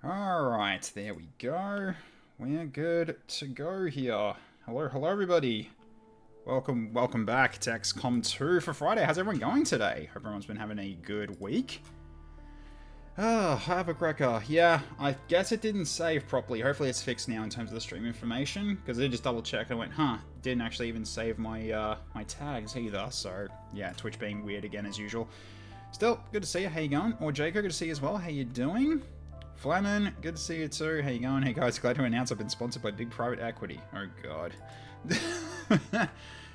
Alright, there we go. We're good to go here. Hello everybody. Welcome back to XCOM 2 for Friday. How's everyone going today? Hope everyone's been having a good week. Have a cracker. Yeah, I guess it didn't save properly. Hopefully it's fixed now in terms of the stream information, because I did just double check and I went, didn't actually even save my my tags either. So yeah, Twitch being weird again as usual. Still, good to see you. How you going? Or Jaco, good to see you as well. How you doing? Flannan, good to see you too. How you going? Hey guys, glad to announce I've been sponsored by Big Private Equity. Oh god.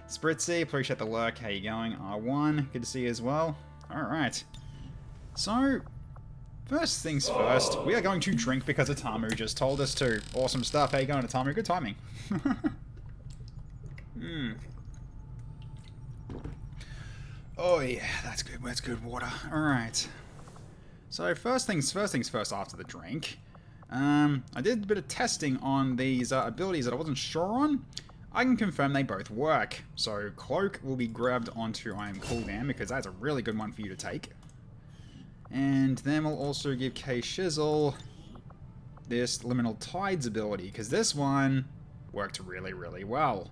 Spritzy, appreciate the lurk. How you going? R1, good to see you as well. Alright. So, first things first, we are going to drink because Atamu just told us to. Awesome stuff. How you going, Atamu? Good timing. Oh yeah, that's good. That's good water. Alright. So first things first after the drink. I did a bit of testing on these abilities that I wasn't sure on. I can confirm they both work. So Cloak will be grabbed onto I Am cooldown because that's a really good one for you to take. And then we'll also give K Shizzle this Liminal Tides ability because this one worked really well.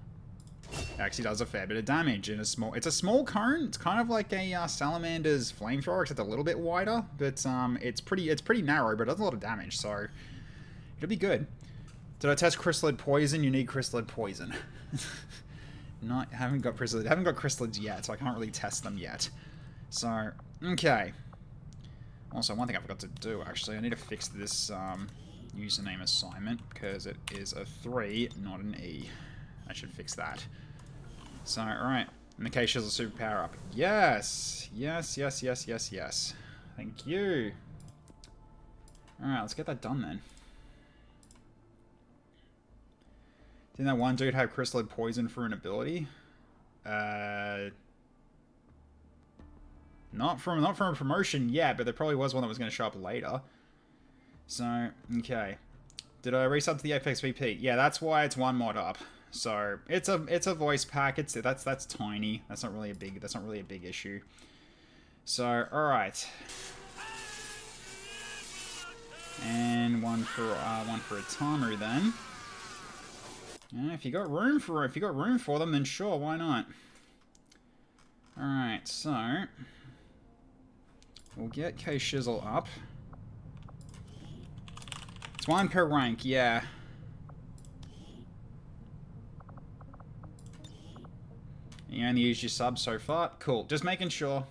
Actually does a fair bit of damage in it's a small cone. It's kind of like a Salamander's flamethrower, except a little bit wider, but it's pretty narrow, but it does a lot of damage, so it'll be good. Did I test Chrysalid Poison? You need Chrysalid Poison. Haven't got Chrysalids yet, so I can't really test them yet. So, okay. Also, one thing I forgot to do, actually, I need to fix this username assignment, because it is a 3, not an E. I should fix that. So, alright. And the K Shizzle superpower up. Yes! Yes. Thank you. Alright, let's get that done then. Didn't that one dude have Chrysalid Poison for an ability? Not from a promotion yet, but there probably was one that was going to show up later. So, okay. Did I resub to the Apex VP? Yeah, that's why it's one mod up. So it's a voice pack. That's tiny. That's not really a big issue. So all right, and one for Atamu then. And if you got room for them, then sure, why not? All right, so we'll get K Shizzle up. It's one per rank, yeah. You only used your sub so far? Cool. Just making sure.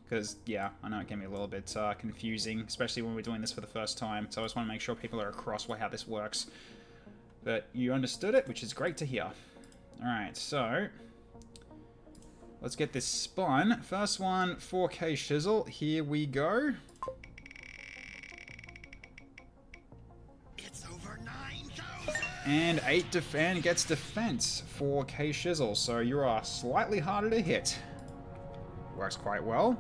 Because, yeah, I know it can be a little bit confusing, especially when we're doing this for the first time. So I just want to make sure people are across how this works. But you understood it, which is great to hear. Alright, so let's get this spun. First one, 4K Shizzle. Here we go. And 8 gets defense for K Shizzle, so you are slightly harder to hit. Works quite well.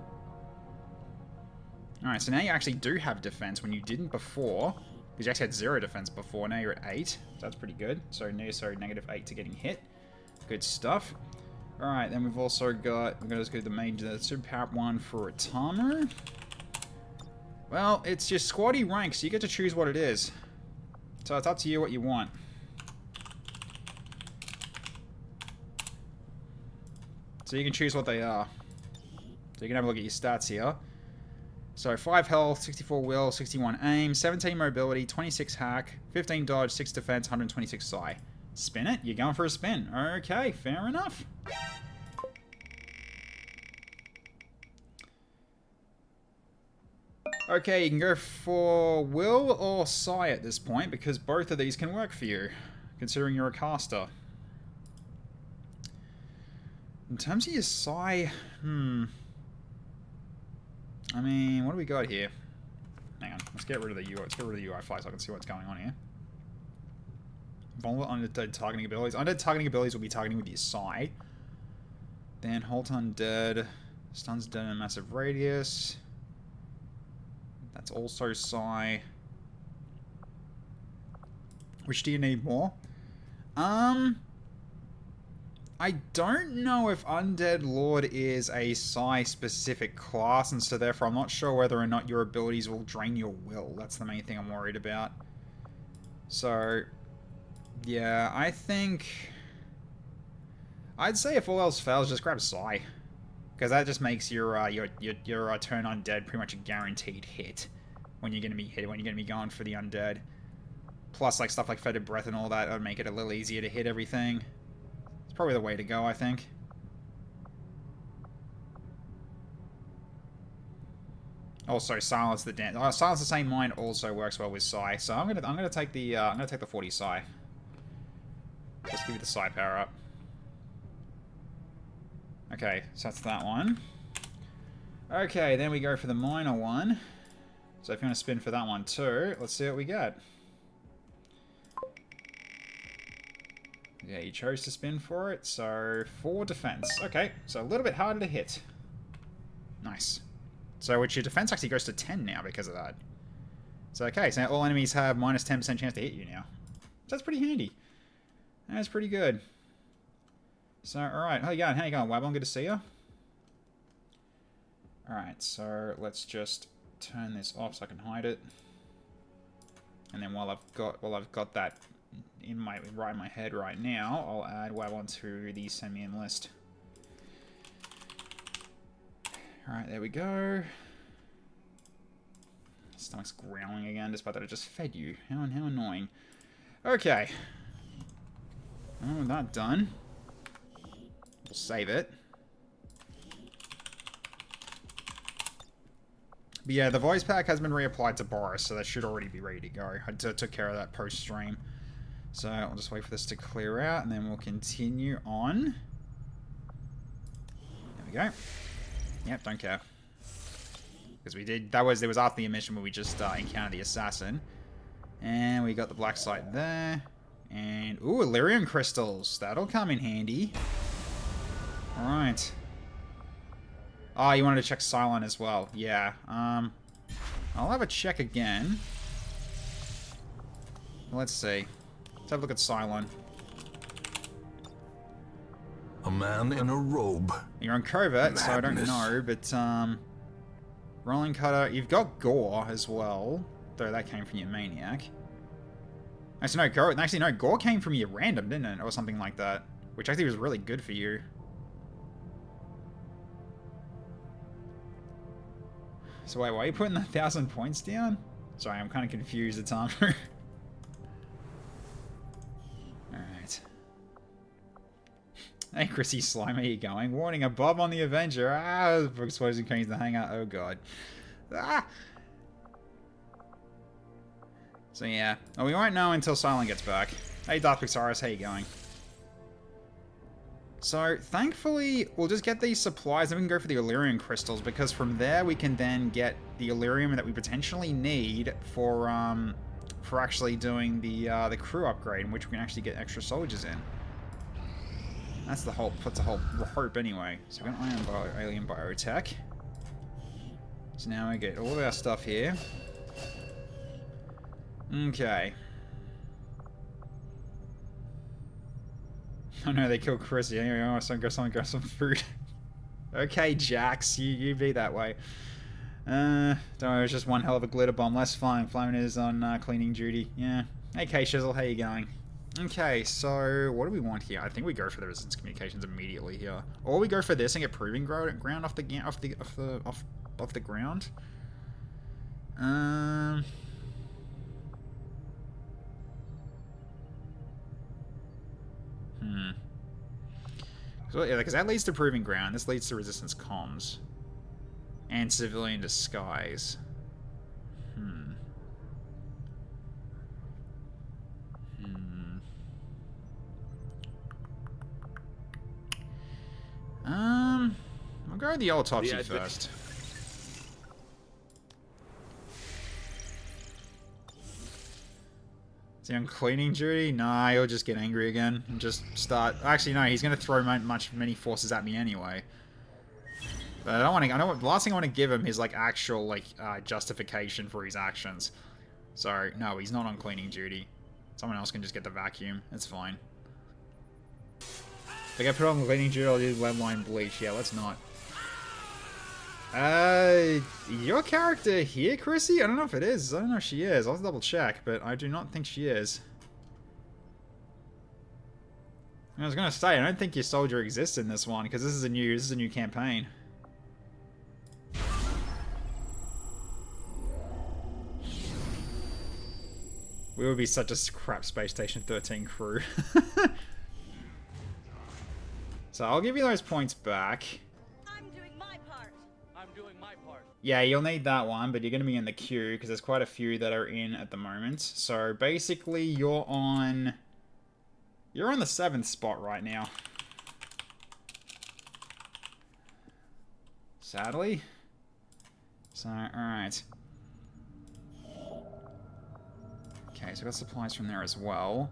Alright, so now you actually do have defense when you didn't before. Because you actually had 0 defense before, now you're at 8. So that's pretty good. So -8 to getting hit. Good stuff. Alright, then we've also got, we're going to just go to the main superpower one for Atamu. Well, it's your squaddy rank, so you get to choose what it is. So it's up to you what you want. So you can choose what they are. So you can have a look at your stats here. So 5 health, 64 will, 61 aim, 17 mobility, 26 hack, 15 dodge, 6 defense, 126 psi. Spin it? You're going for a spin. Okay, fair enough. Okay, you can go for will or psi at this point, because both of these can work for you, considering you're a caster. In terms of your psi, I mean, what do we got here? Hang on, let's get rid of the UI. Let's get rid of the UI file so I can see what's going on here. Vulnerable undead targeting abilities. Undead targeting abilities will be targeting with your psi. Then Halt Undead. Stuns dead in a massive radius. That's also psi. Which do you need more? I don't know if Undead Lord is a Psi-specific class, and so therefore I'm not sure whether or not your abilities will drain your will. That's the main thing I'm worried about. So, yeah, I think... I'd say if all else fails, just grab Psi. Because that just makes your turn undead pretty much a guaranteed hit when you're going to be going for the undead. Plus, like, stuff like Fetid Breath and all that would make it a little easier to hit everything. It's probably the way to go, I think. Also, Silence the Dance. Silence the Same Mind also works well with Psi. So I'm gonna take the 40 Psi. Just give you the Psi power up. Okay, so that's that one. Okay, then we go for the minor one. So if you want to spin for that one too, let's see what we get. Yeah, you chose to spin for it, so 4 defense. Okay, so a little bit harder to hit. Nice. So which your defense actually goes to 10 now because of that. So okay, so all enemies have minus 10% chance to hit you now. So that's pretty handy. That's pretty good. So, alright, how you going? How you going, Wabon? Good to see you. Alright, so let's just turn this off so I can hide it. And then while I've got that in my head right now, I'll add Wabon to the send me in list. Alright, there we go. Stomach's growling again, despite that I just fed you. How annoying. Okay. Oh, that done. We'll save it. But yeah, the voice pack has been reapplied to Boris, so that should already be ready to go. I took care of that post-stream. So I'll just wait for this to clear out, and then we'll continue on. There we go. Yep, don't care. Because we did, it was after the mission where we just encountered the assassin. And we got the black site there. And, ooh, Illyrium crystals. That'll come in handy. Alright. Oh, you wanted to check Cylon as well. Yeah. I'll have a check again. Let's see. Let's have a look at Cylon. A man in a robe. You're on covert, Madness. so I don't know, but, Rolling Cutter, you've got Gore as well. Though that came from your Maniac. Actually, no, Gore came from your Random, didn't it? Or something like that. Which actually was really good for you. So wait, why are you putting 1,000 points down? Sorry, I'm kind of confused at times. Alright. Hey, Chrissy Slime, how you going? Warning, a Bob on the Avenger. Ah, exposing Cain's the hangout. Oh, God. Ah! So, yeah. Well, we won't know until Silent gets back. Hey, DarthPixaris, how you going? So, thankfully, we'll just get these supplies and we can go for the Illyrium crystals, because from there we can then get the Illyrium that we potentially need for actually doing the crew upgrade, in which we can actually get extra soldiers in. That's the whole hope anyway. So we're going to Alien Biotech. So now we get all of our stuff here. Okay. Oh no, they killed Chrissy. Anyway, I want to grab some food. Okay, Jax, you be that way. Don't worry, it was just one hell of a glitter bomb. Less flying. Flamin is on cleaning duty. Yeah. Hey, K-Shizzle, how you going? Okay, so what do we want here? I think we go for the resistance communications immediately here, or we go for this and get proving ground off the ground. So, yeah, because that leads to proving ground. This leads to resistance comms and civilian disguise. I'll go with the autopsy first. Is he on cleaning duty? Nah, he'll just get angry again and just start. Actually, no, he's going to throw many forces at me anyway. But I don't want to. The last thing I want to give him is like actual justification for his actions. So no, he's not on cleaning duty. Someone else can just get the vacuum. It's fine. They get put on bleeding due to leadline bleach. Yeah, let's not. Your character here, Chrissy? I don't know if it is. I don't know if she is. I'll have to double check, but I do not think she is. I was gonna say, I don't think your soldier exists in this one, because this is a new campaign. We would be such a crap Space Station 13 crew. So I'll give you those points back. I'm doing my part. I'm doing my part. Yeah, you'll need that one, but you're going to be in the queue because there's quite a few that are in at the moment. So basically, you're on the 7th spot right now. Sadly. So, alright. Okay, so we got supplies from there as well.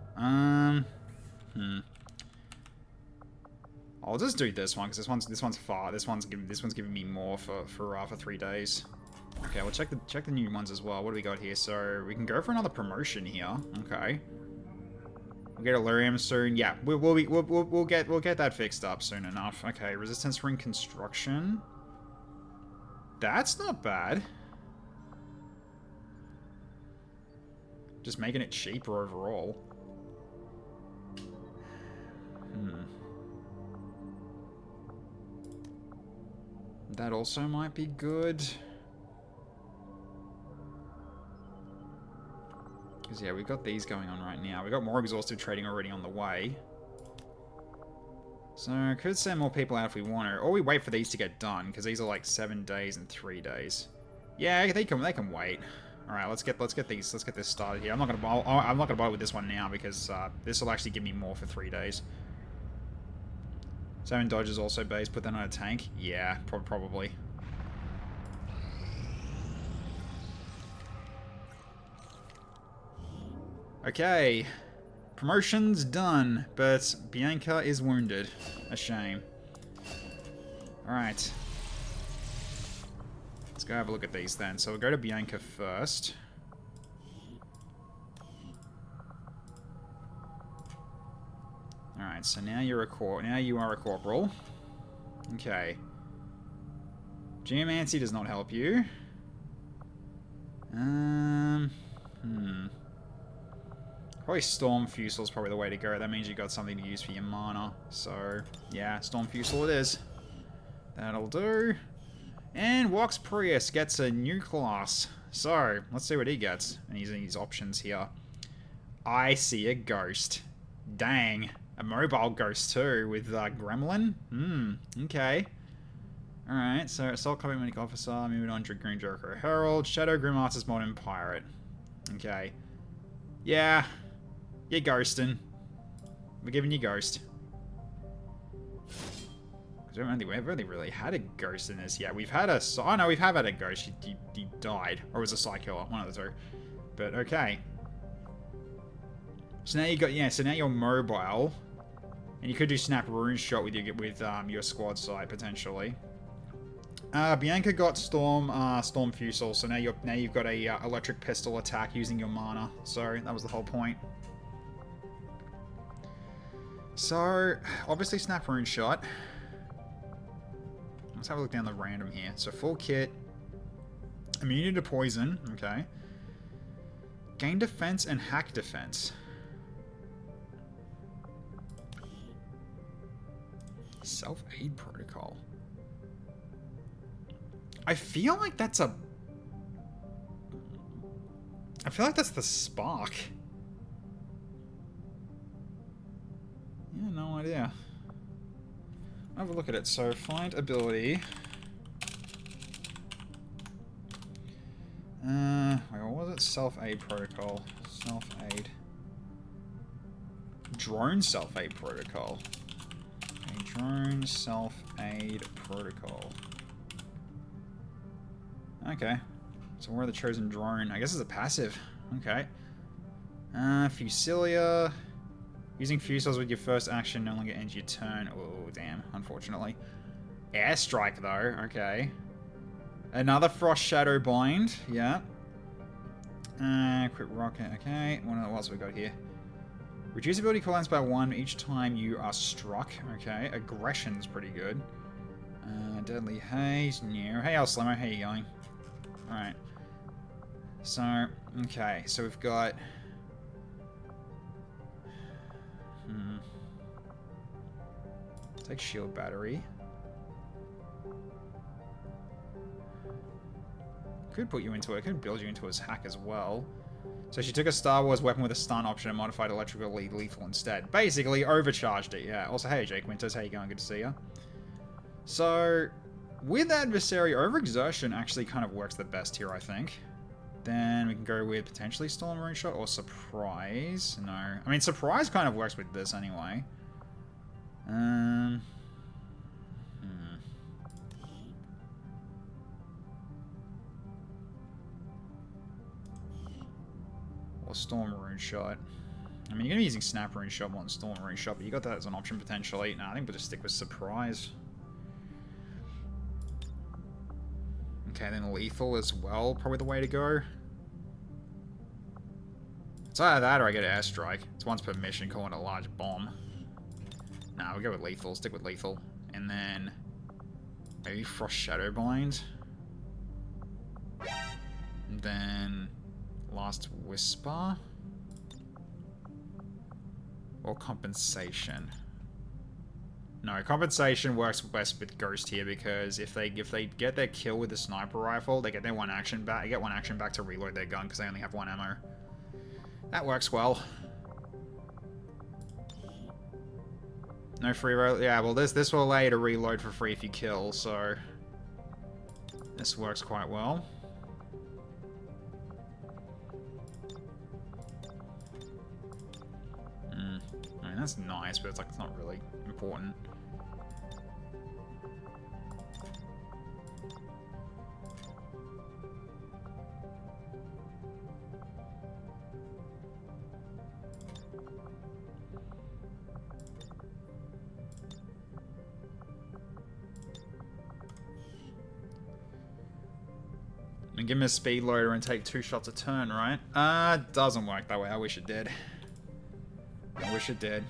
I'll just do this one because this one's far. This one's giving me more for 3 days. Okay, we'll check the new ones as well. What do we got here? So we can go for another promotion here. Okay. We'll get Illyrium soon. Yeah, we'll get that fixed up soon enough. Okay, resistance ring construction. That's not bad. Just making it cheaper overall. That also might be good. Because, yeah, we've got these going on right now. We've got more exhaustive trading already on the way. So, I could send more people out if we want to. Or we wait for these to get done, because these are like 7 days and 3 days. Yeah, they can wait. Alright, let's get this started here. I'm not gonna bother with this one now, because this will actually give me more for 3 days. 7 dodges also base, put that on a tank? Yeah, probably. Okay. Promotion's done, but Bianca is wounded. A shame. Alright. Let's go have a look at these then. So we'll go to Bianca first. Alright, so now you are a corporal. Okay. Geomancy does not help you. Probably Storm Fusel is probably the way to go. That means you got something to use for your mana. So, yeah, Storm Fusel it is. That'll do. And Wax Prius gets a new class. So, let's see what he gets. And he's in his options here. I see a ghost. Dang. A mobile ghost too, with Gremlin? Okay. Alright, so Assault Combat Medic Officer, moving on, Green Joker Herald, Shadow Grim Artist Modern Pirate. Okay. Yeah. You're ghosting. We're giving you ghost. Because we haven't really had a ghost in this yet. We've had a... Oh no, we have had a ghost. He died. Or it was a Psycho, one of the two. But okay. So now you got... Yeah, so now you're mobile. And you could do Snap Rune Shot with your squad side, potentially. Bianca got Storm Fusel, so now you've got a electric pistol attack using your mana. So that was the whole point. So obviously Snap Rune Shot. Let's have a look down the random here. So full kit, immunity to poison. Okay. Gain defense and hack defense. Self-aid protocol. I feel like that's the spark. Yeah, no idea. I'll have a look at it. So, find ability. Wait, what was it? Self-aid protocol. Self-aid. Drone self-aid protocol. A drone self-aid protocol. Okay. So we're the chosen drone. I guess it's a passive. Okay. Fusilia. Using Fusils with your first action no longer ends your turn. Oh, damn. Unfortunately. Airstrike, though. Okay. Another Frost Shadow Bind. Yeah. Quick Rocket. Okay. What else we got here? Reduce ability cooldowns by 1 each time you are struck. Okay. Aggression's pretty good. Deadly Haze. No. Hey, Slimmer. How you going? Alright. So, okay. So we've got... Take shield battery. Could put you into it. Could build you into his hack as well. So she took a Star Wars weapon with a stun option and modified electrical lethal instead. Basically, overcharged it, yeah. Also, hey, Jake Winters, how you going? Good to see you. So, with Adversary, Overexertion actually kind of works the best here, I think. Then we can go with potentially Storm Rune Shot or Surprise. No. I mean, Surprise kind of works with this anyway. Or Storm Rune Shot. I mean, you're going to be using Snap Rune Shot more than Storm Rune Shot, but you got that as an option potentially. No, I think we'll just stick with Surprise. Okay, then Lethal as well, probably the way to go. It's either that or I get an Airstrike. It's once per mission, calling it a large bomb. Nah, we'll go with Lethal, stick with Lethal. And then maybe Frost Shadowbind. And then Last Whisper. Or Compensation. No, Compensation works best with Ghost here because if they get their kill with the sniper rifle, they get their one action back. They get one action back to reload their gun because they only have one ammo. That works well. No free roll. Yeah, well this will allow you to reload for free if you kill, so this works quite well. I mean that's nice, but it's not really important. And give him a speed loader and take 2 shots a turn, right? Doesn't work that way. I wish it did. I wish it did.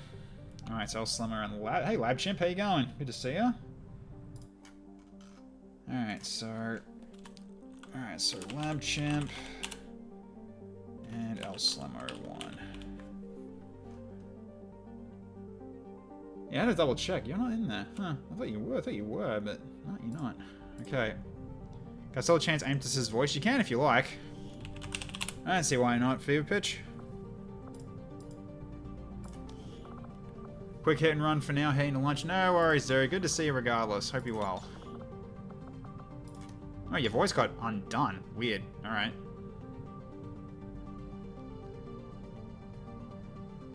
Alright, so I'll Slimmer and Lab. Hey, Lab Chimp, how you going? Good to see ya. Alright, so Lab Chimp and El Slimmer 1. Yeah, I had to double check. You're not in there. Huh. I thought you were, but no, you're not. Okay. Got still a chance to aim to his voice? You can if you like. I don't see why not. Fever Pitch. Quick hit and run for now, heading to lunch. No worries, Derry. Good to see you regardless. Hope you're well. Oh, your voice got undone. Weird. Alright.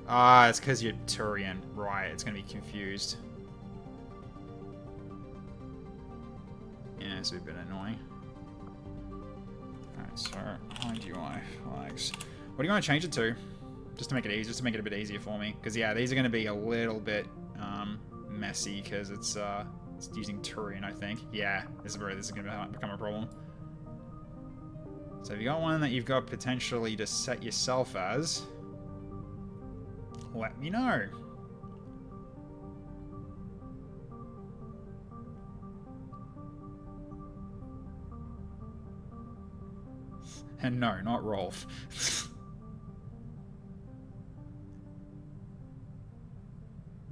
Ah, it's because you're Turian. Right, it's going to be confused. Yeah, it's a bit annoying. Alright, so hide UI flags. What do you want to change it to? Just to make it easy, just to make it a bit easier for me. Because yeah, these are going to be a little bit messy because it's using Turian, I think. Yeah, this is going to become a problem. So if you got one that you've got potentially to set yourself as, let me know. And no, not Rolf.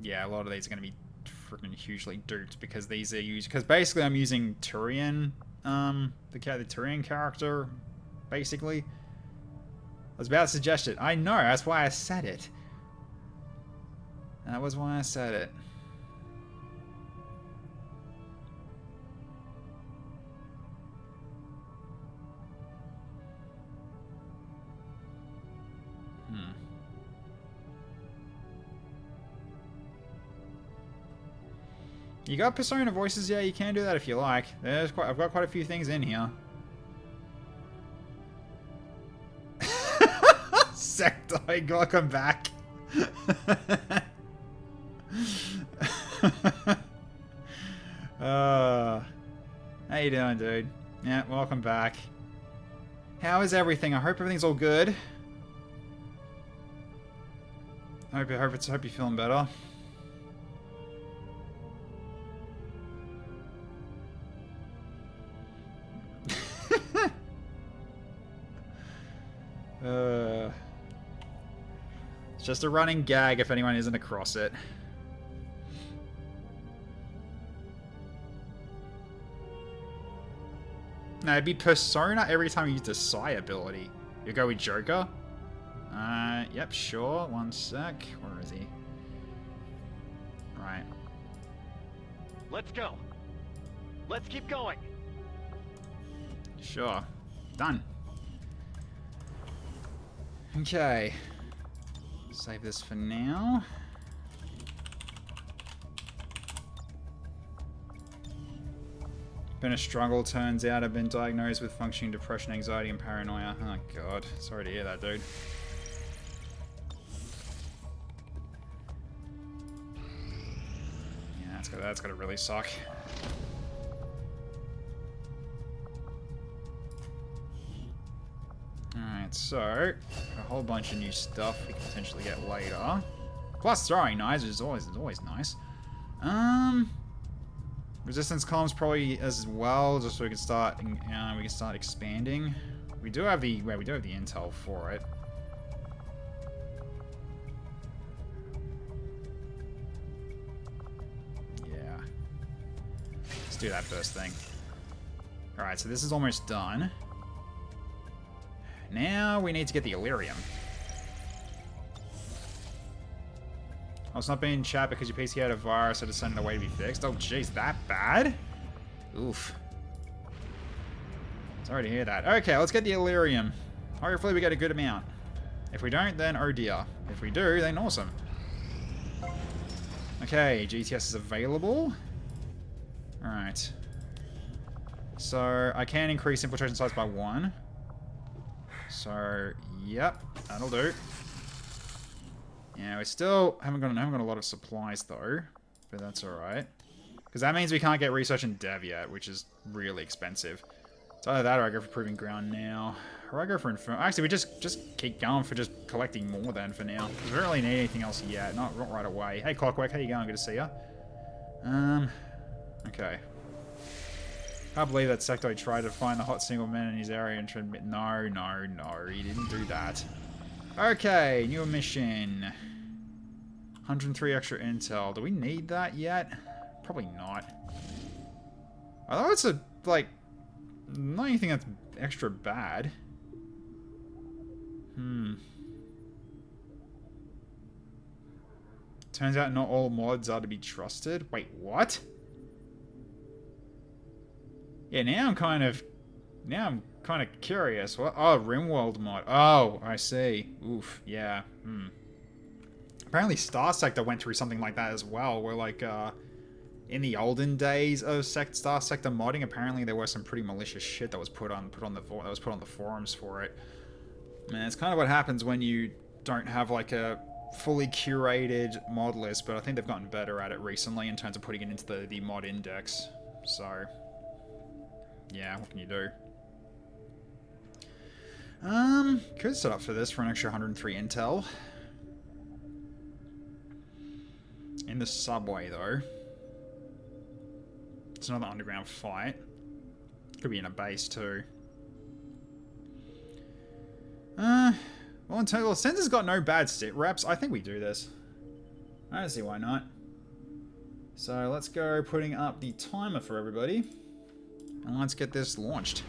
Yeah, a lot of these are going to be freaking hugely duped because these are used. Because basically, I'm using Turian, the Turian character, basically. I was about to suggest it. I know, that's why I said it. That was why I said it. You got Persona voices? Yeah, you can do that if you like. I've got quite a few things in here. Sectai, welcome back. How you doing, dude? Yeah, welcome back. How is everything? I hope everything's all good. Hope you're feeling better. It's just a running gag if anyone isn't across it. No, it'd be Persona every time you use the Psy ability. You go with Joker? Yep, sure. One sec. Where is he? Right. Let's go. Let's keep going. Sure. Done. Okay. Save this for now. Been a struggle, turns out. I've been diagnosed with functioning depression, anxiety, and paranoia. Oh god. Sorry to hear that, dude. Yeah, that's gotta really suck. Alright, so a whole bunch of new stuff we can potentially get later. Plus throwing knives is always nice. Resistance columns probably as well, just so we can start expanding. We do have the intel for it. Yeah. Let's do that first thing. Alright, so this is almost done. Now we need to get the Illyrium. Oh, it's not being in chat because your PC had a virus, so it's sending away to be fixed. Oh, jeez, that bad? Oof. Sorry to hear that. Okay, let's get the Illyrium. Hopefully we get a good amount. If we don't, then oh dear. If we do, then awesome. Okay, GTS is available. Alright. So, I can increase infiltration size by 1. So, yep, that'll do. Yeah, we still haven't got a lot of supplies though, but that's alright. Because that means we can't get research and dev yet, which is really expensive. It's either that or I go for proving ground now. Or I go for infirm. Actually, we just keep going for just collecting more then for now. We don't really need anything else yet, not right away. Hey Clockwork, how you going? Good to see ya. Okay. Can't believe that Sectoid tried to find the hot single man in his area and to admit no, he didn't do that. Okay, new mission. 103 extra intel. Do we need that yet? Probably not. Although it's not anything that's extra bad. Turns out not all mods are to be trusted. Wait, what? Yeah, now I'm kind of curious. What? Oh, Rimworld mod. Oh, I see. Oof. Yeah. Apparently, Star Sector went through something like that as well. Where in the olden days of Star Sector modding, apparently there was some pretty malicious shit that was put on the forums for it. Man, it's kind of what happens when you don't have like a fully curated mod list. But I think they've gotten better at it recently in terms of putting it into the mod index. So. Yeah, what can you do? Could set up for this for an extra 103 intel. In the subway, though. It's another underground fight. Could be in a base, too. Well, since it's got no bad Sitreps, I think we do this. I don't see why not. So, let's go putting up the timer for everybody. And let's get this launched.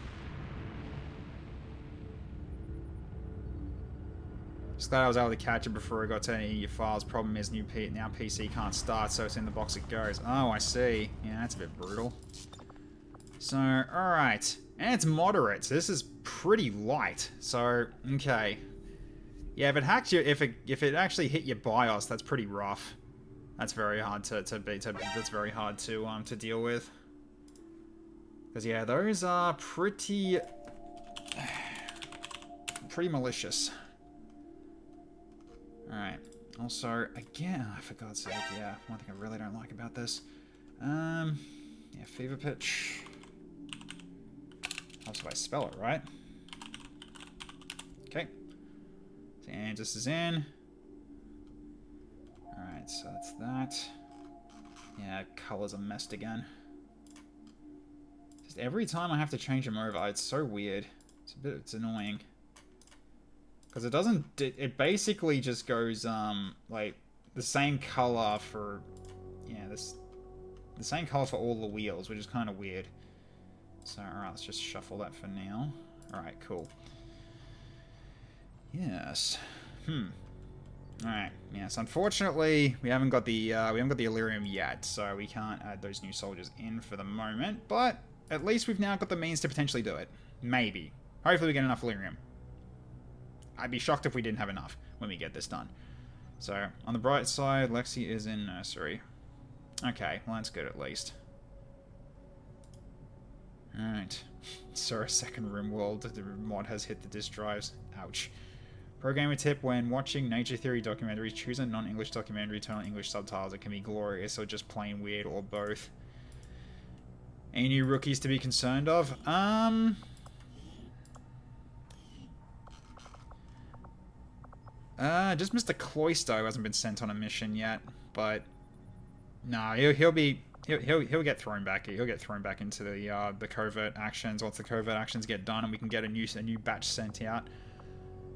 Just glad I was able to catch it before it got to any of your files. Problem is, now PC can't start, so it's in the box it goes. Oh, I see. Yeah, that's a bit brutal. So, alright. And it's moderate, so this is pretty light. So, okay. Yeah, if it hacked you, if it actually hit your BIOS, that's pretty rough. That's very hard that's very hard to deal with. Because, yeah, those are pretty malicious. Alright. Also, again, for God's sake, yeah, one thing I really don't like about this. Yeah, fever pitch. Helps if I spell it right. Okay. And this is in. Alright, so that's that. Yeah, colors are messed again. Just every time I have to change them over, it's so weird. It's annoying. Because it doesn't, it basically just goes, like, the same color for, yeah, the same color for all the wheels, which is kind of weird. So, alright, let's just shuffle that for now. Alright, cool. Yes. Alright, yes, unfortunately, we haven't got the Illyrium yet, so we can't add those new soldiers in for the moment, but at least we've now got the means to potentially do it. Maybe. Hopefully we get enough Illyrium. I'd be shocked if we didn't have enough when we get this done. So, on the bright side, Lexi is in nursery. Okay, well that's good at least. Alright. Sir, second room world. The mod has hit the disk drives. Ouch. Programmer tip: when watching nature theory documentaries, choose a non-English documentary, turn on English subtitles. It can be glorious or just plain weird, or both. Any new rookies to be concerned of? Just Mr. Cloister who hasn't been sent on a mission yet, but no, he'll get thrown back. He'll get thrown back into the covert actions once the covert actions get done, and we can get a new batch sent out.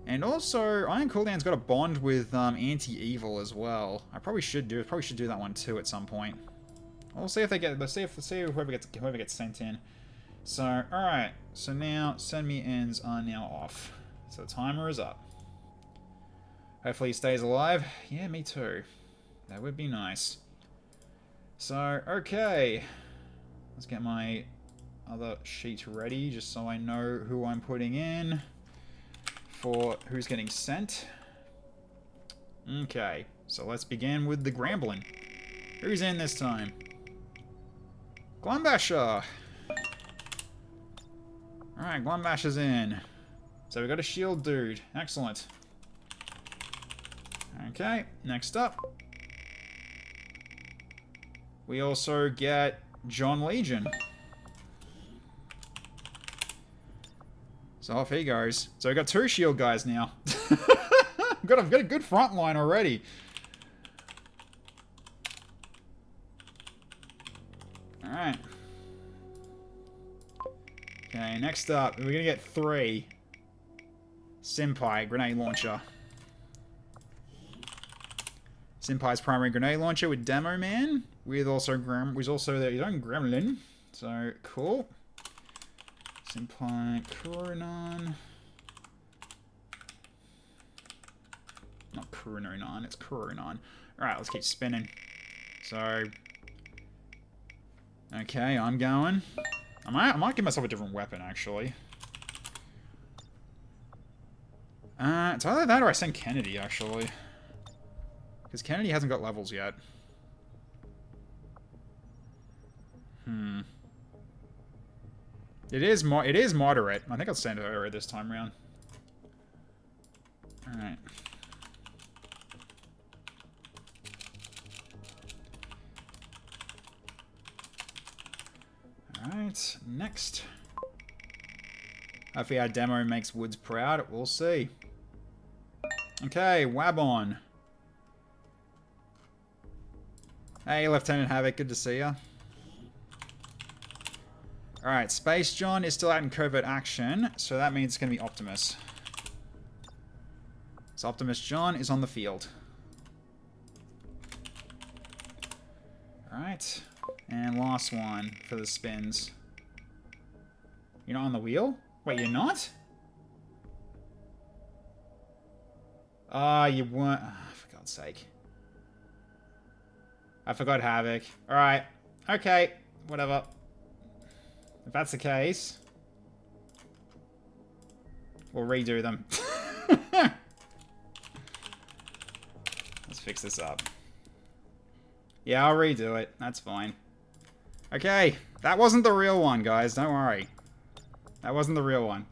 And also, Iron Cooldown's got a bond with Anti-Evil as well. I probably should do that one too at some point. We'll see if they get. Let's see whoever gets sent in. So, all right. So now send me ins are now off. So the timer is up. Hopefully he stays alive. Yeah, me too. That would be nice. So, okay. Let's get my other sheet ready just so I know who I'm putting in for who's getting sent. Okay, so let's begin with the Gremlin. Who's in this time? Glunbasher! Alright, Glunbasher's in. So we got a shield dude. Excellent. Okay, next up. We also get John Legion. So off he goes. So we got two shield guys now. I've got a good front line already. Alright. Okay, next up, we're gonna get three. Senpai, grenade launcher. Senpai's primary grenade launcher with Demo Man, with also his own Gremlin. So cool. Senpai Kuronan. Not Kuronan, it's Kuronan. Alright, let's keep spinning. So okay, I'm going. I might give myself a different weapon actually. It's either that or I send Kennedy actually. Because Kennedy hasn't got levels yet. It is moderate. I think I'll send her this time around. Alright. Alright, next. Hopefully our demo makes Woods proud. We'll see. Okay, Wabon. Hey, Lieutenant Havoc, good to see ya. Alright, Space John is still out in covert action, so that means it's going to be Optimus. So Optimus John is on the field. Alright, and last one for the spins. You're not on the wheel? Wait, you're not? Ah, you weren't. Oh, for God's sake. I forgot Havoc. Alright. Okay. Whatever. If that's the case, we'll redo them. Let's fix this up. Yeah, I'll redo it. That's fine. Okay. That wasn't the real one, guys. Don't worry. That wasn't the real one.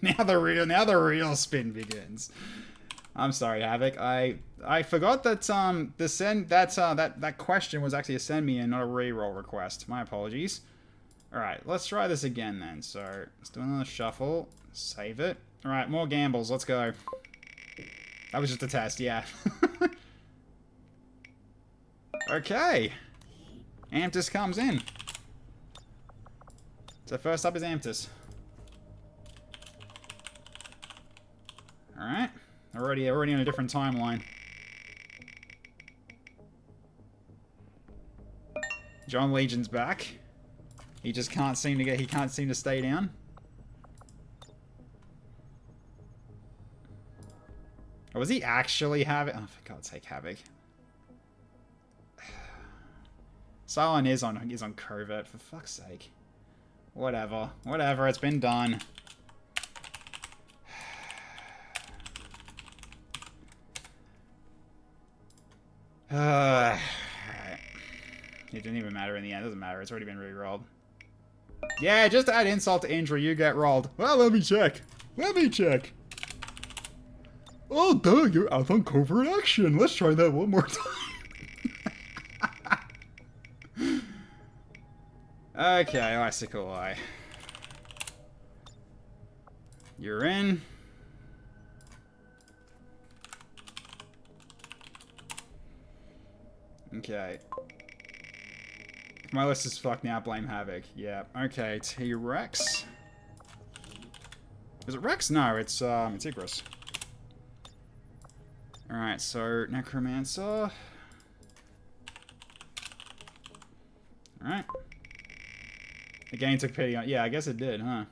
Now the real spin begins. I'm sorry, Havoc. I forgot that that question was actually a send me and not a reroll request. My apologies. Alright, let's try this again then. So let's do another shuffle. Save it. Alright, more gambles, let's go. That was just a test, yeah. Okay. Amptus comes in. So first up is Amptus. Alright. Already on a different timeline. John Legion's back. He just can't seem to stay down. Or was he actually Havoc? Oh, for God's sake, Havoc. Cylon is on covert, for fuck's sake. Whatever, it's been done. Alright. It didn't even matter in the end. It doesn't matter. It's already been re-rolled. Yeah, just to add insult to injury, you get rolled. Well, let me check. Oh, duh, you're out on covert action. Let's try that one more time. Okay, Icicle Eye. You're in. Okay. My list is fucked now, blame Havoc. Yeah, okay, T-Rex. Is it Rex? No, it's Igris. Alright, so Necromancer. Alright. The game took pity on... Yeah, I guess it did, huh?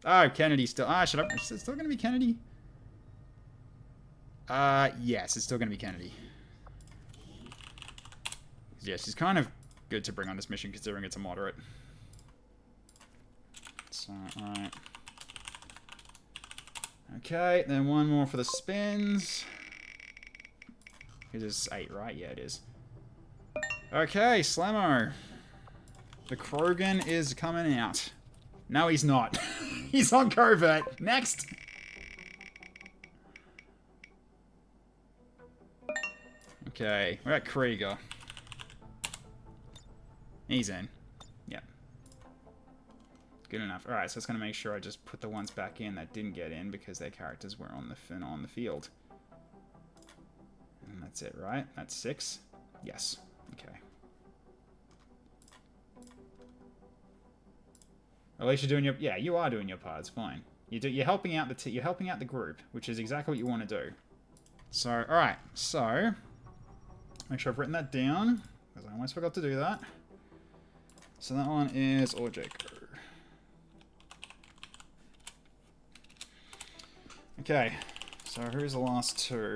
Oh, Kennedy still... Ah, is it still gonna be Kennedy? Yes, it's still gonna be Kennedy. Yes, he's kind of good to bring on this mission considering it's a moderate. So, alright. Okay, then one more for the spins. It is 8, right? Yeah, it is. Okay, Slammo. The Krogan is coming out. No, he's not. He's on covert. Next. Okay, we're at Krieger. He's in. Yep. Good enough. Alright, so it's going to make sure I just put the ones back in that didn't get in because their characters were on the field. And that's it, right? That's 6? Yes. Okay. At least you're doing your... Yeah, you are doing your part. It's fine. You're helping out the group, which is exactly what you want to do. So, alright. So, make sure I've written that down, because I almost forgot to do that. So that one is Orjeko. Okay. So who's the last two?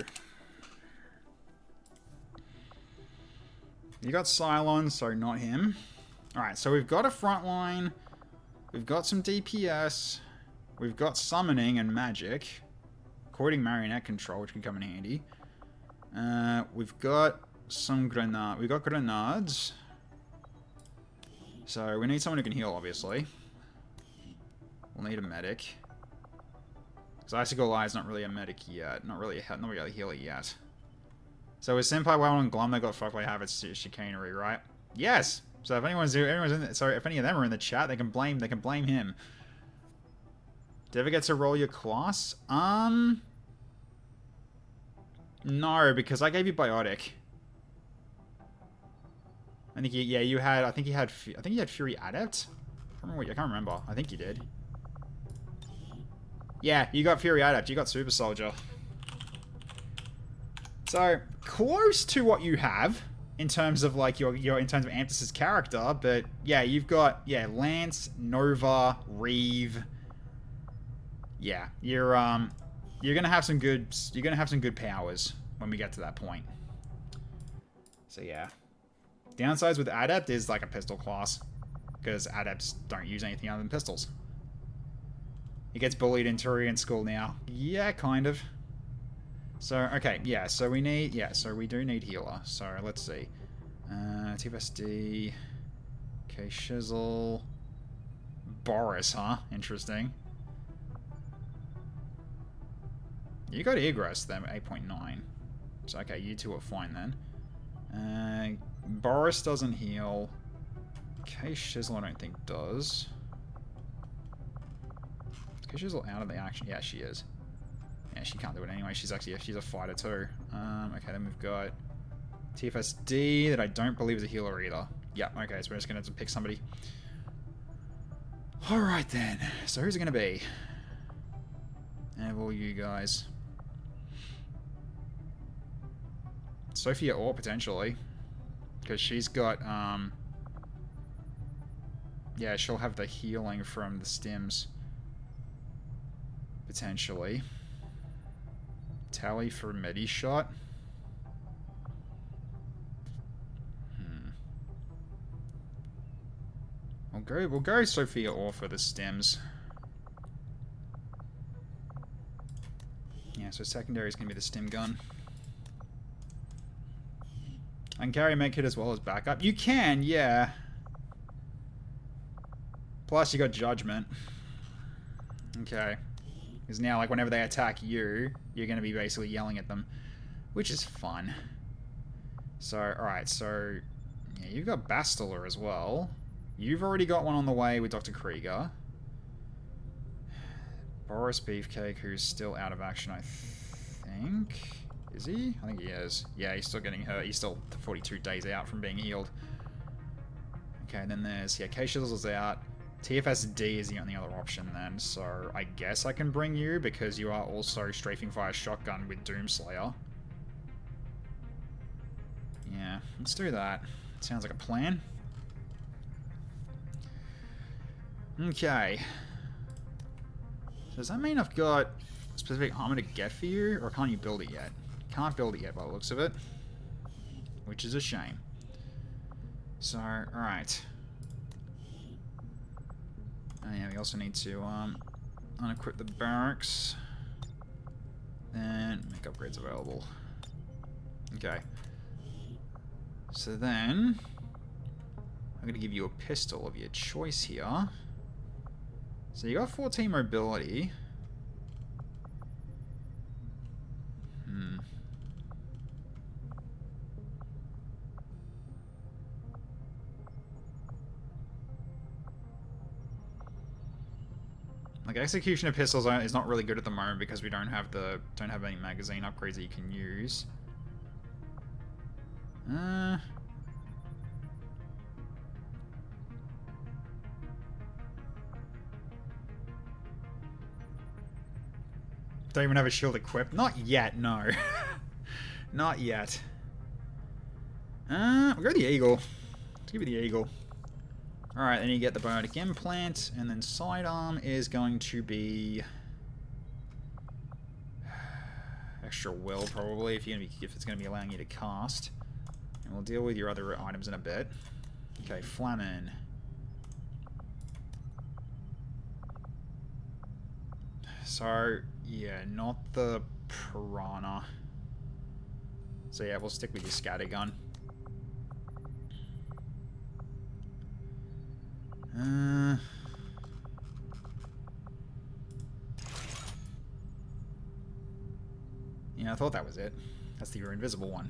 You got Cylon, so not him. Alright, so we've got a front line. We've got some DPS. We've got summoning and magic. According marionette control, which can come in handy. We've got some grenade. We've got grenades. So we need someone who can heal, obviously. We'll need a medic. Because Icicle Eye is not really a medic yet. Not really a healer yet. So with Senpai Well and Glum, they got fucked by Habits chicanery, right? Yes. So if if any of them are in the chat, they can blame him. Do you ever get to roll your class? No, because I gave you Biotic. I think you had. I think you had Fury Adept. I can't remember. I think you did. Yeah, you got Fury Adept. You got Super Soldier. So close to what you have in terms of like your in terms of Amptus's character, but yeah, you've got Lance, Nova, Reeve. Yeah, you're gonna have some good powers when we get to that point. So yeah. Downsides with Adept is like a pistol class, because Adepts don't use anything other than pistols. He gets bullied in Turian school now. Yeah, kind of. So, okay, yeah, so we do need healer. So, let's see. TFSD. Okay, Shizzle. Boris, huh? Interesting. You got Egress then, 8.9. So, okay, you two are fine then. Boris doesn't heal. Okay, Shizzle I don't think does. Is Shizzle out of the action? Yeah, she is. Yeah, she can't do it anyway. She's a fighter too. Okay, then we've got TFSD that I don't believe is a healer either. Yeah, okay, so we're just going to have to pick somebody. Alright then. So who's it going to be? And all you guys. Sophia Orr, potentially. Because she's got, yeah, she'll have the healing from the stims. Potentially. Tally for Medi-Shot. We'll go Sophia Orr for the stims. Yeah, so secondary is going to be the stim gun. I can carry a med kit as well as backup. You can, yeah. Plus you got judgment. Okay. Because now, like, whenever they attack you, you're going to be basically yelling at them. Which is fun. So, alright, so... yeah, you've got Bastila as well. You've already got one on the way with Dr. Krieger. Boris Beefcake, who's still out of action, I think. Is he? I think he is. Yeah, he's still getting hurt. He's still 42 days out from being healed. Okay, and then there's... yeah, K-Shizzle's out. TFSD is the only other option then, so I guess I can bring you because you are also strafing fire shotgun with Doomslayer. Yeah, let's do that. Sounds like a plan. Okay. So does that mean I've got specific armor to get for you, or can't you build it yet? Can't build it yet by the looks of it. Which is a shame. So, alright. And yeah, we also need to unequip the barracks. Then make upgrades available. Okay. So then I'm going to give you a pistol of your choice here. So you got 14 mobility. Like, execution of pistols is not really good at the moment because we don't have any magazine upgrades that you can use. Don't even have a shield equipped. Not yet, no. Not yet. We'll go with the Eagle. Let's give you the Eagle. Alright, then you get the biotic implant, and then sidearm is going to be extra will probably if it's going to be allowing you to cast. And we'll deal with your other items in a bit. Okay, Flamin. So, yeah, not the Piranha. So yeah, we'll stick with your scattergun. Yeah, I thought that was it. That's your invisible one.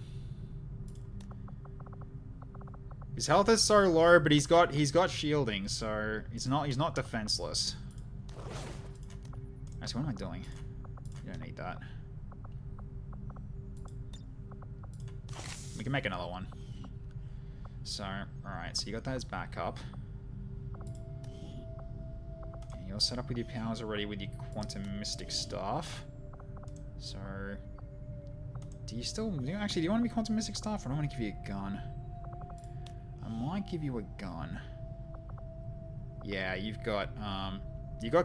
His health is so low, but he's got shielding, so he's not defenseless. Actually, what am I doing? You don't need that. We can make another one. So, alright, so you got that as backup. And you're set up with your powers already with your Quantum Mystic Staff. So, do you want to be Quantum Mystic Staff, or do I want to give you a gun? I might give you a gun. Yeah, you've got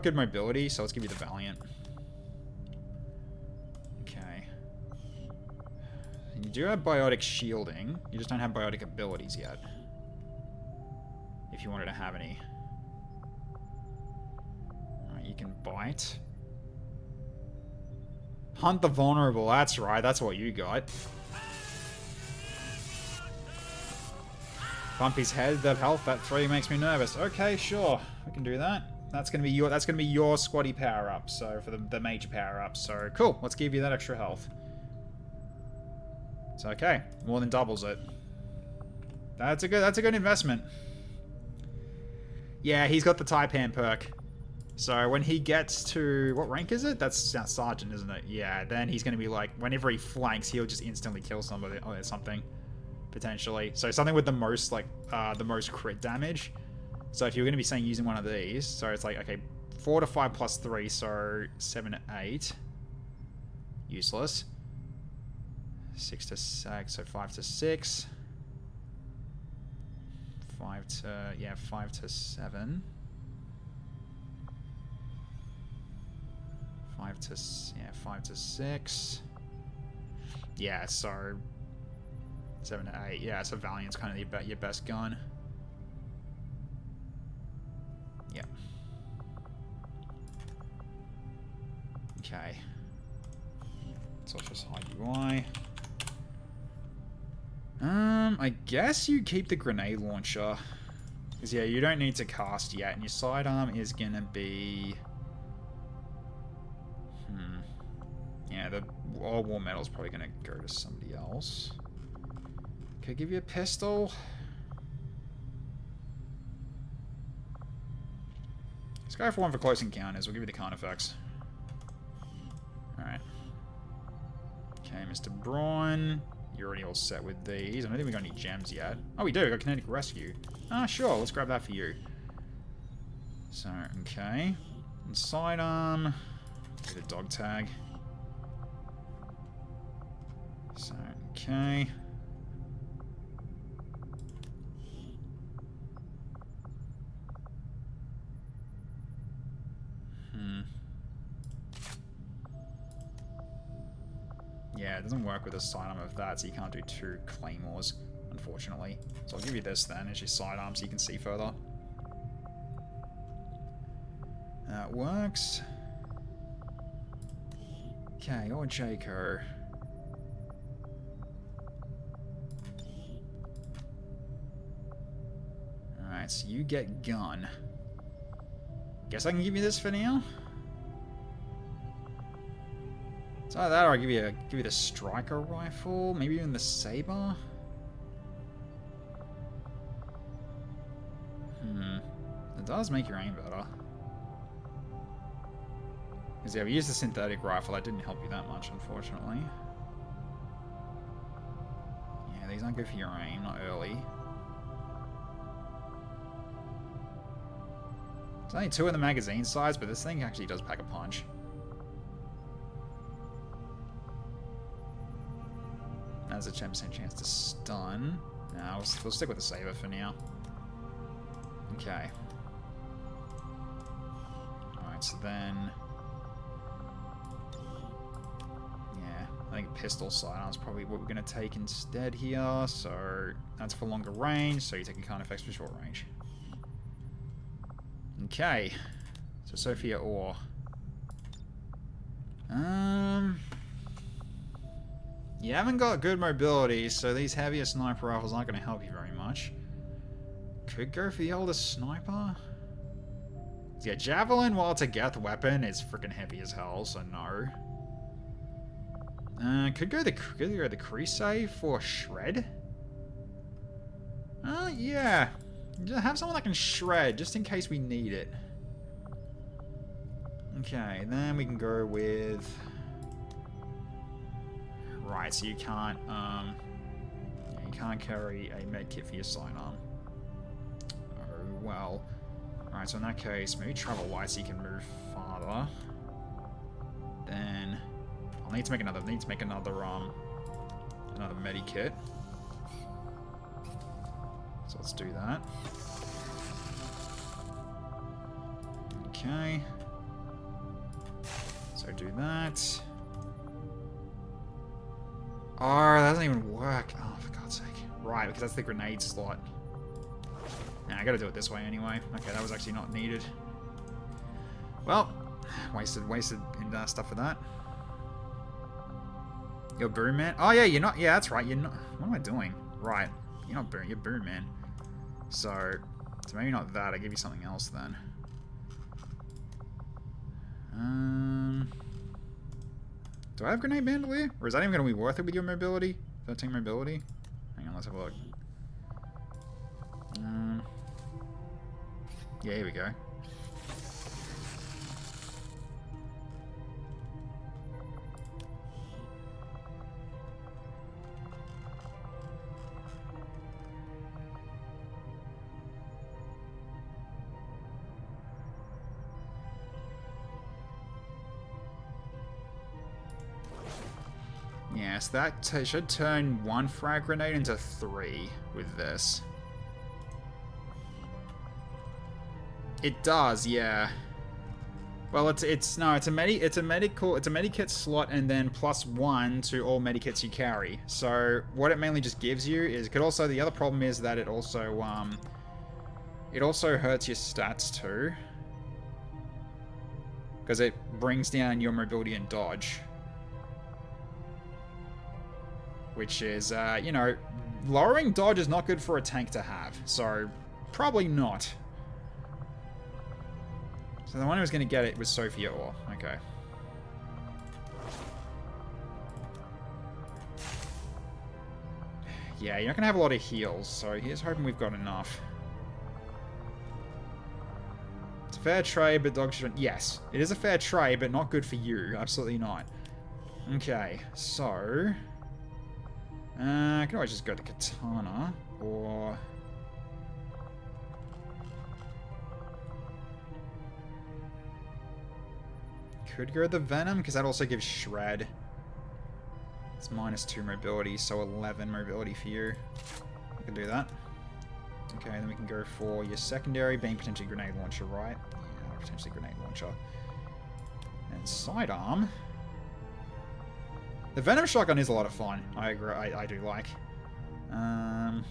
good mobility, so let's give you the Valiant. Okay. And you do have biotic shielding, you just don't have biotic abilities yet. If you wanted to have any. Alright, you can bite. Hunt the vulnerable, that's right, that's what you got. Bump his head, that health, that 3 makes me nervous. Okay, sure, we can do that. That's gonna be your squatty power up, so for the major power up. So cool, let's give you that extra health. So okay, more than doubles it. That's a good investment. Yeah, he's got the Taipan perk. So when he gets to, what rank is it? That's Sergeant, isn't it? Yeah, then he's gonna be like, whenever he flanks, he'll just instantly kill somebody or something. potentially. So something with the most, like, the most crit damage. So if you're going to be saying using one of these, so it's like, okay, 4 to 5 plus 3, so 7 to 8. Useless. 6 to 6, so 5 to 6. 5 to, yeah, 5 to 7. 5 to, yeah, 5 to 6. Yeah, so 7 to 8. Yeah, so Valiant's kind of your best gun. Yeah. Okay. So let's just hide UI. I guess you keep the grenade launcher. Because, yeah, you don't need to cast yet. And your sidearm is going to be... Yeah, the all war metal's probably going to go to somebody else. Could give you a pistol. Let's go for one for close encounters. We'll give you the Carnifex. Alright. Okay, Mr. Braun. You're already all set with these. I don't think we got any gems yet. Oh, we do. We got Kinetic Rescue. Ah, sure. Let's grab that for you. So, okay. And sidearm. Get a dog tag. So, okay. Yeah, it doesn't work with a sidearm of that, so you can't do 2 claymores, unfortunately. So I'll give you this then as your sidearm so you can see further. That works. Okay, or Jaco. Alright, so you get gun. Guess I can give you this for now? So either that, or I'll give you the striker rifle, maybe even the saber. It does make your aim better. Because yeah, we used the synthetic rifle. That didn't help you that much, unfortunately. Yeah, these aren't good for your aim, not early. There's only 2 in the magazine size, but this thing actually does pack a punch. There's a 10% chance to stun. No, we'll stick with the saber for now. Okay. Alright, so then... Yeah, I think pistol sidearm's probably what we're going to take instead here. So that's for longer range, so you take a Carnifex for short range. Okay. So Sophia Ore. You haven't got good mobility, so these heavier sniper rifles aren't going to help you very much. Could go for the older sniper. Yeah, Javelin, while it's a Geth weapon, is freaking heavy as hell, so no. Could go the Crusade for Shred. Yeah. Just have someone that can shred, just in case we need it. Okay, then we can go with... Right, so you can't, yeah, you can't carry a med kit for your sidearm. Oh, well. Alright, so in that case, maybe travel light so you can move farther. Then, I'll need to make another, another med kit. So let's do that. Okay. So do that. Oh, that doesn't even work. Oh, for God's sake. Right, because that's the grenade slot. Nah, I gotta do it this way anyway. Okay, that was actually not needed. Well, wasted stuff for that. You're Boom Man? Oh, yeah, you're not. Yeah, that's right. You're not. What am I doing? Right. You're not Boom. You're Boom Man. So maybe not that. I'll give you something else then. Do I have Grenade Bandolier? Or is that even going to be worth it with your mobility? 13 mobility? Hang on, let's have a look. Yeah, here we go. so that should turn 1 frag grenade into 3 with this. It does, yeah. Well, it's a medikit slot and then +1 to all medikits you carry. So what it mainly just gives you is the other problem is that it also hurts your stats too, because it brings down your mobility and dodge, which is you know, lowering dodge is not good for a tank to have, so probably not. So the one who was going to get it was Sophia Orr. Okay. Yeah, you're not going to have a lot of heals, so here's hoping we've got enough. It's a fair trade, but dog shouldn't... Yes, it is a fair trade, but not good for you. Absolutely not. Okay, so... I can always just go to Katana, or... Could go the Venom, because that also gives Shred. It's -2 mobility, so 11 mobility for you. I can do that. Okay, then we can go for your secondary, being potentially grenade launcher, right? Yeah, potentially grenade launcher. And sidearm. The Venom shotgun is a lot of fun. I agree. I do like. Then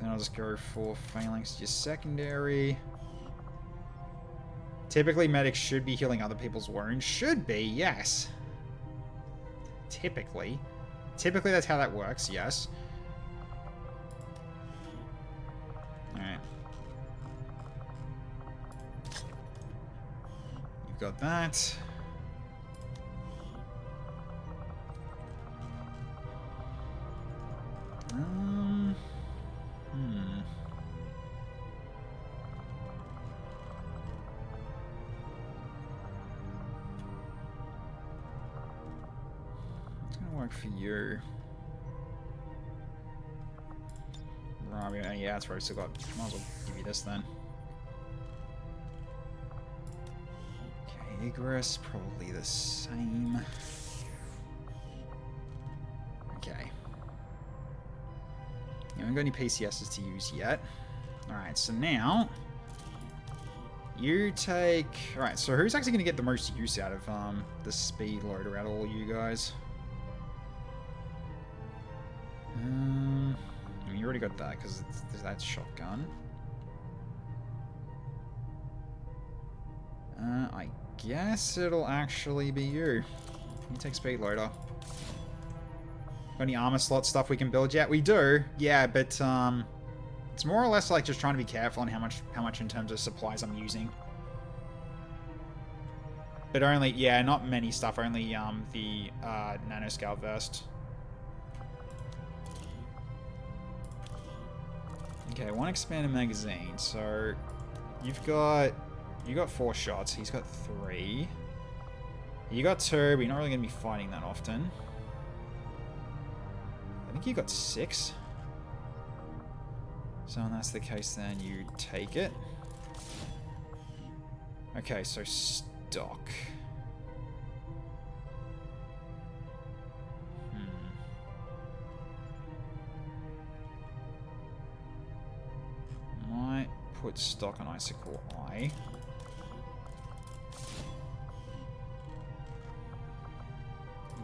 I'll just go for Phalanx, your secondary. Typically, medics should be healing other people's wounds. Should be, yes. Typically. Typically, that's how that works, yes. Alright. You've got that. For you. Right, yeah, that's right. We still got. Might as well give you this then. Okay, Egress, probably the same. Okay. You haven't got any PCSs to use yet. Alright, so now. You take. Alright, so who's actually going to get the most use out of the speed loader out of all you guys? I mean, you already got that because that's shotgun. I guess it'll actually be you. You take speed loader. Got any armor slot stuff we can build yet? We do, yeah, but it's more or less like just trying to be careful on how much in terms of supplies I'm using. But only, yeah, not many stuff. Only the nanoscale vest. Okay, 1 expanded magazine. So you got 4 shots. He's got 3. You got 2, but you're not really gonna be fighting that often. I think you got 6. So when that's the case, then you take it. Okay, so stock. Might put stock on Icicle Eye.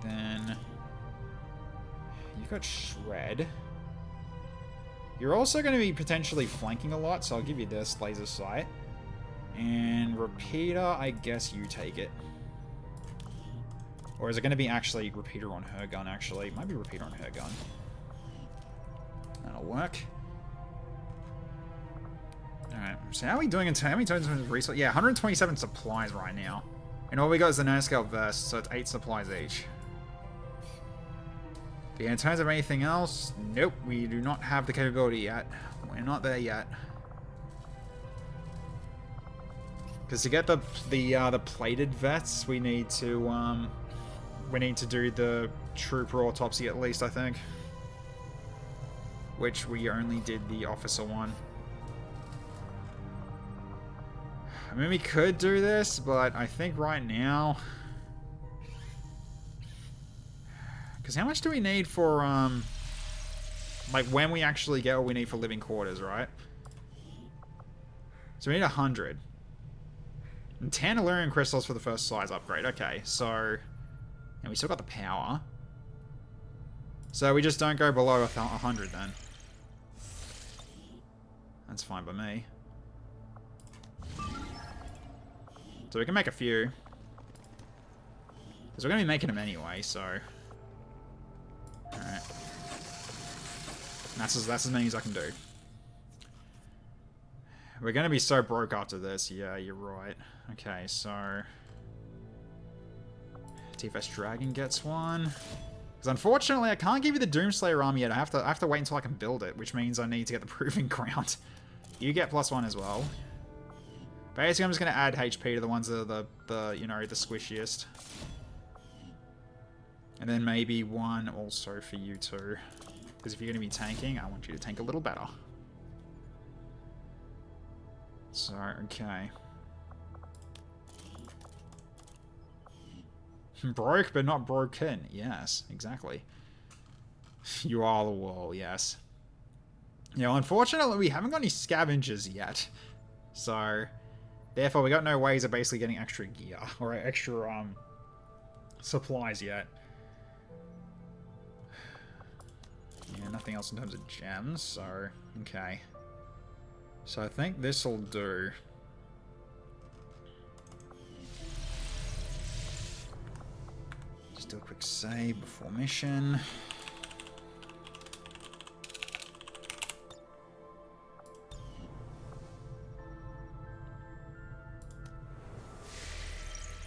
Then you've got Shred. You're also going to be potentially flanking a lot, so I'll give you this laser sight. And Repeater, I guess you take it. Or is it going to be actually Repeater on her gun, actually? It might be Repeater on her gun. That'll work. Alright, so how are we doing in terms of resource? Yeah, 127 supplies right now. And all we got is the nanoscale vest, so it's 8 supplies each. But yeah, in terms of anything else, nope, we do not have the capability yet. We're not there yet. Because to get the plated vests, we need to do the trooper autopsy at least, I think. Which we only did the officer one. I mean, we could do this, but I think right now Because how much do we need for, like, when we actually get what we need for living quarters, right? So we need 100. And 10 Illyrian crystals for the first size upgrade. Okay, so... And we still got the power. So we just don't go below 100 then. That's fine by me. So we can make a few. Because we're going to be making them anyway, so... Alright. That's as many as I can do. We're going to be so broke after this. Yeah, you're right. Okay, so... TFS Dragon gets one. Because unfortunately, I can't give you the Doomslayer army yet. I have to wait until I can build it, which means I need to get the Proving Ground. You get +1 as well. Basically, I'm just going to add HP to the ones that are the you know, the squishiest. And then maybe one also for you two. Because if you're going to be tanking, I want you to tank a little better. So, okay. Broke, but not broken. Yes, exactly. You are the wall, yes. Yeah, well, unfortunately, we haven't got any scavengers yet. So, therefore, we got no ways of basically getting extra gear. Or extra, supplies yet. Yeah, nothing else in terms of gems, so, okay. So I think this'll do. Just do a quick save before mission.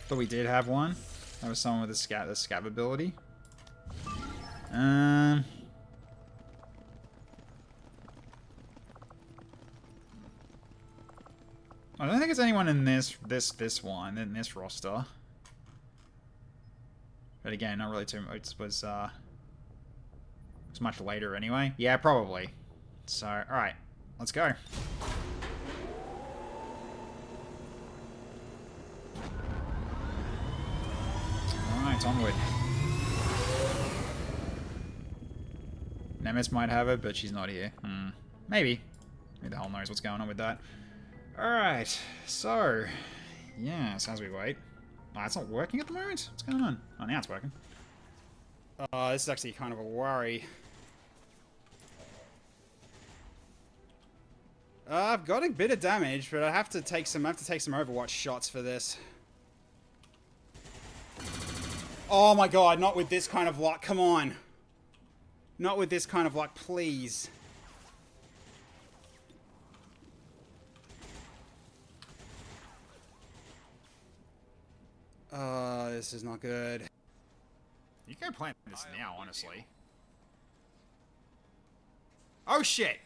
Thought we did have one. That was someone with the scav ability. I don't think there's anyone in this one, in this roster. But again, not really too much. It was much later anyway. Yeah, probably. So, alright. Let's go. Alright, onward. Nemesis might have it, but she's not here. Maybe. Who the hell knows what's going on with that. Alright, so, yes, as we wait. Oh, it's not working at the moment? What's going on? Oh, now it's working. This is actually kind of a worry. I've got a bit of damage, but I have to take some Overwatch shots for this. Oh my god, not with this kind of luck, come on. Not with this kind of luck, please. This is not good. You can plan this now, honestly. Oh, shit!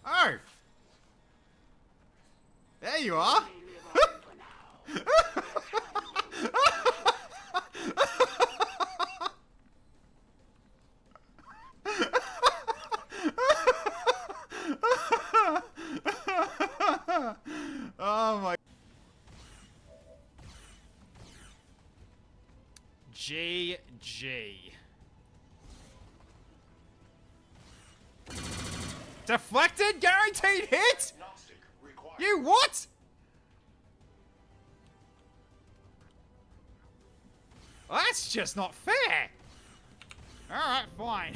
Oh! There you are! Oh my... GG. Deflected? Guaranteed hit? You what? Well, that's just not fair. Alright, fine.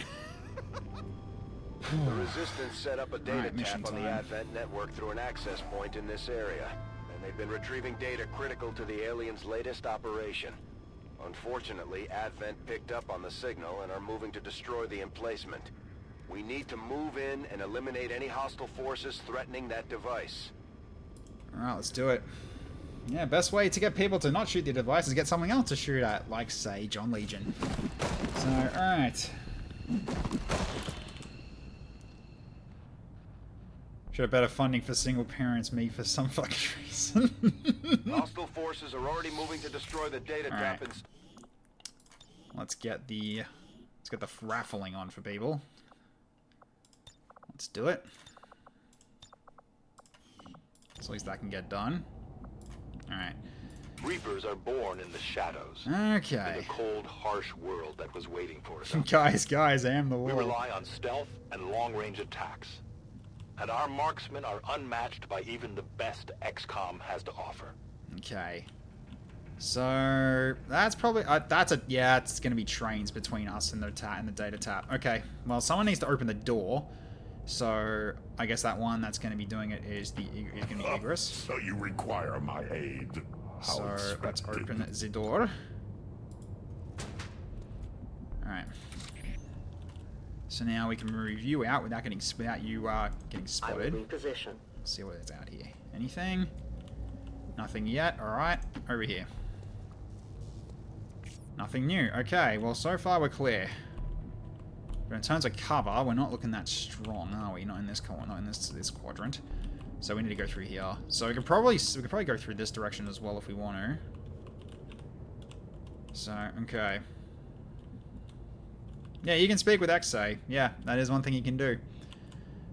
The Resistance set up a data tap on the Advent network through an access point in this area, and they've been retrieving data critical to the aliens' latest operation. Unfortunately, Advent picked up on the signal and are moving to destroy the emplacement. We need to move in and eliminate any hostile forces threatening that device. Alright, let's do it. Yeah, best way to get people to not shoot the device is get something else to shoot at, like, say, John Legion. So, alright. Should have better funding for single parents, me for some fucking reason. Hostile forces are already moving to destroy the data tap. Let's get the raffling on for people. Let's do it. So at least that can get done. Alright. Reapers are born in the shadows. Okay. In the cold, harsh world that was waiting for us. Guys, I am the We wall. rely on stealth and long-range attacks. And our marksmen are unmatched by even the best XCOM has to offer. Okay. So that's probably it's gonna be trains between us and the data tap. Okay. Well, someone needs to open the door. So I guess that one that's gonna be doing it is gonna be Egress. So you require my aid. How So expected. let's open the door. Alright. So now we can move you out without you getting spotted. Let's see what is out here. Anything? Nothing yet. Alright. Over here. Nothing new. Okay, well so far we're clear. But in terms of cover, we're not looking that strong, are we? Not in this corner, not in this quadrant. So we need to go through here. So we could probably go through this direction as well if we want to. So, okay. Yeah, you can speak with XA. Yeah, that is one thing you can do.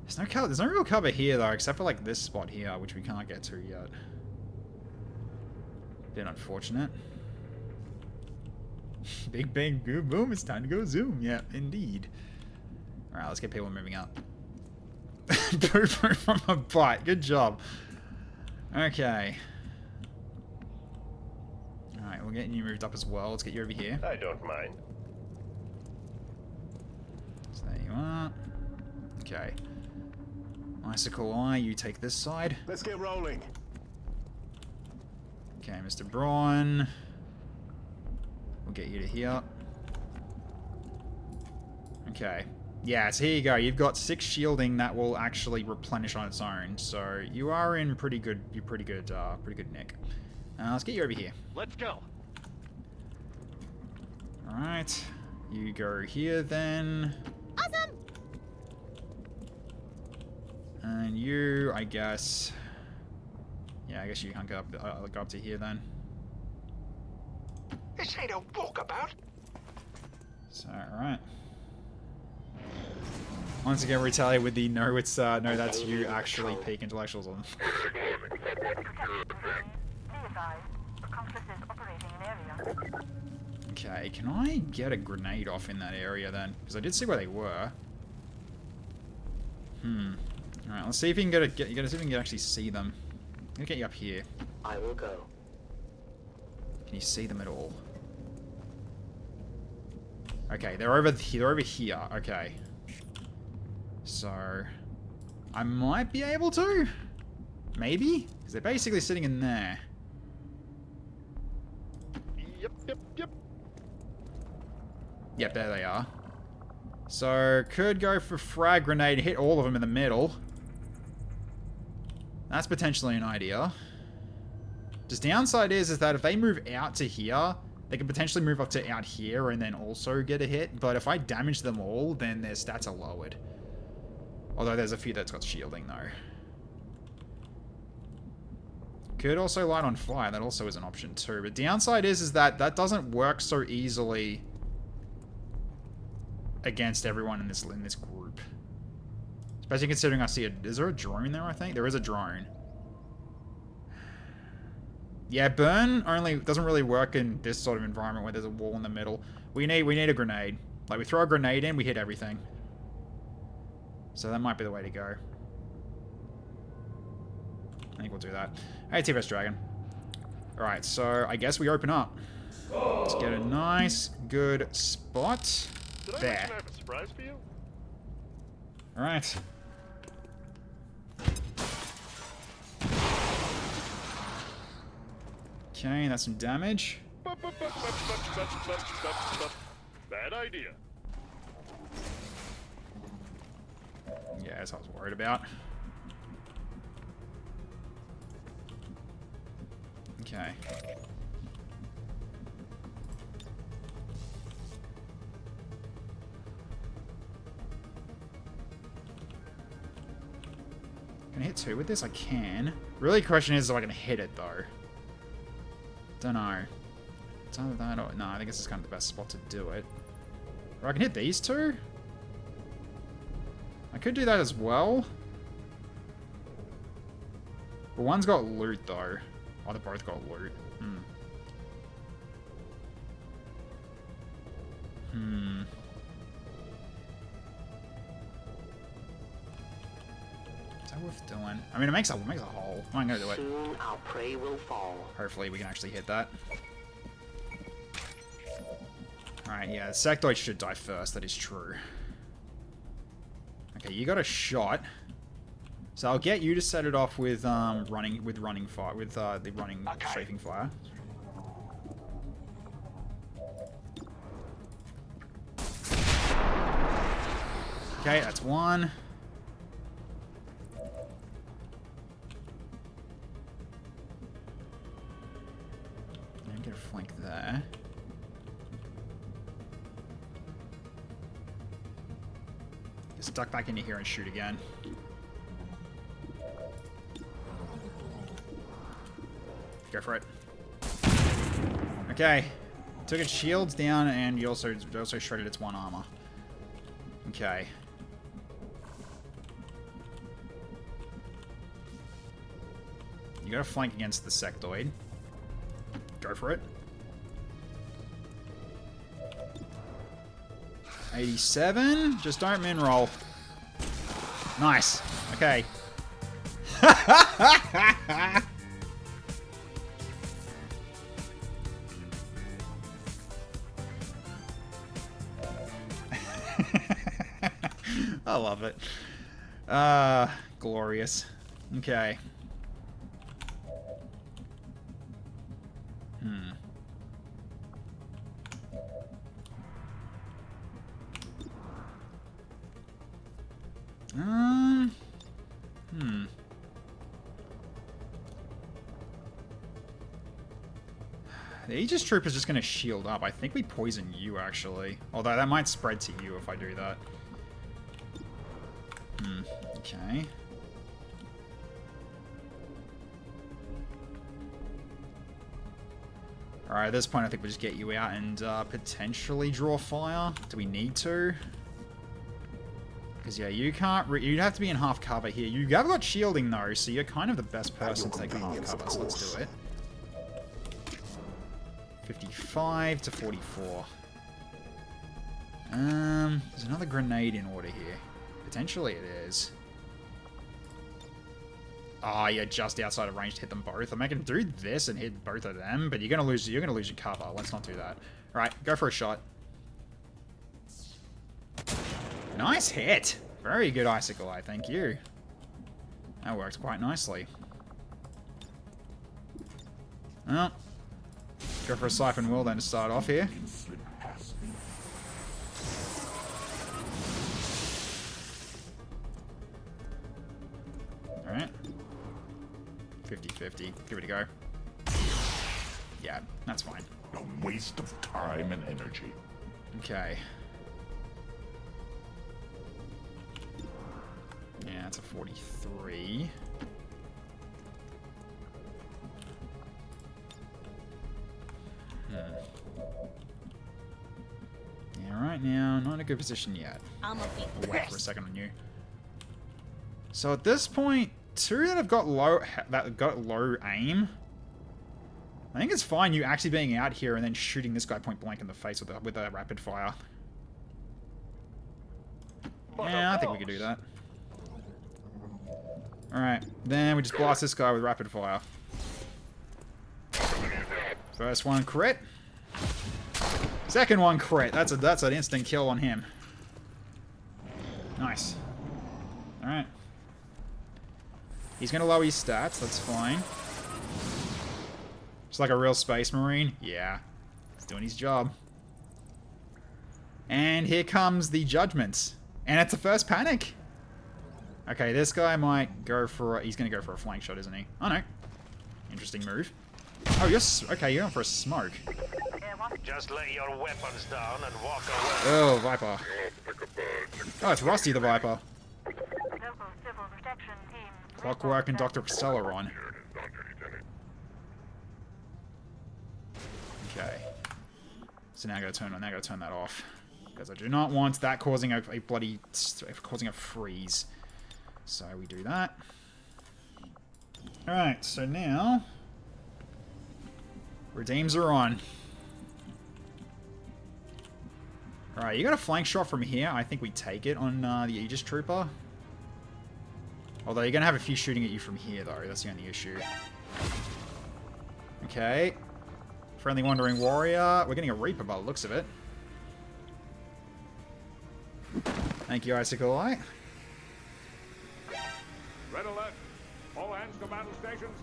There's no real cover here though, except for like this spot here, which we can't get to yet. Bit unfortunate. Big bang boom boom, it's time to go zoom. Yeah, indeed. Alright, let's get people moving up. Poo poo from a bite. Good job. Okay. Alright, we're getting you moved up as well. Let's get you over here. I don't mind. So there you are. Okay. Icicle Eye, you take this side. Let's get rolling. Okay, Mr. Braun. We'll get you to here. Okay. Yeah, so here you go. You've got 6 shielding that will actually replenish on its own. So you are in pretty good nick. Let's get you over here. Let's go. Alright. You go here then. Awesome! And you, I guess... Yeah, I guess you can go up to here then. This ain't a walkabout. So, alright. Once again, retaliate with the no, that's you actually peak intellectuals on. Okay, can I get a grenade off in that area then? Because I did see where they were. Alright, let's see if you can see if we can actually see them. I'm gonna get you up here. I will go. Can you see them at all? Okay, they're over here. Okay. So I might be able to? Maybe? Because they're basically sitting in there. Yep. Yep, there they are. So, could go for frag grenade, hit all of them in the middle. That's potentially an idea. Just downside is that if they move out to here, they can potentially move up to out here and then also get a hit. But if I damage them all, then their stats are lowered. Although there's a few that's got shielding though. Could also light on fire. That also is an option too. But downside is that doesn't work so easily against everyone in this group. Especially considering I see is there a drone there? I think there is a drone. Yeah, burn only doesn't really work in this sort of environment where there's a wall in the middle. We need a grenade. Like we throw a grenade in, we hit everything. So that might be the way to go. I think we'll do that. Hey, T-Best Dragon. Alright, so I guess we open up. Let's get a nice, good spot. There. I have a surprise for you? Alright. Okay, that's some damage. Bad idea. Yeah, that's what I was worried about. Okay. Can I hit 2 with this? I can. Really, the question is if I can hit it, though. Don't know. It's either that or... No, I think this is kind of the best spot to do it. Or I can hit these 2? I could do that as well. But one's got loot, though. Oh, they both got loot. Is that worth doing? I mean, it makes a hole. I'm gonna do it. Soon our prey will fall. Hopefully we can actually hit that. Alright, yeah, the sectoid should die first, that is true. Okay, you got a shot. So I'll get you to set it off with running fire, with the running strafing fire. Okay, that's one. And get a flank there. Just duck back into here and shoot again. Go for it. Okay. Took its shields down, and you also shredded its one armor. Okay. You got a flank against the sectoid. Go for it. 87. Just don't min roll. Nice. Okay. I love it. Glorious. Okay. The Aegis Trooper's just gonna shield up. I think we poison you, actually. Although that might spread to you if I do that. Okay. Alright, at this point I think we'll just get you out and potentially draw fire. Do we need to? Because, yeah, you can't... you'd have to be in half cover here. You have got shielding, though, so you're kind of the best person to take the half cover, so let's do it. 55 to 44. There's another grenade in order here. Potentially it is. Ah, you're just outside of range to hit them both. I can do this and hit both of them, but you're gonna lose your cover. Let's not do that. Alright, go for a shot. Nice hit! Very good Icicle Eye, thank you. That works quite nicely. Well, go for a Siphon Will then to start off here. Alright. 50-50. Give it a go. Yeah, that's fine. A waste of time and energy. Okay. Yeah, that's a 43. Yeah, right now, not in a good position yet. I'm a big We'll wait for a second on you. So at this point, two that have got low aim. I think it's fine you actually being out here and then shooting this guy point blank in the face with a rapid fire. Yeah, I think we can do that. Alright, then we just blast this guy with rapid fire. First one crit. Second one crit. That's an instant kill on him. Nice. Alright. He's gonna lower his stats, that's fine. Just like a real Space Marine. Yeah. He's doing his job. And here comes the Judgments. And it's the first panic. Okay, this guy might go for he's gonna go for a flank shot, isn't he? Oh no. Interesting move. Oh, okay, you're going for a smoke. Just lay your weapons down and walk away. Oh, Viper. Oh, it's Rusty the Viper. Clockwork and Dr. Celeron. Okay. So now I gotta turn that off. Because I do not want that causing a freeze. So we do that. Alright, so now Redeems are on. Alright, you got a flank shot from here. I think we take it on the Aegis Trooper. Although you're going to have a few shooting at you from here, though. That's the only issue. Okay. Friendly Wandering Warrior. We're getting a Reaper by the looks of it. Thank you, Icicle Light. Red alert. All hands to battle stations.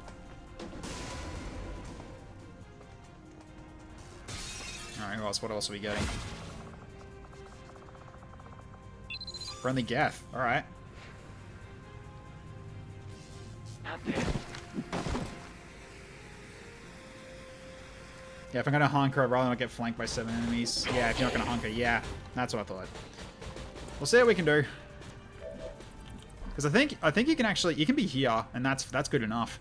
Alright, what else are we getting? Friendly Geth. Alright. Yeah, if I'm gonna hunker, I'd rather not get flanked by 7 enemies. Yeah, if you're not gonna hunker, yeah. That's what I thought. We'll see what we can do. Because I think you can actually, you can be here, and that's good enough.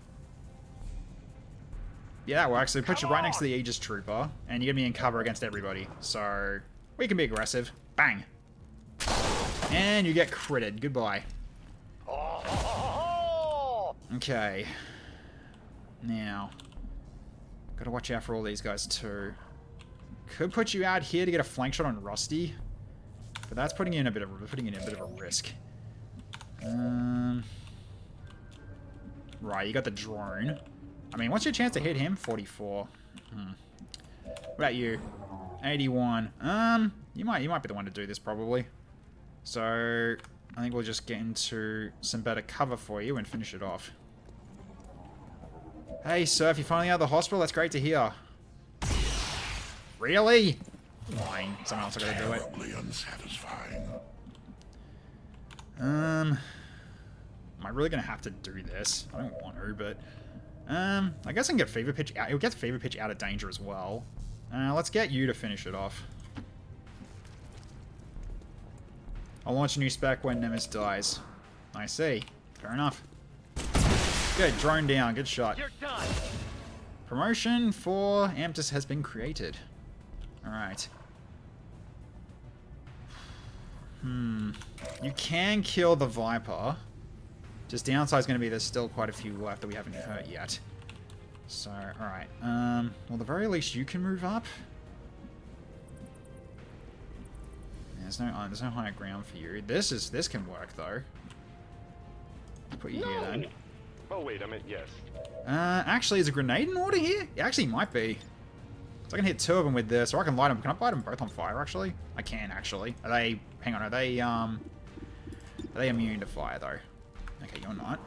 Yeah, well, actually put you right next to the Aegis Trooper, and you're gonna be in cover against everybody. So we can be aggressive. Bang. And you get critted. Goodbye. Okay. Now, gotta watch out for all these guys too. Could put you out here to get a flank shot on Rusty, but that's putting you in a bit of a risk. Right, you got the drone. I mean, what's your chance to hit him? 44. What about you? 81. You might be the one to do this probably. So I think we'll just get into some better cover for you and finish it off. Hey, Surf, you finally out of the hospital? That's great to hear. Really? Fine. Someone else are gonna do it. Terribly unsatisfying. Am I really gonna have to do this? I don't want to, but I guess I can get Fever Pitch out. It'll get Fever Pitch out of danger as well. Let's get you to finish it off. I'll launch a new spec when Nemesis dies. I see. Fair enough. Good, drone down. Good shot. You're done. Promotion for Amptus has been created. Alright. You can kill the Viper. Just downside is going to be there's still quite a few left that we haven't hurt yet. So, alright. Well, at the very least you can move up. There's no higher ground for you. This can work though. Let's put you here then. Oh wait, I meant yes. Actually, is a grenade in order here? It actually might be. So I can hit 2 of them with this, or I can light them. Can I light them both on fire? Actually, I can actually. Are they? Hang on. Are they immune to fire though? Okay, you're not.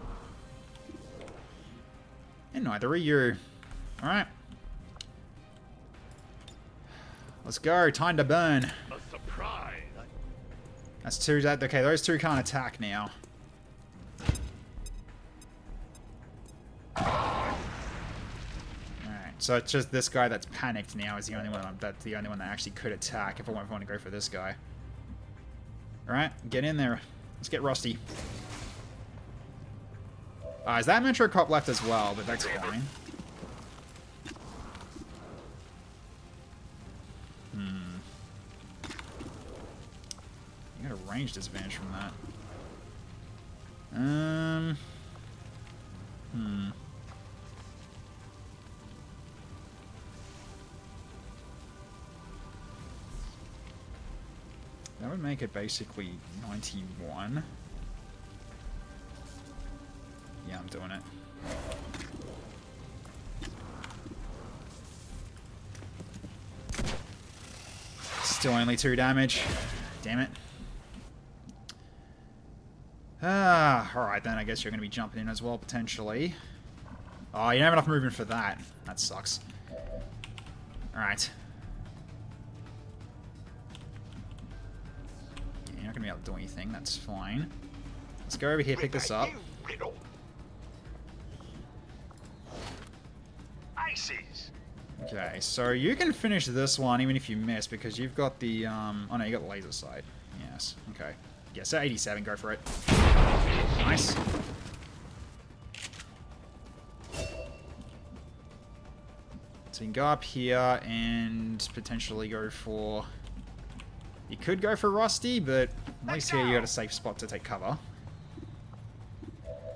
And neither are you. All right. Let's go. Time to burn. A surprise. That's 2. Okay, those 2 can't attack now. Alright, so it's just this guy that's panicked now is the only one that's the only one that actually could attack if I want to go for this guy. Alright, get in there. Let's get Rusty. Is that Metro Cop left as well, but that's fine. You got a range disadvantage from that. That would make it basically 91. Yeah, I'm doing it. Still only 2 damage. Damn it. Alright then, I guess you're going to be jumping in as well, potentially. Oh, you don't have enough movement for that. That sucks. Alright. Yeah, you're not going to be able to do anything, that's fine. Let's go over here, pick this up. Okay, so you can finish this one even if you miss, because you've got the, oh no, you got the laser sight. Yes, okay. Yeah, so 87, go for it. Nice. So you can go up here and potentially go for... You could go for Rusty, but at least here you got a safe spot to take cover.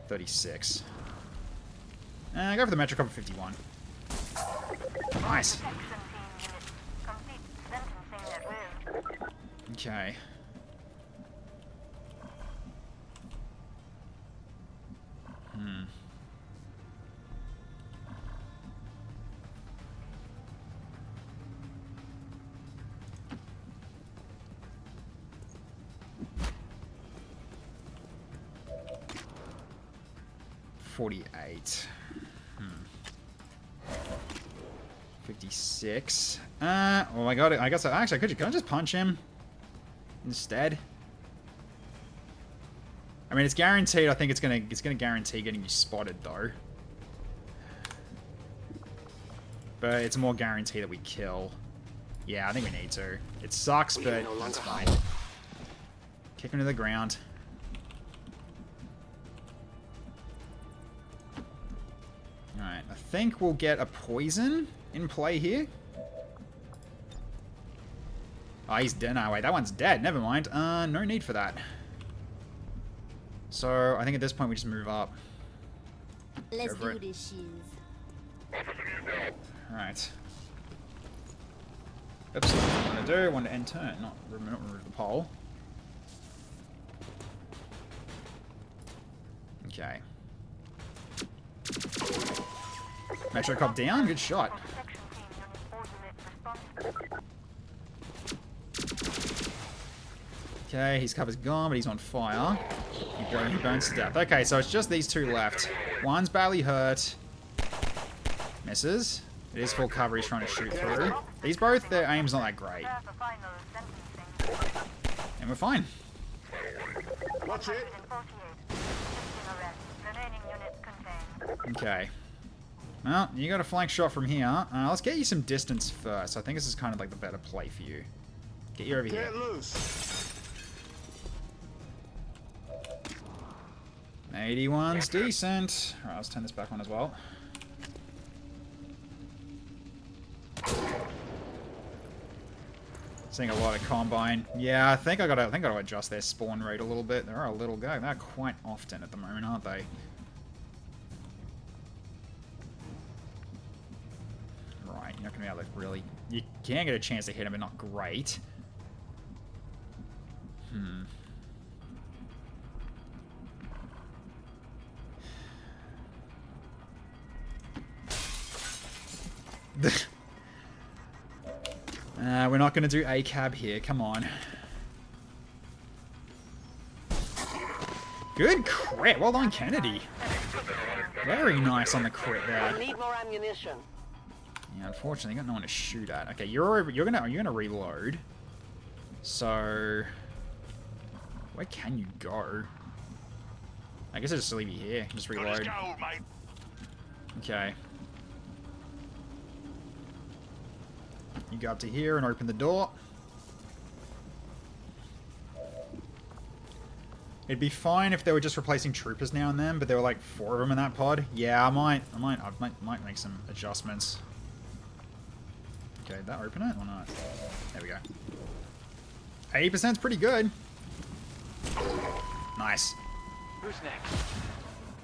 36. Go for the Metro Cover 51. Nice. Okay. Hmm. $48. 56. Oh my god, I guess actually can I just punch him instead? I mean, it's guaranteed. I think it's gonna guarantee getting you spotted though. But it's more guaranteed that we kill. Yeah, I think we need to. It sucks, but it's fine. Kick him to the ground. Alright, I think we'll get a poison in play here. Oh, he's dead. No, wait, that one's dead. Never mind. No need for that. So, I think at this point we just move up. Let's do this shoes. Alright. Oops, what I want to do. I want to end turn, not remove the pole. Okay. Metro cop down, good shot. Okay, his cover's gone, but he's on fire. He burns to death. Okay, so it's just these two left. One's badly hurt. Misses. It is full cover, he's trying to shoot through. These both, their aim's not that great. And we're fine. Watch it. Okay. Well, you got a flank shot from here. Let's get you some distance first. I think this is kind of like the better play for you. Get you over here. Get loose. 81's decent. Alright, let's turn this back on as well. Seeing a lot of combine. Yeah, I think I gotta adjust their spawn rate a little bit. They're a little go. They're quite often at the moment, aren't they? Right, you're not gonna be able to really. You can get a chance to hit him, but not great. We're not going to do A-cab here. Come on. Good crit. Well done, Kennedy. Very nice on the crit there. I need more ammunition. Yeah, unfortunately, you got no one to shoot at. Okay, you're gonna reload. So, where can you go? I guess I'll just leave you here. Just reload. Okay. You go up to here and open the door. It'd be fine if they were just replacing troopers now and then, but there were like 4 of them in that pod. Yeah, I might make some adjustments. Okay, did that open it or not? There we go. 80% is pretty good. Nice. Who's next?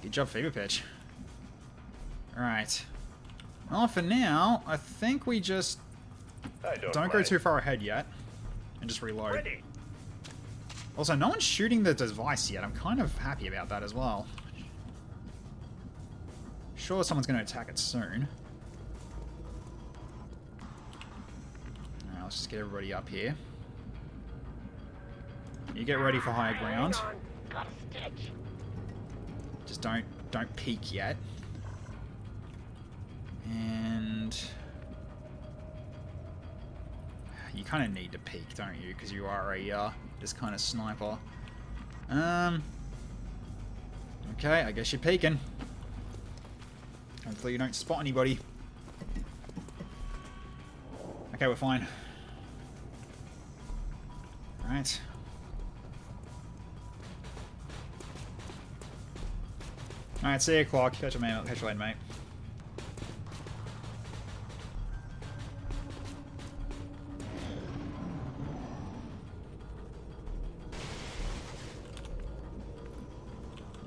Good job, Fever Pitch. Alright. Well, for now, I think we just don't go too far ahead yet. And just reload. Ready. Also, no one's shooting the device yet. I'm kind of happy about that as well. Sure, someone's going to attack it soon. Alright, let's just get everybody up here. You get ready for higher ground. Just don't peek yet. And you kind of need to peek, don't you? Because you are a this kind of sniper. Okay, I guess you're peeking. Hopefully you don't spot anybody. Okay, we're fine. Alright. Alright, see you, Clark. Catch you later, mate.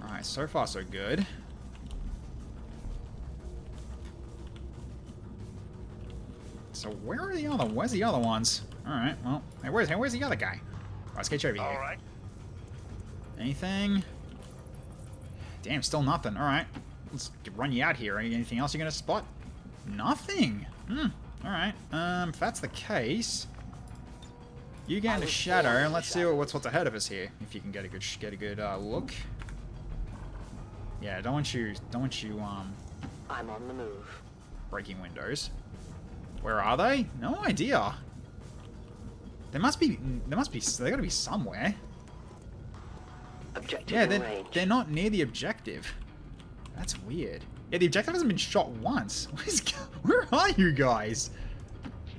Alright, so far so good. So where's the other ones? Alright, well, hey, where's the other guy? Let's get you over here. All right. Anything? Damn, still nothing. Alright. Let's run you out here. Anything else you're gonna spot? Nothing. Alright. If that's the case, you get into shadow and let's see what's ahead of us here. If you can get a good look. Yeah, don't want you I'm on the move. breaking windows. Where are they? No idea. They gotta be somewhere. Objective Yeah, in range. they're not near the objective. That's weird. Yeah, the objective hasn't been shot once. Where are you guys?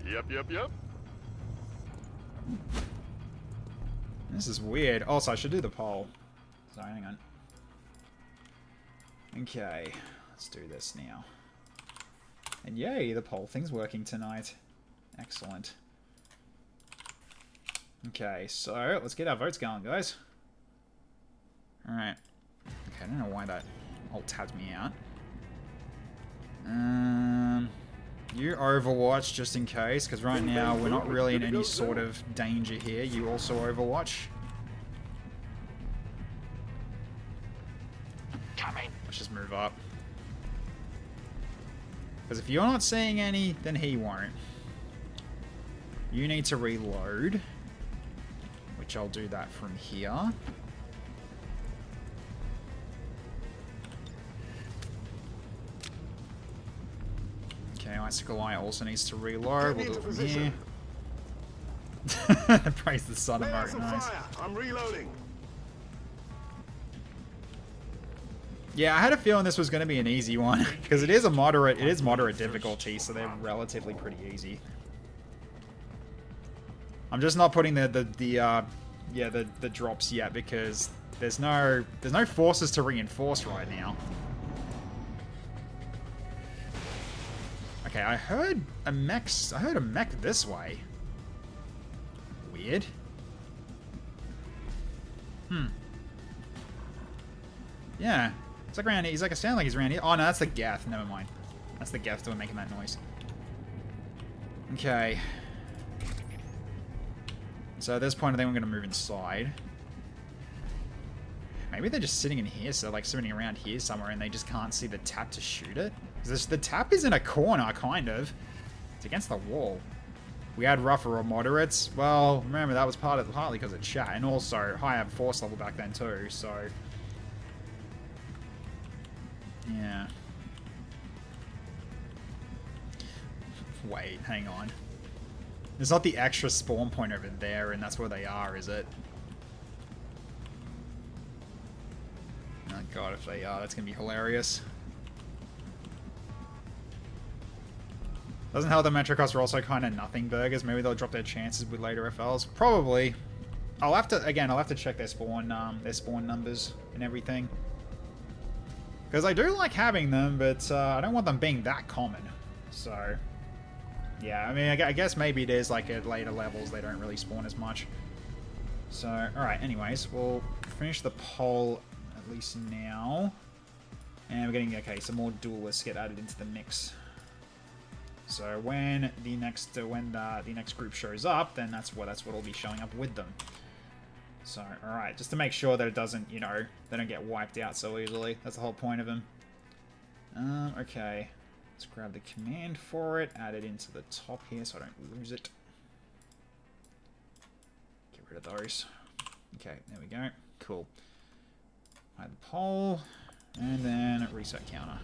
Yep. This is weird. Also, I should do the poll. Sorry, hang on. Okay, let's do this now. And yay, the poll thing's working tonight. Excellent. Okay, so let's get our votes going, guys. Alright. Okay, I don't know why that alt tabbed me out. You Overwatch, just in case, because right now we're not really in any sort of danger here. You also Overwatch. Coming. Let's just move up. Because if you're not seeing any, then he won't. You need to reload. Which I'll do that from here. Okay, Icicle Eye also needs to reload. We'll do it from here. Praise the sun Lay out emote, some nice. fire. I'm reloading. Yeah, I had a feeling this was going to be an easy one because it is moderate difficulty, so they're relatively pretty easy. I'm just not putting the drops yet because there's no forces to reinforce right now. Okay, I heard a mech this way. Weird. Yeah. It's like around here. He's like, I sound like he's around here. Oh, no, that's the Geth. Never mind. That's the Geth doing making that noise. Okay. So at this point, I think I'm going to move inside. Maybe they're just sitting in here, so like sitting around here somewhere, and they just can't see the tap to shoot it. The tap is in a corner, kind of. It's against the wall. We had rougher or moderates. Well, remember, that was partly because of chat, and also higher force level back then too, so... Yeah. Wait, hang on. There's not the extra spawn point over there, and that's where they are, is it? Oh god, if they are, that's gonna be hilarious. Doesn't help that Metrocos are also kind of nothing burgers. Maybe they'll drop their chances with later FLs. Probably. I'll have to check their spawn numbers and everything. Because I do like having them, but I don't want them being that common. So, yeah, I mean, I guess maybe it is like at later levels they don't really spawn as much. So, alright, anyways, we'll finish the poll at least now. And we're getting, okay, some more duelists get added into the mix. So when the next group shows up, then that's what'll be showing up with them. So, alright, just to make sure that it doesn't, you know, they don't get wiped out so easily. That's the whole point of them. Okay. Let's grab the command for it, add it into the top here so I don't lose it. Get rid of those. Okay, there we go. Cool. Hide the pole, and then reset counter.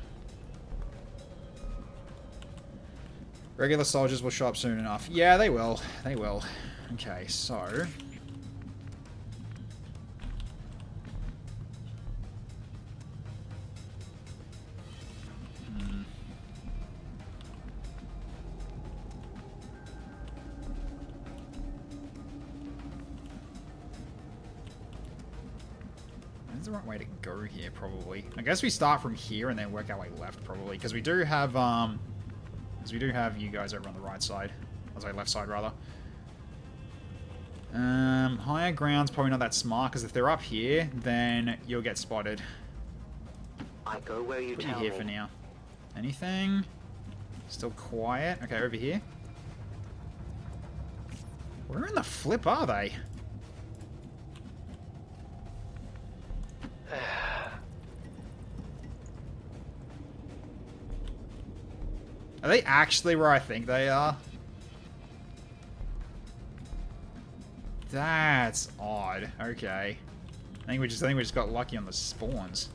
Regular soldiers will show up soon enough. Yeah, they will. They will. Okay, so... That's the right way to go here, probably. I guess we start from here and then work our way left, probably, because we do have you guys over on the right side. Or sorry, left side, rather. Higher ground's probably not that smart, because if they're up here, then you'll get spotted. I go where you Put you tell here me. for now. Anything? Still quiet. Okay, over here. Where in the flip are they? Are they actually where I think they are? That's odd. Okay. I think we just got lucky on the spawns.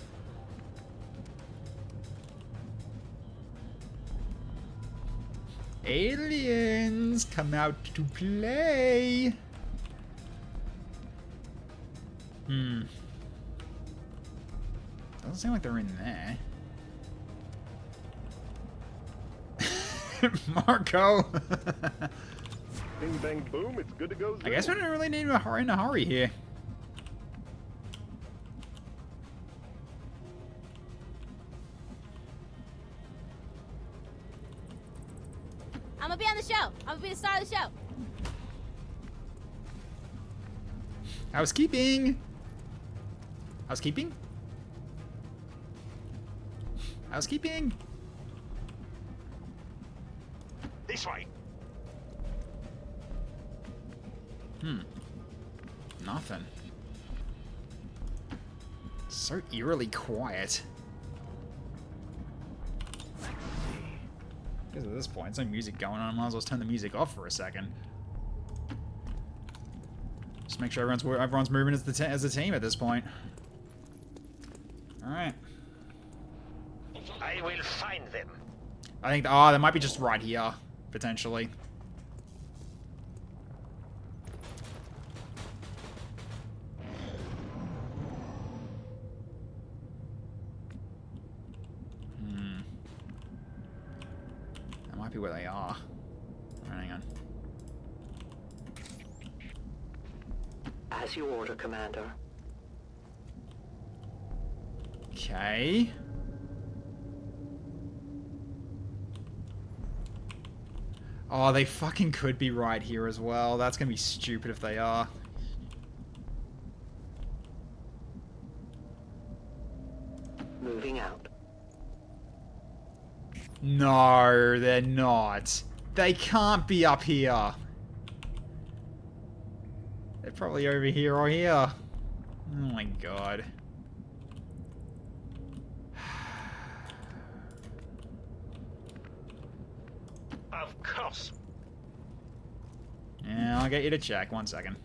Aliens, come out to play. Doesn't seem like they're in there. Marco. Bing bang boom, it's good to go. I guess we don't really need to hurry in a hurry here. I'm gonna be on the show. I'm gonna be the star of the show. Housekeeping. Housekeeping. Housekeeping. This way. Nothing. So eerily quiet. Because at this point, there's no music going on. I might as well turn the music off for a second. Just make sure everyone's moving as a team at this point. All right. I will find them. I think. Oh, they might be just right here, potentially. That might be where they are. Hang on. As you order, Commander. Okay. Oh, they fucking could be right here as well. That's gonna be stupid if they are. Moving out. No, they're not. They can't be up here. They're probably over here or here. Oh my god. Of course. Yeah, I'll get you to check. 1 second.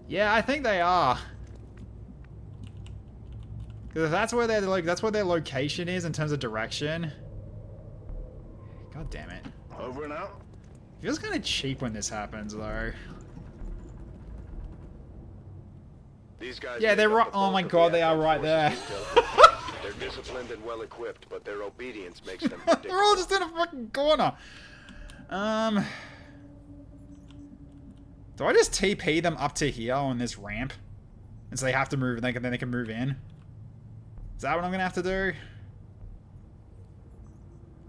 Yeah, I think they are. Because if that's where their location is in terms of direction. God damn it. Over and out. Feels kind of cheap when this happens, though. These guys Yeah, they're make right. up the Oh my bulk of god, the they are Advent right there. forces' intelligence. They're disciplined and well equipped, but their obedience makes them They're all predictable. just in a fucking corner. Do I just TP them up to here on this ramp? And so they have to move, and then they can move in? Is that what I'm gonna have to do? I'm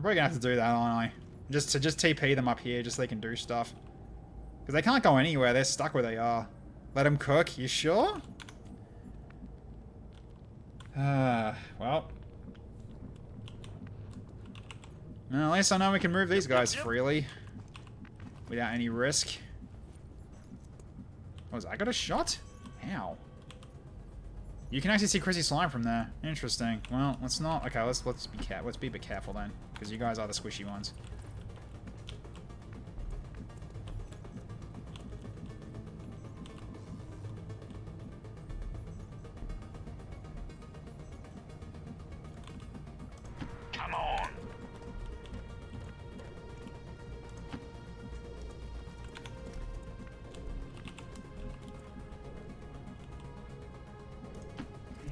probably gonna have to do that, aren't I? Just TP them up here, just so they can do stuff. Because they can't go anywhere, they're stuck where they are. Let them cook, you sure? Well. Well, at least I know we can move these guys freely. Without any risk. Oh, has that got a shot? How? You can actually see Chrissy Slime from there. Interesting. Well, let's not. Okay, let's be a bit careful then, because you guys are the squishy ones. Come on.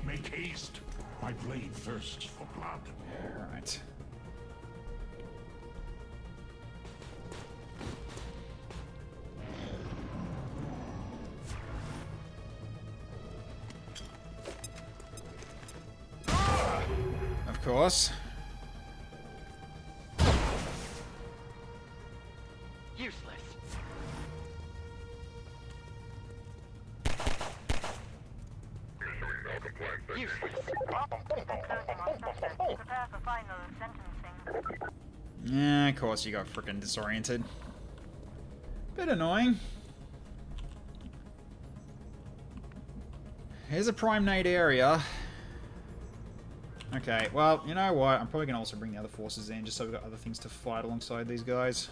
Make haste. My blade thirsts for blood. Alright. Of course. Useless. Yeah, of course you got frickin' disoriented. Bit annoying. Here's a Prime Nade area. Okay, well, you know what? I'm probably going to also bring the other forces in, just so we've got other things to fight alongside these guys.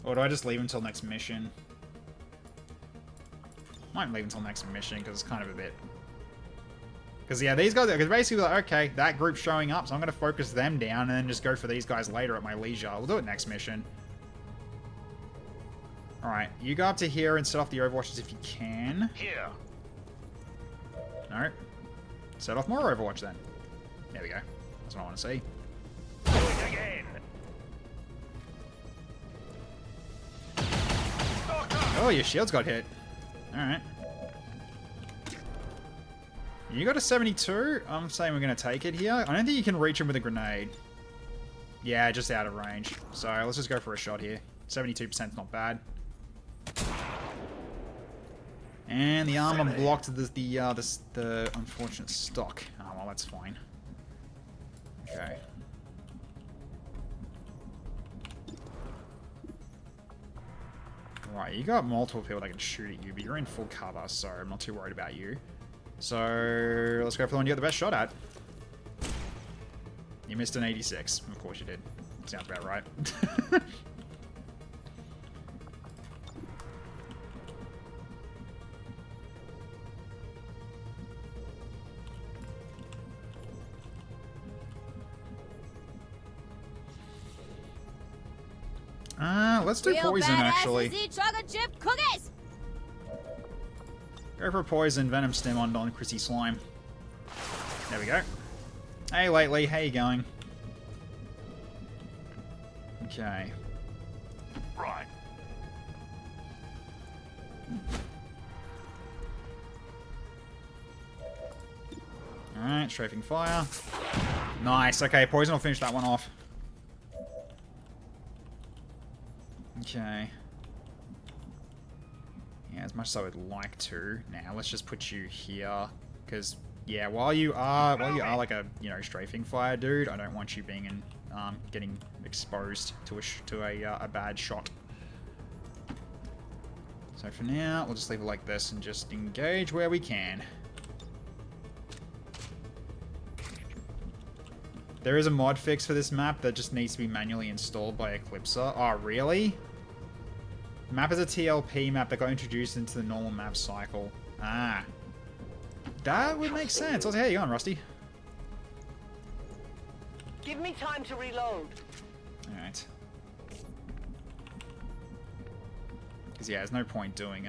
Or do I just leave until next mission? Might leave until next mission, because it's kind of a bit... Because, yeah, these guys... Because basically, like, okay, that group's showing up, so I'm going to focus them down, and then just go for these guys later at my leisure. We'll do it next mission. Alright, you go up to here and set off the Overwatches if you can. Here. Alright. Set off more Overwatch, then. There we go. That's what I want to see. Do it again. Oh, your shields got hit. Alright. You got a 72? I'm saying we're going to take it here. I don't think you can reach him with a grenade. Yeah, just out of range. So let's just go for a shot here. 72% is not bad. And the armor blocked the unfortunate stock. Oh, well, that's fine. Okay. Right, you got multiple people that can shoot at you, but you're in full cover, so I'm not too worried about you. So, let's go for the one you got the best shot at. You missed an 86. Of course you did. Sounds about right. Let's do poison, actually. Chocolate chip cookies. Go for a poison venom stem on Don Chrissy Slime. There we go. Hey, Lately, how you going? Okay. Right. Alright, strafing fire. Nice, okay, poison will finish that one off. Okay. Yeah, as much as I would like to. Now, let's just put you here. Because, yeah, while you are like a, you know, strafing fire dude, I don't want you being in, getting exposed to a bad shot. So for now, we'll just leave it like this and just engage where we can. There is a mod fix for this map that just needs to be manually installed by Eclipser. Oh, really? The map is a TLP map that got introduced into the normal map cycle. Ah. That would make sense. How you going, Rusty? Give me time to reload. Alright. Because, yeah, there's no point doing,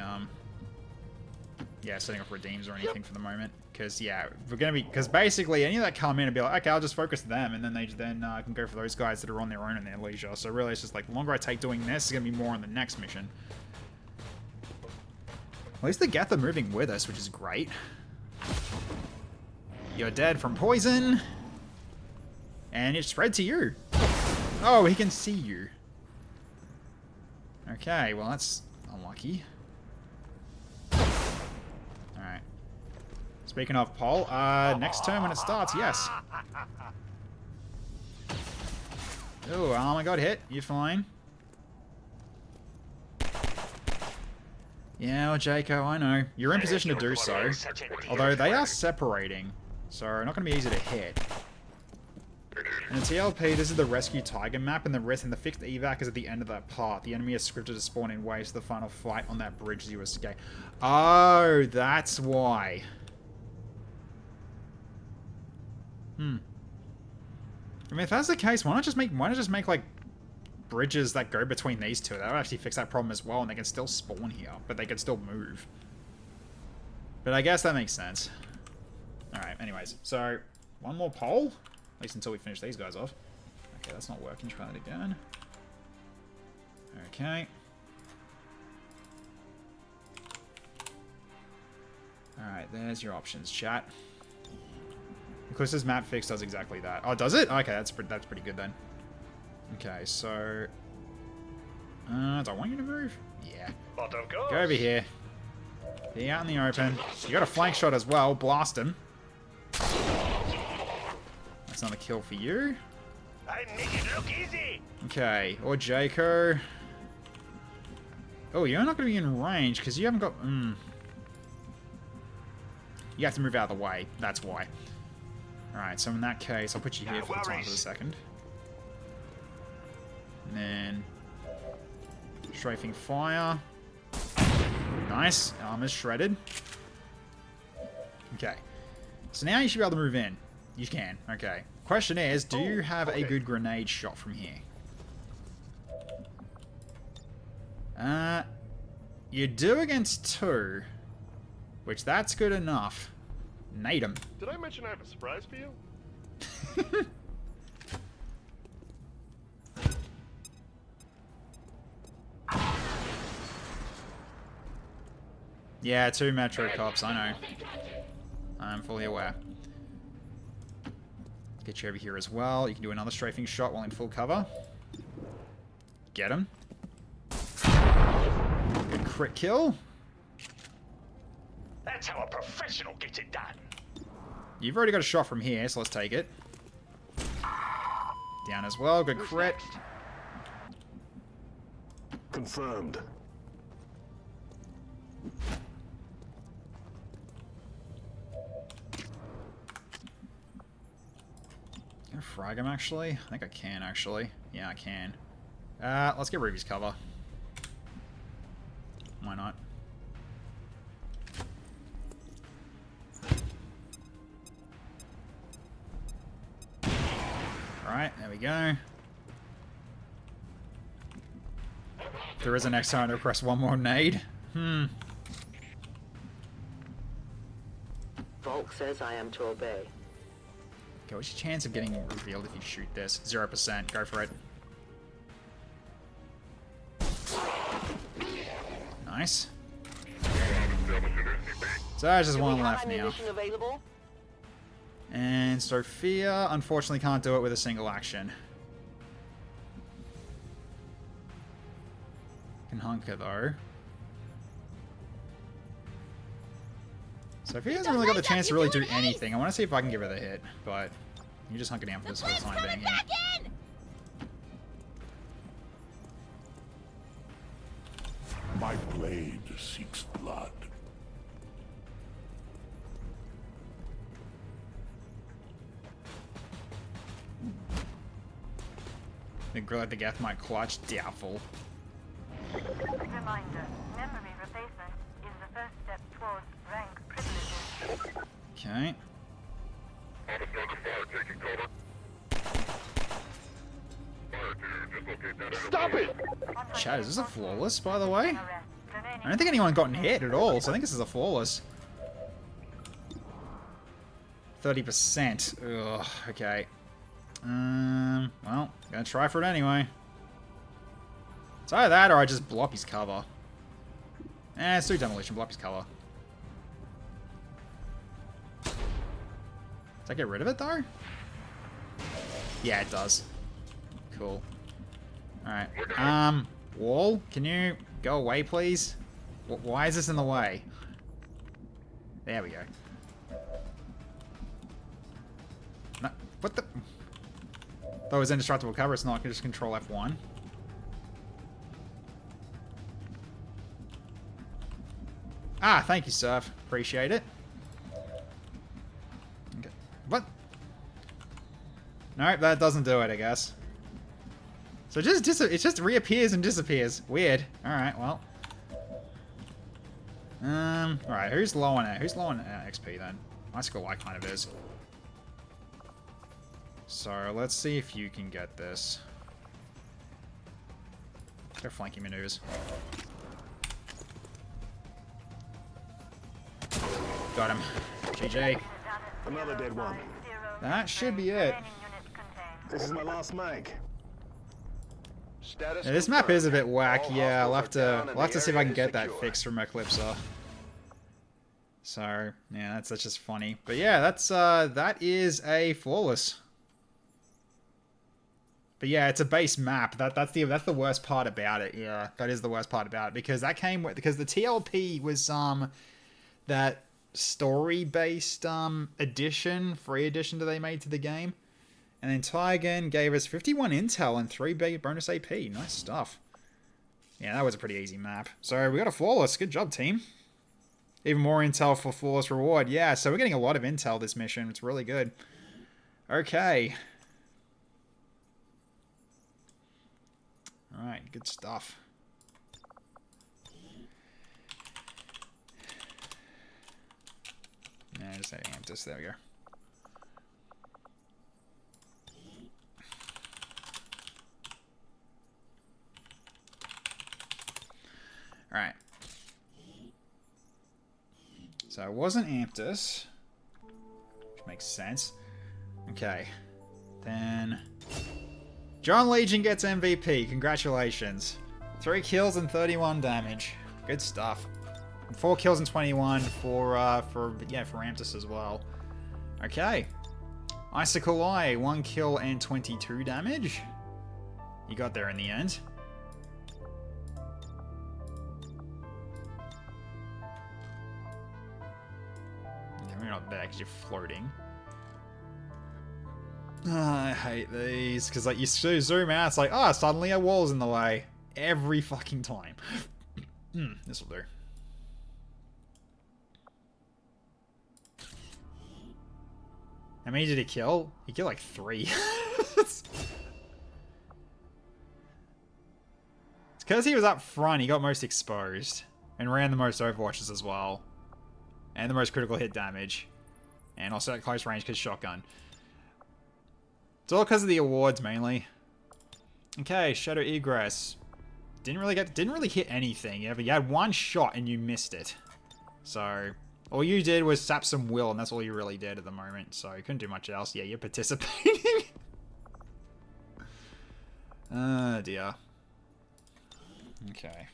yeah, setting up redeems or anything for the moment. Because, yeah, we're going to be... Because basically, any that come in and be like, okay, I'll just focus them, and then they can go for those guys that are on their own and their leisure. So really, it's just like, the longer I take doing this, it's going to be more on the next mission. At least the Geth are moving with us, which is great. You're dead from poison. And it spread to you. Oh, he can see you. Okay, well, that's unlucky. Alright. Speaking of Pol, next turn when it starts, yes. Oh, my god, hit. You're fine. Yeah, well, Jaco, I know. You're in position to do so. Although they are separating, so not going to be easy to hit. In the TLP, this is the Rescue Tiger map, and the fixed evac is at the end of that part. The enemy is scripted to spawn in waves to the final fight on that bridge as you escape. Oh, that's why. I mean, if that's the case, why not just make like bridges that go between these two? That would actually fix that problem as well, and they can still spawn here, but they can still move. But I guess that makes sense. Alright, anyways, so one more pole, at least until we finish these guys off. Okay, that's not working. Try that again. Okay. Alright, there's your options, chat. Eclipser's map fix does exactly that. Oh, does it? Okay, that's pretty good then. Okay, so... do I want you to move? Yeah. But of course. Go over here. Be out in the open. You got a flank shot as well. Blast him. That's not a kill for you. I make it look easy. Okay, or Jaco. Oh, you're not going to be in range because you haven't got... You have to move out of the way. That's why. Alright, so in that case, I'll put you here for the time for a second. And then... strafing fire. Nice. Armor's shredded. Okay. So now you should be able to move in. You can. Okay. Question is, do you have a good grenade shot from here? You do against 2. Which, that's good enough. Nade him. Did I mention I have a surprise for you? Yeah, 2 Metro cops, I know. I'm fully aware. Get you over here as well. You can do another strafing shot while in full cover. Get him. Good crit kill. That's how a professional gets it done. You've already got a shot from here, so let's take it. Down as well. Good crit. Confirmed. Can I frag him, actually? I think I can, actually. Yeah, I can. Let's get Ruby's cover. Why not? Alright, there we go. There is a next time to request one more nade. Volk says I am to obey. Okay, what's your chance of getting revealed if you shoot this? 0%. Go for it. Nice. So there's just one left now. Available? And Sophia, unfortunately, can't do it with a single action. Can hunker, though. Sophia hasn't really got the chance to really do anything. I want to see if I can give her the hit, but you just hunker down for this whole time being here. My blade seeks blood. The girl at the Geth might clutch. Doubtful. Reminder, memory replacement is the first step towards rank privileges. Okay. Stop it! Chad, is this a flawless, by the way? I don't think anyone gotten hit at all, so I think this is a flawless. 30%. Ugh, okay. Well, gonna try for it anyway. It's either that or I just block his cover. Let's do demolition, block his cover. Does that get rid of it though? Yeah, it does. Cool. Alright. Wall, can you go away, please? Why is this in the way? There we go. No, what the? That was indestructible cover, it's not. I can just control F1. Ah, thank you, Surf. Appreciate it. Okay. What? Nope, that doesn't do it, I guess. So it just reappears and disappears. Weird. Alright, well. Alright, who's low on it? Who's low on XP then? My skill light kind of is. So let's see if you can get this. They're flanking maneuvers. Got him. GG. Another dead one. That should be it. This is my last mag. Yeah, this map is a bit whack. Yeah, I'll have to see if I can get that fixed from Eclipser. So yeah, that's just funny. But yeah, that is a flawless. But yeah, it's a base map. That's the worst part about it. Yeah, that is the worst part about it because that came with the TLP was that story-based free edition that they made to the game. And then Tygan gave us 51 intel and 3 bonus AP. Nice stuff. Yeah, that was a pretty easy map. So we got a flawless. Good job, team. Even more intel for flawless reward. Yeah, so we're getting a lot of intel this mission. It's really good. Okay. Alright, good stuff. Yeah, just had Amptus. There we go. Alright. So it wasn't Amptus. Which makes sense. Okay. Then... John Legion gets MVP. Congratulations. 3 kills and 31 damage. Good stuff. 4 kills and 21 for Amptus as well. Okay. Icicle Eye, 1 kill and 22 damage. You got there in the end. You're not there because you're floating. I hate these because like you zoom out, it's like, oh, suddenly a wall's in the way every fucking time. This will do. How many did he kill? He killed like 3. It's because he was up front. He got most exposed and ran the most Overwatches as well. And the most critical hit damage. And also at close range because shotgun. It's all because of the awards mainly. Okay, Shadow Egress. Didn't really hit anything. You had 1 shot and you missed it. So all you did was sap some will, and that's all you really did at the moment. So you couldn't do much else. Yeah, you're participating. Oh dear. Okay.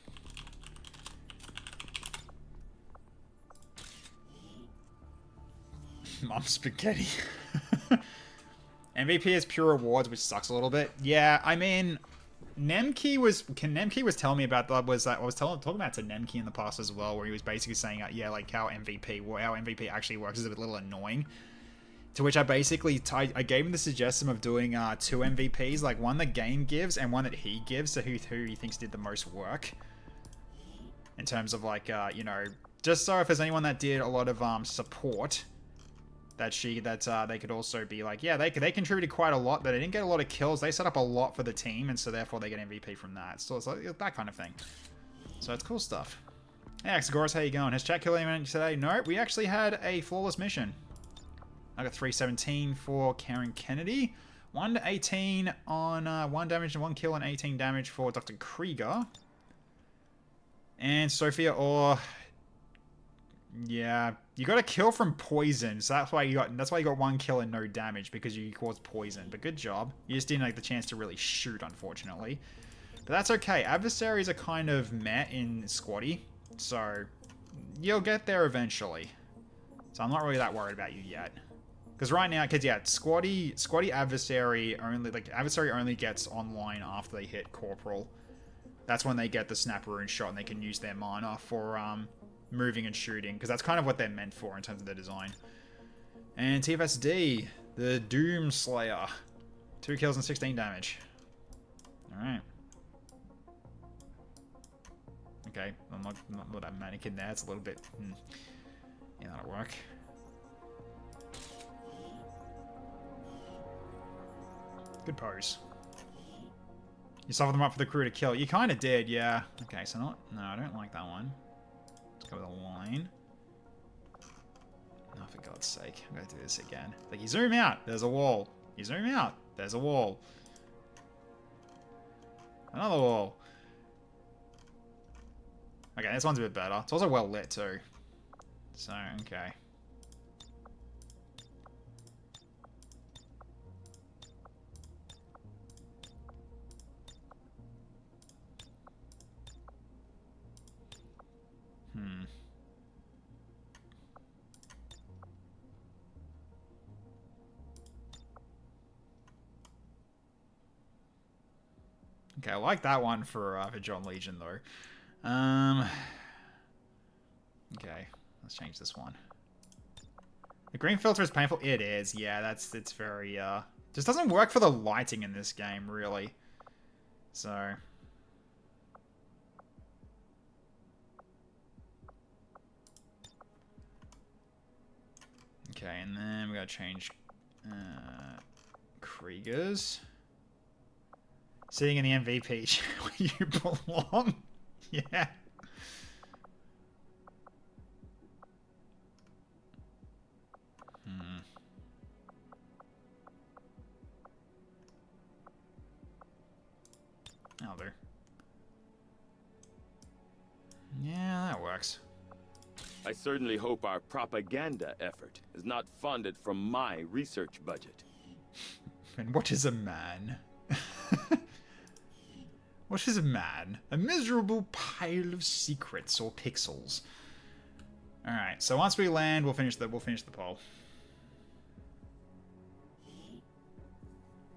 Mum spaghetti. MVP is pure rewards, which sucks a little bit. Yeah, I mean, Nemke was telling me about that. I was talking about to Nemke in the past as well, where he was basically saying, yeah, like how MVP actually works is a little annoying. To which I basically I gave him the suggestion of doing 2 MVPs, like one the game gives and one that he gives, so who he thinks did the most work. In terms of like you know, just so if there's anyone that did a lot of support. That they could also be like, yeah, they contributed quite a lot, but they didn't get a lot of kills. They set up a lot for the team, and so therefore they get MVP from that. So it's like that kind of thing. So it's cool stuff. Hey, Xaxelbrax, how you going? Has chat killed anyone today? No, we actually had a flawless mission. I got 317 for Karen Kennedy, 1 to 18 on 1 damage and 1 kill and 18 damage for Dr. Krieger, and Sophia Orr. Yeah, you got a kill from poison, so that's why you got 1 kill and no damage, because you caused poison. But good job. You just didn't like the chance to really shoot, unfortunately. But that's okay. Adversaries are kind of meh in squatty, so you'll get there eventually. So I'm not really that worried about you yet. Because right now, yeah, squatty adversary only gets online after they hit corporal. That's when they get the snapperoo shot and they can use their mana for moving and shooting, because that's kind of what they're meant for in terms of their design. And TFSD, the Doom Slayer, 2 kills and 16 damage. Alright. Okay, I'm not that mannequin there, it's a little bit... Yeah, that'll work. Good pose. You suffered them up for the crew to kill. You kind of did, yeah. Okay, so no, I don't like that one. Let's go with a line. Oh, for God's sake. I'm going to do this again. Like, you zoom out, there's a wall. You zoom out, there's a wall. Another wall. Okay, this one's a bit better. It's also well lit, too. So, okay. Okay, I like that one for John Legion, though. Okay, let's change this one. The green filter is painful. It is, yeah. It's very just doesn't work for the lighting in this game, really. So. Okay, and then we gotta change Kriegers. Sitting in the MVP where you belong. Yeah. That'll do. Yeah, that works. I certainly hope our propaganda effort is not funded from my research budget. And what is a man? What is a man? A miserable pile of secrets or pixels. Alright, so once we land, we'll finish the poll.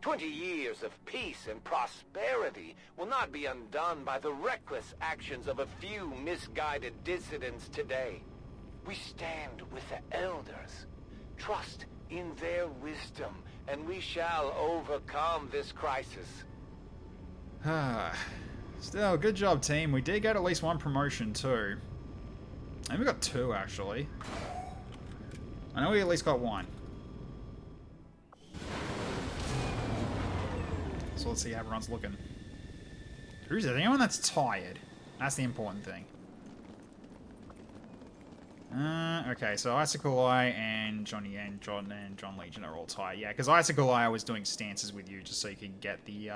20 years of peace and prosperity will not be undone by the reckless actions of a few misguided dissidents today. We stand with the elders. Trust in their wisdom, and we shall overcome this crisis. Still, good job, team. We did get at least one promotion, too. And we got two, actually. I know we at least got one. So let's see how everyone's looking. Who's it? Anyone that's tired? That's the important thing. Okay, so Icicle Eye and John Legion are all tired. Yeah, because Icicle Eye was doing stances with you just so you could get the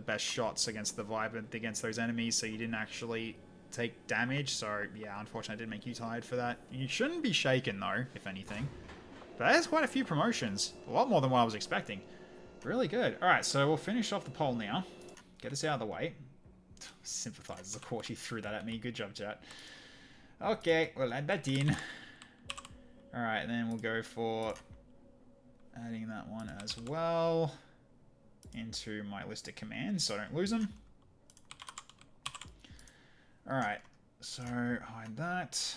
best shots against the Vibrant, against those enemies, so you didn't actually take damage. So yeah, unfortunately, I did make you tired for that. You shouldn't be shaken though, if anything. But there's quite a few promotions, a lot more than what I was expecting. Really good. All right, so we'll finish off the poll now. Get this out of the way. Sympathizers, of course, you threw that at me. Good job, chat. Okay, we'll add that in. Alright, then we'll go for adding that one as well into my list of commands so I don't lose them. Alright, so hide that.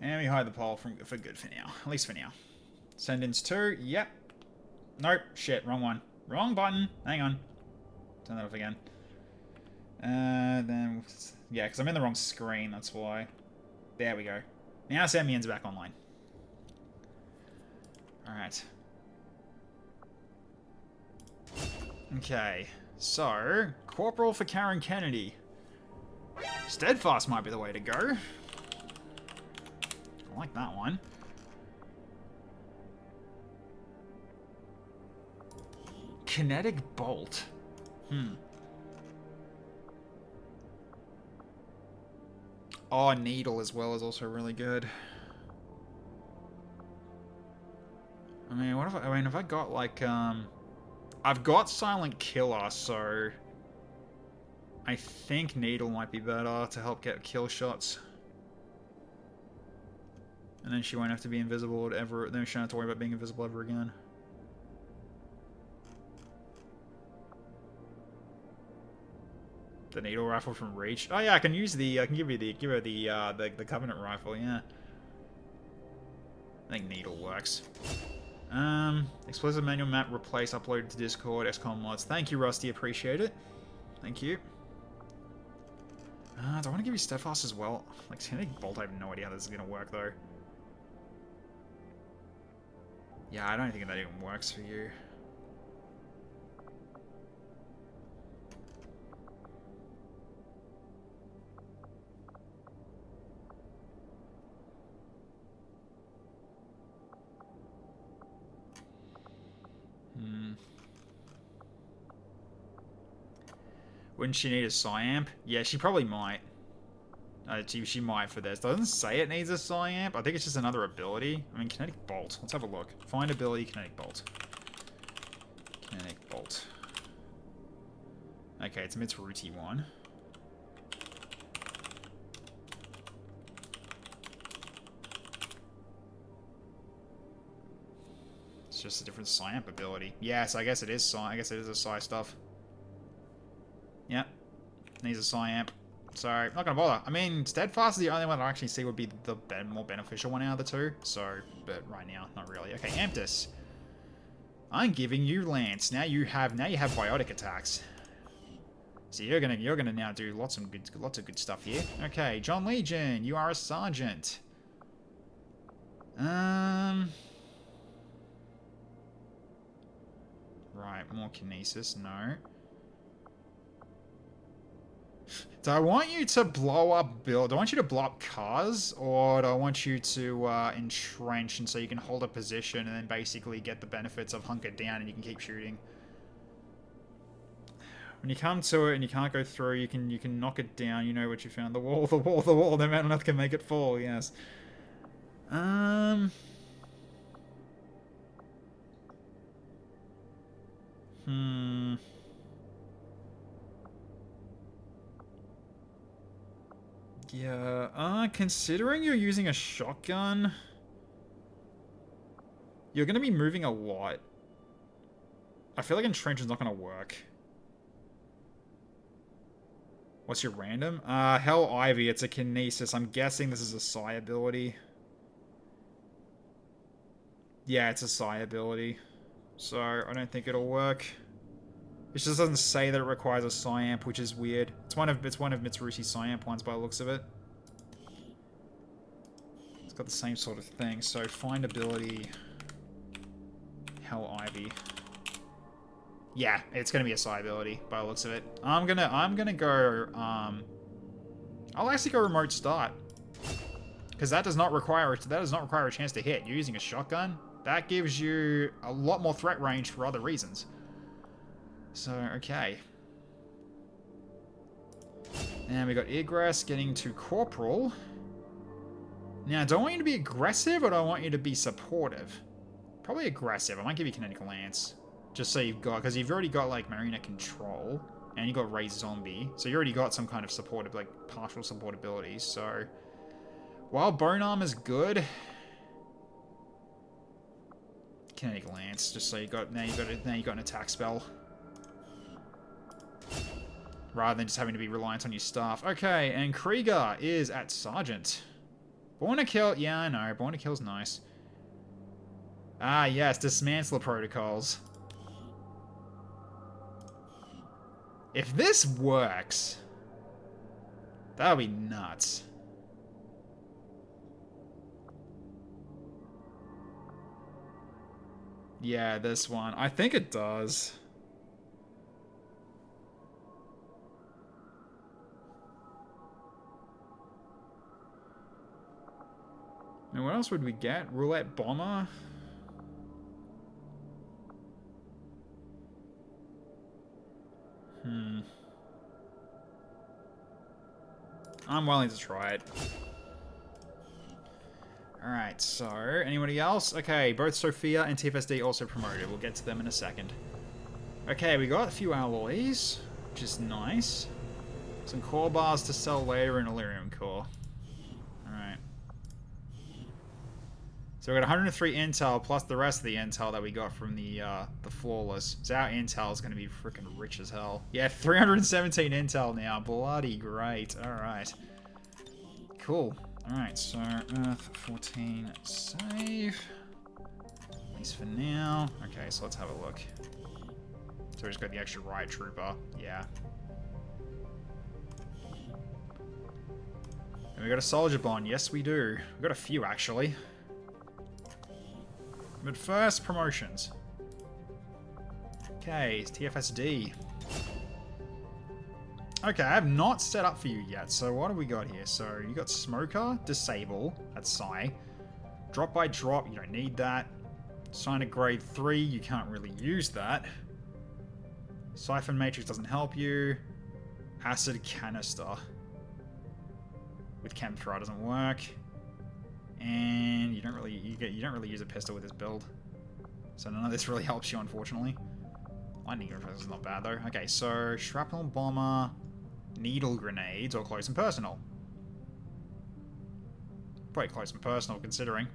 And we hide the poll for good for now. At least for now. Send-ins 2, yep. Nope, shit, wrong one. Wrong button. Hang on. Turn that off again. Then, yeah, because I'm in the wrong screen, that's why. There we go. Now Samian's back online. Alright. Okay, so, Corporal for Karen Kennedy. Steadfast might be the way to go. I like that one. Kinetic Bolt. Oh, Needle as well is also really good. I mean, what if have I got like I've got Silent Killer, so I think Needle might be better to help get kill shots. And then she won't have to be invisible ever. Then she won't have to worry about being invisible ever again. The Needle rifle from Reach. Oh yeah, I can use the. I can give her the Covenant rifle. Yeah. I think Needle works. Explosive manual map replace uploaded to Discord. XCOM mods. Thank you, Rusty. Appreciate it. Thank you. Do I want to give you Steadfast as well? Like Kinetic Bolt, I have no idea how this is gonna work though. Yeah, I don't think that even works for you. Wouldn't she need a Psyamp? Yeah, she probably might. She might for this. Doesn't say it needs a Psyamp. I think it's just another ability. I mean, Kinetic Bolt. Let's have a look. Find ability, Kinetic Bolt. Kinetic Bolt. Okay, it's Mitsuruti one. It's just a different Psyamp ability. Yes, I guess it is Psy. I guess it is a Psy stuff. Yep. Needs a Psyamp. Sorry, not gonna bother. I mean, Steadfast is the only one I actually see would be the more beneficial one out of the two. So, but right now, not really. Okay, Amptus. I'm giving you Lance. Now you have biotic attacks. So you're gonna now do lots of good stuff here. Okay, John Legion, you are a sergeant. Right, more kinesis, no. Do I want you to blow up do I want you to blow up cars, or do I want you to entrench and so you can hold a position and then basically get the benefits of hunker down and you can keep shooting? When you come to it and you can't go through, you can knock it down. You know what you found. The wall, the wall, the wall. No man on earth can make it fall, yes. Yeah, considering you're using a shotgun, you're going to be moving a lot. I feel like entrench is not going to work. What's your random? Hell Ivy, it's a kinesis. I'm guessing this is a psi ability. Yeah, it's a psi ability. So, I don't think it'll work. It just doesn't say that it requires a psi amp, which is weird. It's one of Mitsurusi's psi amp ones by the looks of it. It's got the same sort of thing. So, find ability. Hell Ivy. Yeah, it's gonna be a psi ability by the looks of it. I'm gonna go I'll actually go remote start. Because that does not require a chance to hit. You're using a shotgun. That gives you a lot more threat range for other reasons. So, okay. And we got Egress getting to Corporal. Now, do I want you to be aggressive or do I want you to be supportive? Probably aggressive. I might give you Kinetic Lance. Just so you've got, because you've already got, like, Marina Control. And you got Raised Zombie. So you already got some kind of supportive, like, partial support abilities. So, while Bone Armor's good... Kinetic Lance, just so you got, now you got an attack spell. Rather than just having to be reliant on your staff. Okay, and Krieger is at Sergeant. Born to Kill, yeah, I know, Born to Kill's nice. Ah, yes, Dismantler Protocols. If this works, that'll be nuts. Yeah, this one. I think it does. And what else would we get? Roulette Bomber? I'm willing to try it. Alright, so, anybody else? Okay, both Sophia and TFSD also promoted. We'll get to them in a second. Okay, we got a few alloys, which is nice. Some core bars to sell later in Illyrium core. Alright. So we got 103 intel plus the rest of the intel that we got from the Flawless. So our intel is going to be freaking rich as hell. Yeah, 317 intel now. Bloody great. Alright. Cool. Alright, so Earth-14 save. At least for now. Okay, so let's have a look. So we just got the extra riot trooper. Yeah. And we got a soldier bond. Yes, we do. We got a few, actually. But first, promotions. Okay, it's TFSD. Okay, I have not set up for you yet, so what do we got here? So, you got Smoker, Disable, that's Psi. Drop by Drop, you don't need that. Sign at grade 3, you can't really use that. Siphon Matrix doesn't help you. Acid Canister. With Chem Throw doesn't work. And you don't really use a pistol with this build. So none of this really helps you, unfortunately. Lightning Reflex is not bad though. Okay, so Shrapnel Bomber, Needle Grenades, or Close and Personal. Probably Close and Personal, considering.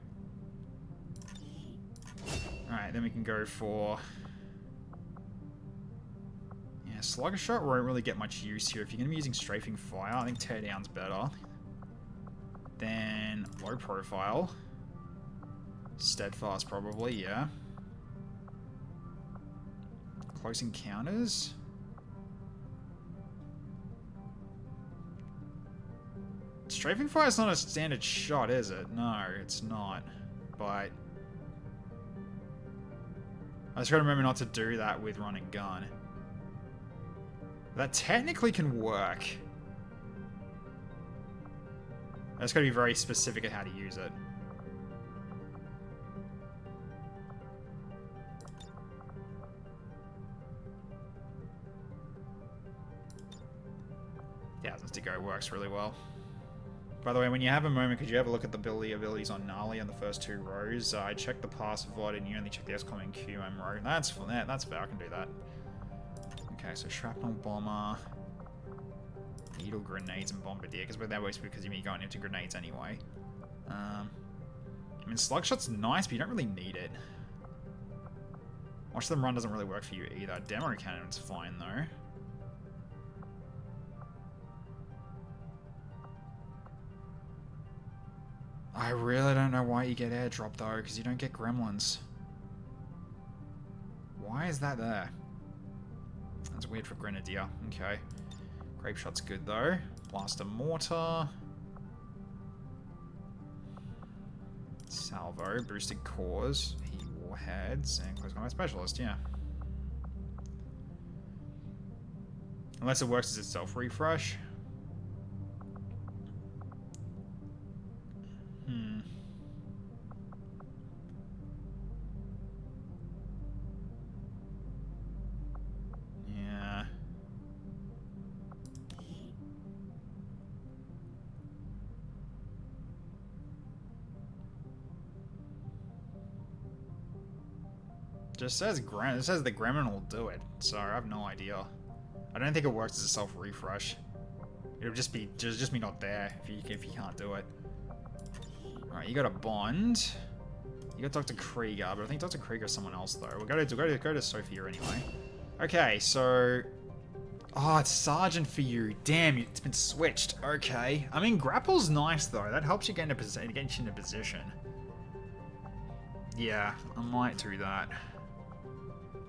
Alright, then we can go for... Yeah, Slugger Shot won't really get much use here. If you're going to be using Strafing Fire, I think Teardown's better. Then Low Profile. Steadfast, probably, yeah. Close Encounters. Strafing Fire is not a standard shot, is it? No, it's not. but I just gotta remember not to do that with run and gun. That technically can work. I just gotta be very specific at how to use it. Thousands to go works really well. By the way, when you have a moment, could you have a look at the abilities on Gnarly on the first 2 rows? I checked the pass VOD and you only check the XCOM and QM row. That's fair, I can do that. Okay, so Shrapnel Bomber, Needle Grenades and Bombardier, because that works because you're going into grenades anyway. I mean, Slugshot's nice, but you don't really need it. Watch Them Run doesn't really work for you either. Demo Cannon's fine though. I really don't know why you get airdrop though, because you don't get gremlins. Why is that there? That's weird for Grenadier. Okay. Grape Shot's good though. Blaster Mortar. Salvo. Boosted Cores. Heat Warheads. And Close Combat Specialist, yeah. Unless it works as a self-refresh. Yeah. Just says it says the Gremlin will do it, so I have no idea. I don't think it works as a self-refresh. It'll just be not there if you can't do it. Alright, you got a Bond. You got Dr. Krieger, but I think Dr. Krieger is someone else though. We'll go to Sophia anyway. Okay, so oh, it's Sergeant for you. Damn, it's been switched. Okay. I mean, Grapple's nice though. That helps you get into position. Yeah, I might do that.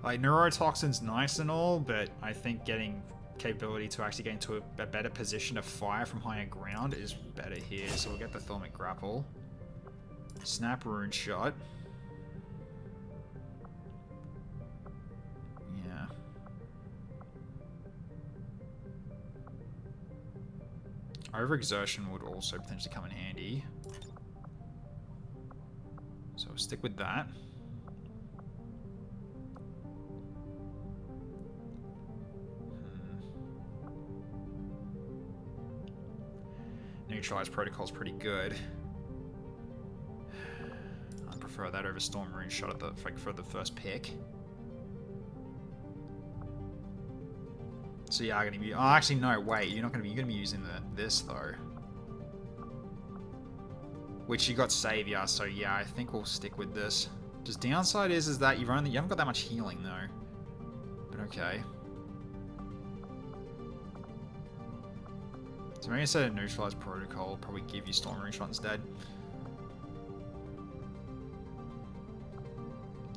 Like, Neurotoxin's nice and all, but I think getting capability to actually get into a better position to fire from higher ground is better here. So we'll get the Thermic Grapple. Snap Rune Shot. Yeah. Overexertion would also potentially come in handy. So we'll stick with that. Neutralize Protocol's pretty good. I prefer that over Storm Rune Shot at for the first pick. So yeah, I'm gonna be. Oh, actually no. Wait, you're gonna be using this though. Which you got Savior, so yeah, I think we'll stick with this. Just downside is that you haven't got that much healing though. But okay. So maybe instead of Neutralize Protocol, I'll probably give you Storm Rune Shot instead.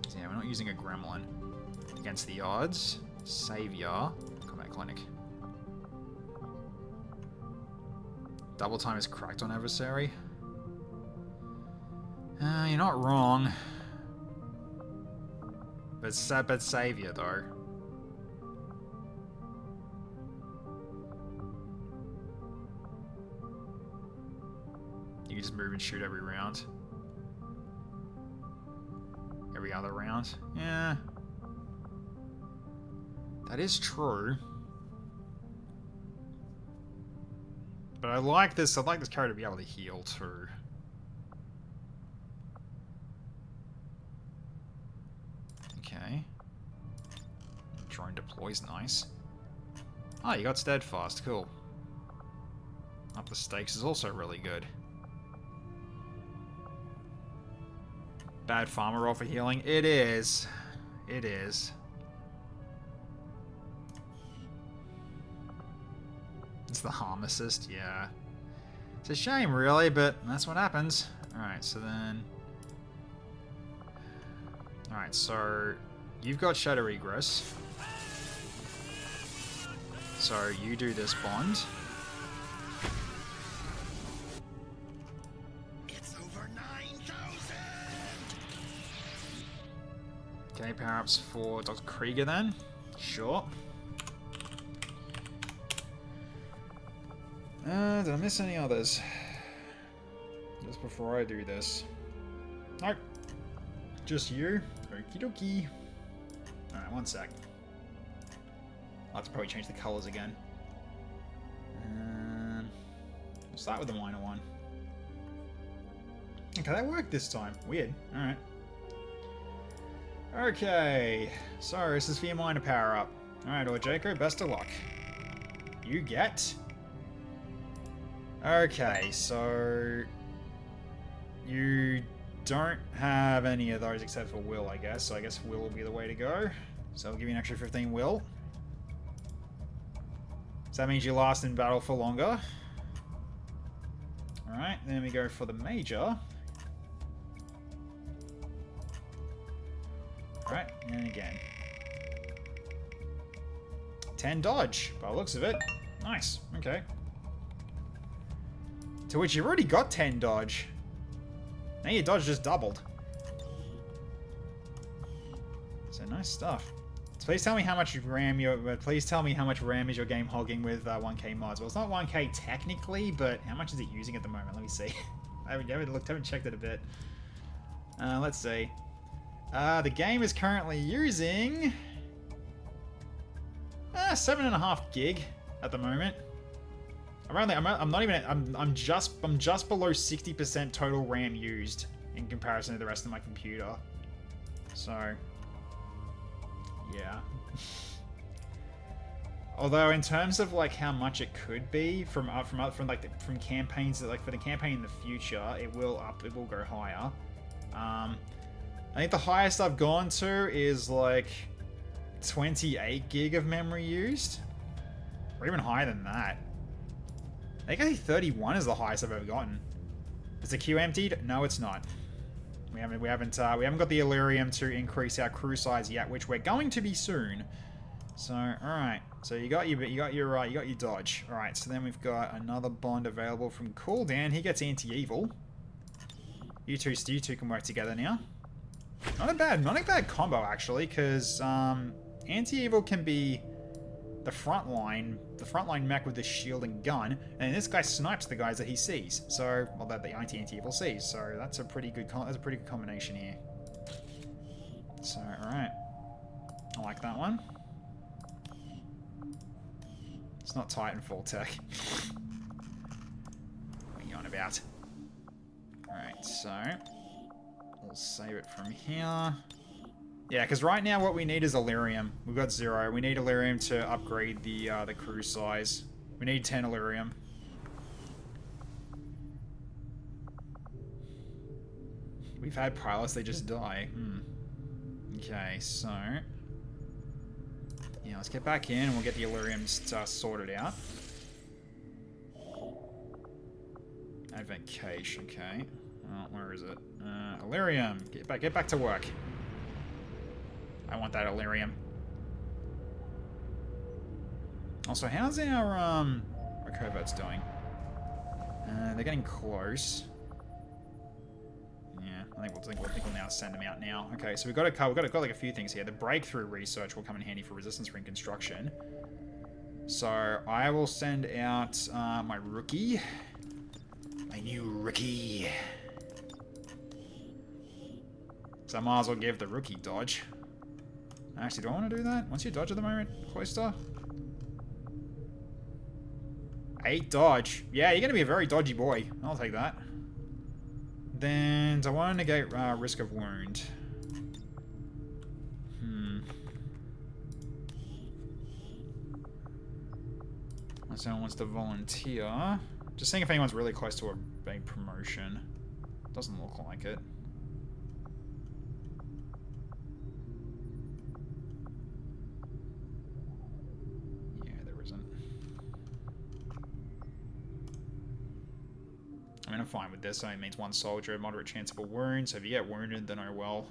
So yeah, we're not using a Gremlin. Against the odds. Savior. Combat Clinic. Double time is cracked on Adversary. You're not wrong. But Savior though. You can just move and shoot every round. Every other round. Yeah. That is true. But I like this character to be able to heal too. Okay. Drone deploy's nice. Oh, you got Steadfast, cool. Up the Stakes is also really good. Bad farmer roll for healing? It is. It is. It's the harm assist, yeah. It's a shame, really, but that's what happens. Alright, so then... Alright, so... You've got Shadow Egress. So you do this Bond. It's over 9,000! Okay, power-ups for Dr. Krieger then. Sure. Did I miss any others? Just before I do this. Nope. Just you. Okie dokie. Alright, one sec. I'll have to probably change the colors again. We'll start with the minor one. Okay, that worked this time. Weird. Alright. Okay. So, this is for your minor power-up. Alright, Orjako, best of luck. You get... Okay, so... You don't have any of those except for Will, I guess. So I guess Will will be the way to go. So I'll give you an extra 15 Will. So that means you last in battle for longer. Alright, then we go for the major. Alright, and again. 10 dodge, by the looks of it. Nice, okay. To which you've already got 10 dodge. Now your dodge just doubled. So nice stuff. Please tell me how much RAM please tell me how much RAM is your game hogging with 1K mods. Well, it's not 1K technically, but how much is it using at the moment? Let me see. I haven't checked it a bit. Let's see. The game is currently using 7.5 gig at the moment. I'm just below 60% total RAM used in comparison to the rest of my computer. So, yeah. Although in terms of like how much it could be from campaigns, like for the campaign in the future, it will go higher. I think the highest I've gone to is like 28 gig of memory used, or even higher than that. I think 31 is the highest I've ever gotten. Is the queue emptied? No, it's not. We haven't got the Illyrium to increase our crew size yet, which we're going to be soon. So, all right. So you got your dodge. All right. So then we've got another bond available from Cooldown. He gets anti-evil. You two can work together now. Not a bad combo actually, because anti-evil can be the frontline mech with the shield and gun, and this guy snipes the guys that he sees. So, well, that the anti-evil sees. So that's a pretty good combination here. So, all right, I like that one. It's not Titanfall tech. What are you on about? All right, so we'll save it from here. Yeah, because right now what we need is Illyrium. We've got 0. We need Illyrium to upgrade the crew size. We need 10 Illyrium. We've had pilots, they just die. Okay, so... yeah, let's get back in and we'll get the Illyrium sorted out. Advancation, okay. Oh, where is it? Illyrium, get back to work. I want that Illyrium. Also, how's our coverts doing? They're getting close. Yeah, I think we'll now send them out now. Okay, so we've got like a few things here. The breakthrough research will come in handy for resistance ring construction. So I will send out my rookie, my new rookie. So I might as well give the rookie dodge. Actually, do I want to do that? What's your dodge at the moment, Cloister? 8 dodge. Yeah, you're going to be a very dodgy boy. I'll take that. Then, do I want to negate risk of wound? Unless anyone wants to volunteer. Just seeing if anyone's really close to a big promotion. Doesn't look like it. I mean, I'm fine with this. It only means 1 soldier, moderate chance of a wound. So if you get wounded, then oh well.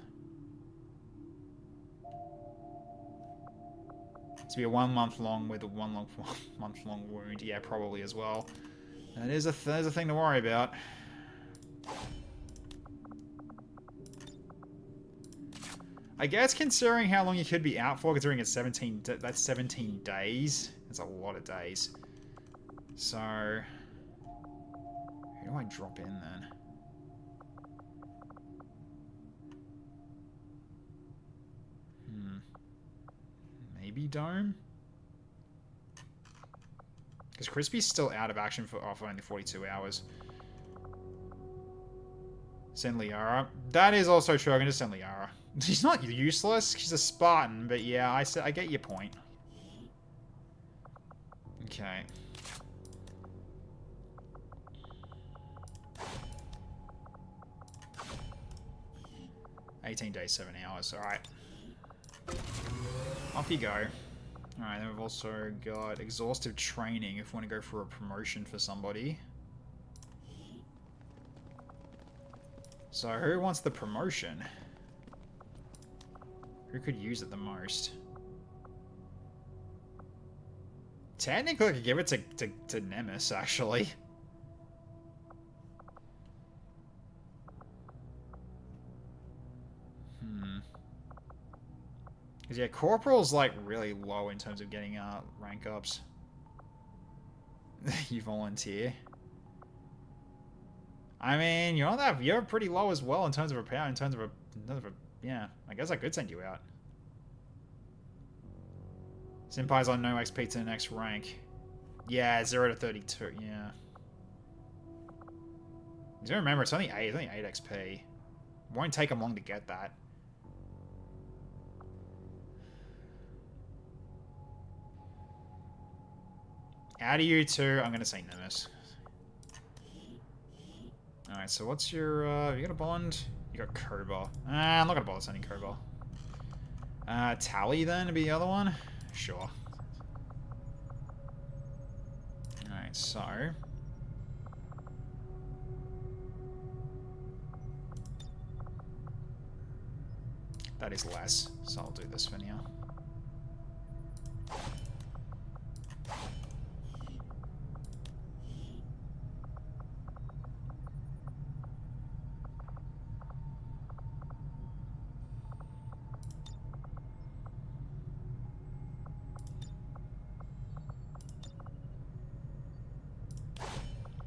It's be a 1 month long with a 1 month long wound. Yeah, probably as well. That is there's a thing to worry about. I guess considering how long you could be out for, considering it's 17, that's 17 days. That's a lot of days. So, who do I drop in then? Maybe Dome? Because Crispy's still out of action for only 42 hours. Send Liara. That is also true. I'm going to send Liara. She's not useless. She's a Spartan, but yeah, I get your point. Okay. $18 days, 7 hours. Alright. Off you go. Alright, then we've also got exhaustive training if we want to go for a promotion for somebody. So, who wants the promotion? Who could use it the most? Technically, I could give it to Nemesis, actually. Because, yeah, Corporal's, like, really low in terms of getting rank ups. You volunteer. I mean, you're pretty low as well in terms of repair, in terms of yeah, I guess I could send you out. Senpai's on no XP to the next rank. Yeah, 0 to 32, yeah. You remember, it's only 8 XP. Won't take them long to get that. Out of you two, I'm gonna say Nemesis. Alright, so what's your, you got a bond? You got Koba. I'm not gonna bother sending Koba. Tally then to be the other one? Sure. Alright, so... that is less, so I'll do this for now.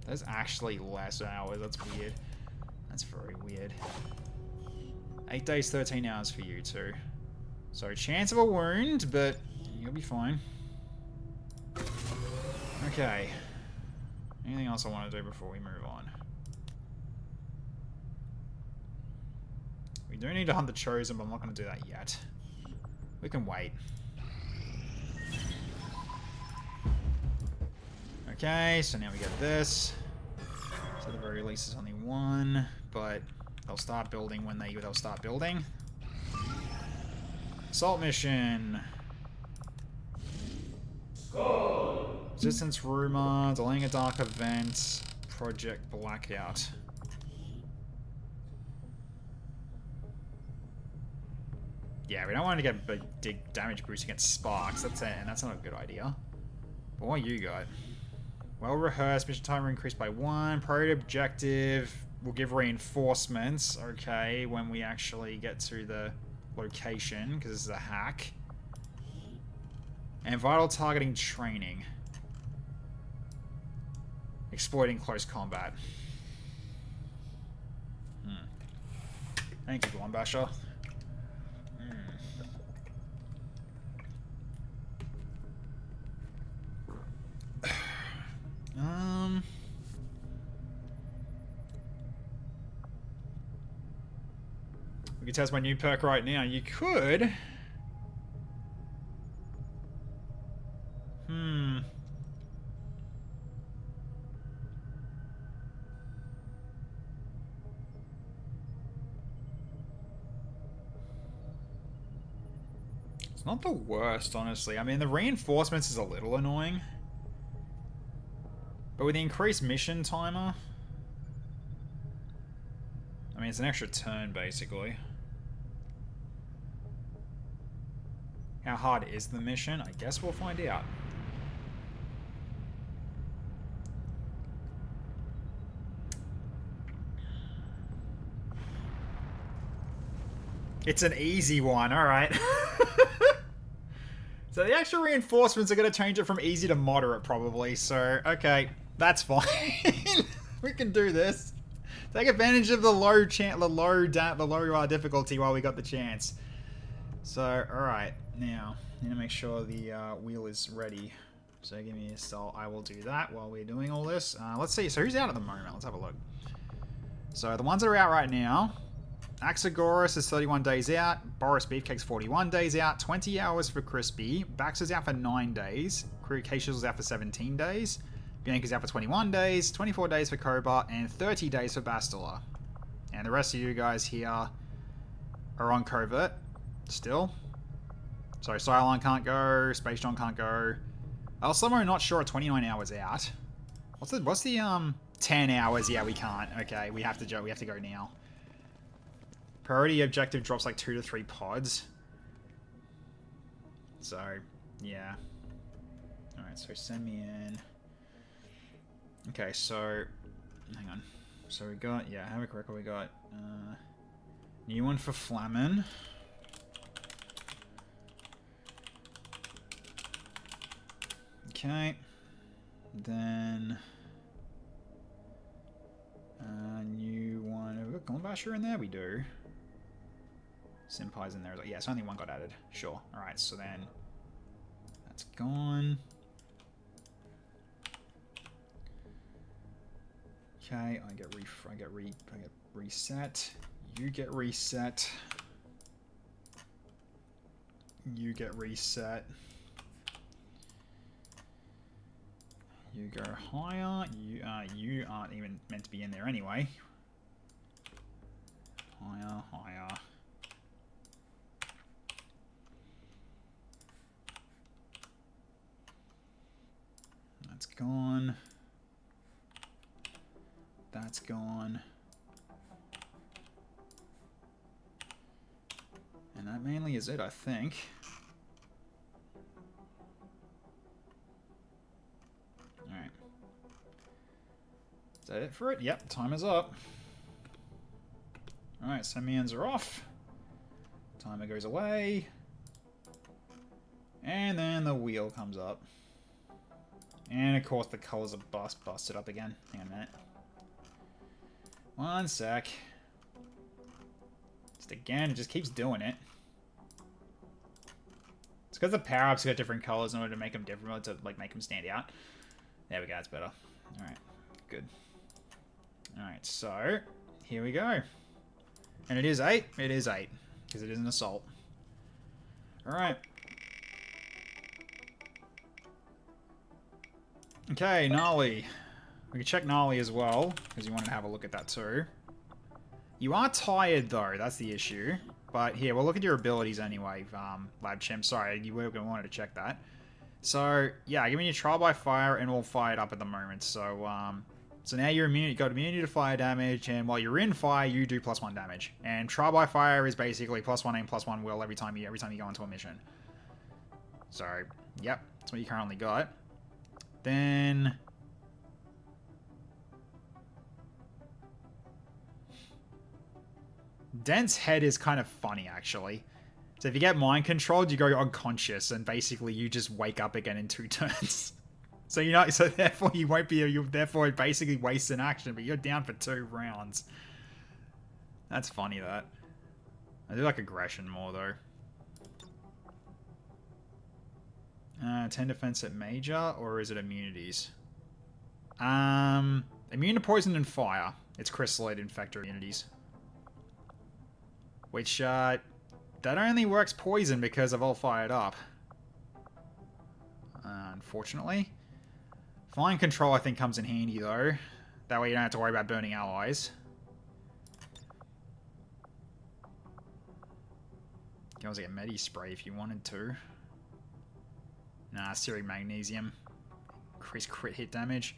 There's actually less hours. That's weird. That's very weird. 8 days, 13 hours for you two. So, chance of a wound, but you'll be fine. Okay. Anything else I want to do before we move on? We do need to hunt the Chosen, but I'm not going to do that yet. We can wait. Okay, so now we get this. So the very least is only one, but they'll start building when they'll start building. Assault mission. Resistance rumor, delaying a dark event, Project Blackout. Yeah, we don't want to get a big damage boost against sparks. That's it, and that's not a good idea. But what you got? Well rehearsed, mission timer increased by 1. Priority objective will give reinforcements, okay, when we actually get to the location, because this is a hack. And vital targeting training. Exploiting close combat. Thank you, Glonbasher. We can test my new perk right now. You could. It's not the worst, honestly. I mean, the reinforcements is a little annoying. But with the increased mission timer... I mean, it's an extra turn, basically. How hard is the mission? I guess we'll find out. It's an easy one, alright. So the extra reinforcements are going to change it from easy to moderate, probably. So, okay, that's fine. We can do this. Take advantage of the low difficulty while we got the chance. So, alright, now, I need to make sure the wheel is ready. So give me a cell. I will do that while we're doing all this. Let's see. So who's out at the moment? Let's have a look. So the ones that are out right now. Xaxelbrax is 31 days out. Boris Beefcake's 41 days out. 20 hours for Crispy. Baxter's out for 9 days. XCHAOS is out for 17 days. Bianca's out for 21 days. 24 days for Cobalt. And 30 days for Bastila. And the rest of you guys here are on covert still. So Cylon can't go. Space John can't go. Somewhere not sure. 29 hours out. What's the 10 hours? Yeah, we can't. Okay, we have to go now. Priority objective drops like 2 to 3 pods. So, yeah. Alright, so send me in. Okay, so hang on. So we got, yeah, have a quick record. We got new one for Flamin. Okay, then new one. Have we got Gunbasher in there? We do. Senpai's in there. Yes, only one got added. Sure. All right. So then that's gone. Okay, I get reset. You get reset. You get reset. You go higher. You aren't even meant to be in there anyway. Higher, higher. That's gone. That's gone. And that mainly is it, I think. Alright. Is that it for it? Yep, time is up. Alright, semians are off. Timer goes away. And then the wheel comes up. And of course the colors are busted up again. Hang on a minute. One sec. Just again, it just keeps doing it. It's because the power-ups got different colors in order to make them different, to like make them stand out. There we go, that's better. Alright, good. Alright, so here we go. And it is 8. It is 8. Because it is an assault. Alright. Okay, Gnarly. We can check Gnarly as well, because you wanted to have a look at that too. You are tired though, that's the issue. But here, we'll look at your abilities anyway, Lab Chimp. Sorry, you were going to want to check that. So, yeah, give me your trial by fire and we'll fire it up at the moment. So, so now you're immune, you got immunity to fire damage, and while you're in fire, you do +1 damage. And trial by fire is basically +1 aim, +1 will every time you go into a mission. So, yep, that's what you currently got. Then Dense Head is kind of funny, actually. So if you get mind controlled, you go unconscious, and basically you just wake up again in 2 turns. So you know, so therefore you won't be, you therefore basically waste an action, but you're down for 2 rounds. That's funny, that. I do like aggression more though. 10 defense at major, or is it immunities? Immune to poison and fire. It's crystalline infector immunities. Which, that only works poison because I've all fired up. Unfortunately. Flying control, I think, comes in handy, though. That way you don't have to worry about burning allies. You can also get Medi Spray if you wanted to. Nah, Serum Magnesium. Increase crit hit damage.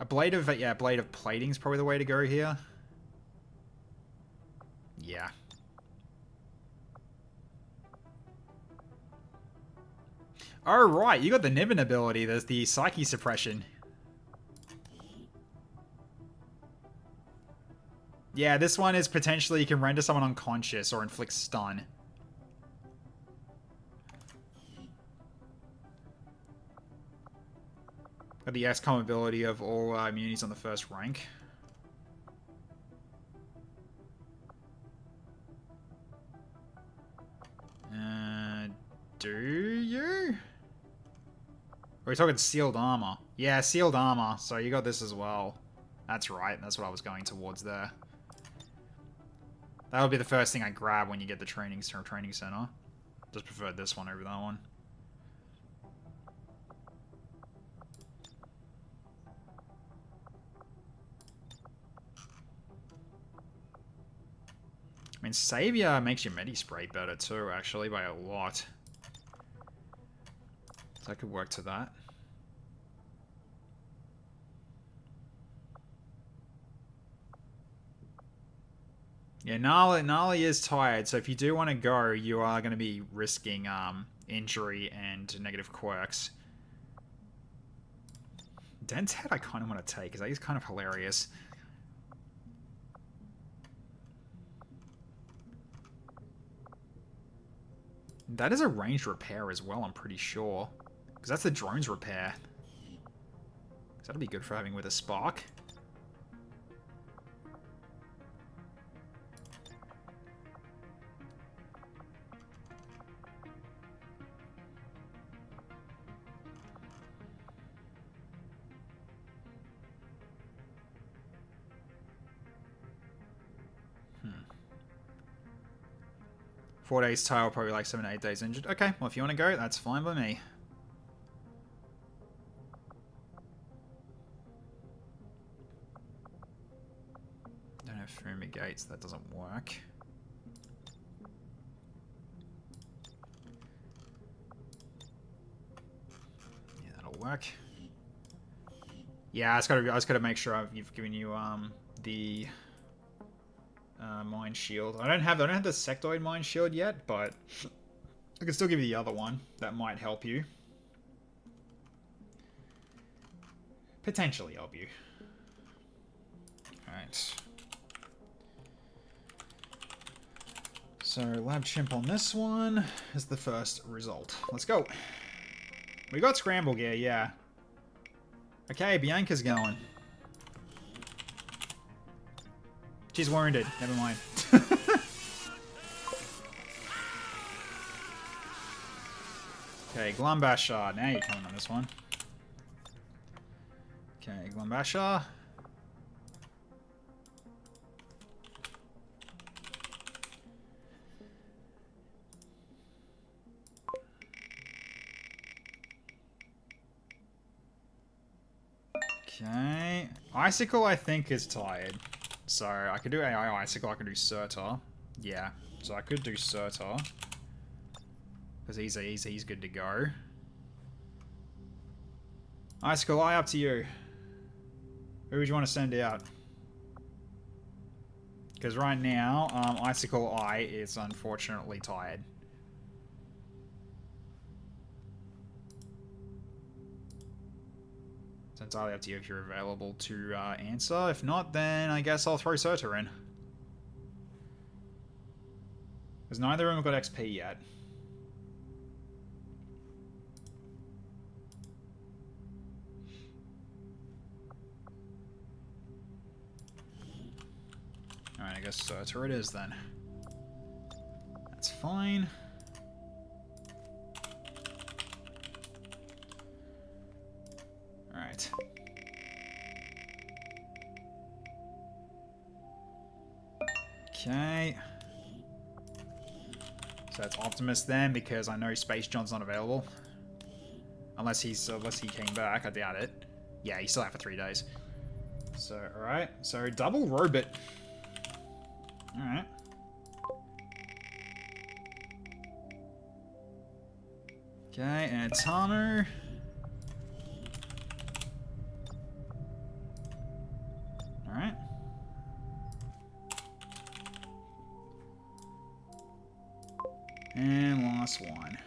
A Blade of, yeah, Blade of Plating is probably the way to go here. Yeah. Oh, right, you got the Niven ability. There's the Psyche Suppression. Yeah, this one is potentially you can render someone unconscious or inflict stun. Got the XCOM ability of all immunities on the first rank. Do you? Or are we talking sealed armor? Yeah, sealed armor. So you got this as well. That's right. That's what I was going towards there. That would be the first thing I grab when you get the training center. Just preferred this one over that one. I mean, Savior makes your medi-spray better too, actually, by a lot. So I could work to that. Yeah, Gnarly is tired, so if you do want to go, you are going to be risking injury and negative quirks. Denthead I kind of want to take, because he's kind of hilarious. That is a ranged repair as well, I'm pretty sure. Because that's the drone's repair. So that'll be good for having with a spark. Four days tail, probably like 7 to 8 days injured. Okay, well if you want to go, that's fine by me. Don't have fumigates, that doesn't work. Yeah, that'll work. Yeah, I just gotta make sure you've given you the Mind Shield. I don't have the Sectoid Mind Shield yet, but I can still give you the other one. That might help you. Potentially help you. Alright. So, Lab Chimp on this one is the first result. Let's go. We got Scramble Gear, yeah. Okay, Bianca's going. She's wounded. Never mind. Okay, Glumbasha. Now you're coming on this one. Okay, Glumbasha. Okay. Icicle, I think, is tired. So, I could do AI Icicle, I could do Surtur. Yeah, so I could do Surtur. Because he's good to go. Icicle Eye, up to you. Who would you want to send out? Because right now, Icicle Eye is unfortunately tired. It's entirely up to you if you're available to answer. If not, then I guess I'll throw Surtur in. Because neither of them have got XP yet. Alright, I guess Surtur it is then. That's fine. Alright. Okay. So that's Optimus then, because I know Space John's not available. Unless he came back, I doubt it. Yeah, he's still out for 3 days. So, alright. So, double robot. Alright. Okay, and Tano. Alright. And last one.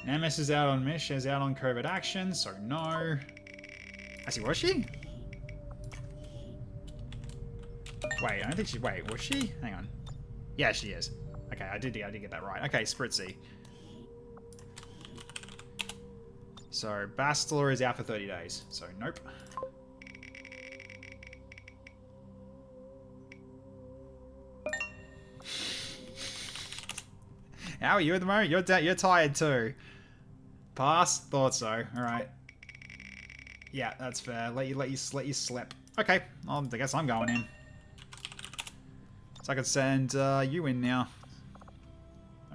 Nemesis is out on Is out on covert action, so no. Actually, was she? Wait, I don't think she... Wait, was she? Hang on. Yeah, she is. Okay, I did get that right. Okay, Spritzy. So, Bastler is out for 30 days. So, nope. How are you at the moment? You're tired too. Pass? Thought so. Alright. Yeah, that's fair. Let you slip. Okay, well, I guess I'm going in. So I can send you in now.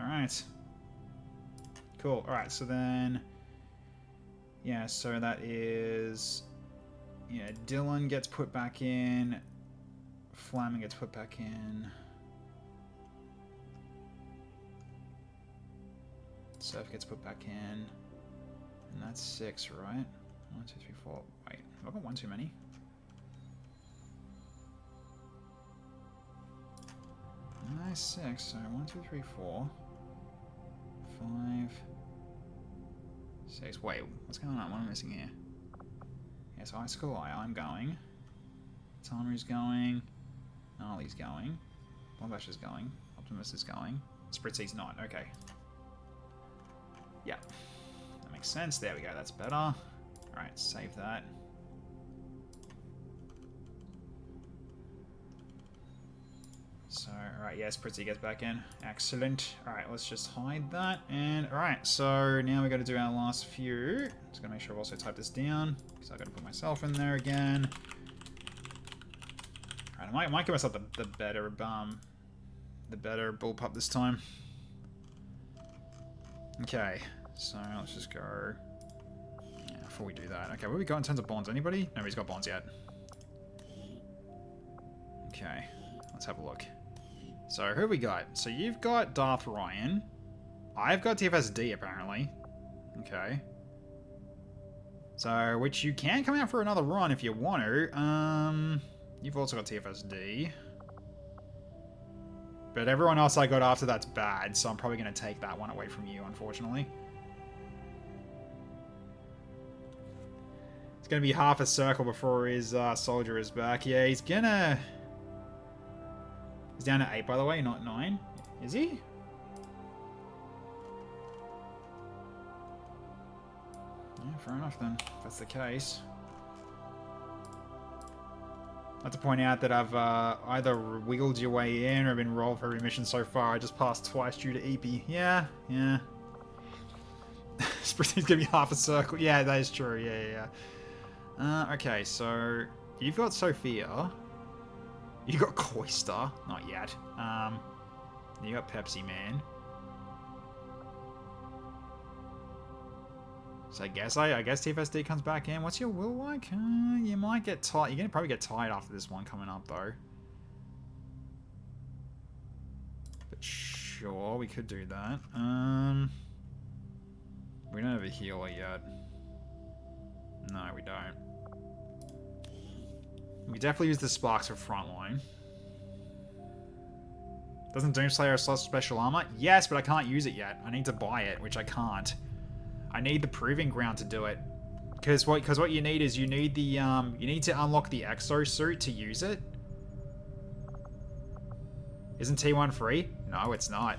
Alright. Cool. Alright, so then... Yeah, so that is... Yeah, Dylan gets put back in. Flaming gets put back in. Surf gets put back in. And that's 6, right? 1, 2, 3, 4. Wait, have I got 1 too many? Nice 6. So 1, 2, 3, 4. 5. 6. Wait, what's going on? What am I missing here? Yes, High School I'm going. Tanru's going. Gnarly's going. Bombash is going. Optimus is going. Spritzy's not. Okay. Yeah. That makes sense. There we go. That's better. Alright, save that. So, alright, yes, Spritzy gets back in. Excellent. Alright, let's just hide that. And, alright, so now we got to do our last few. Just got to make sure I've also typed this down, because I've got to put myself in there again. Alright, I might give myself the better bullpup this time. Okay, so let's just go... Yeah, before we do that. Okay, what have we got in terms of bonds? Anybody? Nobody's got bonds yet. Okay, let's have a look. So, who have we got? So, you've got Darth Ryan. I've got TFSD, apparently. Okay. So, which you can come out for another run if you want to. You've also got TFSD. But everyone else I got after that's bad, so I'm probably going to take that one away from you, unfortunately. It's going to be half a circle before his soldier is back. Yeah, he's gonna... He's down to 8, by the way, not 9. Is he? Yeah, fair enough then, if that's the case. I have to point out that I've either wiggled your way in or been rolled for every mission so far. I just passed twice due to EP. Yeah. Spritzy's gonna be half a circle. Yeah, that is true. Yeah. Okay, so you've got Sophia. You got Cloister. Not yet. You got Pepsi Man. So I guess TFSD comes back in. What's your will like? You might get tired. You're gonna probably get tired after this one coming up, though. But sure, we could do that. We don't have a healer yet. No, we don't. We definitely use the sparks for frontline. Doesn't Doomslayer slash special armor? Yes, but I can't use it yet. I need to buy it, which I can't. I need the proving ground to do it, because what you need is you need the you need to unlock the exosuit to use it. Isn't T1 free? No, it's not.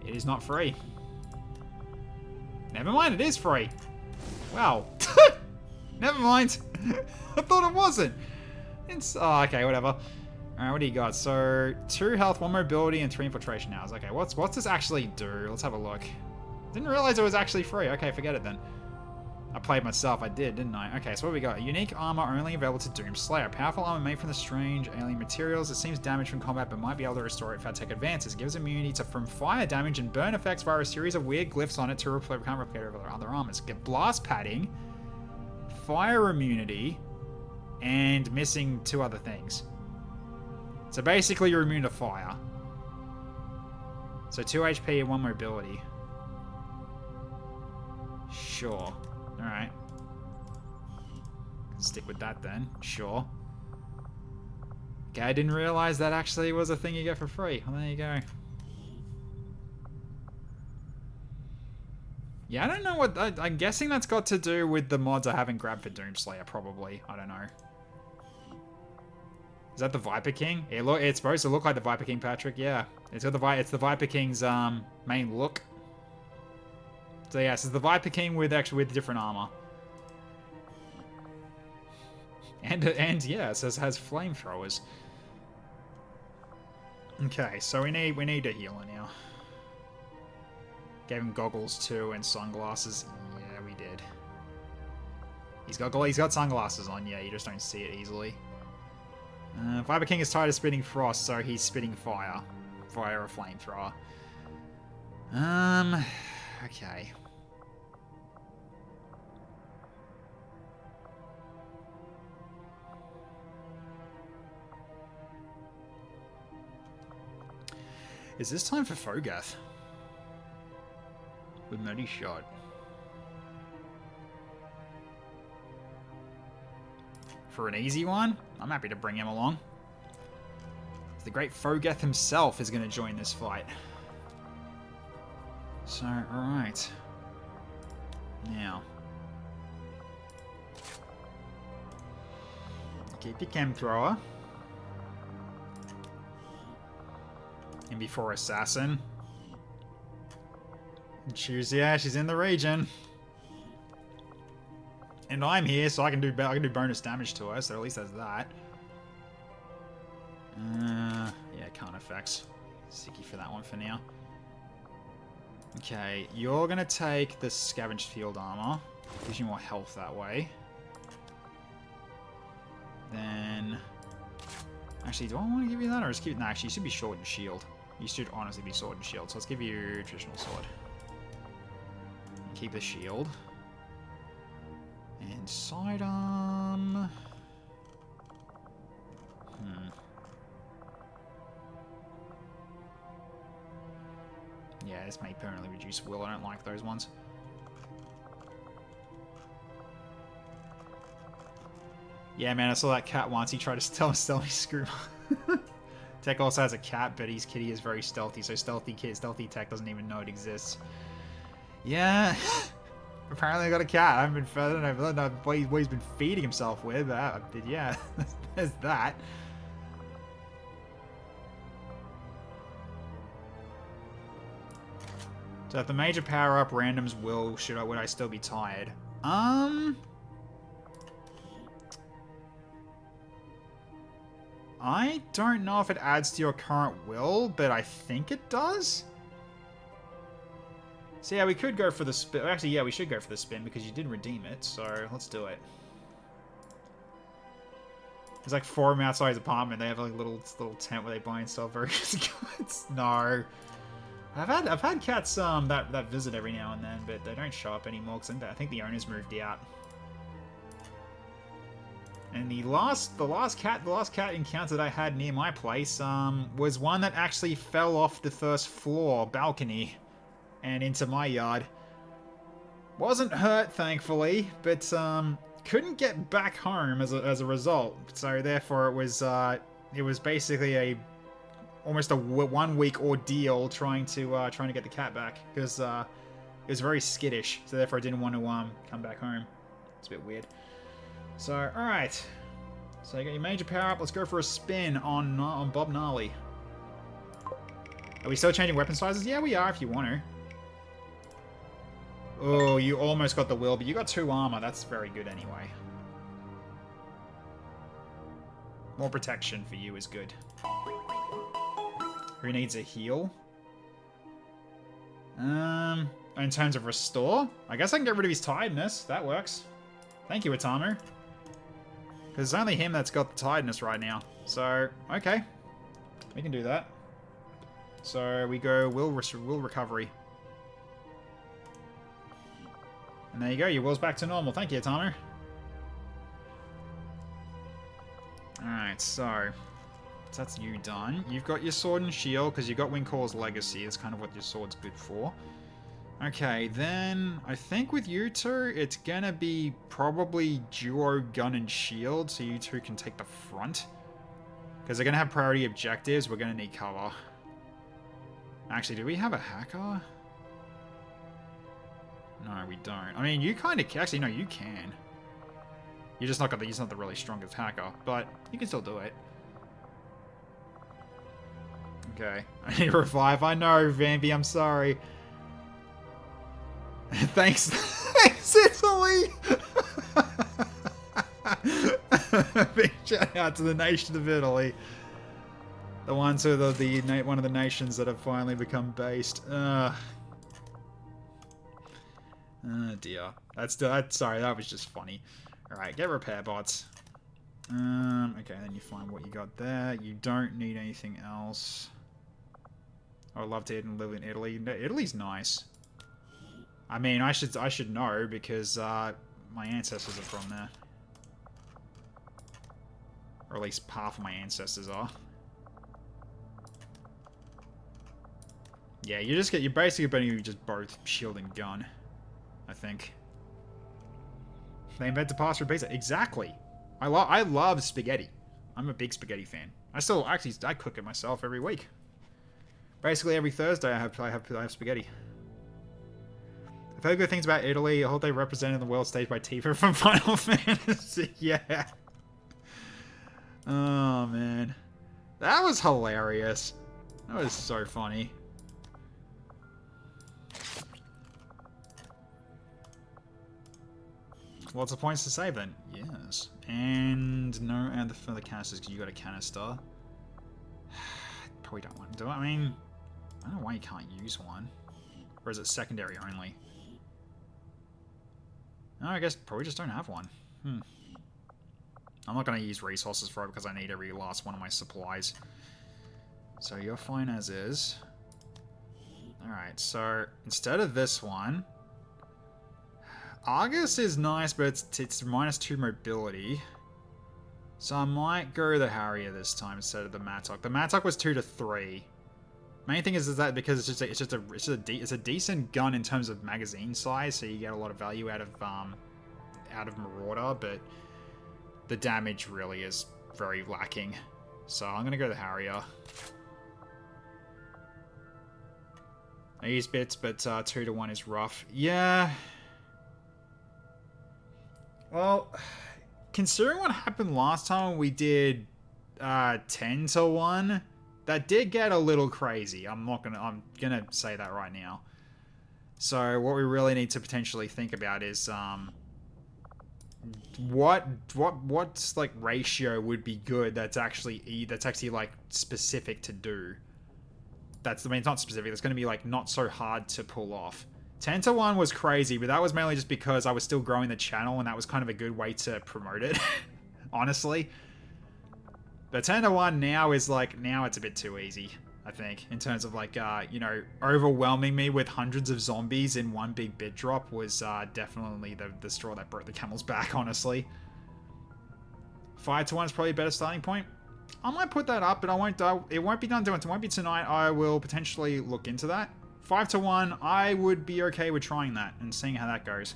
It is not free. Never mind, it is free. Wow. Never mind. I thought it wasn't. It's okay, whatever. Alright, what do you got? So 2 health, 1 mobility, and 3 infiltration hours. Okay, what's this actually do? Let's have a look. Didn't realize it was actually free. Okay, forget it then. I played myself. I did, didn't I? Okay, so what we got? Unique armor only available to Doomslayer. Powerful armor made from the strange alien materials. It seems damaged from combat, but might be able to restore it if our tech advances. Gives immunity from fire damage and burn effects via a series of weird glyphs on it to can't replicate over other armors. Get blast padding, fire immunity, and missing 2 other things. So basically, you're immune to fire. So 2 HP and 1 mobility. Sure. Alright. Stick with that then. Sure. Okay, I didn't realize that actually was a thing you get for free. Well, there you go. Yeah, I don't know what... I'm guessing that's got to do with the mods I haven't grabbed for Doomslayer, probably. I don't know. Is that the Viper King? It's supposed to look like the Viper King, Patrick. Yeah, it's got it's the Viper King's main look. So yes, it's the Viper King with different armor. And yeah, it says has flamethrowers. Okay, so we need a healer now. Gave him goggles too and sunglasses. Yeah, we did. He's got sunglasses on. Yeah, you just don't see it easily. Viper King is tired of spitting frost, so he's spitting fire via a flamethrower. Okay. Is this time for Fogath? With Muddy Shot. For an easy one, I'm happy to bring him along. The great Fogath himself is going to join this fight. So, alright. Now. Keep your chem thrower. And before Assassin. Choose, yeah, she's in the region. And I'm here, so I can do bonus damage to her, so at least there's that. Yeah, can't effects. Sicky for that one for now. Okay, you're gonna take the Scavenged Field Armor. Gives you more health that way. Then... Actually, do I want to give you that, or just keep... No, actually, you should be Sword and Shield. You should honestly be Sword and Shield, so let's give you Traditional Sword. Keep the shield. And sidearm. Yeah, this may permanently reduce will. I don't like those ones. Yeah, man, I saw that cat once. He tried to tell me screw. Tech also has a cat, but his kitty is very stealthy, so stealthy tech doesn't even know it exists. Yeah. Apparently I got a cat. I don't know what he's been feeding himself with, but yeah, there's that. So if the major power-up randoms will, would I still be tired? I don't know if it adds to your current will, but I think it does. So yeah, we could go for the spin. Actually, yeah, we should go for the spin because you did redeem it, so let's do it. There's like 4 of them outside his apartment. They have like a little tent where they buy and sell various goods. No. I've had cats that visit every now and then, but they don't show up anymore because I think the owners moved out. And the last cat encounter that I had near my place was one that actually fell off the first floor balcony and into my yard. Wasn't hurt, thankfully, but couldn't get back home as a result. So therefore, it was basically almost a 1 week ordeal trying to get the cat back because it was very skittish. So therefore, I didn't want to come back home. It's a bit weird. So all right. So you got your major power up. Let's go for a spin on Bob Gnarly. Are we still changing weapon sizes? Yeah, we are. If you want to. Oh, you almost got the will, but you got 2 armor. That's very good anyway. More protection for you is good. Who needs a heal? In terms of restore? I guess I can get rid of his tiredness. That works. Thank you, Atamu. Because it's only him that's got the tiredness right now. So, okay. We can do that. So, we go will recovery. And there you go, your will's back to normal. Thank you, Atamu. Alright, so that's you done. You've got your sword and shield, because you've got Windcall's Legacy. That's kind of what your sword's good for. Okay, then I think with you two, it's gonna be probably duo gun and shield, so you two can take the front. Because they're gonna have priority objectives, we're gonna need cover. Actually, do we have a hacker? No, we don't. I mean, you kind of... Actually, no, you can. You're just not the really strongest hacker, but you can still do it. Okay. I need a revive. I know, Vampy. I'm sorry. Thanks. Thanks, Italy. Big shout out to the nation of Italy. The ones who are one of the nations that have finally become based. Oh dear. Sorry, that was just funny. Alright, get repair bots. Okay, then you find what you got there. You don't need anything else. I would love to live in Italy. No, Italy's nice. I mean, I should know because my ancestors are from there. Or at least half of my ancestors are. Yeah, you're basically just both shield and gun, I think. They invented pasta pizza. Exactly. I love spaghetti. I'm a big spaghetti fan. I cook it myself every week. Basically every Thursday I have spaghetti. I've heard good things about Italy. I hope they represented the world stage by Tifa from Final Fantasy. Yeah. Oh man. That was hilarious. That was so funny. Lots of points to save then. Yes. And no, and for the canisters because you got a canister. Probably don't want to do it. I mean, I don't know why you can't use one. Or is it secondary only? No, I guess probably just don't have one. I'm not going to use resources for it because I need every last one of my supplies. So you're fine as is. Alright, so instead of this one... Argus is nice, but it's -2 mobility. So I might go the Harrier this time instead of the Mattock. The Mattock was 2 to 3. Main thing is that because it's a decent gun in terms of magazine size, so you get a lot of value out of Marauder, but the damage really is very lacking. So I'm gonna go the Harrier. I use bits, but 2 to 1 is rough. Yeah. Well, considering what happened last time we did 10 to 1, that did get a little crazy. I'm gonna say that right now. So what we really need to potentially think about is what's like ratio would be good that's actually like specific to do. I mean, it's not specific. It's going to be like not so hard to pull off. 10 to 1 was crazy, but that was mainly just because I was still growing the channel, and that was kind of a good way to promote it, honestly. But 10 to 1 now is like, now it's a bit too easy, I think, in terms of like, you know, overwhelming me with hundreds of zombies in one big bid drop was definitely the straw that broke the camel's back, honestly. 5 to 1 is probably a better starting point. I might put that up, but it won't be done. It won't be tonight. I will potentially look into that. 5 to 1, I would be okay with trying that and seeing how that goes.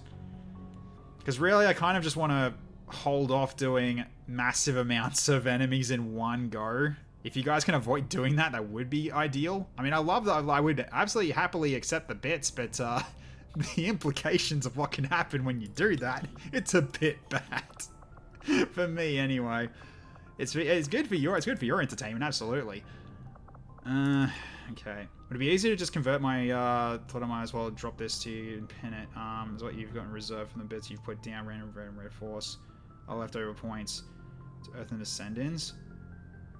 Because really, I kind of just want to hold off doing massive amounts of enemies in one go. If you guys can avoid doing that, that would be ideal. I mean, I love that. I would absolutely happily accept the bits, but the implications of what can happen when you do that, it's a bit bad. For me, anyway. It's good for your entertainment, absolutely. Okay. Would it be easier to just convert my, thought I might as well drop this to you and pin it. Is what you've got in reserve from the bits you've put down, random red force. All leftover points to Earth and Ascendants.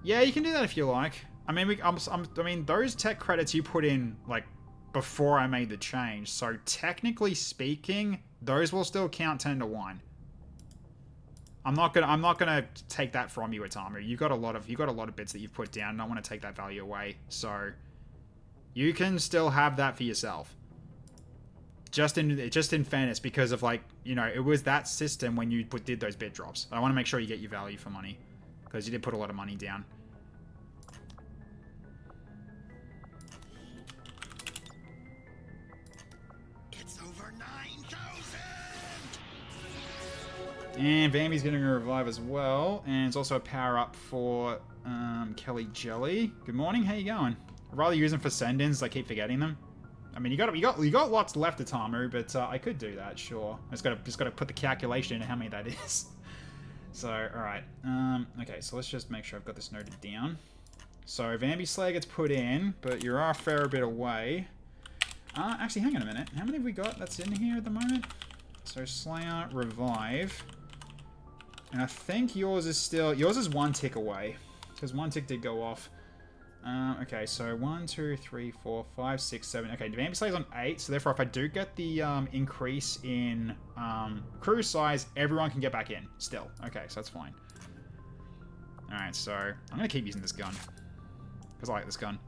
Yeah, you can do that if you like. I mean, I mean, those tech credits you put in, like, before I made the change. So, technically speaking, those will still count 10 to 1. I'm not gonna take that from you, Atamu. You got a lot of bits that you've put down, and I want to take that value away. So you can still have that for yourself. Just in fairness, because of, like, you know, it was that system when you did those bit drops. I want to make sure you get your value for money, because you did put a lot of money down. And Bambi's getting a revive as well, and it's also a power up for Kelly Jelly. Good morning, how you going? I'd rather use them for send-ins, I keep forgetting them. I mean, you got lots left of Tamu, but I could do that, sure. I just gotta put the calculation into how many that is. So, all right. Okay, so let's just make sure I've got this noted down. So Vambi Slayer gets put in, but you are a fair bit away. Actually, hang on a minute. How many have we got that's in here at the moment? So Slayer, Revive. And I think yours is 1 tick away. Because 1 tick did go off. Okay, so 1, 2, 3, 4, 5, 6, 7. Okay, Vambi Slayer's on 8, so therefore if I do get the increase in crew size, everyone can get back in still. Okay, so that's fine. Alright, so I'm going to keep using this gun. Because I like this gun.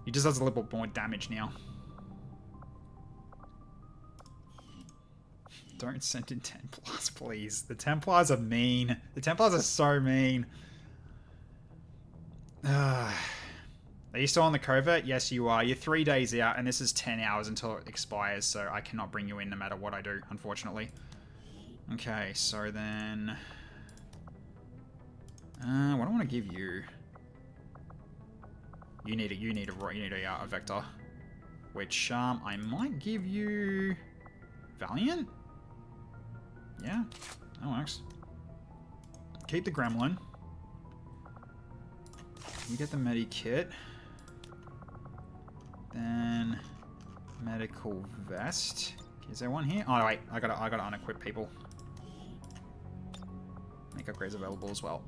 It just does a little bit more damage now. Don't send in Templars, please. The Templars are mean. The Templars are so mean. Are you still on the covert? Yes, you are. You're 3 days out, and this is 10 hours until it expires, so I cannot bring you in no matter what I do, unfortunately. Okay, so then... what do I want to give you? You need a Vector. Which, I might give you... Valiant? Yeah, that works. Keep the Gremlin. You get the Medi-Kit. Then medical vest. Is there one here? Oh wait, I gotta unequip people. Make upgrades available as well.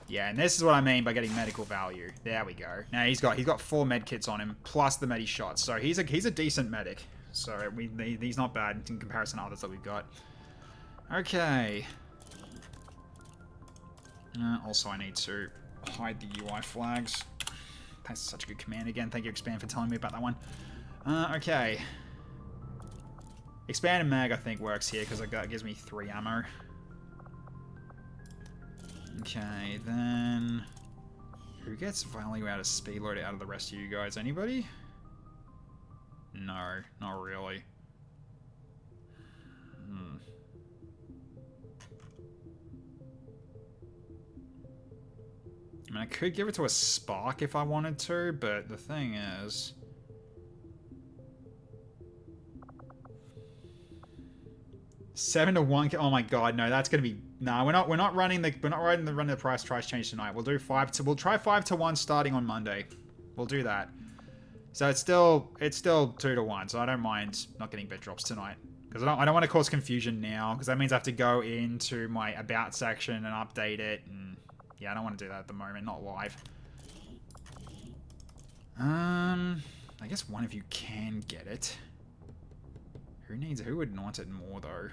Yeah, and this is what I mean by getting medical value. There we go. Now he's got 4 med kits on him plus the medi shots, so he's a decent medic. So he's not bad in comparison to others that we've got. Okay. Also, I need to hide the UI flags. That's such a good command again. Thank you, Expand, for telling me about that one. Okay. Expand and Mag, I think, works here because it gives me 3 ammo. Okay, then... Who gets value out of speed load out of the rest of you guys? Anybody? No, not really. I mean, I could give it to a Spark if I wanted to, but the thing is... 7 to 1. Oh my god, no, that's gonna be... No, we're not running the price change tonight. We'll do 5 to... We'll try 5 to 1 starting on Monday. We'll do that. So it's still 2 to 1, so I don't mind not getting bit drops tonight. Because I don't want to cause confusion now, because that means I have to go into my About section and update it, and... Yeah, I don't want to do that at the moment, not live. I guess one of you can get it. Who would want it more, though?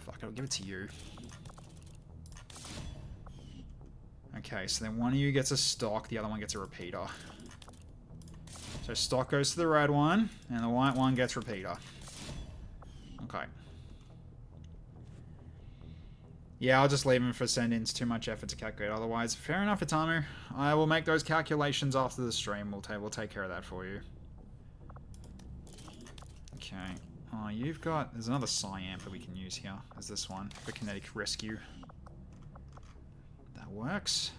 Fuck, I'll give it to you. Okay, so then one of you gets a stock, the other one gets a repeater. So stock goes to the red one, and the white one gets repeater. Okay. Yeah, I'll just leave him for send-ins. Too much effort to calculate otherwise. Fair enough, Itamu. I will make those calculations after the stream. We'll take care of that for you. Okay. Oh, you've got... There's another Psyamp that we can use here. There's this one for kinetic rescue. That works.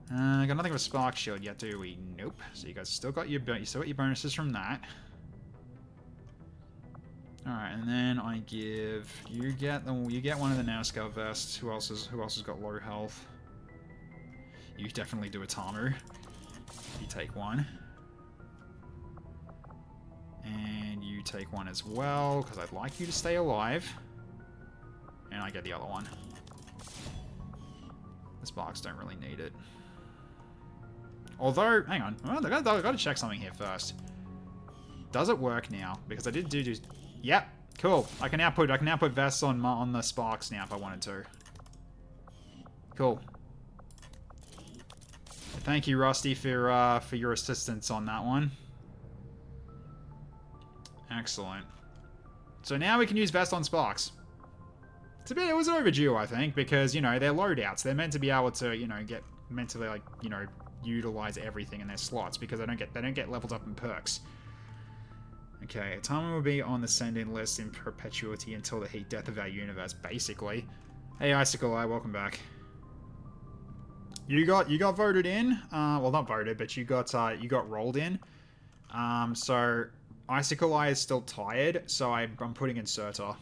Got nothing of a spark shield yet, do we? Nope. So you guys still got your bonuses from that. Alright, and then I give... You get one of the Nanoscale vests. Who else has got low health? You definitely do a Tamu. You take one. And you take one as well, because I'd like you to stay alive. And I get the other one. The sparks don't really need it. Although, hang on. Well, I gotta check something here first. Does it work now? Because I did do... Yep, cool. I can now put vests on the sparks now if I wanted to. Cool. Thank you, Rusty, for your assistance on that one. Excellent. So now we can use vest on sparks. It was overdue, I think, because, you know, they're loadouts. They're meant to be able to, you know, utilize everything in their slots because they don't get leveled up in perks. Okay, Atomo will be on the send-in list in perpetuity until the heat death of our universe, basically. Hey, Icicle Eye, welcome back. You got voted in. Well, not voted, but you got rolled in. So Icicle Eye is still tired, so I'm putting Inserter.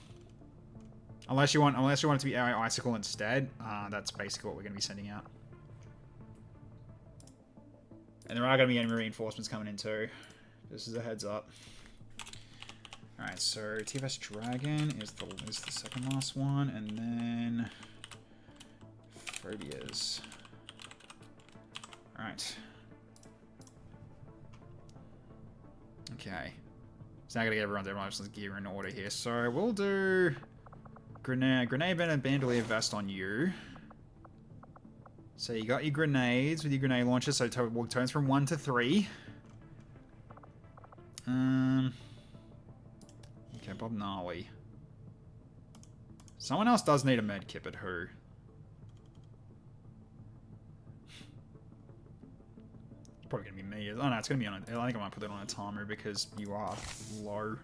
Unless you want it to be Icicle instead, that's basically what we're going to be sending out. And there are going to be any reinforcements coming in too. This is a heads up. All right, so TFS Dragon is the second last one, and then Phobias. All right. Okay. So now I gotta get everyone's gear in order here. So we'll do grenade and bandolier vest on you. So you got your grenades with your grenade launcher. So turns from 1 to 3. Okay, Bob Gnarly. Someone else does need a med kit, but who? Probably gonna be me. Oh no, it's gonna be on. I think I might put it on a timer because you are low.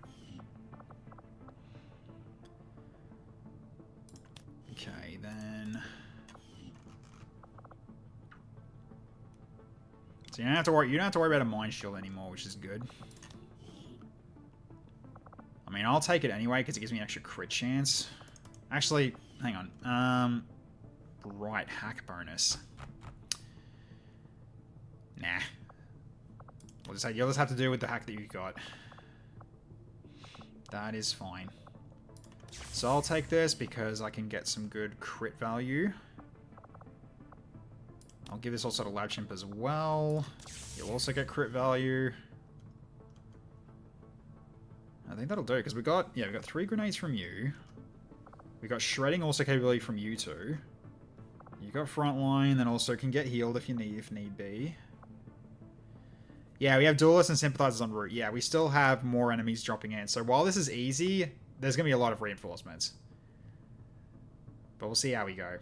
Okay, then. So you don't have to worry. You don't have to worry about a mind shield anymore, which is good. I mean, I'll take it anyway because it gives me an extra crit chance. Actually, hang on. Right, hack bonus. Nah. You'll just have to do with the hack that you got. That is fine. So I'll take this because I can get some good crit value. I'll give this also to Lab Chimp as well. You'll also get crit value. I think that'll do because we got 3 grenades from you. We got shredding also capability from you two. You got frontline, then also can get healed if need be. Yeah, we have duelists and sympathizers en route. Yeah, we still have more enemies dropping in. So while this is easy, there's gonna be a lot of reinforcements. But we'll see how we go.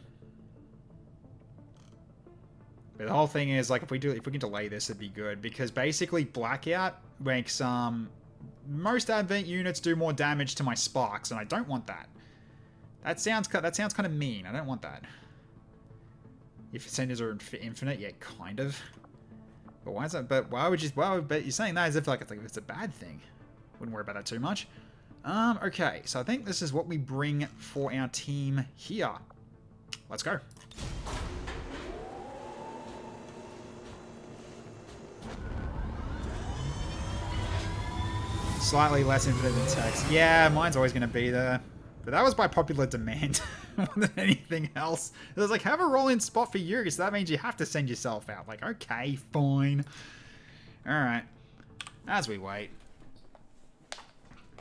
But the whole thing is, like, if we can delay this, it'd be good because basically Blackout makes most Advent units do more damage to my sparks, and I don't want that. That sounds kind of mean. I don't want that. If senders are infinite, yeah, kind of. But why is that? But but you're saying that as if it's a bad thing. Wouldn't worry about that too much. Okay, so I think this is what we bring for our team here. Let's go. Slightly less infinite than text. Yeah, mine's always going to be there. But that was by popular demand more than anything else. It was like, have a roll-in spot for you, so that means you have to send yourself out. Like, okay, fine. Alright. As we wait.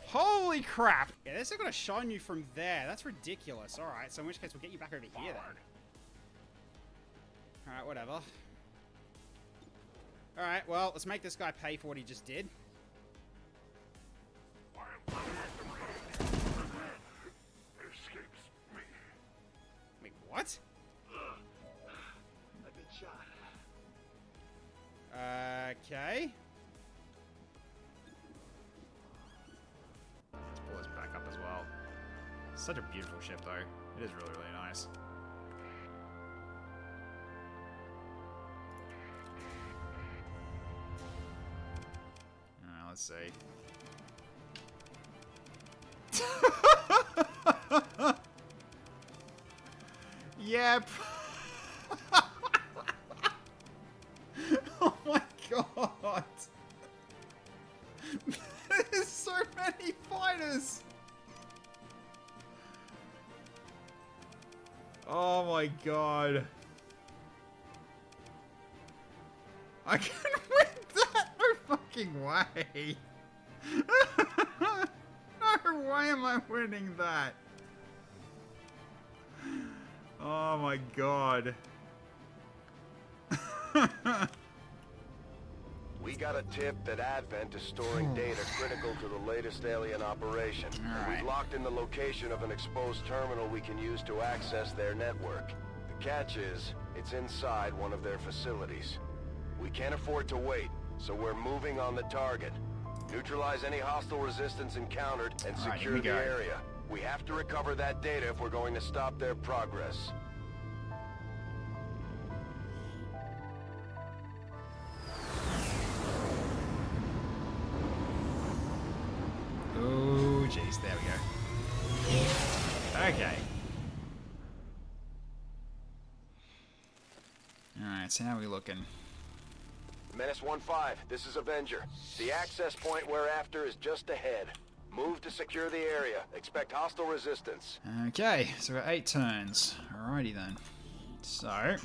Holy crap! Yeah, this is going to shine you from there. That's ridiculous. Alright, so in which case we'll get you back over here then. Alright, whatever. Alright, well, let's make this guy pay for what he just did. Wait, what? I've been shot. Okay. Let's pull this back up as well. Such a beautiful ship, though. It is really, really nice. Alright, let's see. Yep. Oh my god. There's so many fighters. Oh my god. I can win that. No fucking way. No way am I winning that. Oh my god. We got a tip that Advent is storing data critical to the latest alien operation. Right. We've locked in the location of an exposed terminal we can use to access their network. The catch is, it's inside one of their facilities. We can't afford to wait, so we're moving on the target. Neutralize any hostile resistance encountered and secure the area. We have to recover that data if we're going to stop their progress. Okay. Alright, so how are we looking? Menace 1-5, this is Avenger. The access point we're after is just ahead. Move to secure the area. Expect hostile resistance. Okay, so we've got 8 turns. Alrighty then. So...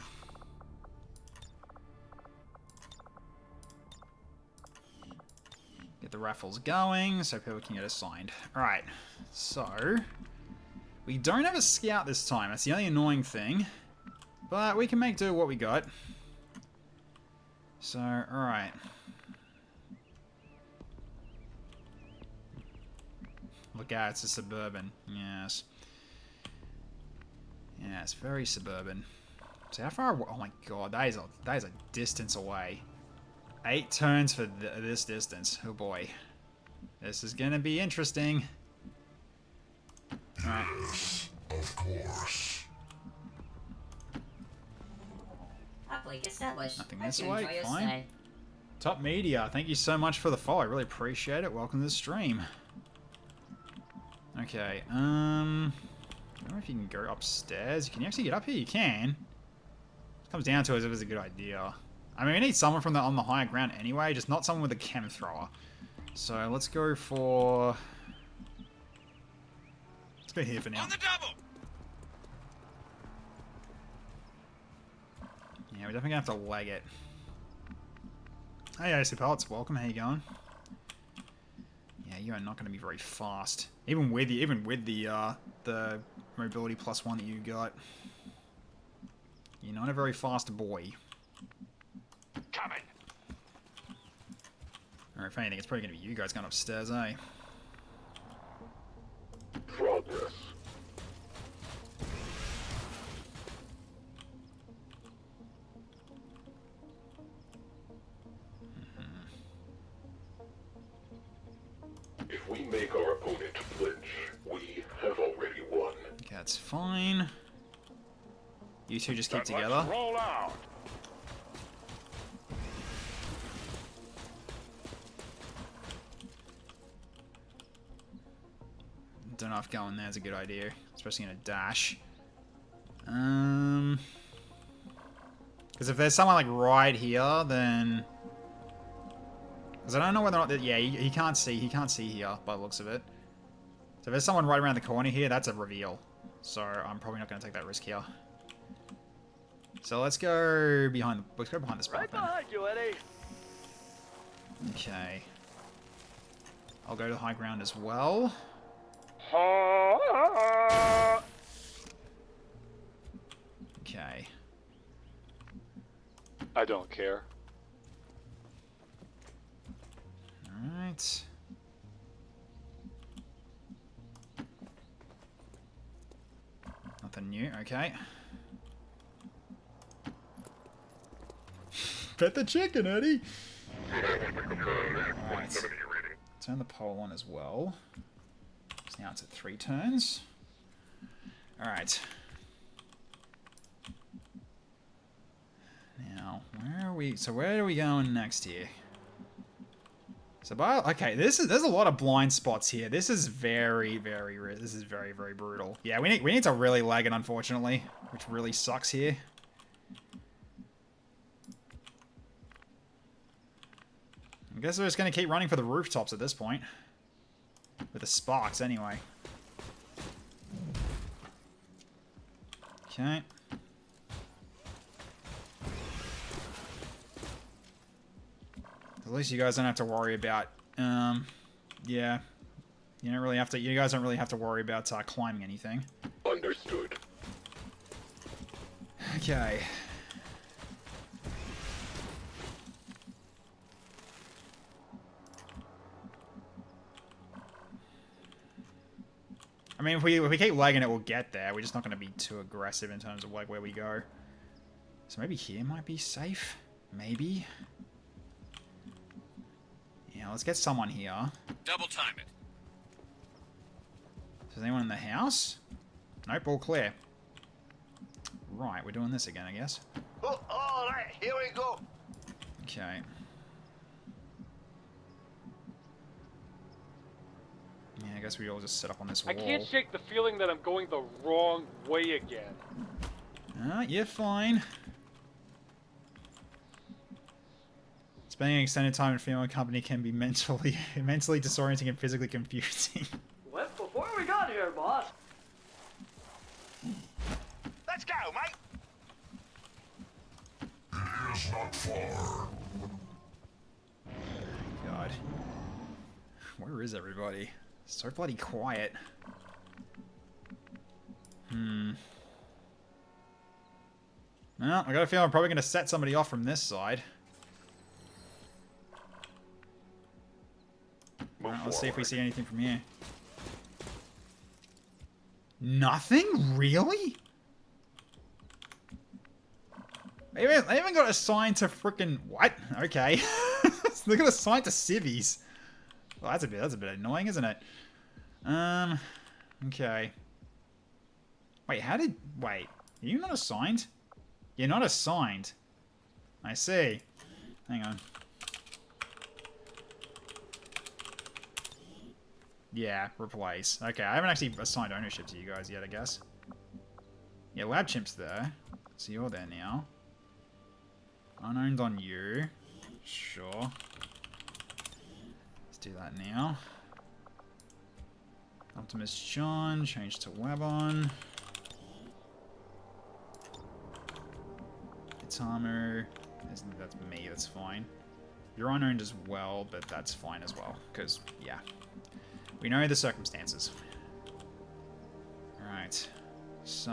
get the raffles going so people can get assigned. Alright, so... we don't have a scout this time. That's the only annoying thing. But we can make do what we got. So, alright. Look out, it's a suburban. Yes. Yeah, it's very suburban. So how far away? Oh my god, that is a distance away. 8 turns for this distance. Oh boy. This is gonna be interesting. Alright. Of course. Happily established. Nothing this way, fine. Top Media, thank you so much for the follow. I really appreciate it. Welcome to the stream. Okay, I don't know if you can go upstairs. Can you actually get up here? You can. It comes down to if it's a good idea. I mean, we need someone from on the higher ground anyway, just not someone with a chem thrower. So let's go for... let's go here for now. On the double. Yeah, we're definitely gonna have to leg it. Hey, AC Pellets, welcome. How you going? Yeah, you are not going to be very fast, even with the mobility +1 that you got. You're not a very fast boy. Coming. Or if anything, it's probably going to be you guys going upstairs, eh? Progress. If we make our opponent flinch, we have already won. Okay, that's fine. You two just keep together. Roll out. Don't know if going there is a good idea, especially in a dash. Because if there's someone like right here, then... because I don't know whether or not that... yeah, he can't see. He can't see here by the looks of it. So if there's someone right around the corner here, that's a reveal. So I'm probably not going to take that risk here. So let's go behind. Let's go behind this path then. Behind you, Eddie. Okay. I'll go to the high ground as well. Okay. I don't care. Alright. Nothing new, okay. Pet the chicken, Eddie! Alright. Turn the pole on as well. So now it's at 3 turns. Alright. Now, where are we? So where are we going next here? So okay, there's a lot of blind spots here. This is very, very brutal. Yeah, we need to really lag it, unfortunately, which really sucks here. I guess we're just gonna keep running for the rooftops at this point. With the sparks, anyway. Okay. At least you guys don't have to worry about, yeah. You don't really have to, you guys don't really have to worry about climbing anything. Understood. Okay. I mean, if we keep lagging it, we'll get there. We're just not going to be too aggressive in terms of like where we go. So maybe here might be safe. Maybe. Yeah, let's get someone here. Double time it. Is anyone in the house? Nope, all clear. Right, we're doing this again, I guess. Oh, all right, here we go. Okay. Yeah, I guess we all just set up on this wall. I can't shake the feeling that I'm going the wrong way again. You're fine. Spending extended time in female company can be mentally disorienting and physically confusing. What? Before we got here, boss. Let's go, mate! It is not far. God. Where is everybody? So bloody quiet. Well, I got a feeling I'm probably going to set somebody off from this side. Alright, let's see if we see anything from here. Nothing? Really? They even got assigned to frickin' what? Okay. They got assigned to civvies. Well, that's a bit annoying, isn't it? Okay. Wait, wait, are you not assigned? You're not assigned. I see. Hang on. Yeah, replace. Okay, I haven't actually assigned ownership to you guys yet, I guess. Yeah, Lab Chimp's there. So you're there now. Unowned on you. Sure. Let's do that now. Optimus John, change to Webon. Itamu. That's me, that's fine. You're unowned as well, but that's fine as well. Because, yeah. We know the circumstances. Alright. So.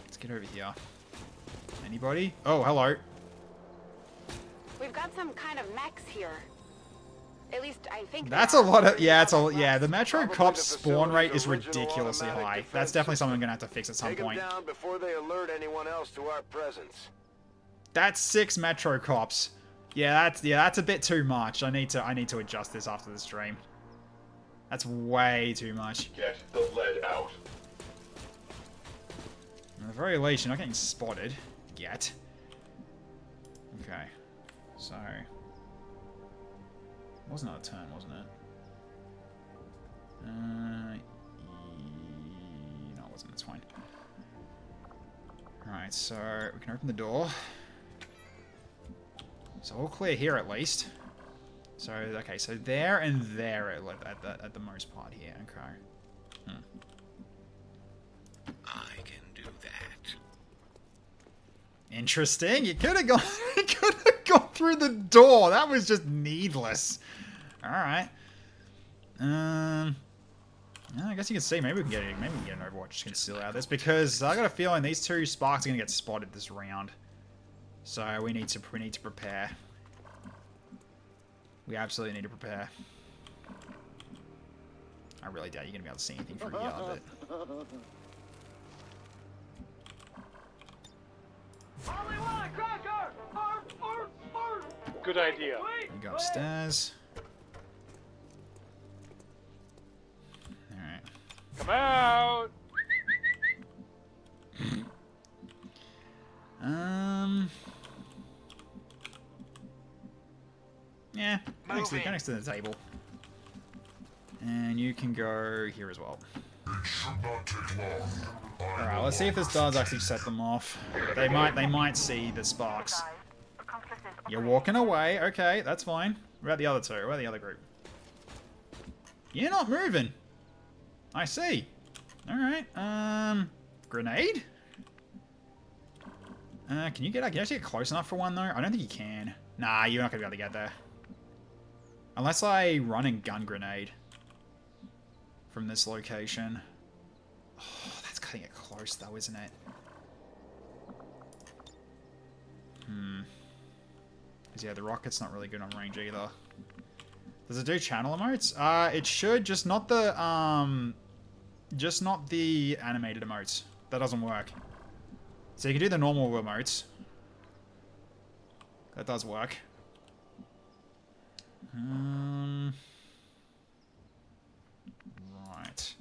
Let's get over here. Anybody? Oh, hello. We've got some kind of mechs here. At least I think that's a lot of yeah, the Metro Cops spawn rate is ridiculously high. That's definitely something I'm gonna have to fix at some point. Take them down before they alert anyone else to our presence. That's 6 Metro Cops. Yeah, that's a bit too much. I need to adjust this after the stream. That's way too much. Get the lead out. At the very least, you're not getting spotted yet. Okay. So it was another turn, wasn't it? No, it wasn't. It's fine. Alright, so we can open the door. So all clear here at least. So, okay, so there and there at the most part here. Okay. I can do that. Interesting. You could have gone through the door. That was just needless. All right. I guess you can see. Maybe we can get an Overwatch conceal out of this because I got a feeling these 2 sparks are gonna get spotted this round. So we need to prepare. We absolutely need to prepare. I really doubt you're gonna be able to see anything from here, but. Good idea. You go upstairs. Alright. Come out! Yeah, go next to the table. And you can go here as well. It should not take long. Alright, let's see if this does actually set them off. They might see the sparks. You're walking away. Okay, that's fine. What about the other 2? What about the other group? You're not moving. I see. Alright, grenade? Can you actually get close enough for one though? I don't think you can. Nah, you're not gonna be able to get there. Unless I run and gun grenade from this location. Oh, that's cutting it close though, isn't it? Because yeah, the rocket's not really good on range either. Does it do channel emotes? It should, just not the animated emotes. That doesn't work. So you can do the normal emotes. That does work. Right.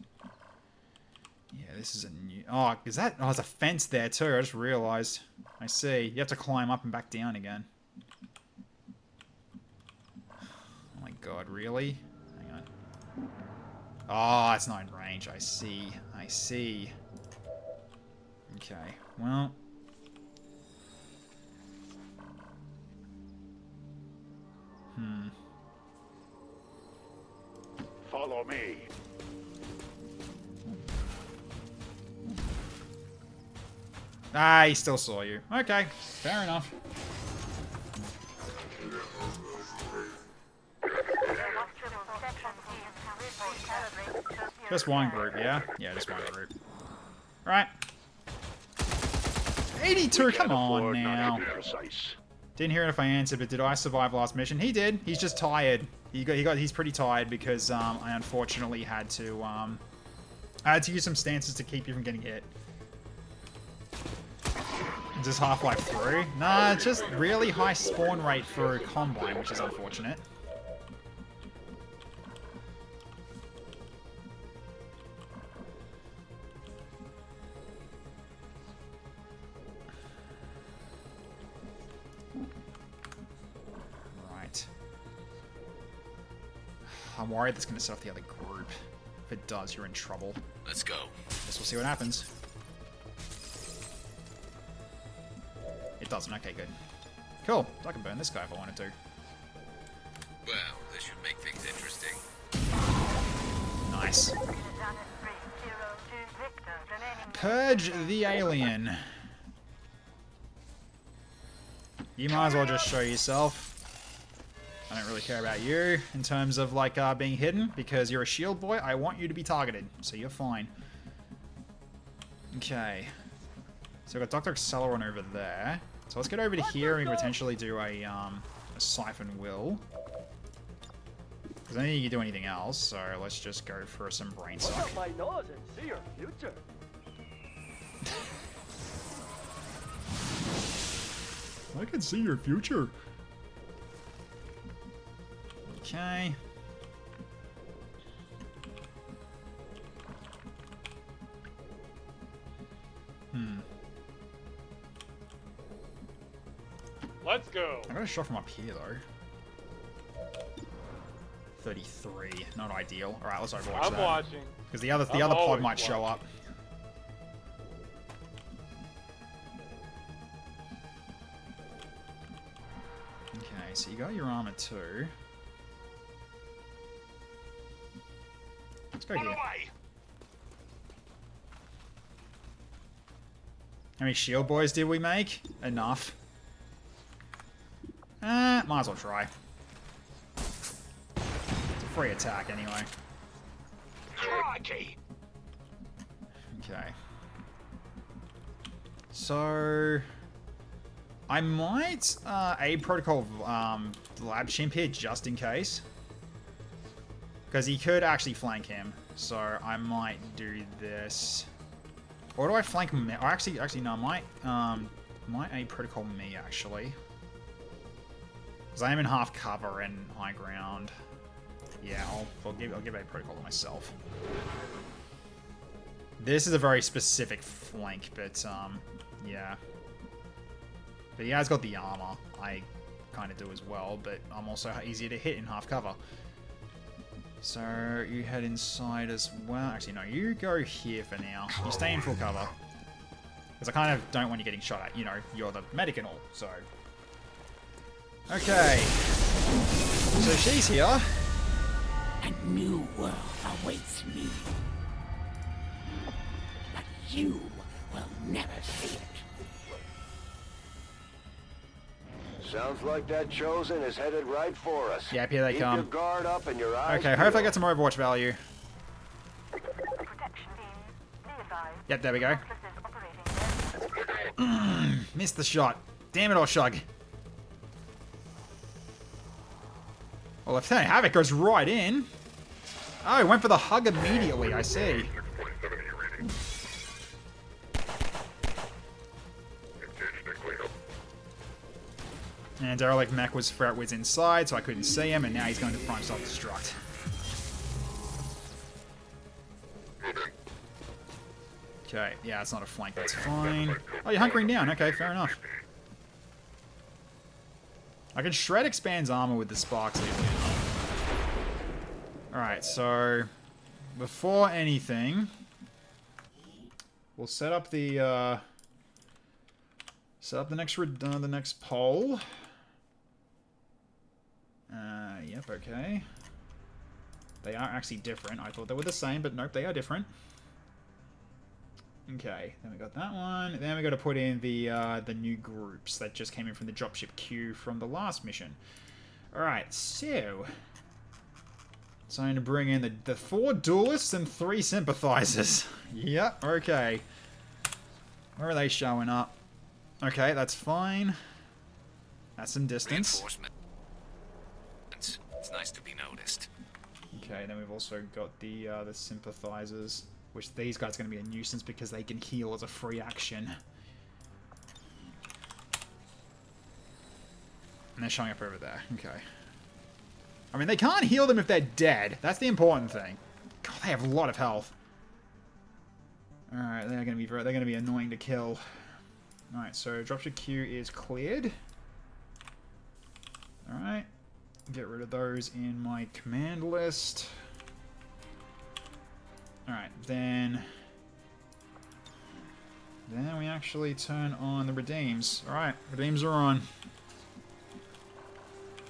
Yeah, this is a new... Oh, is that... Oh, there's a fence there too. I just realized. I see. You have to climb up and back down again. god, really? Hang on. Oh, it's not in range. I see. I see. Okay, well... Follow me. Ah, he still saw you. Okay, fair enough. Just one group, yeah? Yeah, just one group. Alright. 82, come on now. Didn't hear it if I answered, but did I survive last mission? He did. He's just tired. He's pretty tired because I unfortunately had to use some stances to keep you from getting hit. Just Half-Life 3? Nah, just really high spawn rate for a Combine, which is unfortunate. Right. I'm worried that's going to set off the other group. If it does, you're in trouble. Let's go. Guess we'll see what happens. It doesn't. Okay, good. Cool. I can burn this guy if I wanted to. Well, this should make things interesting. Nice. Purge the alien. You might as well just show yourself. I don't really care about you in terms of like being hidden because you're a shield boy. I want you to be targeted, so you're fine. Okay. So we've got Dr. Acceleron over there. So let's get over to here and potentially do a Siphon Will. Because I don't think you can do anything else, so let's just go for some Brain Suck. My nose and see your future. I can see your future. Okay. Let's go. I got a shot from up here though. 33, not ideal. All right, let's overwatch that. I'm watching. Because the other pod might show up. Okay, so you got your armor too. Let's go here. How many shield boys did we make? Enough. Might as well try. It's a free attack anyway. Okay. So I might a protocol lab chimp here just in case. Because he could actually flank him. So I might do this. Or do I flank me? Or actually no, I might a protocol me actually. Because I am in half cover and high ground. Yeah, I'll give a protocol to myself. This is a very specific flank, but yeah. But he has got the armor. I kind of do as well, but I'm also easier to hit in half cover. So you head inside as well. Actually, no, you go here for now. You stay in full cover. Because I kind of don't want you getting shot at. You know, you're the medic and all, so... Okay. So she's here. A new world awaits me. But you will never see it. Sounds like that Chosen is headed right for us. Yep, here they come. Keep your guard up and your eyes Okay, hopefully I get some Overwatch value. Yep, there we go. Missed the shot. Damn it, all Shug. Well, Lieutenant Havoc goes right in. Oh, went for the hug immediately, I see. And Derelict Mech was inside, so I couldn't see him, and now he's going to prime self-destruct. Okay, yeah, it's not a flank, that's fine. Oh, you're hunkering down. Okay, fair enough. I can shred Expand's armor with the sparks easily enough. Alright, so before anything, we'll set up the next pole. Yep, okay. They are actually different. I thought they were the same, but nope, they are different. Okay, then we got that one. Then we got to put in the new groups that just came in from the dropship queue from the last mission. Alright, so I'm going to bring in the 4 duelists and 3 sympathizers. Yep, okay. Where are they showing up? Okay, that's fine. That's some distance. It's nice to be noticed. Okay, then we've also got the sympathizers, which these guys are going to be a nuisance because they can heal as a free action. And they're showing up over there. Okay. I mean, they can't heal them if they're dead. That's the important thing. God, they have a lot of health. All right, they're going to be annoying to kill. All right, so dropship queue is cleared. All right, get rid of those in my command list. All right, then we actually turn on the redeems. All right, redeems are on.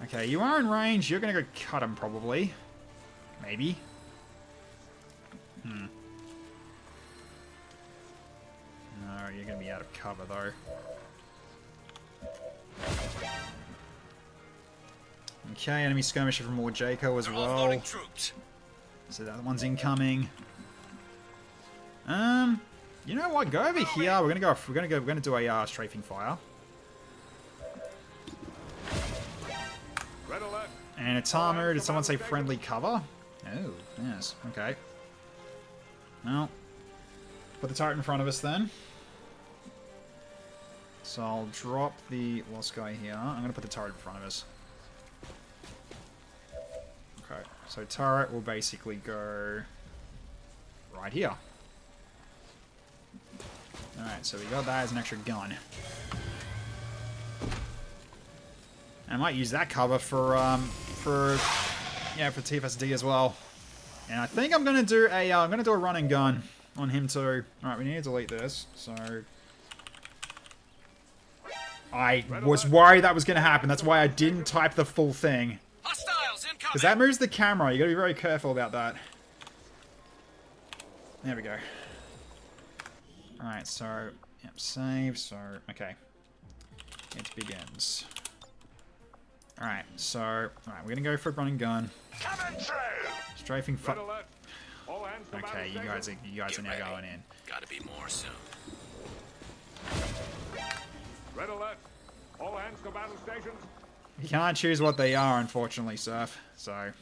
Okay, you are in range. You're going to go cut him, probably. Maybe. No, you're going to be out of cover, though. Okay, enemy skirmisher from Lord Jaco as well. So that one's incoming. You know what? Go over here. We're gonna do a strafing fire. And it's armor. Did someone say friendly cover? Oh, yes. Okay. Well, put the turret in front of us then. So I'll drop the lost guy here. I'm gonna put the turret in front of us. Okay. So turret will basically go right here. Alright, so we got that as an extra gun. I might use that cover for TFSD as well. And I think I'm gonna do a run and gun on him too. Alright, we need to delete this, so I was worried that was gonna happen. That's why I didn't type the full thing. Because that moves the camera. You gotta be very careful about that. There we go. Alright, so yep, save, so okay. It begins. Alright, so alright, we're gonna go for a running gun. Strafing fire. Okay, you guys are now going in. Gotta be more soon. Red alert. All hands to battle stations. You can't choose what they are, unfortunately, Surf. So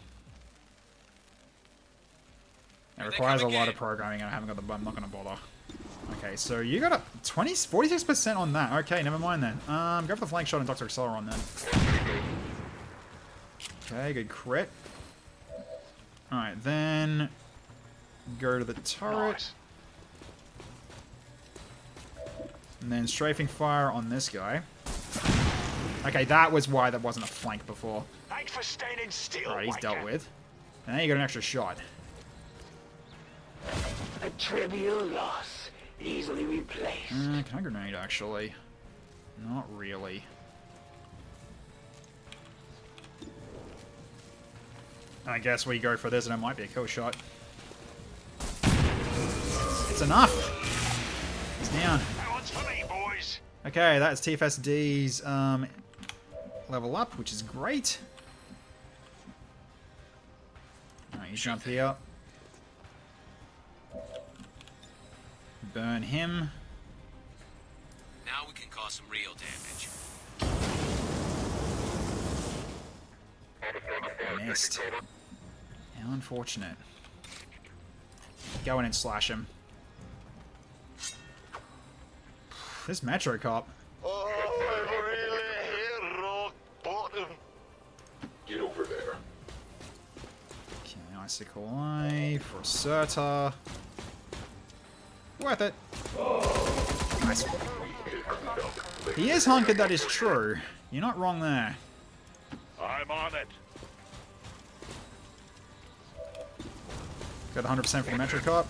it requires a lot of programming, and I haven't got the. I'm not gonna bother. Okay, so you got a 46% on that. Okay, never mind then. Go for the flank shot and Dr. Acceleron then. Okay, good crit. Alright, then go to the turret. And then strafing fire on this guy. Okay, that was why that wasn't a flank before. Thanks for staying still. Alright, he's dealt with. And then you got an extra shot. A trivial loss. Easily replaced. Can I grenade, actually? Not really. I guess we go for this and it might be a kill shot. It's enough! It's down. That one's for me, boys. Okay, that's TFSD's level up, which is great. Alright, you jump here. Burn him. Now we can cause some real damage. Missed. How unfortunate. Go in and slash him. This Metro Cop. Oh, I'm really hit rock bottom. Get over there. Okay, Icicle Eye for Serta. Worth it. Nice. He is hunkered, that is true. You're not wrong there. I'm on it. Got 100% for the Metro Cop.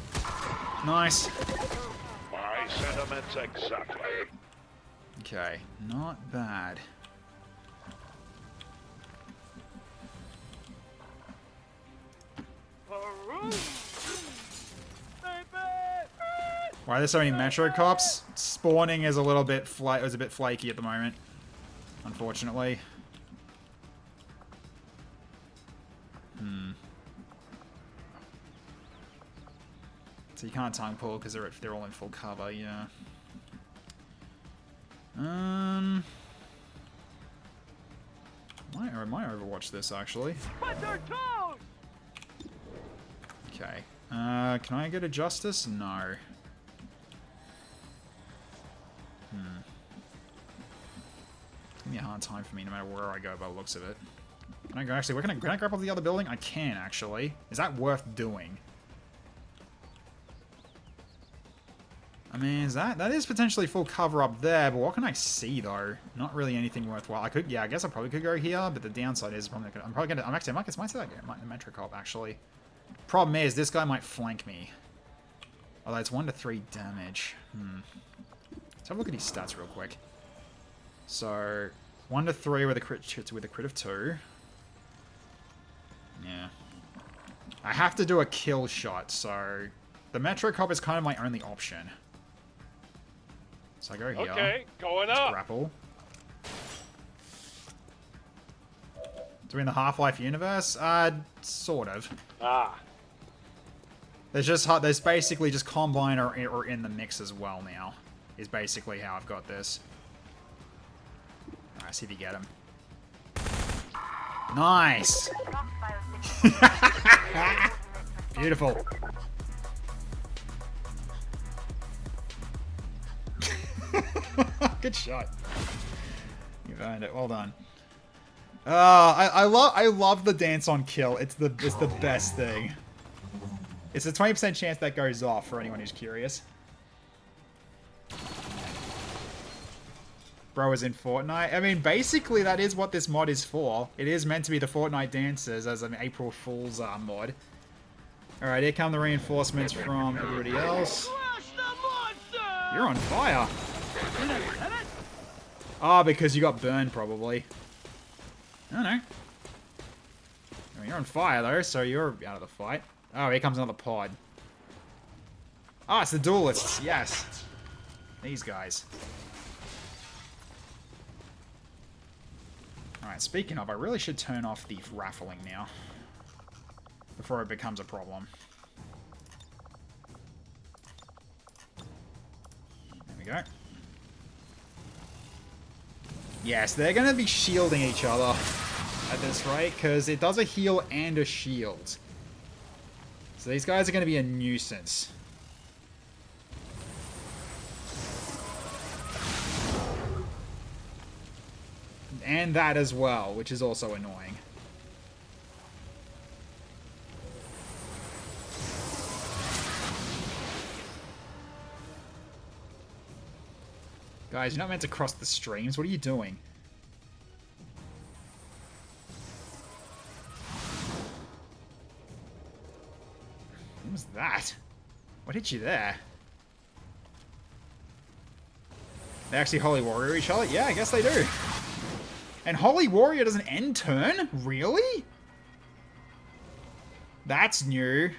Nice. My sentiments exactly. Okay, not bad. Why are there so many Metro Cops? Spawning is a little bit flaky at the moment, unfortunately. So you can't tongue pull because they're all in full cover, yeah. I might overwatch this actually. Okay. Can I get a Justice? No. It's gonna be a hard time for me no matter where I go by the looks of it. Can I go actually? Can I grab off the other building? I can actually. Is that worth doing? I mean, that is potentially full cover up there, but what can I see though? Not really anything worthwhile. I guess I probably could go here, but the downside is I might say that Metro Cop actually. Problem is, this guy might flank me. Although it's 1 to 3 damage. Let's have a look at his stats real quick. So 1 to 3 with a crit of 2. Yeah. I have to do a kill shot, so the Metro Cop is kind of my only option. So I go here. Okay, going up. Grapple. Doing the Half-Life universe? Sort of. There's basically just Combine or in the mix as well now. Is basically how I've got this. Alright, see if you get him. Nice! Beautiful. Good shot. You've earned it. Well done. I love the dance on kill. It's the best thing. It's a 20% chance that goes off for anyone who's curious. Bro is in Fortnite. I mean, basically that is what this mod is for. It is meant to be the Fortnite dances as an April Fool's mod. Alright, here come the reinforcements from everybody else. You're on fire. Oh, because you got burned, probably. I don't know. I mean, you're on fire, though, so you're out of the fight. Oh, here comes another pod. Oh, it's the duelists. Yes. These guys. Alright, speaking of, I really should turn off the raffling now. Before it becomes a problem. There we go. Yes, they're going to be shielding each other at this rate, because it does a heal and a shield. So these guys are going to be a nuisance. And that as well, which is also annoying. Guys, you're not meant to cross the streams. What are you doing? What was that? What hit you there? They actually Holy Warrior each other? Yeah, I guess they do. And Holy Warrior doesn't end turn? Really? That's new.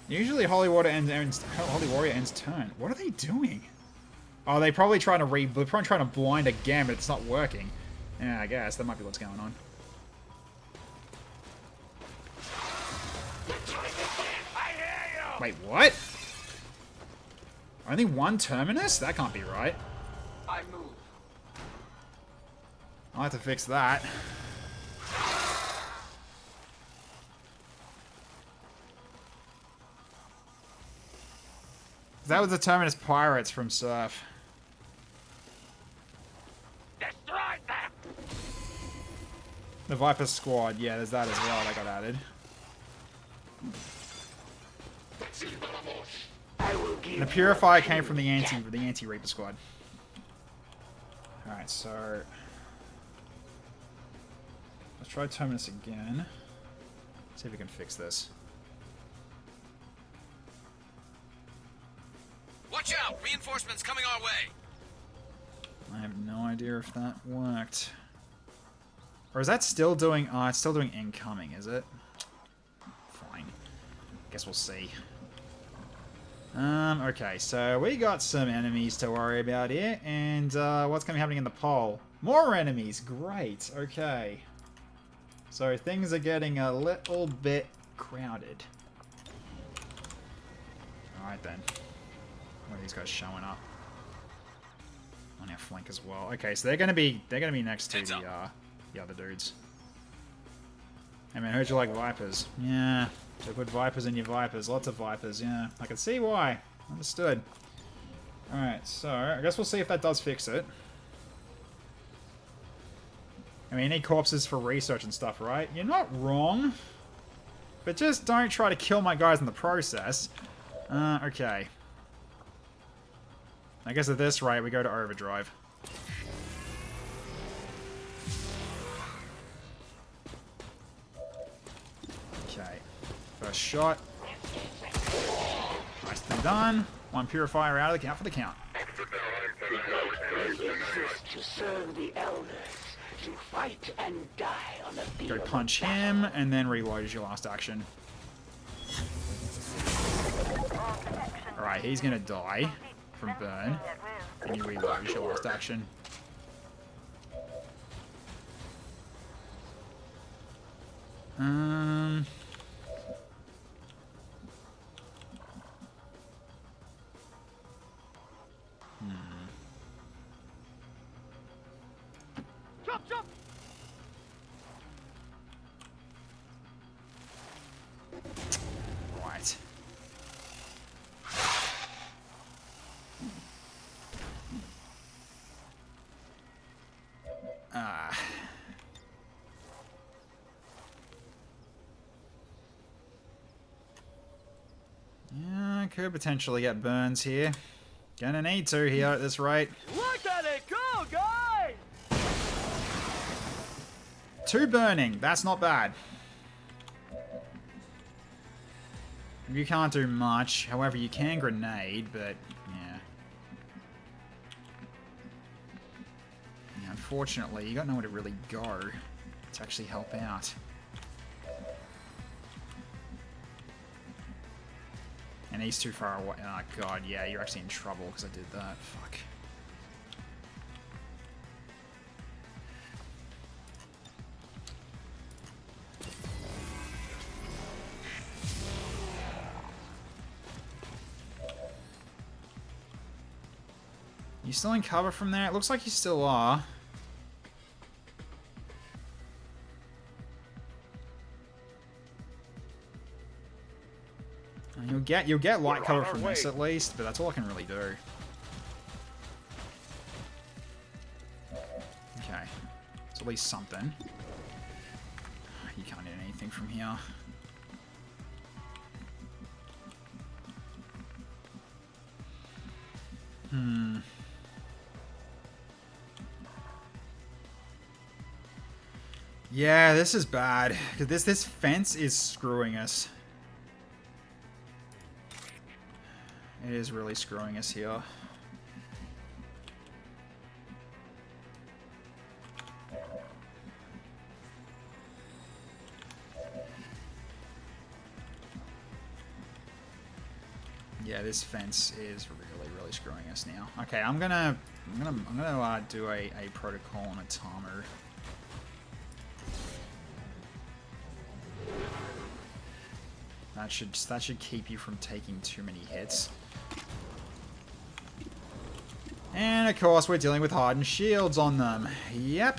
Usually Holy Warrior ends turn. What are they doing? Oh, they're probably trying to blind again, but it's not working. Yeah, I guess that might be what's going on. Wait, what? Only one terminus? That can't be right. I'll have to fix that. That was the Terminus Pirates from Surf. Destroy them! The Viper Squad, yeah, there's that as well that got added. And the Purifier came from the anti-Reaper Squad. Alright, so let's try Terminus again. See if we can fix this. Watch out! Reinforcements coming our way! I have no idea if that worked. Or is that still doing... Oh, it's still doing incoming, is it? Fine. Guess we'll see. Okay, so we got some enemies to worry about here. And what's going to be happening in the pole? More enemies! Great, okay. So things are getting a little bit crowded. Alright then. Where are these guys showing up? On our flank as well. Okay, so they're gonna be next to the other dudes. Hey man, heard you like Vipers. Yeah. So put Vipers in your Vipers. Lots of Vipers, yeah. I can see why. Understood. Alright, so I guess we'll see if that does fix it. I mean, you need corpses for research and stuff, right? You're not wrong. But just don't try to kill my guys in the process. Okay. I guess at this rate, we go to overdrive. Okay. First shot. Nicely done. One purifier out of the count for the count. We exist to serve the elders, to fight and die on the field. Go punch him, and then reload as your last action. Alright, he's gonna die from burn. And you reload as your last action. Jump, jump! Right. Yeah, I could potentially get burns here. Gonna need to here at this rate. Look at it go, guys! 2 burning, that's not bad. You can't do much, however you can grenade, but yeah. Yeah, unfortunately, you got nowhere to really go to actually help out. And he's too far away. Oh god, yeah, you're actually in trouble because I did that. Fuck. You still in cover from there? It looks like you still are. You'll get light cover from this at least, but that's all I can really do. Okay, it's at least something. You can't do anything from here. Yeah, this is bad. This fence is screwing us. It is really screwing us here. Yeah, this fence is really screwing us now. Okay, I'm gonna do a protocol on a timer. That should keep you from taking too many hits. And of course, we're dealing with hardened shields on them. Yep.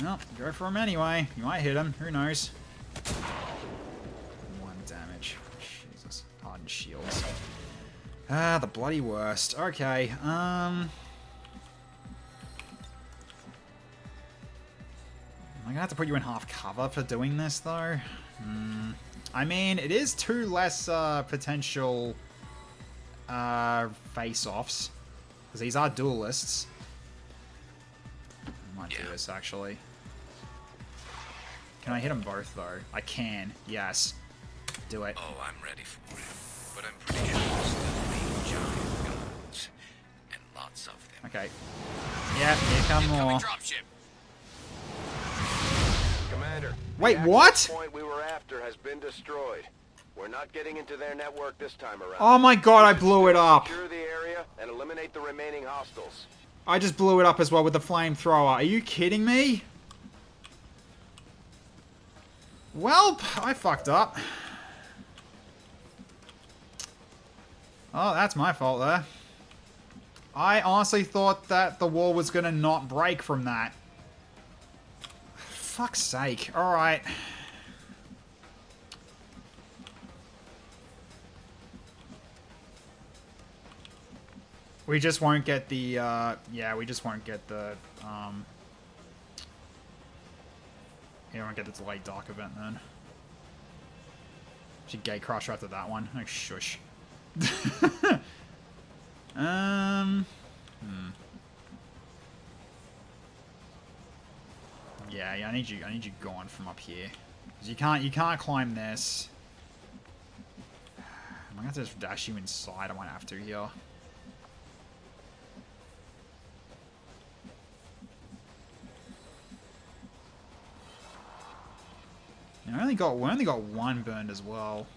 Well, go for them anyway. You might hit them. Who knows? 1 damage. Jesus. Hardened shields. Ah, the bloody worst. Okay. Am I gonna have to put you in half cover for doing this, though? I mean, it is 2 less potential face-offs, because these are duelists. I might do this, actually. Can I hit them both, though? I can. Yes. Do it. Oh, I'm ready for it. But I'm pretty sure there's still be giant guns. And lots of them. Okay. Yeah, here come more. Dropship. Commander. Wait, the what? access point we were after has been destroyed. We're not getting into their network this time around. Oh my god, I blew it up. Secure the area and eliminate the remaining hostiles. I just blew it up as well with the flamethrower. Are you kidding me? Well, I fucked up. Oh, that's my fault there. I honestly thought that the wall was gonna not break from that. Fuck's sake. Alright. We just won't get the, yeah, we just won't get the, you won't get the delayed dark event then. Should gate crusher after that one. Oh, shush. Yeah, I need you gone from up here. 'Cause you can't climb this. I'm gonna have to just dash you inside, I might have to here. We only got one burned as well.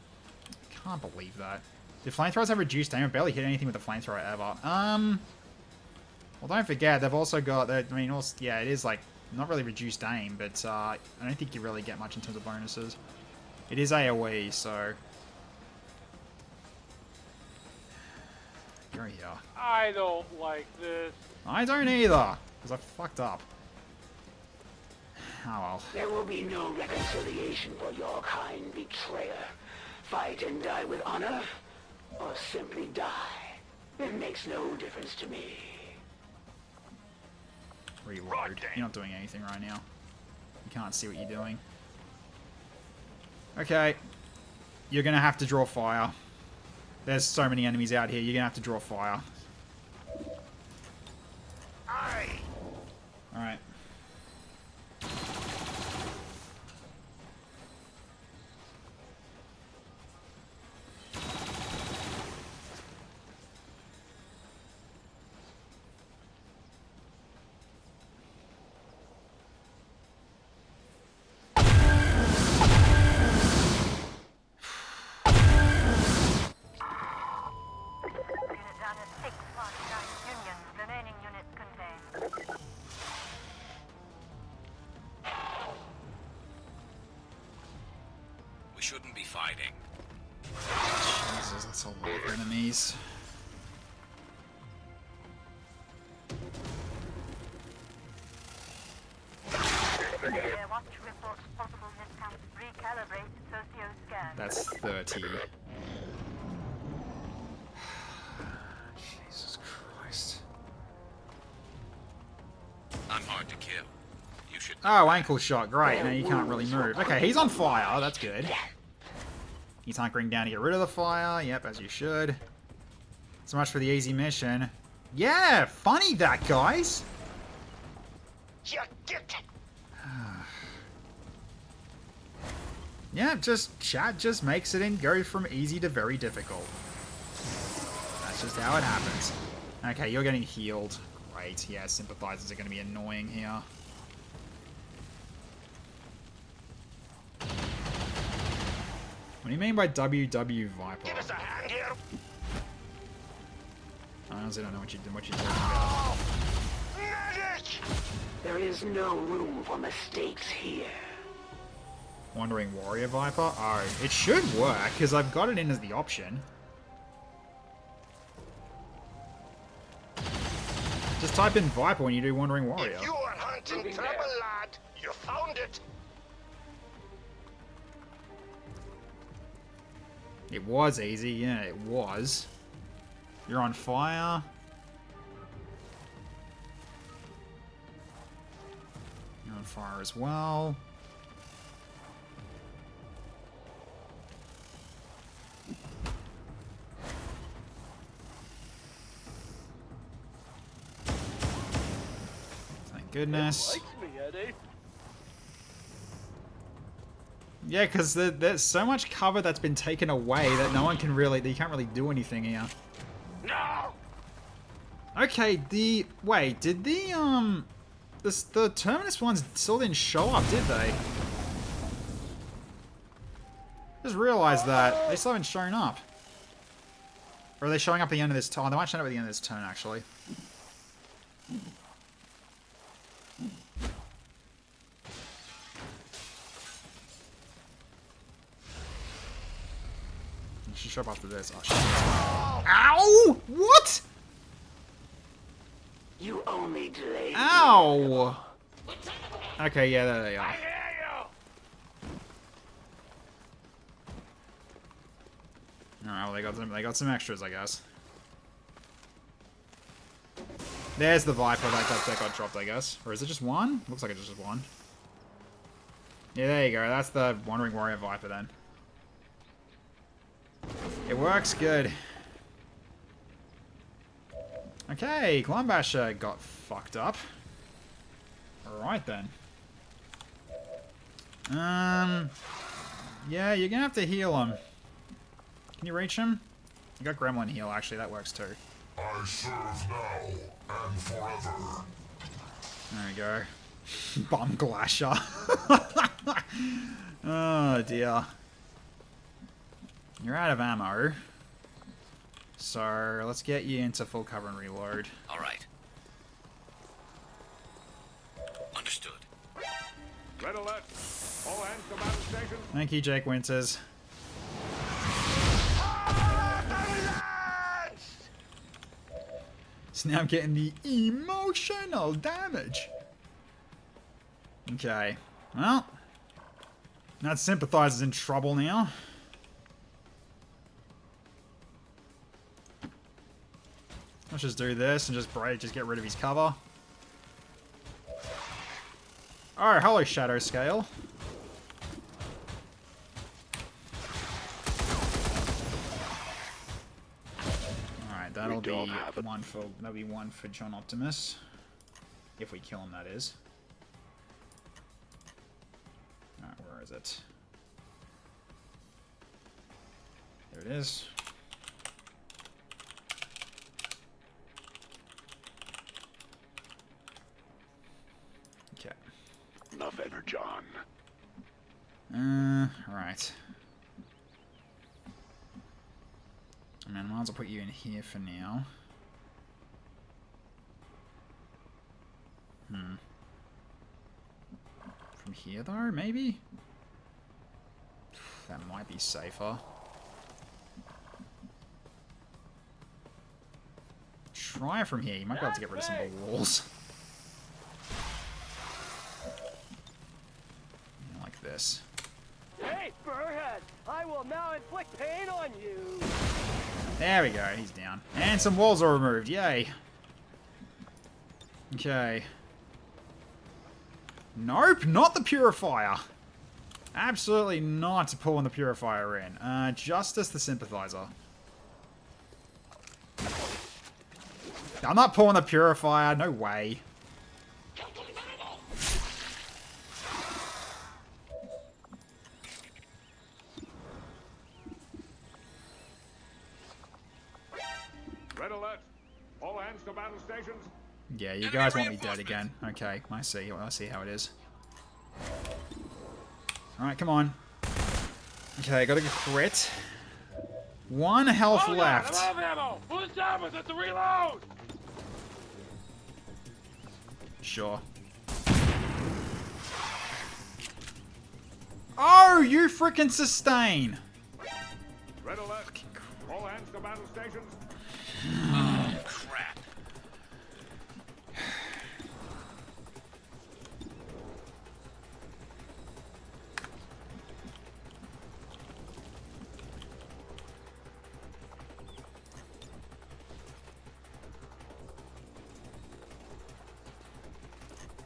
Can't believe that. Did flamethrowers have reduced aim? I barely hit anything with the flamethrower ever. Well, don't forget they've also got. I mean, also, yeah, it is like not really reduced aim, but I don't think you really get much in terms of bonuses. It is AOE, so. Go here. I don't like this. I don't either, because I fucked up. Oh well. There will be no reconciliation for your kind, betrayer. Fight and die with honor, or simply die. It makes no difference to me. Reload. You're not doing anything right now. You can't see what you're doing. Okay. You're gonna have to draw fire. There's so many enemies out here, you're gonna have to draw fire. Alright. We shouldn't be fighting. Jesus, that's a lot of enemies. Watch reports possible miscounts. Recalibrate socio scan. That's 30. Jesus Christ. I'm hard to kill. You should. Oh, ankle shot. Great. Now you can't really move. Okay, he's on fire. That's good. He's hunkering down to get rid of the fire. Yep, as you should. So much for the easy mission. Yeah, funny that, guys. Yeah, just chat just makes it and go from easy to very difficult. That's just how it happens. Okay, you're getting healed. Great. Yeah, sympathizers are going to be annoying here. What do you mean by WW Viper? Give us a hand here. I honestly don't know what you're talking about. There is no room for mistakes here. Wandering Warrior Viper? Oh, it should work, because I've got it in as the option. Just type in Viper when you do Wandering Warrior. If you are hunting trouble, lad, you found it. It was easy, yeah, it was. You're on fire. You're on fire as well. Thank goodness. Likes me, Eddie. Yeah, because there's so much cover that's been taken away that no one can really, you can't really do anything here. No! Okay, wait, did the Terminus ones still didn't show up, did they? Just realized that. They still haven't shown up. Or are they showing up at the end of this turn? Oh, they might show up at the end of this turn, actually. Should show up after this. Oh, shit. Ow! What? You only delayed. Ow! Okay, yeah, there they are. Alright, well, they got some extras, I guess. There's the Viper that got dropped, I guess. Or is it just one? Looks like it's just one. Yeah, there you go. That's the Wandering Warrior Viper then. It works good. Okay, Glambasher got fucked up. Alright then. Yeah, you're gonna have to heal him. Can you reach him? You got Gremlin heal, actually, that works too. I serve now and forever. There we go. Bum Glasher. Oh dear. You're out of ammo. So let's get you into full cover and reload. Alright. Understood. Red alert. All hands to battle station. Thank you, Jake Winters. So now I'm getting the emotional damage. Okay. Well, that Sympathizer's in trouble now. Let's just do this and just get rid of his cover. Oh, hello, Shadow Scale. Alright, that'll be one for John Optimus. If we kill him, that is. Alright, where is it? There it is. Okay. Enough Energon. Right. I mean, I might as well put you in here for now. From here, though, maybe? That might be safer. Try it from here. You might be able to get rid of some of the walls. Like this. Hey, Burrhead! I will now inflict pain on you! There we go, he's down. And some walls are removed, yay! Okay. Nope, not the Purifier! Absolutely not pulling the Purifier in. Justice the Sympathizer. I'm not pulling the Purifier, no way. Red alert. All hands to battle stations. Yeah, you guys want me dead again. Okay, I see how it is. Alright, come on. Okay, gotta get crit. 1 health left. I'm out of ammo! Who's down with it to reload? Sure. Oh, you freaking sustain! Red alert. All hands to battle stations. Oh, crap.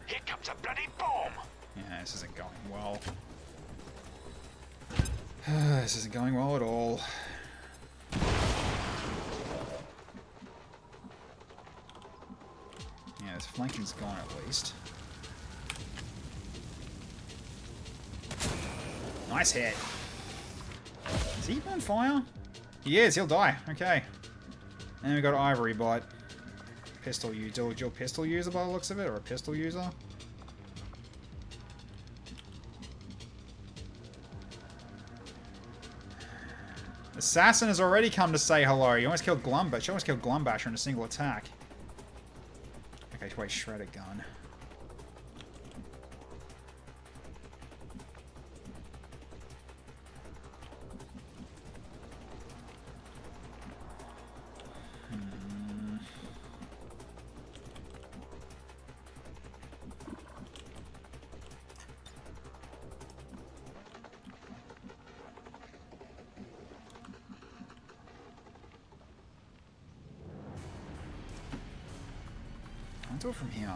Here comes a bloody bomb! Yeah, this isn't going well. This isn't going well at all. Yeah, this flanking's gone at least. Nice hit. Is he on fire? He is, he'll die. Okay. And we got Ivory Bot. Pistol user, dual pistol user by the looks of it, or a pistol user. Assassin has already come to say hello. You almost killed Glumbash. You almost killed Glumbasher in a single attack. Okay, wait, Shredder gun. Do it from here.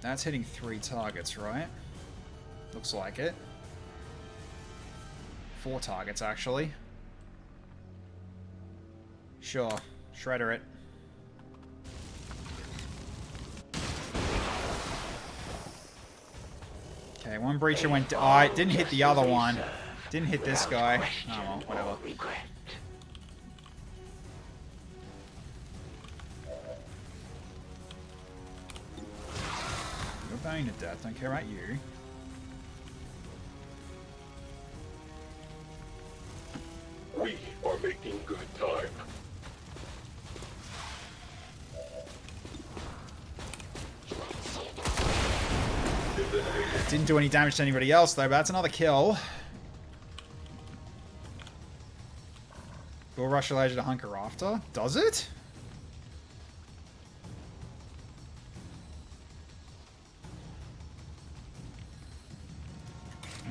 That's hitting 3 targets, right? Looks like it. 4 targets, actually. Sure. Shredder it. Okay, one breacher went... Oh, it didn't hit the other one. Didn't hit this guy. Oh, well, whatever. You're burning to death. Don't care about you. We are making good time. Didn't do any damage to anybody else, though, but that's another kill. Bull Rush allows you to hunker after? Does it?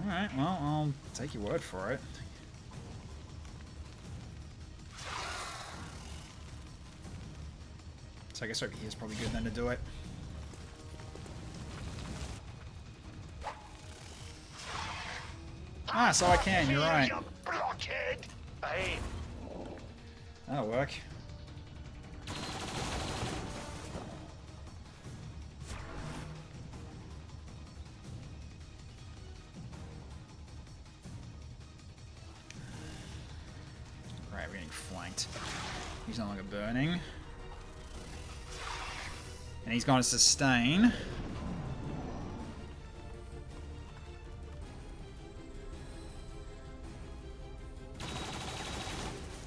Alright, well, I'll take your word for it. So I guess over here is probably good then to do it. Ah, so I can, you're right. That'll work. Right, we're getting flanked. He's no longer burning. And he's going to sustain.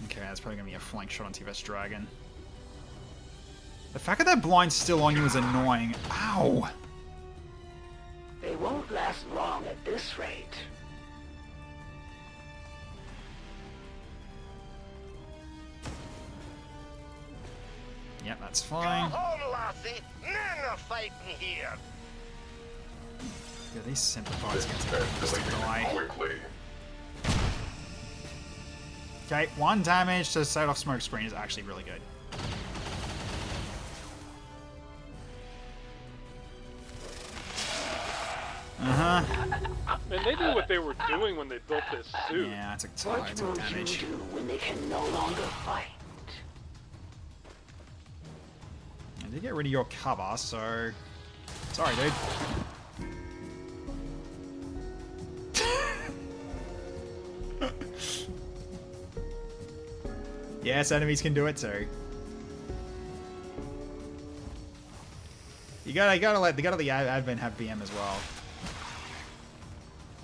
Okay, that's probably going to be a flank shot on T-Vest Dragon. The fact that that blind's still on you is annoying. Ow! They won't last long at this rate. Yep, that's fine. Yeah, these sympathize against the die. Okay, 1 damage to set off smoke screen is actually really good. Man, they knew what they were doing when they built this suit. Yeah, it's a ton of damage. When they can no longer fight. I did get rid of your cover, so... Sorry, dude. Yes, enemies can do it too. You gotta let the Advent have BM as well.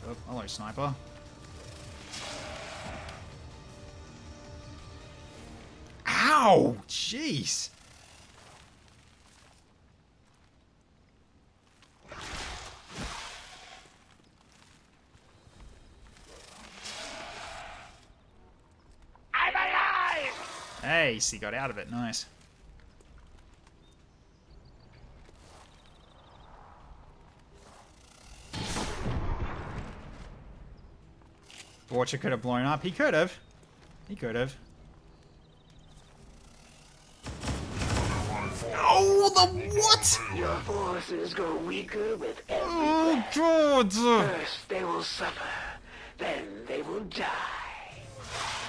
Oh, hello, sniper. Ow! Jeez! Hey, so he got out of it. Nice. Borcher could have blown up. He could have. He could have. Oh, the what? Your forces grow weaker with every breath. God. First they will suffer, then they will die.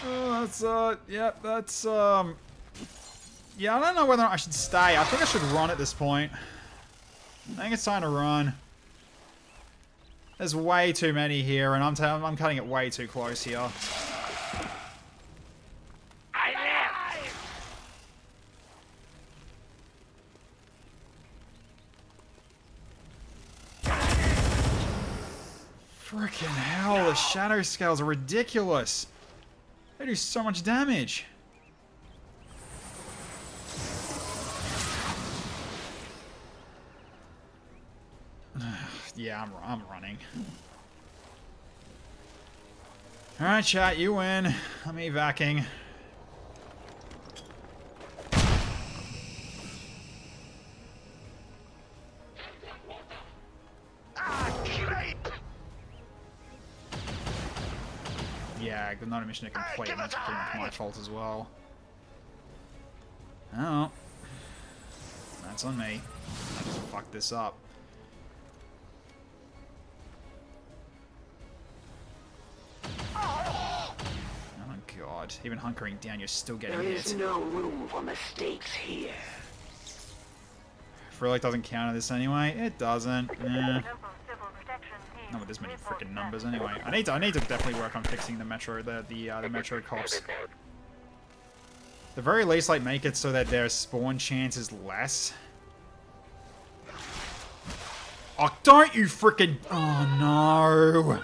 Oh, that's, yep, that's, yeah, I don't know whether or not I should stay. I think I should run at this point. I think it's time to run. There's way too many here, and I'm cutting it way too close here. Freaking hell, the shadow scales are ridiculous. They do so much damage. Yeah, I'm running. Alright, chat, you win. I'm evacing. Yeah, not a mission to complete, and that's pretty much my fault as well. Oh. That's on me. I just fucked this up. Oh god. Even hunkering down, you're still getting hit. There is no room for mistakes here. Heroic doesn't counter this anyway. It doesn't. Eh. Not with this many freaking numbers anyway. I need to definitely work on fixing the metro metro cops. The very least, like, make it so that their spawn chance is less. Oh, don't you freaking! Oh no!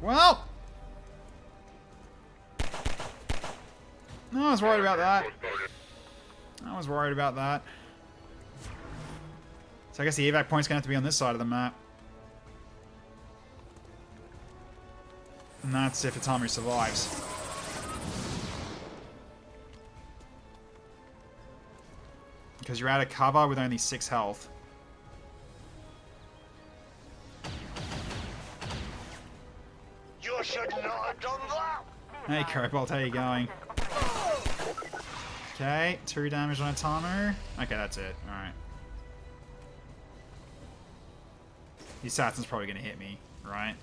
Well, I was worried about that. So I guess the evac point's gonna have to be on this side of the map. And that's if Itamu survives. Because you're out of cover with only 6 health. You should not have done that! Hey Kobold, how you going? Okay, 2 damage on Itamu. Okay, that's it. Alright. The assassin's probably gonna hit me, right?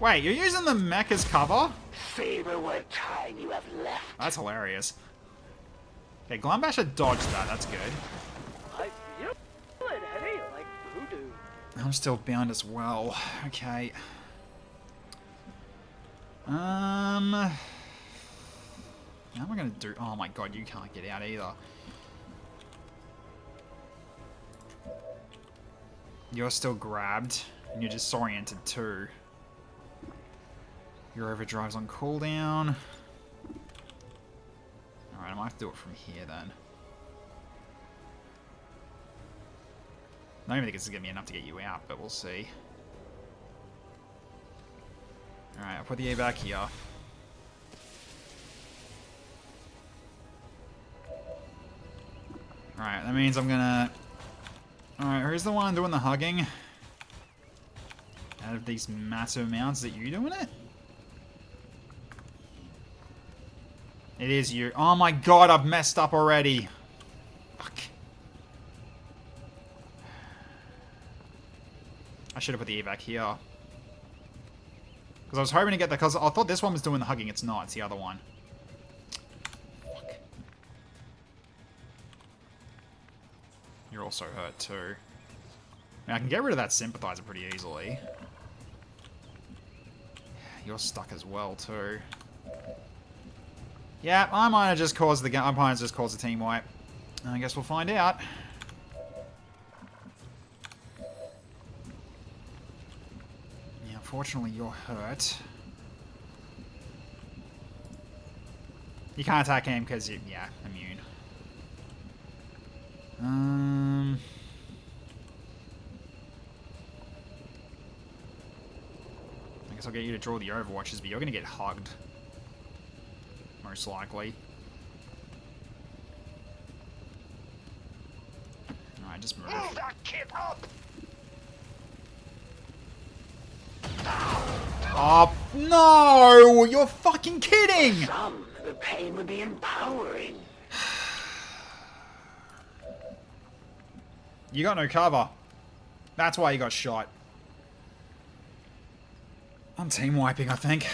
Wait, you're using the mech as cover? Savor what time you have left. That's hilarious. Okay, Glumbasher dodged that. That's good. You know, Eddie, like voodoo. I'm still bound as well. Okay. How am I gonna do? Oh my god, you can't get out either. You're still grabbed, and you're disoriented too. Your overdrive's on cooldown. Alright, I might have to do it from here then. I don't even think this is going to be enough to get you out, but we'll see. Alright, I'll put the A back here. Alright, that means I'm gonna... Alright, who's the one doing the hugging? Out of these massive amounts, is it you doing it? It is you. Oh my god, I've messed up already. Fuck. I should have put the evac here. Because I was hoping to get that, because I thought this one was doing the hugging. It's not, it's the other one. Fuck. You're also hurt too. I mean, I can get rid of that sympathizer pretty easily. You're stuck as well too. Yeah, I might have just caused the team wipe. I guess we'll find out. Yeah, unfortunately you're hurt. You can't attack him because you're, yeah, immune. I guess I'll get you to draw the overwatches, but you're gonna get hugged. Most likely. Alright, just move. Move that kid up! Oh, no! You're fucking kidding! For some, the pain would be empowering. You got no cover. That's why you got shot. I'm team wiping, I think.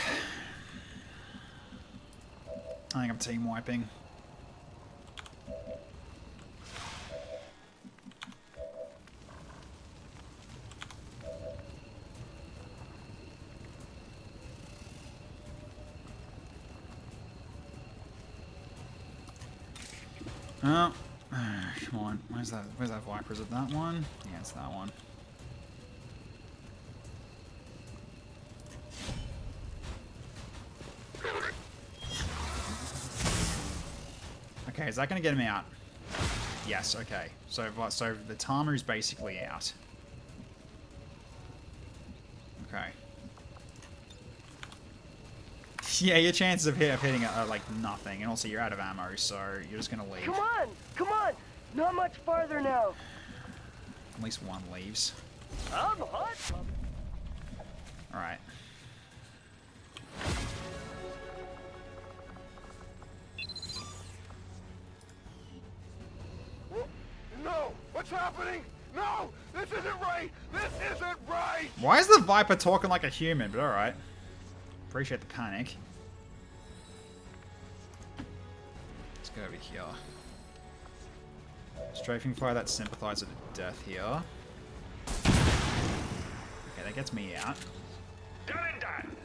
I think I'm team wiping. Oh, come on. Where's that Viper? Is it that one? Yeah, it's that one. Okay, is that going to get him out? Yes, okay. So the Tama is basically out. Okay. Yeah, your chances of hitting it are like nothing, and also you're out of ammo, so you're just gonna leave. Come on! Not much farther now. At least one leaves. I'm hot. Alright. No! What's happening? No! This isn't right! This isn't right! Why is the Viper talking like a human? But alright. Appreciate the panic. Let's go over here. Strafing fire that sympathizer to death here. Okay, that gets me out. Done and done!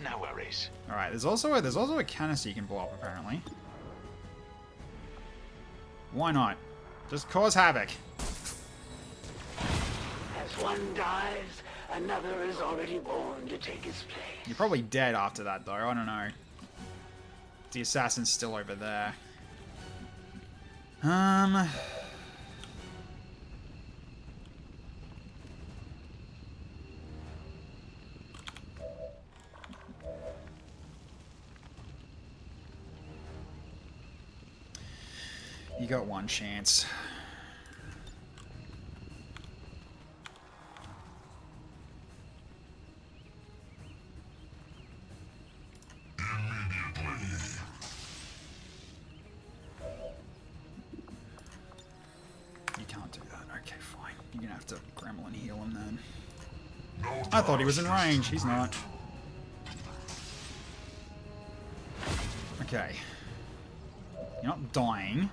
No worries. Alright, there's also a canister you can blow up apparently. Why not? Just cause havoc. As one dies, another is already born to take his place. You're probably dead after that though, I don't know. The assassin's still over there. You got one chance. You can't do that. Okay, fine. You're gonna have to gremlin heal him then. I thought he was in range. He's not. Okay. You're not dying.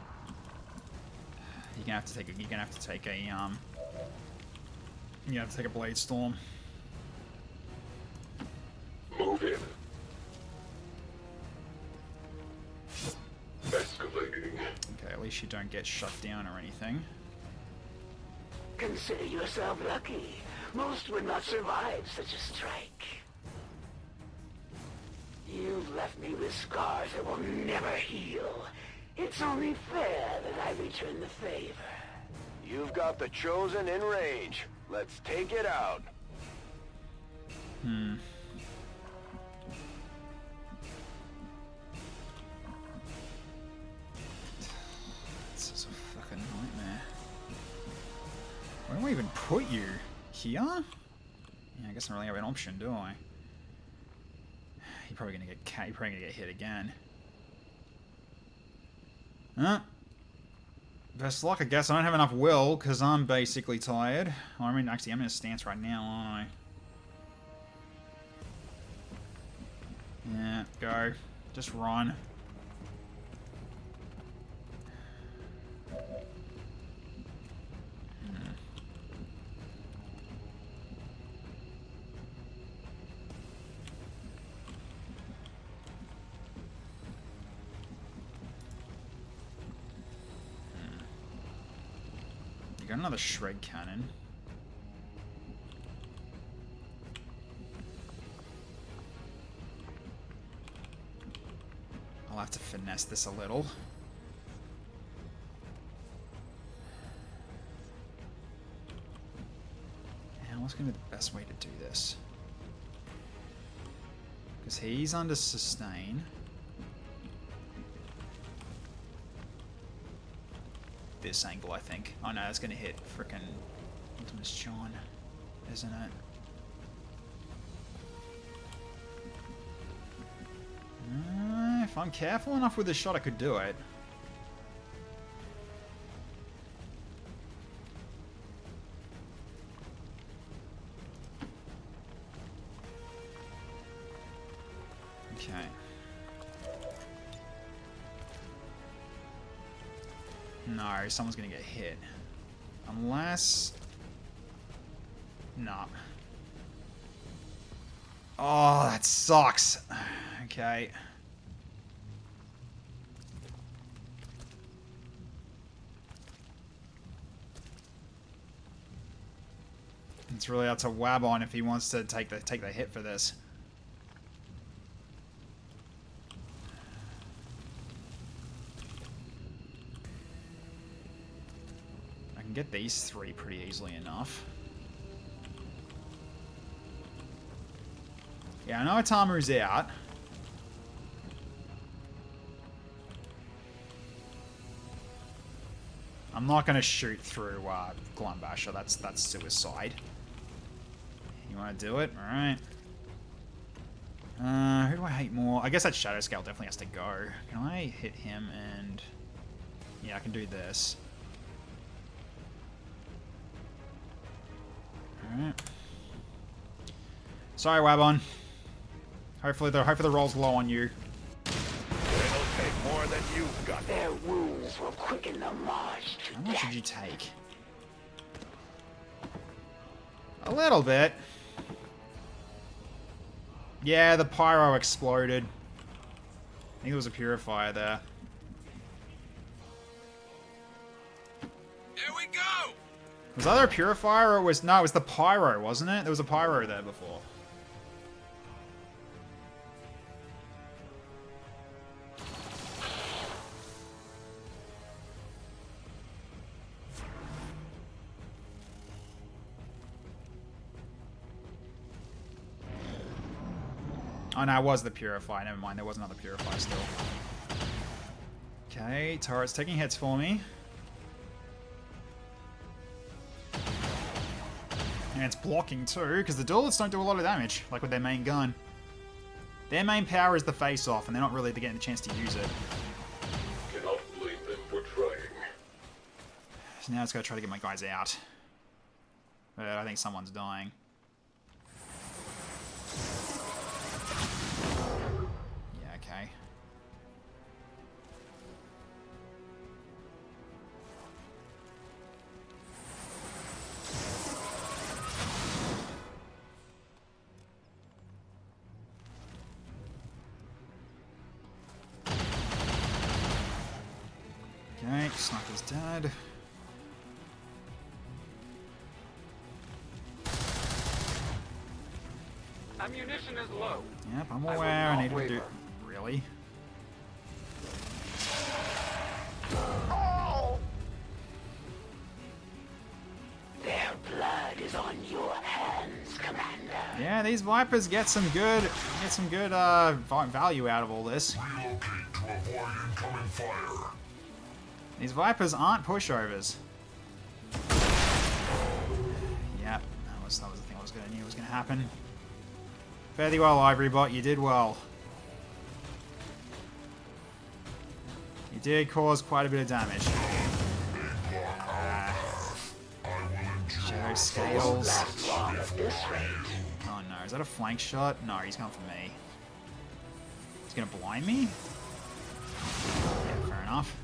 You're gonna have to take a. You're gonna have to take a. You have to take a blade storm. Move in. Escalating. Okay, at least you don't get shut down or anything. Consider yourself lucky. Most would not survive such a strike. You've left me with scars that will never heal. It's only fair that I return the favor. You've got the Chosen in range. Let's take it out. This is a fucking nightmare. Where do I even put you? Here? Yeah, I guess I don't really have an option, do I? You're probably gonna get hit again. Huh? Best luck, I guess. I don't have enough will, because I'm basically tired. Well, I mean, actually, I'm in a stance right now, aren't I? Yeah, go. Just run. Got another shred cannon. I'll have to finesse this a little. And what's going to be the best way to do this? Because he's under sustain. This angle, I think. Oh no, that's gonna hit frickin' Optimus John, isn't it? If I'm careful enough with this shot, I could do it. Okay. No, someone's gonna get hit. Unless... No. Oh, that sucks. Okay. It's really up to Wabon if he wants to take the hit for this. I can get these three pretty easily enough. Yeah, I know Atamu's out. I'm not going to shoot through Glunbasher. That's suicide. You want to do it? Alright. Who do I hate more? I guess that Shadow Scale definitely has to go. Can I hit him and... Yeah, I can do this. Alright. Sorry, Wabon. Hopefully the roll's low on you. They'll take more than you've got. Their wounds will quicken the march to How much did you take? A little bit. Yeah, the pyro exploded. I think there was a purifier there. Here we go! Was either a purifier or was... No, it was the pyro, wasn't it? There was a pyro there before. Oh no, it was the purifier. Never mind, there was another purifier still. Okay, turret's taking hits for me. And it's blocking too, because the duelists don't do a lot of damage, like with their main gun. Their main power is the face-off, and they're not really getting the chance to use it. Cannot blame them for trying. So now it's gotta try to get my guys out. But I think someone's dying. Yeah, okay. Okay, Sniper's dead. Ammunition is low. Yep, I'm aware. I need to do... Really? Their blood is on your hands, Commander. Yeah, these Vipers get some good value out of all this. Relocate to avoid incoming fire. These Vipers aren't pushovers. Yep, that was the thing I knew was gonna happen. Fairly well, Ivory Bot, you did well. You did cause quite a bit of damage. Shadow Scales. Oh no, is that a flank shot? No, he's going for me. He's gonna blind me? Yeah, fair enough.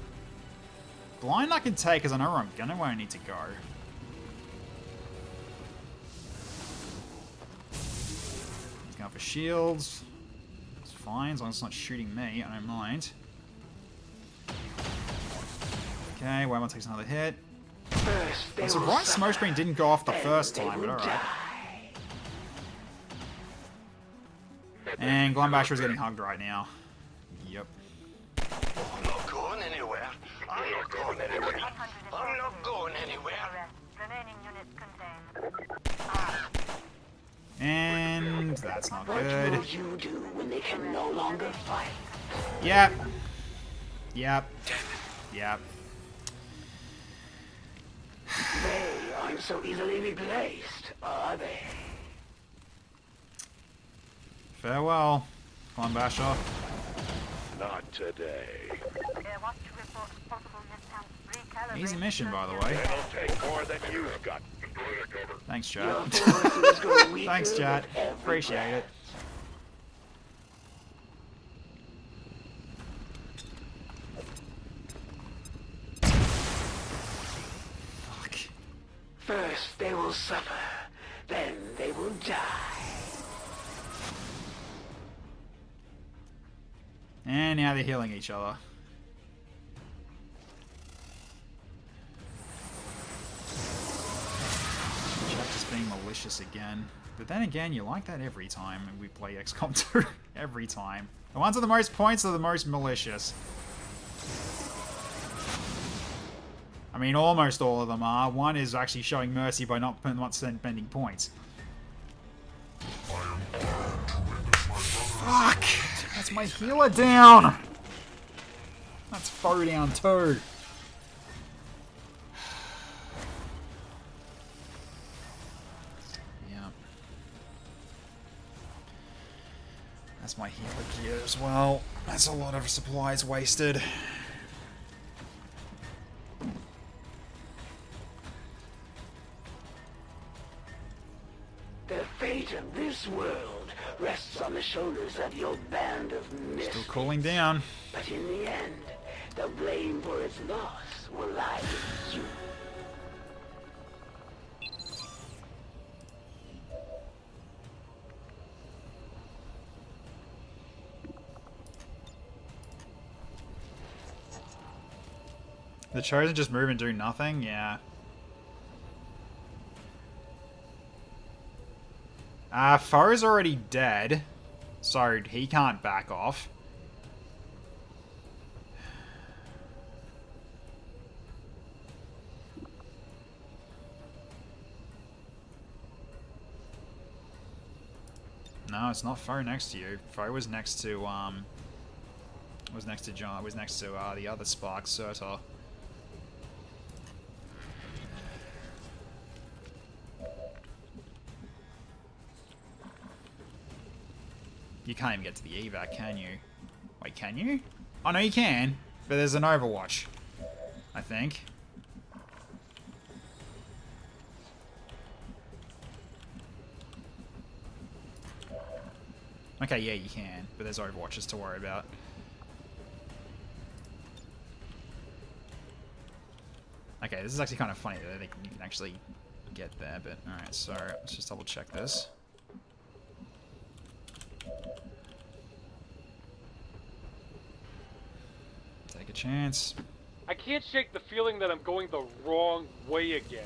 Blind I can take, because I know where I need to go. He's going for shields. It's fine, as long as it's not shooting me, I don't mind. Okay, Wayman takes another hit. I'm surprised Smoke Screen didn't go off the first time, but alright. And Glunbasher is getting hugged right now. Yep. I'm not going anywhere. I'm not going anywhere. I'm not going anywhere. Remaining units contained. And that's not good. What will you do when they can no longer fight? Yep. Yep. Yep. They aren't so easily replaced, are they? Farewell, Glunbasher. Not today. Watch report possible miscounts. Recalibrate. Easy mission, by the way. They'll take more than you've got. Thanks, chat. Thanks, chat. Appreciate it. First they will suffer, then they will die. And now they're healing each other. Jack just being malicious again. But then again, you like that every time we play XCOM 2. Every time. The ones with the most points are the most malicious. I mean, almost all of them are. One is actually showing mercy by not spending points. Fuck! That's my healer down! That's foe down too. Yeah. That's my healer gear as well. That's a lot of supplies wasted. The fate of this world rests on the shoulders of your band of misfits. Still cooling down. But in the end, the blame for its loss will lie with you. The Chosen just move and do nothing? Yeah. Foe's already dead, so he can't back off. No, it's not Foe next to you. Foe was next to John. Was next to the other Spark Surtur. You can't even get to the evac, can you? Wait, can you? Oh, no, you can. But there's an Overwatch, I think. Okay, yeah, you can. But there's Overwatches to worry about. Okay, this is actually kind of funny that you can actually get there. But, alright, so let's just double check this. Take a chance. I can't shake the feeling that I'm going the wrong way again.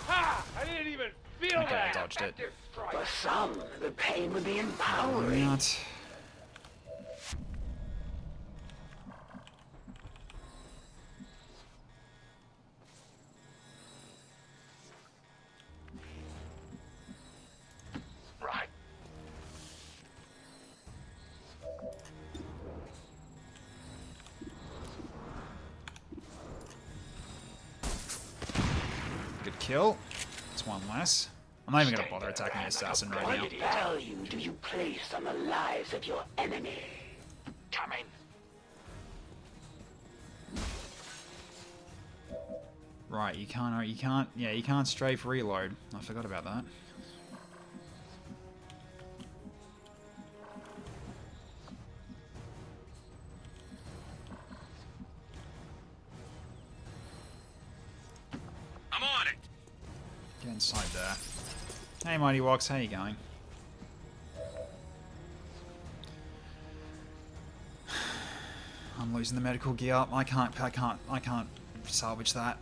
Ha! I didn't even feel Okay, that! I dodged it. For some, the pain would be empowering. Not. Right. Good kill. It's one less. I'm not even going to bother attacking the assassin right now. What value do you place on the lives of your enemy? Coming. Right, you can't strafe reload. I forgot about that. I'm on it. Get inside there. Hey, Mighty Wox, how you going? I'm losing the medical gear. I can't salvage that.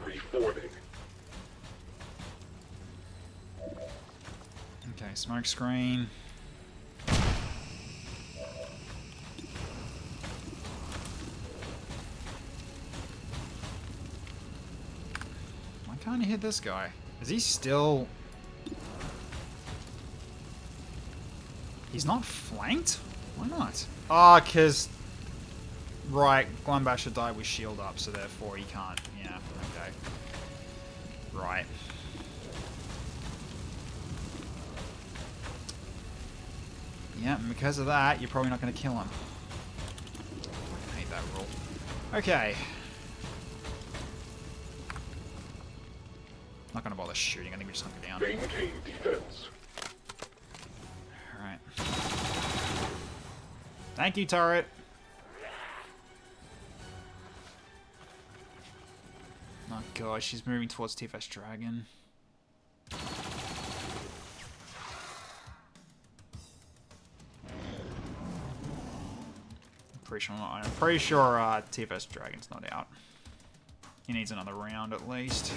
Reforming. Okay, smoke screen. Why can't you hit this guy? Is he still... He's not flanked? Why not? Ah, because... Right, Glumbash died with shield up, so therefore he can't. Yeah, okay. Right. Yeah, and because of that, you're probably not going to kill him. I hate that rule. Okay. Not going to bother shooting, I think we just hunker down. Maintain defense. Alright. Thank you, turret. god, she's moving towards TFS Dragon. I'm pretty sure TFS Dragon's not out. He needs another round at least.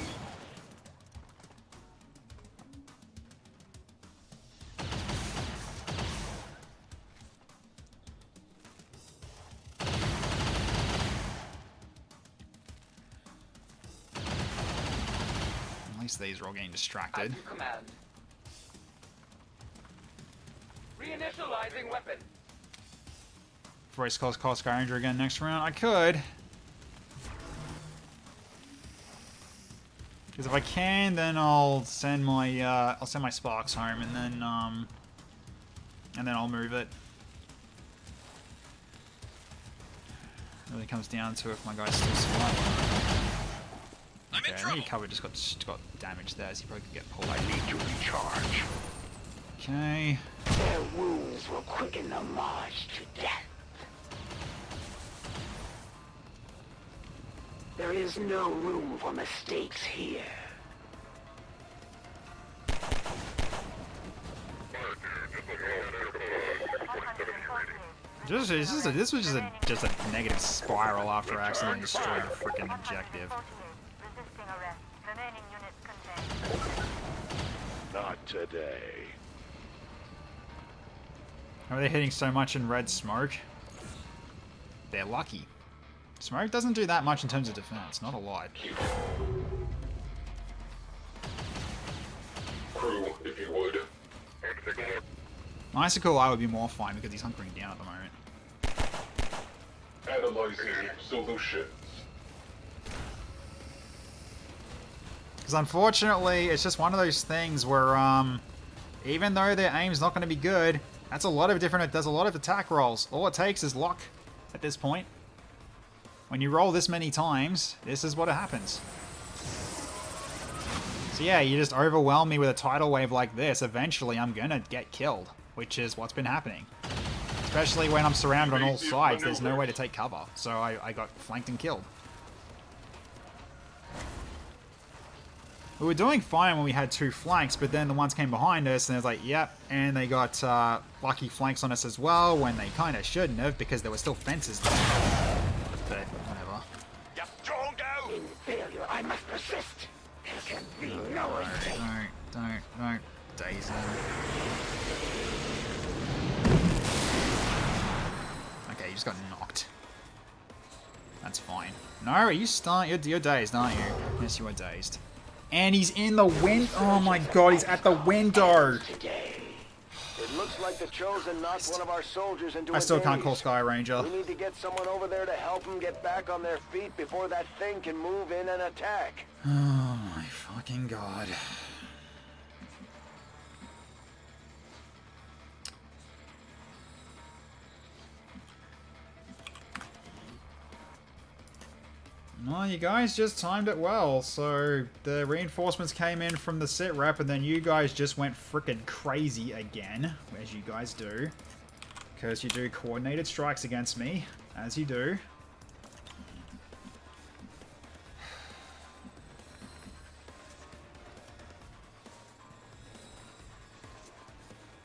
At least these are all getting distracted. Reinitializing weapon. Race call Skyranger again next round. I could. Because if I can, then I'll send my Sparks home, and then I'll move it. It really comes down to if my guy's still surviving. Okay, I think your cover just got damaged there, so you probably could get pulled. I need to recharge. Okay. Their wounds will quicken the march to death. There is no room for mistakes here. This was just a negative spiral after I accidentally destroyed the freaking objective. Not today. How are they hitting so much in red smoke? They're lucky. Smoke doesn't do that much in terms of defense, not a lot. Crew, if you would. Icicle I would be more fine because he's hunkering down at the moment. Analyzing solutions. Because unfortunately, it's just one of those things where, even though their aim's not going to be good, that's a lot of different, it does a lot of attack rolls. All it takes is luck at this point. When you roll this many times, this is what happens. So yeah, you just overwhelm me with a tidal wave like this, eventually I'm gonna get killed, which is what's been happening. Especially when I'm surrounded on all sides, there's no way to take cover, so I got flanked and killed. We were doing fine when we had two flanks, but then the ones came behind us, and it was like, yep, and they got lucky flanks on us as well, when they kind of shouldn't have, because there were still fences there. But, whatever. In failure, I must persist. There can be no escape. Don't. Daze him. Okay, you just got knocked. That's fine. No, are you stunned? You're dazed, aren't you? Yes, you are dazed. And he's in the wind. Oh my god, he's at the window. It looks like the Chosen knocked one of our soldiers into a I still can't daze. call Sky Ranger. We need to get someone over there to help them get back on their feet before that thing can move in and attack. Oh my fucking god. Well, you guys just timed it well. So the reinforcements came in from the Sitrep, and then you guys just went frickin' crazy again, as you guys do. Because you do coordinated strikes against me, as you do.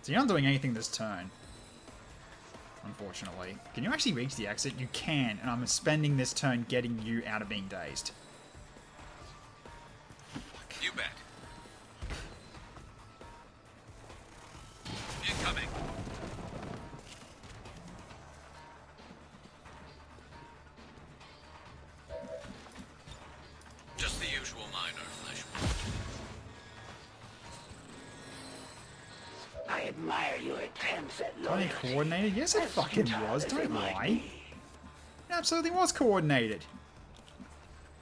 So you're not doing anything this turn. Unfortunately. Can you actually reach the exit? You can, and I'm spending this turn getting you out of being dazed. Fuck. You bet. Incoming. Just the usual minor flesh. I admire your attempts at Totally loyalty. coordinated? Yes, it fucking was. Don't lie. It absolutely was coordinated.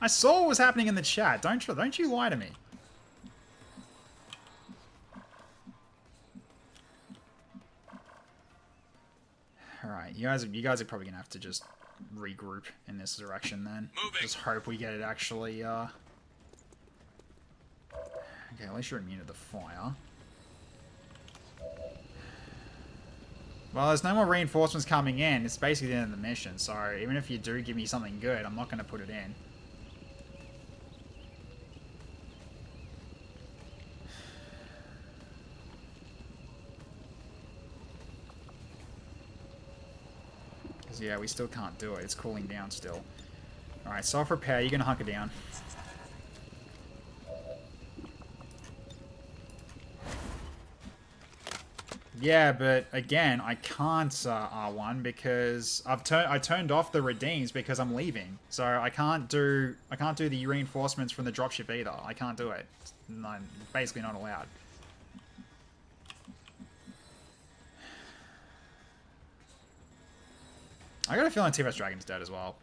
I saw what was happening in the chat. Don't you lie to me. Alright, you guys are probably gonna have to just regroup in this direction then. Moving. Just hope we get it actually, Okay, at least you're immune to the fire. Well, there's no more reinforcements coming in. It's basically the end of the mission, so even if you do give me something good, I'm not going to put it in. So yeah, we still can't do it. It's cooling down still. Alright, self-repair. You're going to hunker down. Yeah, but again, I can't R1 because I turned off the redeems because I'm leaving. So I can't do the reinforcements from the dropship either. I can't do it. I'm basically not allowed. I got a feeling T-Rex Dragon's dead as well.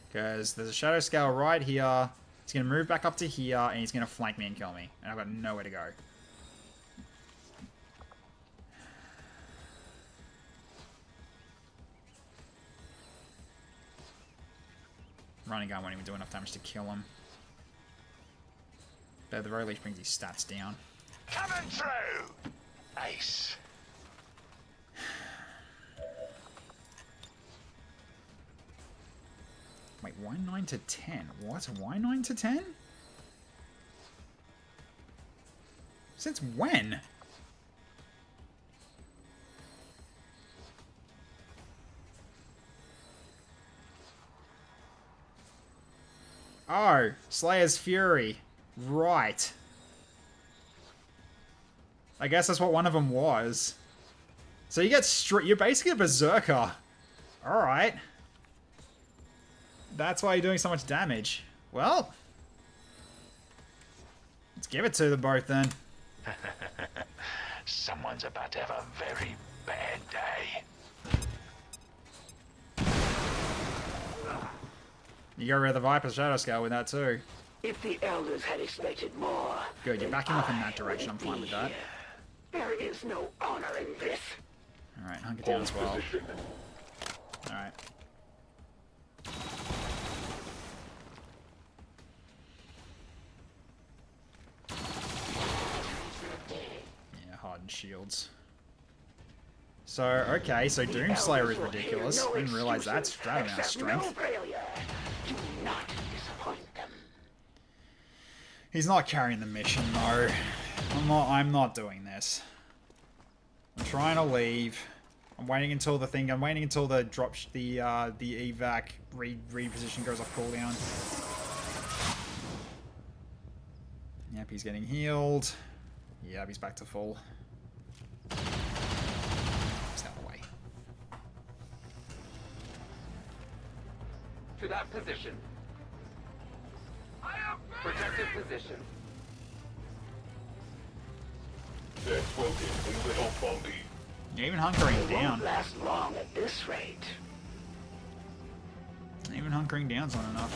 Because there's a shadow scale right here. He's going to move back up to here and he's going to flank me and kill me. And I've got nowhere to go. Running gun won't even do enough damage to kill him. But at the very least brings his stats down. Coming through! Ace. Wait, why 9 to 10? What? Why 9 to 10? Since when? Oh, Slayer's Fury. Right. I guess that's what one of them was. So you get you're basically a berserker. Alright. That's why you're doing so much damage. Well. Let's give it to them both then. Someone's about to have a very bad day. You got rid of the Viper's Shadow Scale with that too. If the elders had expected more... Good, you're backing off in that direction. I'm fine with that. There is no honor in this. Alright, hunker down as well. Alright. Yeah, hardened shields. So, okay, so Doomslayer is ridiculous. I didn't realize that amount of strength. He's not carrying the mission, though. I'm not doing this. I'm trying to leave. I'm waiting until the evac reposition goes off cooldown. Yep, he's getting healed. Yep, he's back to full. Step away. To that position. Protective position. That will be help on the... You're even hunkering down. Won't last long at this rate. Even hunkering down's not enough.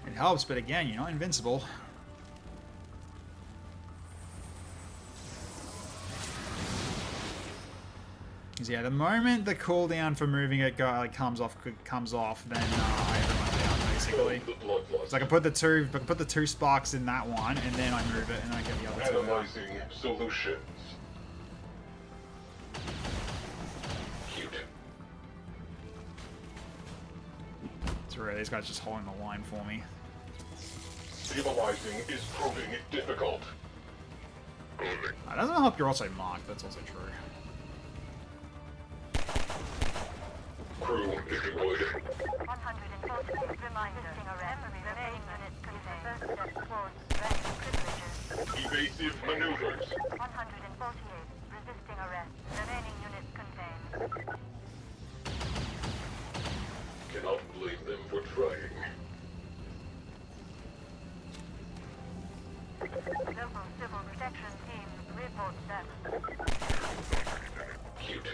It helps, but again, you're not invincible. Because yeah, the moment the cooldown for moving it comes off, then everyone's down basically. So I can put the two sparks in that one, and then I move it, and I get the other two. Analyzing solutions. Cute. It's really, these guys just holding the line for me. Stabilizing is proving difficult. That doesn't help you're also marked, that's also true. Crew, if you would. 140 reminder. Remaining units contain first step towards rank privileges. Evasive maneuvers. 148 resisting arrest. Remaining units contained. Cannot blame them for trying. Local civil protection team report status. Cute.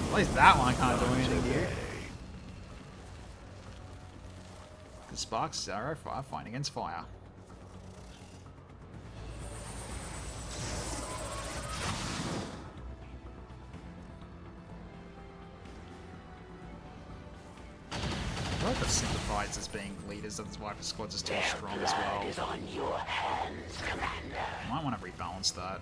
At least that one can't do anything here. The sparks are fighting against fire. I like the sympathize as being leaders of the Viper squads is too strong as well. Is on your hands, Commander. I might want to rebalance that.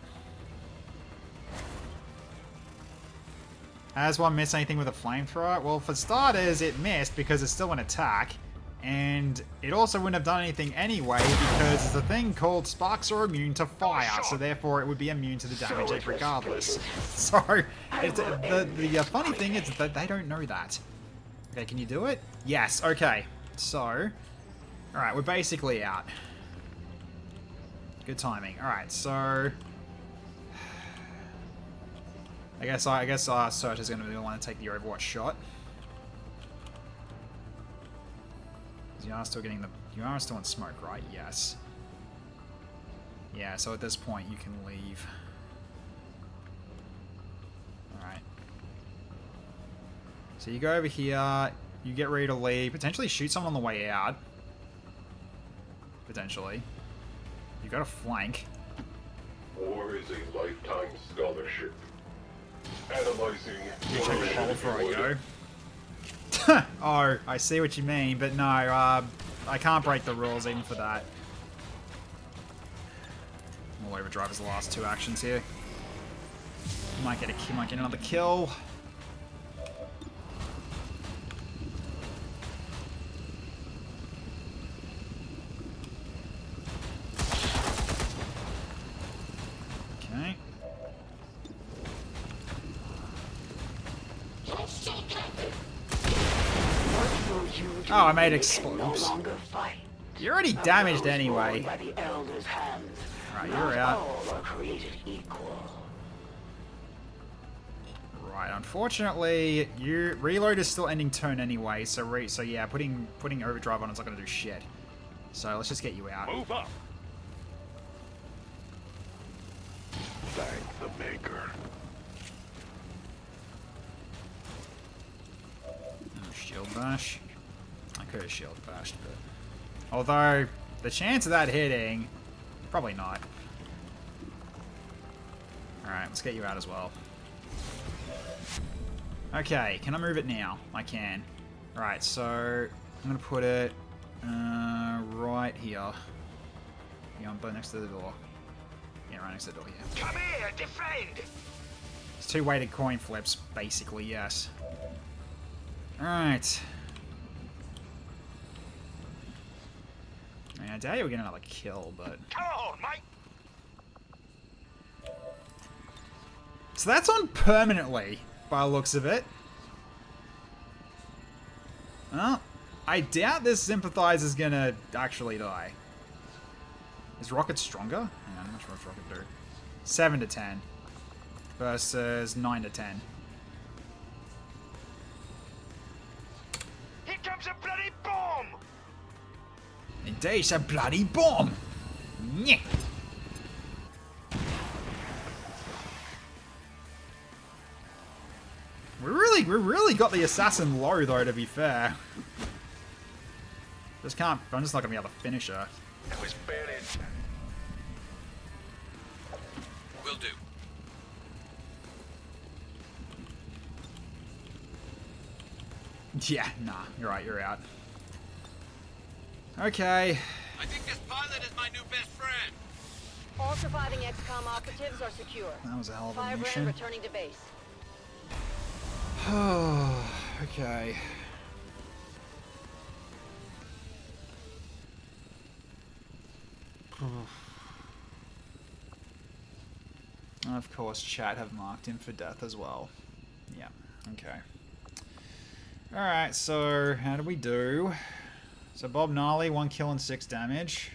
Has one missed anything with a flamethrower? Well, for starters, it missed because it's still an attack. And it also wouldn't have done anything anyway because there's a thing called sparks are immune to fire, so therefore it would be immune to the damage regardless. So, the funny thing is that they don't know that. Okay, can you do it? Yes, okay. So, alright, we're basically out. Good timing. Alright, so... I guess Search is going to be the one to take the Overwatch shot. You are still getting the... You are still in smoke, right? Yes. Yeah, so at this point you can leave. Alright. So you go over here, you get ready to leave, potentially shoot someone on the way out. Potentially. You got a flank. War is a lifetime scholarship. Analyzing. You check the bottle before I go. Oh, I see what you mean, but no, I can't break the rules even for that. We'll overdrive as the last two actions here. Might get another kill. Okay. Oh, I made explosions. You're already damaged anyway. Right, you're out. Right, unfortunately, reload is still ending turn anyway, so yeah, putting overdrive on is not gonna do shit. So let's just get you out. Move up. Thank the maker. Shield bash. I could have shield bashed, but although the chance of that hitting, probably not. Alright, let's get you out as well. Okay, can I move it now? I can. Right, so I'm gonna put it right here. Yeah, I'm next to the door. Yeah, right next to the door here. Come here, defend! It's two weighted coin flips, basically, yes. Alright. I doubt you'll get another kill, but... Come on, mate! So that's on permanently, by the looks of it. Well, I doubt this sympathizer's gonna actually die. Is Rocket stronger? Hang on, how much does Rocket do? 7 to 10. Versus 9 to 10. Here comes a bloody bomb! Indeed, it's a bloody bomb! Nyeh. We really got the assassin low though, to be fair. I'm just not gonna be able to finish her. It was buried. Will do. Yeah, nah, you're right, you're out. Okay. I think this pilot is my new best friend. All surviving XCOM operatives are secure. That was a hell of a 5 mission. Rand returning to base. Okay. Of course, chat have marked him for death as well. Yeah, okay. Alright, so how do we do? So Bob Gnarly, 1 kill and 6 damage.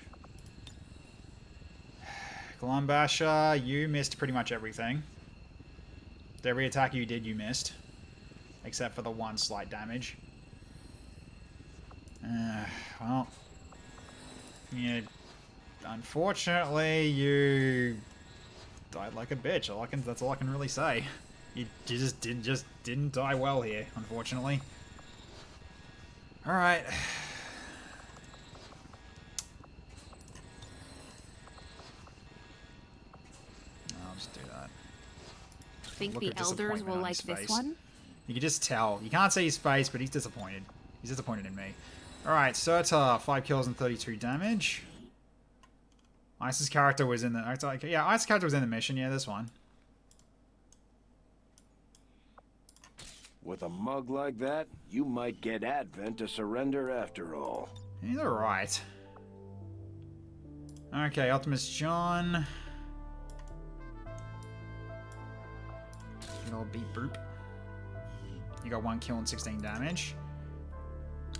Glumbasher, you missed pretty much everything. Every attack you did, you missed. Except for the 1 slight damage. Well. Yeah. Unfortunately, you died like a bitch. That's all I can really say. You just didn't die well here, unfortunately. Alright. I'll just do that. Think the elders will like this one? You can just tell. You can't see his face, but he's disappointed. He's disappointed in me. Alright, Surtar, 5 kills and 32 damage. Ice's character was in the... Yeah, Ice's character was in the mission. Yeah, this one. With a mug like that, you might get Advent to surrender after all. He's alright. Okay, Optimus John. Good old beep boop. You got 1 kill and 16 damage.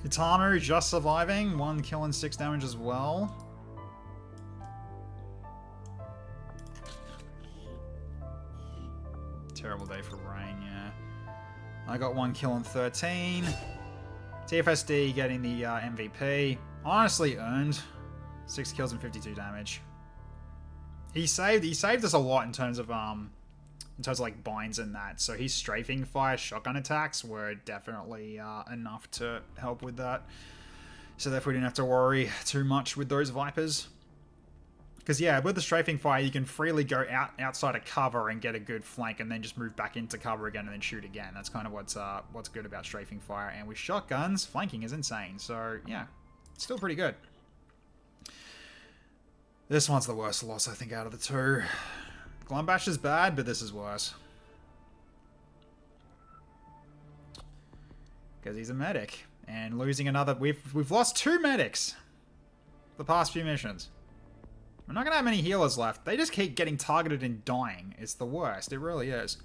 Itamu just surviving, 1 kill and 6 damage as well. Terrible day for Rain, yeah. I got 1 kill and 13. TFSD getting the MVP. Honestly earned. 6 kills and 52 damage. He saved us a lot in terms of like binds and that. So his strafing fire shotgun attacks were definitely enough to help with that. So therefore we didn't have to worry too much with those Vipers. Because yeah, with the strafing fire you can freely go outside of cover and get a good flank and then just move back into cover again and then shoot again. That's kind of what's good about strafing fire. And with shotguns, flanking is insane. So yeah, it's still pretty good. This one's the worst loss I think out of the two. Glumbash is bad, but this is worse. Because he's a medic. And losing another... We've lost 2 medics the past few missions. We're not going to have many healers left. They just keep getting targeted and dying. It's the worst. It really is.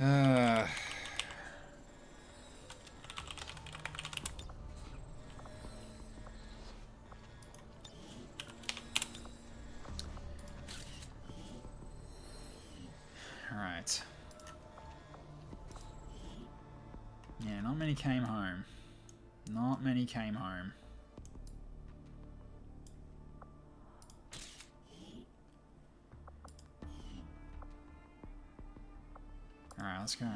Yeah. Alright. Yeah, not many came home. Not many came home. Alright, let's go.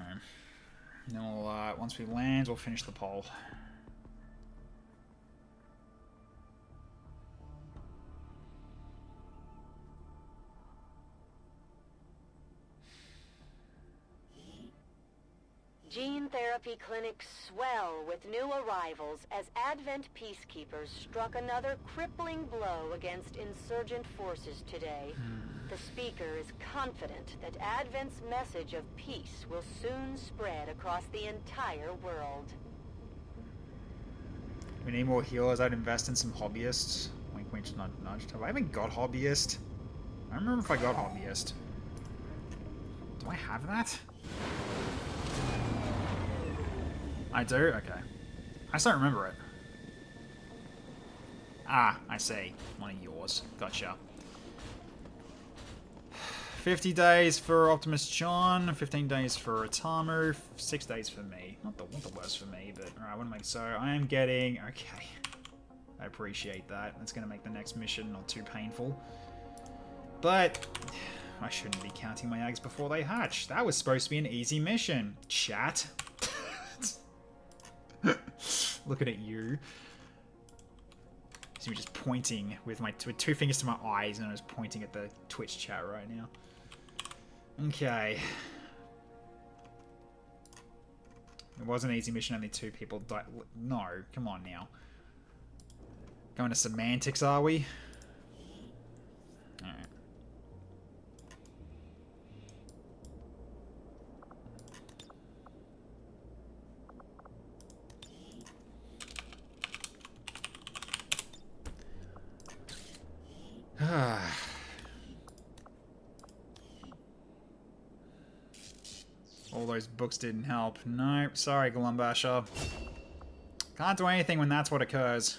Then we'll, once we land, we'll finish the poll. Gene therapy clinics swell with new arrivals as Advent peacekeepers struck another crippling blow against insurgent forces today. The speaker is confident that Advent's message of peace will soon spread across the entire world. We need more healers. I'd invest in some hobbyists. Wink, wink, nudge, nudge. Have I even got hobbyist? I don't remember if I got hobbyist. Do I have that? I do? Okay. I just don't remember it. Ah, I see. One of yours. Gotcha. 50 days for Optimus John, 15 days for Itamu, 6 days for me. Not the worst for me, but alright, I want to make so. I am getting... Okay. I appreciate that. That's going to make the next mission not too painful. But... I shouldn't be counting my eggs before they hatch. That was supposed to be an easy mission. Chat. Looking at you. So you're just pointing with 2 fingers to my eyes, and I was pointing at the Twitch chat right now. Okay. It was an easy mission, only 2 people died. No, come on now. Going to semantics, are we? Alright. All those books didn't help. Nope, sorry, Glumbasher. Can't do anything when that's what occurs.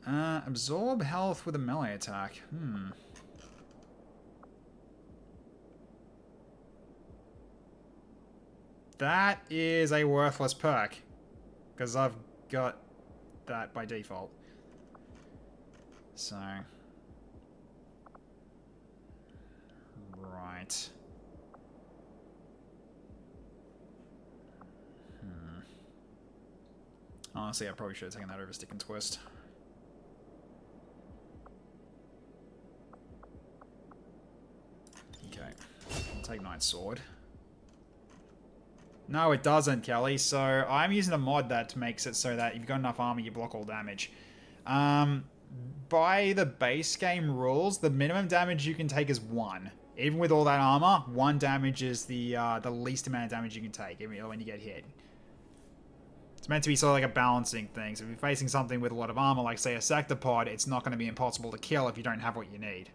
Absorb health with a melee attack. That is a worthless perk. Because I've got that by default. So... Right. Honestly, I probably should have taken that over Stick and Twist. Okay. I'll take Knight's Sword. No, it doesn't, Kelly. So I'm using a mod that makes it so that if you've got enough armor, you block all damage. By the base game rules, the minimum damage you can take is 1. Even with all that armor, 1 damage is the least amount of damage you can take when you get hit. It's meant to be sort of like a balancing thing. So if you're facing something with a lot of armor, like say a sectopod, it's not going to be impossible to kill if you don't have what you need.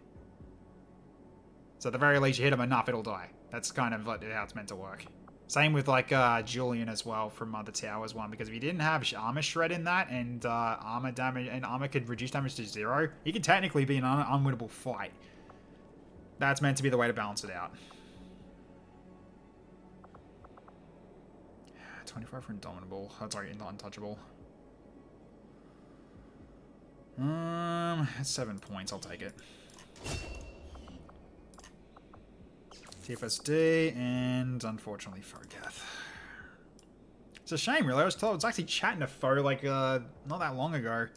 So at the very least, you hit him enough, it'll die. That's kind of like how it's meant to work. Same with like Julian as well from the Towers one, because if you didn't have armor shred in that and armor damage and armor could reduce damage to 0, you could technically be in an unwinnable fight. That's meant to be the way to balance it out. 25 for Indomitable. Oh, sorry, not Untouchable. 7 points, I'll take it. TFSD, and unfortunately Fogath. It's a shame, really. I was actually chatting to Fo like not that long ago,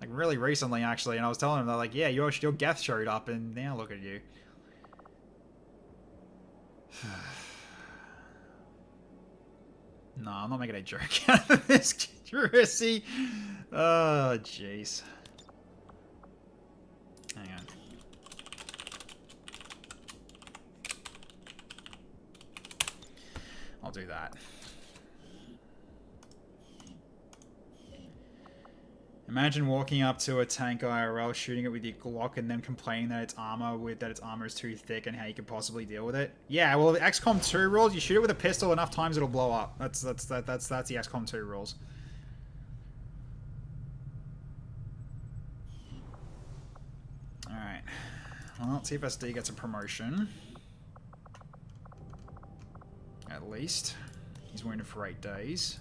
like really recently actually, and I was telling him that like, yeah, your Geth showed up, and now look at you. No, I'm not making a joke out of this accuracy. Oh, jeez. Hang on. I'll do that. Imagine walking up to a tank IRL, shooting it with your Glock, and then complaining that its armor is too thick and how you could possibly deal with it. Yeah, well, the XCOM 2 rules, you shoot it with a pistol enough times it'll blow up. That's the XCOM 2 rules. All right. Well, TFSD gets a promotion. At least. He's wounded for 8 days.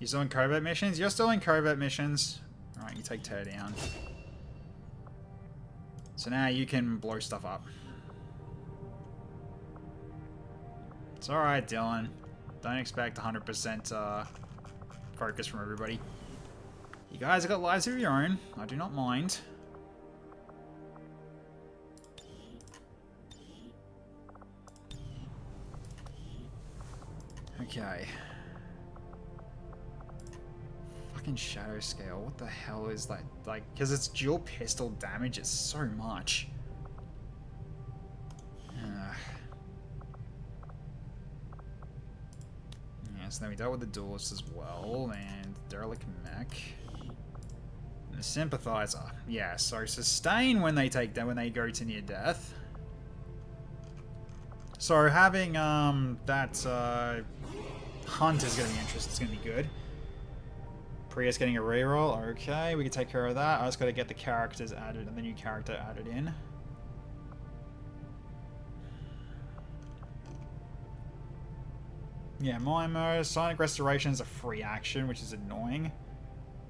You're still in covert missions? You're still in covert missions. Alright, you take Tear down. So now you can blow stuff up. It's alright, Dylan. Don't expect 100% focus from everybody. You guys have got lives of your own. I do not mind. Okay. Fucking shadow scale. What the hell is that? Like, because it's dual pistol damage, it's so much. Yeah, so then we dealt with the duelist as well, and derelict mech. And the sympathizer. Yeah, so sustain when they take when they go to near death. So having that hunt is going to be interesting. It's going to be good. Prius getting a reroll. Okay, we can take care of that. I just got to get the characters added and the new character added in. Yeah, Mimo. Sonic Restoration is a free action, which is annoying.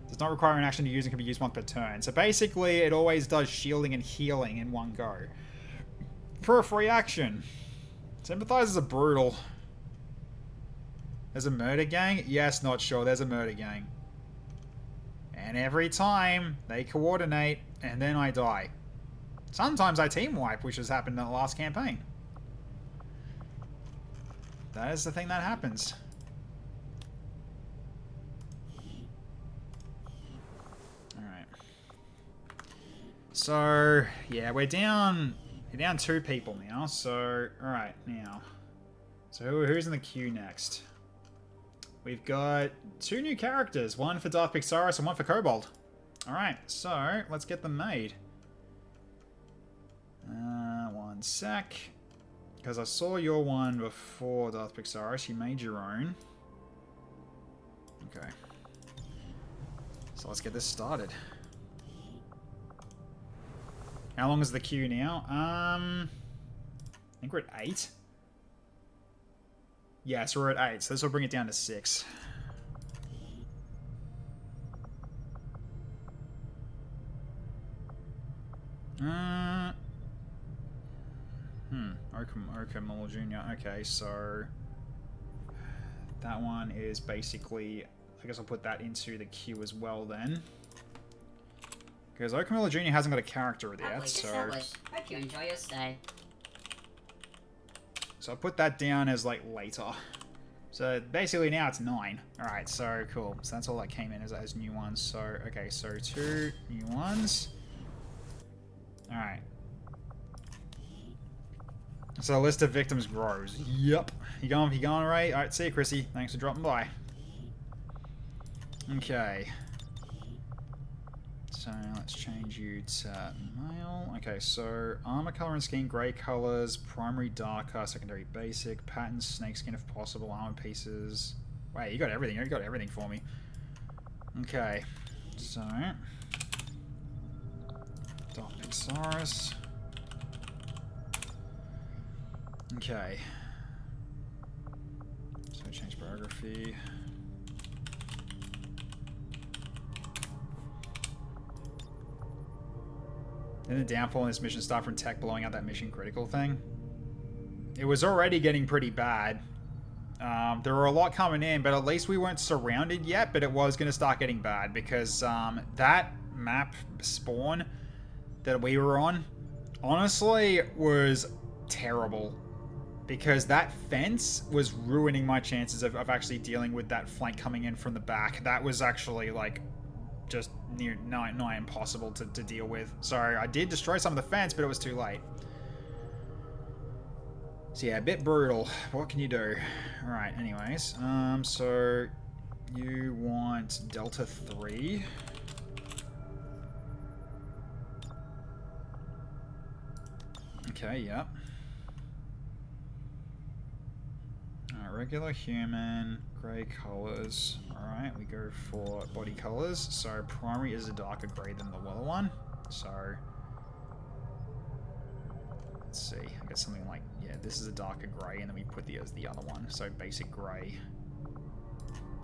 Does not require an action to use and can be used once per turn. So basically, it always does shielding and healing in one go. For a free action. Sympathizers are brutal. There's a murder gang? Yes, not sure. There's a murder gang. And every time, they coordinate, and then I die. Sometimes I team wipe, which has happened in the last campaign. That is the thing that happens. Alright. So, yeah, we're down 2 people now, so, alright, now. So who's in the queue next? We've got 2 new characters, one for DarthPixaris and one for Kobold. Alright, so let's get them made. One sec. Because I saw your one before DarthPixaris, you made your own. Okay. So let's get this started. How long is the queue now? I think we're at 8. Yes, we're at 8, so this will bring it down to 6. Okamala Jr. Okay, so that one is basically, I guess I'll put that into the queue as well then. Because Okamilla Jr. hasn't got a character yet, so... Hope you enjoy your stay. So I'll put that down as, like, later. So basically now it's 9. Alright, so cool. So that's all that came in as new ones. So, okay, so 2 new ones. Alright. So the list of victims grows. Yep. You going alright? Alright, see you, Chrissy. Thanks for dropping by. Okay. So let's change you to male. Okay, so armor color and skin, gray colors, primary darker, secondary basic, pattern snakeskin if possible, armor pieces. Wait, you got everything. You got everything for me. Okay, so DarthPixaris. Okay. So change biography. Then the downfall in this mission started from tech blowing out that mission critical thing. It was already getting pretty bad. There were a lot coming in, but at least we weren't surrounded yet, but it was going to start getting bad because that map spawn that we were on, honestly, was terrible. Because that fence was ruining my chances of actually dealing with that flank coming in from the back. That was actually, like, just nigh impossible to deal with. Sorry, I did destroy some of the fence, but it was too late. So yeah, a bit brutal. What can you do? Alright, anyways. So you want Delta 3. Okay, yep. Regular human, grey colours. Alright, we go for body colours. So primary is a darker grey than the other one. So let's see. I guess something like, yeah, this is a darker grey, and then we put the as the other one. So basic grey.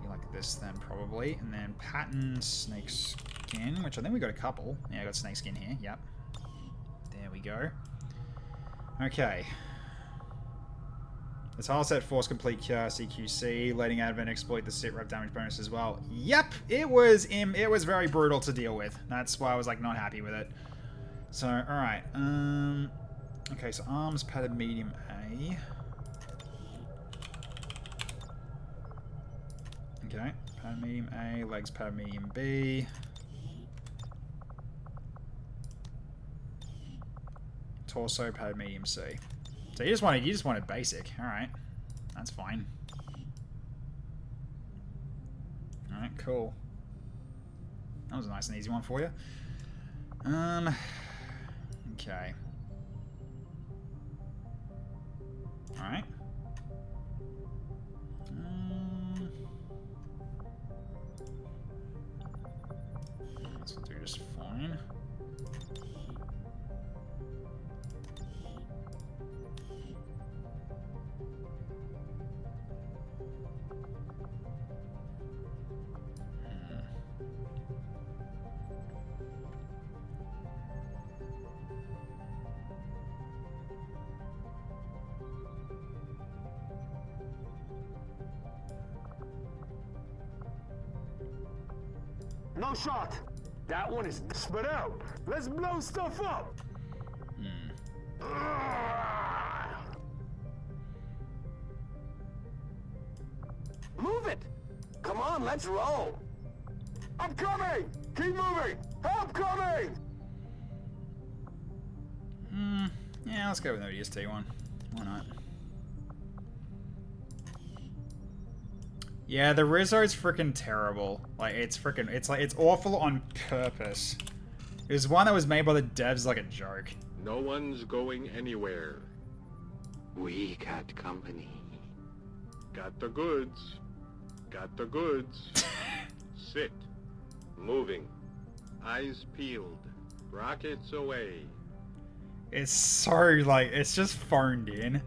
Be like this then probably. And then pattern snake skin, which I think we got a couple. Yeah, I got snake skin here. Yep. There we go. Okay. The tile set force complete CQC, letting Advent exploit the Sitrep damage bonus as well. Yep, it was very brutal to deal with. That's why I was like not happy with it. So, alright. Okay, so arms padded medium A. Okay, padded medium A, legs padded medium B. Torso padded medium C. So you just wanted basic. Alright. That's fine. Alright, cool. That was a nice and easy one for you. Okay. Alright. This will do just fine. No shot. That one is spread out. Let's blow stuff up. Move it. Come on, let's roll. I'm coming. Keep moving. Help coming. Yeah, let's go with the ODST one. Why not? Yeah, the Rizzo's freaking terrible. Like, it's awful on purpose. It was one that was made by the devs like a joke. No one's going anywhere. We got company. Got the goods. Got the goods. Sit. Moving. Eyes peeled. Rockets away. It's so, like, it's just phoned in.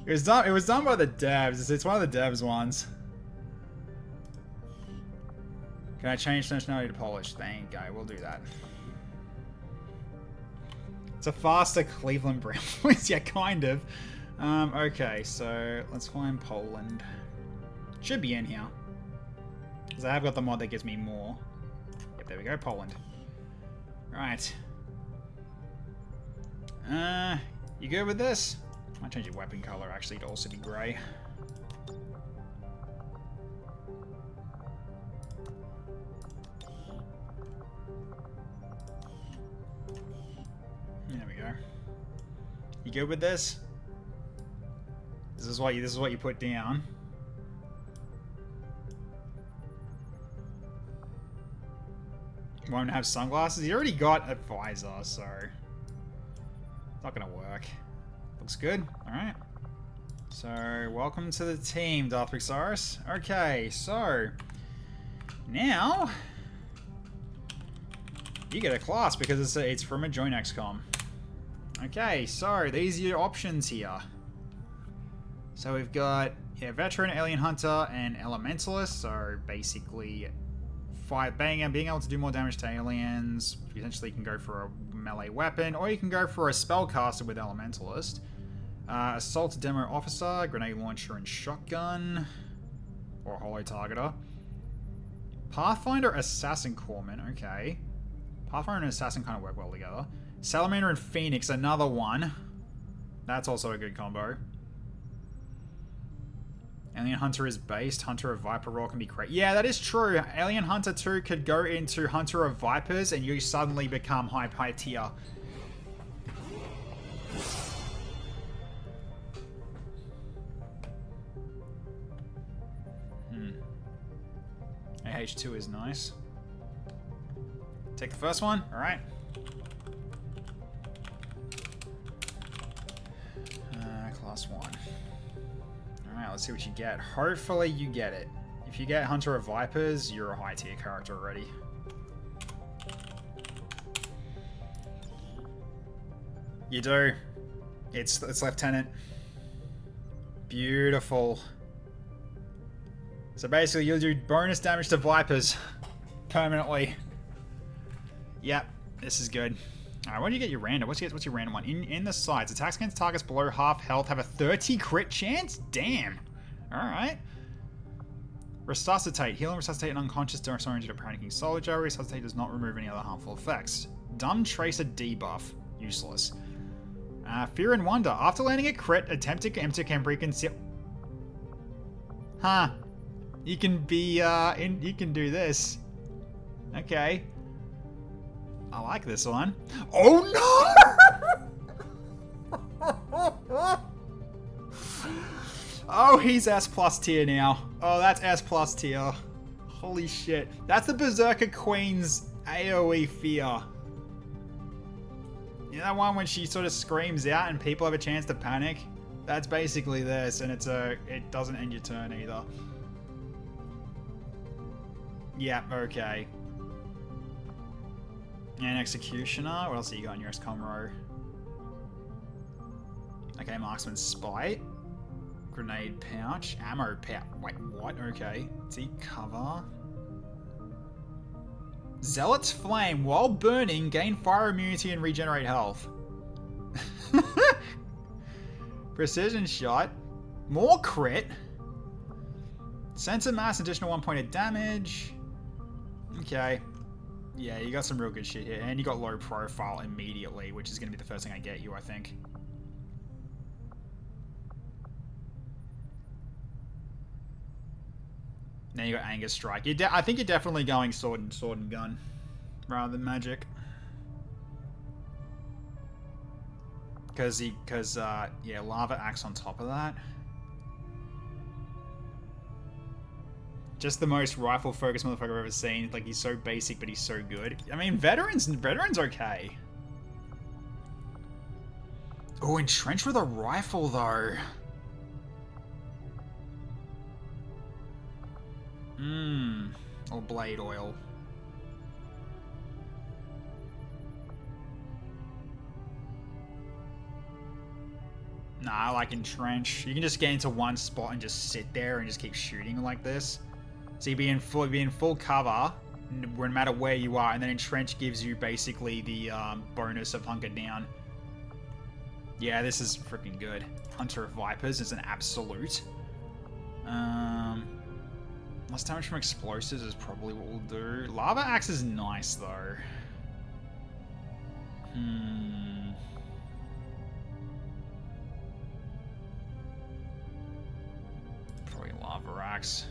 It was done by the devs. It's one of the devs ones. Can I change nationality to Polish? Thank you. We'll do that. It's a faster Cleveland Brown voice. Yeah, kind of. Okay, so let's find Poland. Should be in here. Because I have got the mod that gives me more. Yep, there we go, Poland. Right. You good with this? Might change your weapon color actually to also be grey. There we go. You good with this? This is what you put down. Won't have sunglasses. He already got a visor, so it's not gonna work. Looks good. All right. So welcome to the team, DarthPixaris. Okay, so now you get a class because it's from a joint XCOM. Okay, so these are your options here. So we've got veteran, alien hunter, and elementalist. So basically, being able to do more damage to aliens. Potentially, you can go for a melee weapon, or you can go for a spellcaster with elementalist. Assault demo officer, grenade launcher, and shotgun, or holo targeter. Pathfinder, assassin corpsman. Okay, Pathfinder and assassin kind of work well together. Salamander and Phoenix, another one. That's also a good combo. Alien Hunter is based. Hunter of Viper role can be created. Yeah, that is true. Alien Hunter 2 could go into Hunter of Vipers and you suddenly become high tier. AH2 is nice. Take the first one. Alright. Class 1. Alright, let's see what you get. Hopefully you get it. If you get Hunter of Vipers, you're a high tier character already. You do. It's Lieutenant. Beautiful. So basically you'll do bonus damage to Vipers. Permanently. Yep, this is good. Alright, where do you get your random? What's your random one? In the sights. Attacks against targets below half health have a 30 crit chance? Damn. Alright. Resuscitate. Heal and resuscitate an unconscious disoriented or panicking soldier. Resuscitate does not remove any other harmful effects. Dumb Tracer debuff. Useless. Fear and Wonder. After landing a crit, attempt to enter Cambric conceal. Huh. You can be, you can do this. Okay. I like this one. Oh no! Oh, he's S+ tier now. Oh, that's S+ tier. Holy shit. That's the Berserker Queen's AoE fear. You know that one when she sort of screams out and people have a chance to panic? That's basically this, and it doesn't end your turn either. Yeah, okay. And Executioner. What else do you got in your XCOM row? Okay, Marksman Spite. Grenade Pouch. Ammo Pouch. Wait, what? Okay. See, cover. Zealot's Flame. While burning, gain fire immunity and regenerate health. Precision Shot. More crit. Sensor Mass, additional 1 point of damage. Okay. Yeah, you got some real good shit here. And you got low profile immediately, which is going to be the first thing I get you, I think. Now you got Anger Strike. I think you're definitely going sword and gun rather than magic. Because yeah, Lava Axe on top of that. Just the most rifle-focused motherfucker I've ever seen. Like, he's so basic, but he's so good. I mean, veteran's okay. Oh, entrenched with a rifle, though. Or blade oil. Nah, I like entrench. You can just get into one spot and just sit there and just keep shooting like this. So you'd be in full cover, no matter where you are, and then entrench gives you basically the bonus of hunker down. Yeah, this is freaking good. Hunter of Vipers is an absolute. Less damage from explosives is probably what we'll do. Lava Axe is nice though. Probably Xaxelbrax.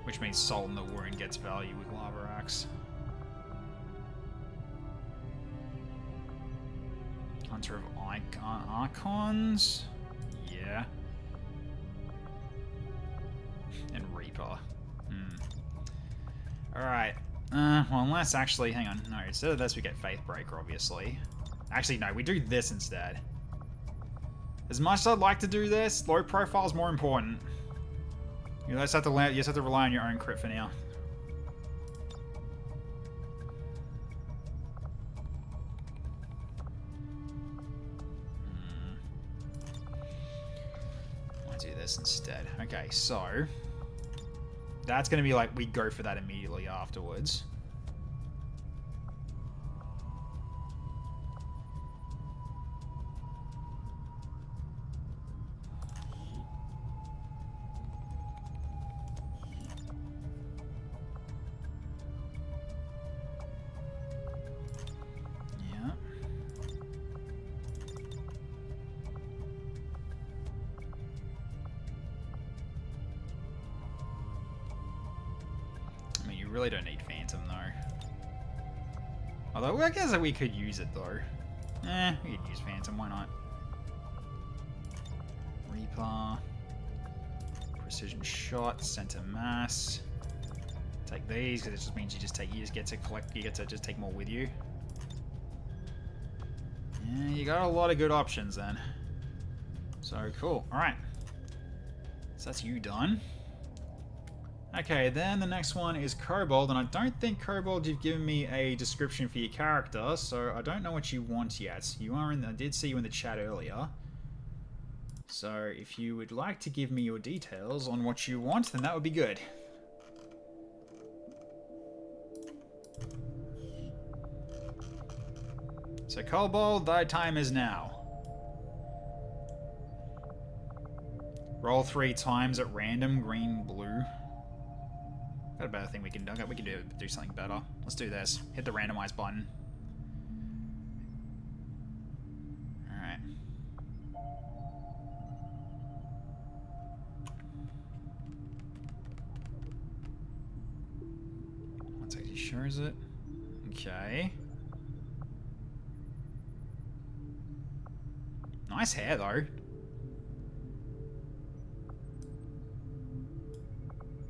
Which means Soul in the Wound gets value with Xaxelbrax. Hunter of Archons? Yeah. And Reaper. Alright. Well, unless actually, hang on. No, instead of this we get Faithbreaker, obviously. Actually, no, we do this instead. As much as I'd like to do this, low profile is more important. You just have to rely on your own crit for now. I'll do this instead. Okay, so that's going to be like we go for that immediately afterwards. Really don't need Phantom though. Although I guess that we could use it though. We could use Phantom, why not? Reaper. Precision shot, center mass. Take these, because it just means you just get to collect, you get to just take more with you. Yeah, you got a lot of good options then. So cool. Alright. So that's you done. Okay, then the next one is Kobold, and I don't think Kobold you've given me a description for your character, so I don't know what you want yet. You are in. I did see you in the chat earlier. So if you would like to give me your details on what you want, then that would be good. So Kobold, thy time is now. Roll 3 times at random, green, blue. Got a better thing we can do. We can do something better. Let's do this. Hit the randomize button. Alright. Let's see, sure is it? Okay. Nice hair though.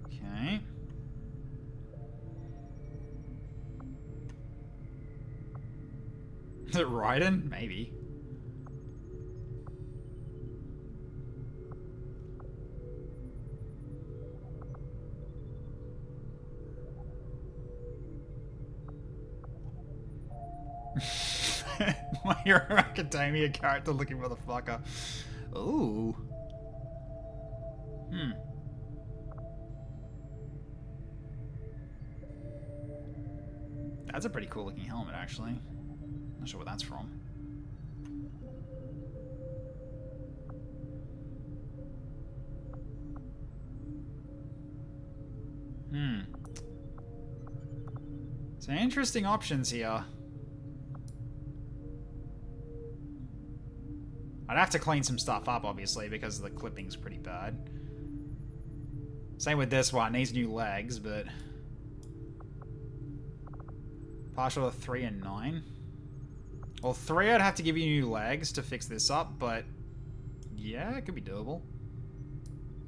Okay. Is it Raiden? Maybe. My Hero Academia character looking motherfucker. Ooh. That's a pretty cool looking helmet, actually. Not sure what that's from. Some interesting options here. I'd have to clean some stuff up, obviously, because the clipping's pretty bad. Same with this one. It needs new legs, but... Partial to 3 and 9. Well, 3 I'd have to give you new legs to fix this up, but... Yeah, it could be doable.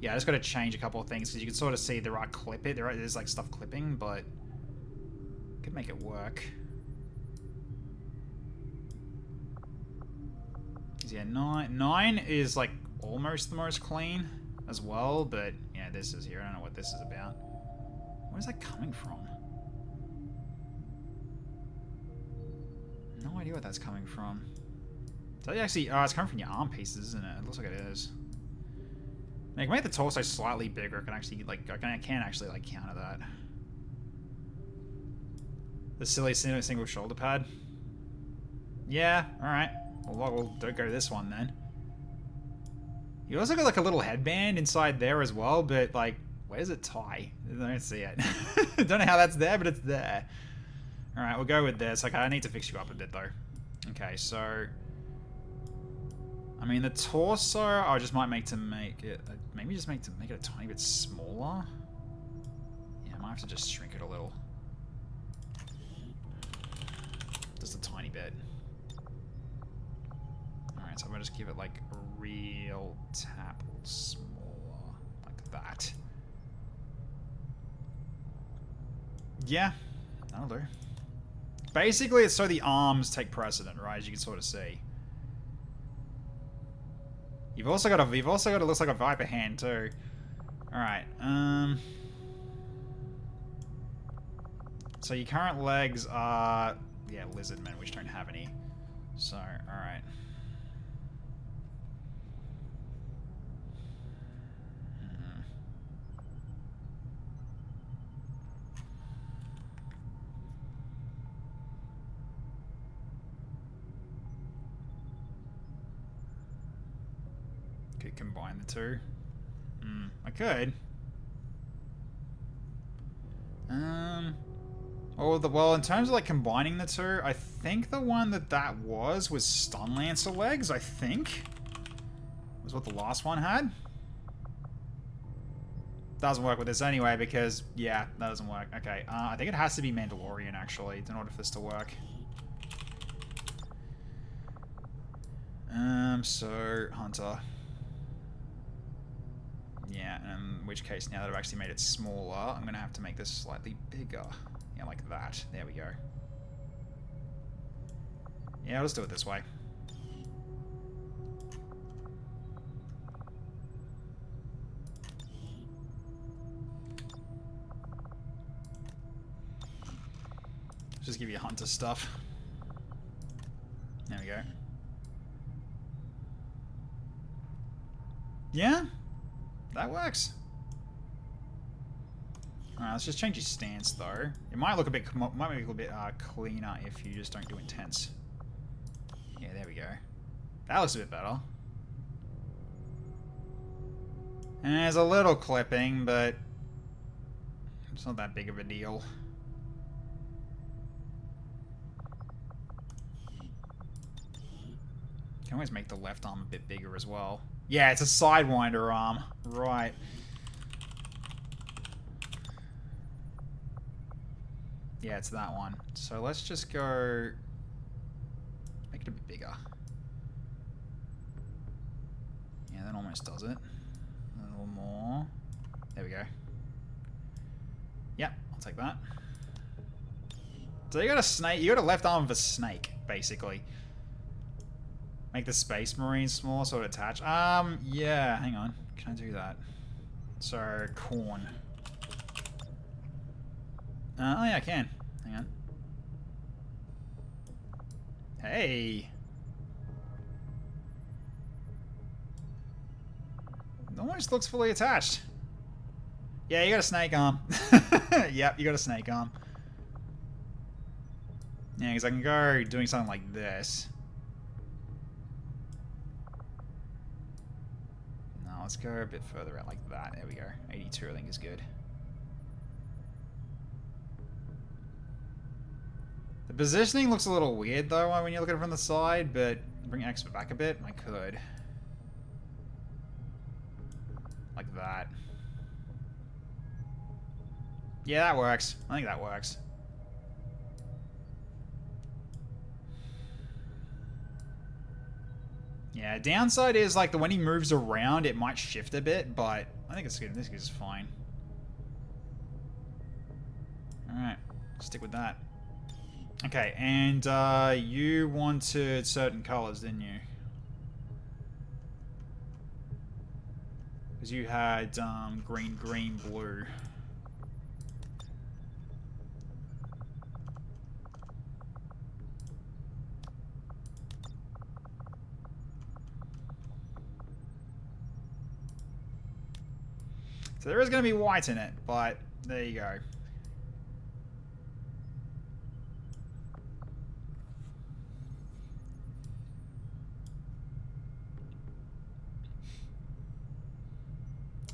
Yeah, I just gotta change a couple of things, because you can sort of see there are there's like stuff clipping, but... Could make it work. Yeah, 9 is like almost the most clean as well, but yeah, this is here. I don't know what this is about. Where's that coming from? No idea what that's coming from. So actually, it's coming from your arm pieces, isn't it? It looks like it is. I can make the torso slightly bigger. I can actually I can actually like counter that. The silly single shoulder pad. Yeah, all right. Well, don't go this one then. You also got like a little headband inside there as well, but like, where's it tie? I don't see it. Don't know how that's there, but it's there. Alright, we'll go with this. Okay, I need to fix you up a bit, though. Okay, so... I mean, the torso, I just might make it... Maybe just make it a tiny bit smaller? Yeah, I might have to just shrink it a little. Just a tiny bit. Alright, so I'm gonna just give it, like, a real tap smaller. Like that. Yeah, that'll do. Basically, it's so the arms take precedent, right? As you can sort of see. You've also got it looks like a Viper hand too. Alright, so your current legs are, yeah, lizardmen, which don't have any. So, alright. Could combine the two. I could. Well, in terms of like combining the two, I think the one that was Stun Lancer legs, I think. Was what the last one had. Doesn't work with this anyway because, yeah, that doesn't work. Okay, I think it has to be Mandalorian actually in order for this to work. So, Hunter. Yeah, in which case, now that I've actually made it smaller, I'm going to have to make this slightly bigger. Yeah, like that. There we go. Yeah, I'll just do it this way. Just give you Hunter stuff. There we go. Yeah? That works. Alright, let's just change your stance though. It might look a bit cleaner if you just don't do intense. Yeah, there we go. That looks a bit better. And there's a little clipping, but it's not that big of a deal. Can always make the left arm a bit bigger as well. Yeah, it's a Sidewinder arm. Right. Yeah, it's that one. So let's just go... make it a bit bigger. Yeah, that almost does it. A little more. There we go. Yep, I'll take that. So you got a snake. You got a left arm of a snake, basically. Make the Space Marine small so it attach. Yeah, hang on. Can I do that? So, corn. Oh yeah, I can. Hang on. Hey! It almost looks fully attached. Yeah, you got a snake arm. Yep, you got a snake arm. Yeah, because I can go doing something like this. No, let's go a bit further out like that. There we go. 82 I think is good. The positioning looks a little weird though when you look at it from the side, but bring X back a bit, I could. Like that. Yeah, that works. I think that works. Yeah, downside is like when he moves around, it might shift a bit, but I think it's good. This is fine. Alright, stick with that. Okay, and you wanted certain colors, didn't you? Because you had green, green, blue. So there is going to be white in it, but there you go.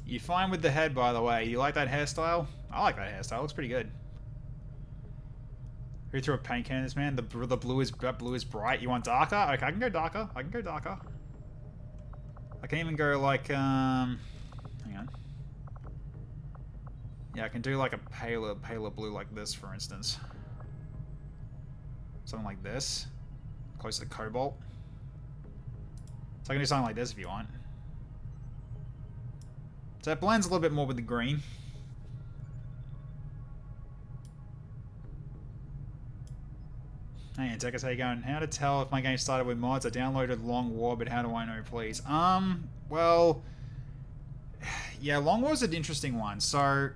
You fine with the head, by the way? You like that hairstyle? I like that hairstyle. Looks pretty good. Who threw a paint can at this man? The blue is bright. You want darker? Okay, I can go darker. I can go darker. I can even go like hang on. Yeah, I can do like a paler blue like this, for instance. Something like this. Closer to cobalt. So I can do something like this if you want. So it blends a little bit more with the green. Hey, Antekis, how you going? How to tell if my game started with mods? I downloaded Long War, but how do I know, please? Well, yeah, Long War's an interesting one. So,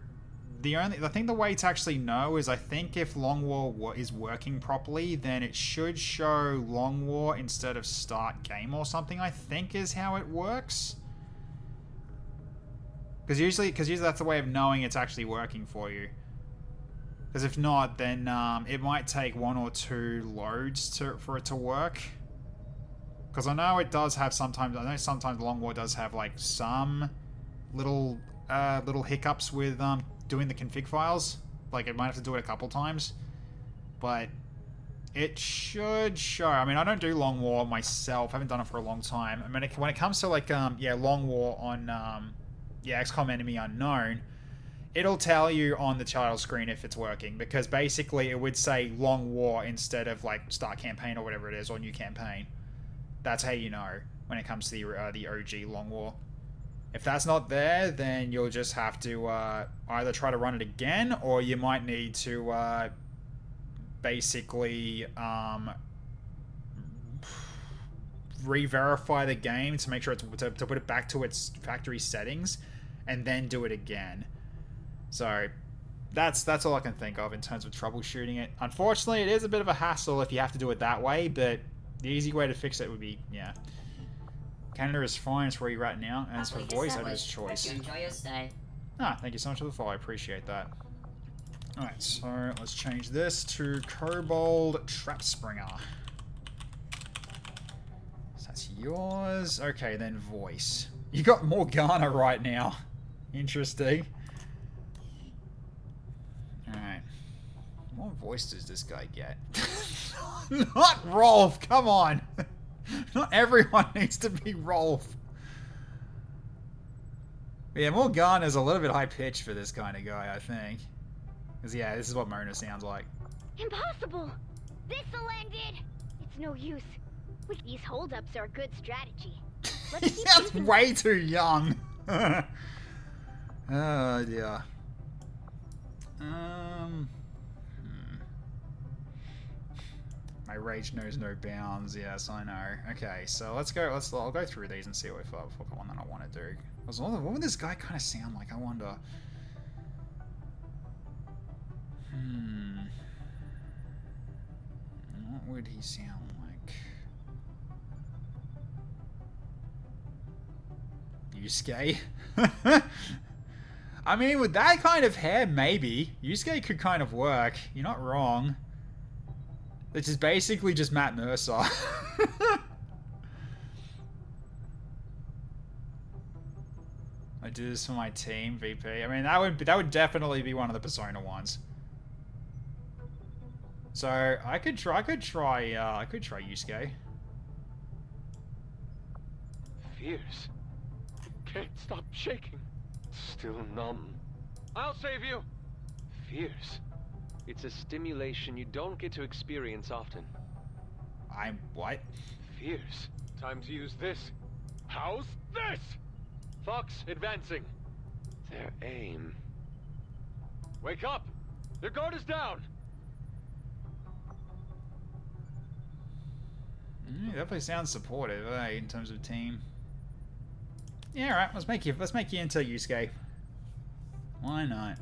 I think the way to actually know is I think if Long War is working properly, then it should show Long War instead of start game or something, I think is how it works. Because usually that's the way of knowing it's actually working for you. Because if not, then it might take 1 or 2 loads for it to work. Because I know it does have sometimes. I know sometimes Long War does have like some little hiccups with doing the config files. Like it might have to do it a couple times, but it should show. I mean, I don't do Long War myself. I haven't done it for a long time. I mean, when it comes to like Long War on XCOM Enemy Unknown. It'll tell you on the title screen if it's working, because basically it would say Long War instead of like Start Campaign or whatever it is, or New Campaign. That's how you know when it comes to the OG Long War. If that's not there, then you'll just have to either try to run it again, or you might need to basically re-verify the game to make sure to put it back to its factory settings, and then do it again. So that's all I can think of in terms of troubleshooting it. Unfortunately, it is a bit of a hassle if you have to do it that way, but the easy way to fix it would be, Canada is fine, it's where you're at now, and as for voice, that is choice. Enjoy your stay. Thank you so much for the follow, I appreciate that. Alright, so let's change this to Koboldtrapspringer. So that's yours. Okay, then voice. You got Morgana right now. Interesting. Alright. What voice does this guy get? Not Rolf, come on! Not everyone needs to be Rolf. But yeah, Morgana's a little bit high-pitched for this kind of guy, I think. Because this is what Mona sounds like. Impossible! This'll end it! It's no use. These holdups are a good strategy. He sounds way too young. Oh dear. My rage knows no bounds. Yes, I know. Okay, so let's go. I'll go through these and see if I've got one that I want to do. What would this guy kind of sound like? I wonder. What would he sound like? Yusuke? I mean, with that kind of hair, maybe. Yusuke could kind of work. You're not wrong. This is basically just Matt Mercer. I do this for my team, VP. I mean, that would definitely be one of the Persona ones. So I could try Yusuke. Fierce. Can't stop shaking. Still numb. I'll save you. Fierce. It's a stimulation you don't get to experience often. I'm what? Fierce. Time to use this. How's this? Fox advancing. Their aim. Wake up! Their guard is down! Definitely sounds supportive, in terms of team. Yeah, alright, let's make you into Yusuke. Why not?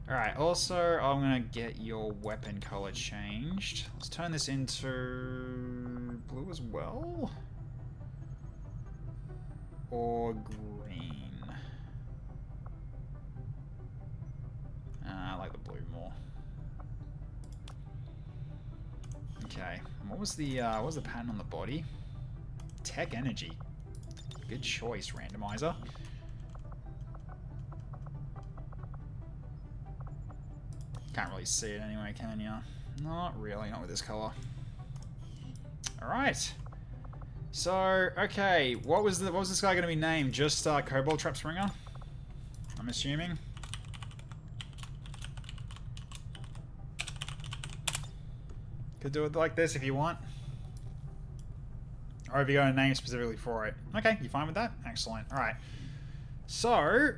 Alright, also I'm gonna get your weapon color changed. Let's turn this into blue as well. Or green. I like the blue more. Okay, what was the pattern on the body? Tech energy. Good choice, randomizer. Can't really see it anyway, can ya? Not really, not with this color. Alright. So, okay, what was this guy gonna be named? Just Koboldtrapspringer? I'm assuming. Could do it like this if you want. Or have you got a name specifically for it? Okay, you fine with that? Excellent. Alright. So,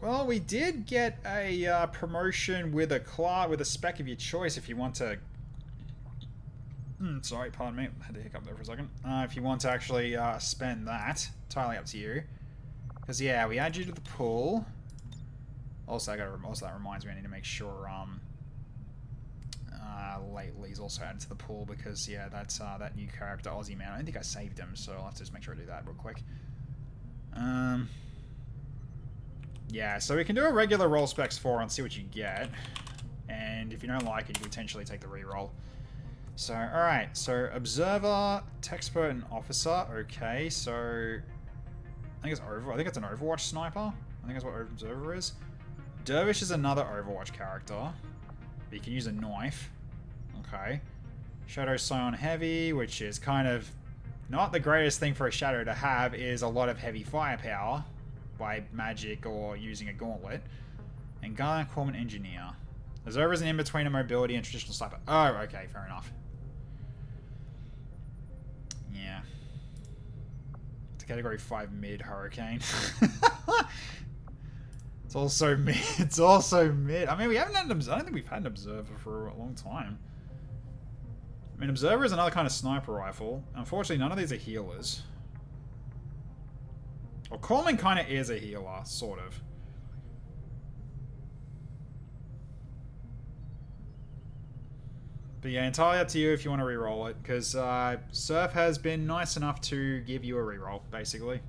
well, we did get a promotion with a spec of your choice if you want to... sorry, pardon me. I had to hiccup there for a second. If you want to actually spend that. Entirely up to you. Because, yeah, we add you to the pool. Also, that reminds me I need to make sure Lately's also added to the pool because, yeah, that's that new character, Aussie Man. I don't think I saved him, so I'll have to just make sure I do that real quick. Yeah, so we can do a regular roll specs for and see what you get. And if you don't like it, you can potentially take the reroll. So, alright, so Observer, Techspert, and Officer. Okay, so I think it's an Overwatch sniper. I think that's what Observer is. Dervish is another Overwatch character. But you can use a knife. Okay. Shadow Scion Heavy, which is kind of not the greatest thing for a Shadow to have, is a lot of heavy firepower by magic or using a gauntlet. And Garland Corpsman Engineer. Observer is an in-between a mobility and traditional sniper. Oh, okay, fair enough. Yeah. It's a category 5 mid Hurricane. It's also mid. It's also mid. I mean, we haven't had an I don't think we've had an Observer for a long time. I mean, Observer is another kind of sniper rifle. Unfortunately, none of these are healers. Well, Coleman kind of is a healer, sort of. But yeah, entirely up to you if you want to reroll it, because Surf has been nice enough to give you a reroll, basically.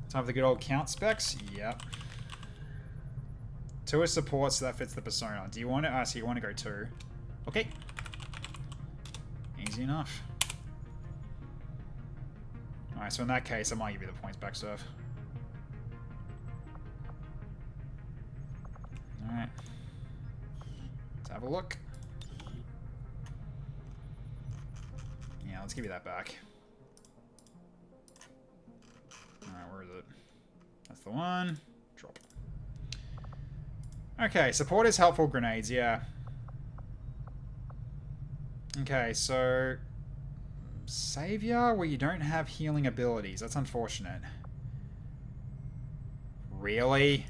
Time for the good old count specs? Yep. 2 is support, so that fits the persona. Do you want to... so you want to go 2. Okay. Easy enough. Alright, so in that case, I might give you the points back, Surf. Alright. Let's have a look. Yeah, let's give you that back. Alright, where is it? That's the one. Drop. Okay, support is helpful grenades, yeah. Okay, so... Savior, where you don't have healing abilities. That's unfortunate. Really?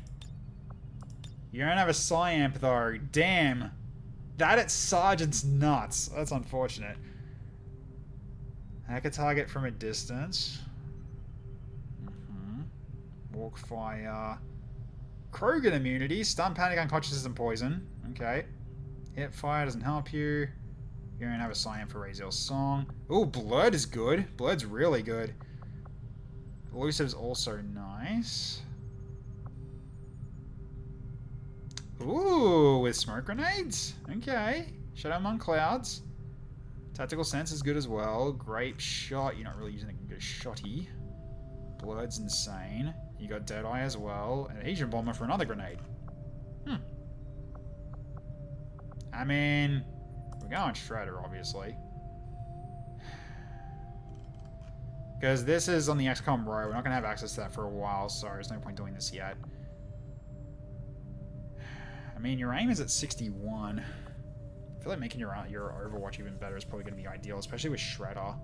You don't have a Psyamp, though. Damn. That at Sergeant's nuts. That's unfortunate. Hack a target from a distance. Walk fire. Krogan immunity. Stun, panic, unconsciousness, and poison. Okay. Hip fire doesn't help you. You don't have a Psyamp for Raziel's Song. Ooh, Blurred is good. Blurred's really good. Elusive's also nice. Ooh, with smoke grenades. Okay. Shadow Among Clouds. Tactical Sense is good as well. Grape Shot. You're not really using a good shotty. Blurred's insane. You got Deadeye as well. An Asian Bomber for another grenade. I mean... We're going Shredder, obviously. Because this is on the XCOM row. We're not going to have access to that for a while, so there's no point doing this yet. I mean, your aim is at 61. I feel like making your Overwatch even better is probably going to be ideal, especially with Shredder.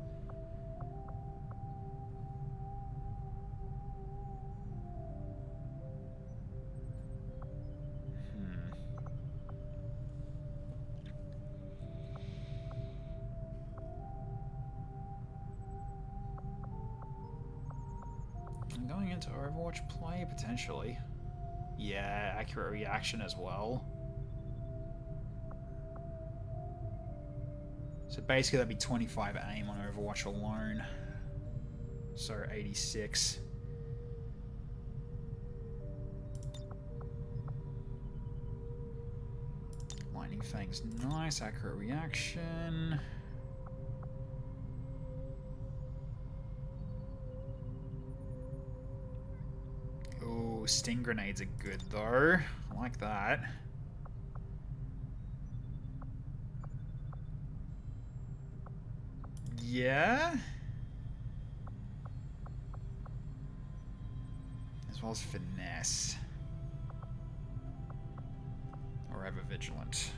Going into Overwatch play, potentially. Yeah, accurate reaction as well. So basically that'd be 25 aim on Overwatch alone. So 86. Lightning Fang's nice, accurate reaction. Ooh, Sting Grenades are good though. I like that. Yeah. As well as finesse. Or ever vigilant.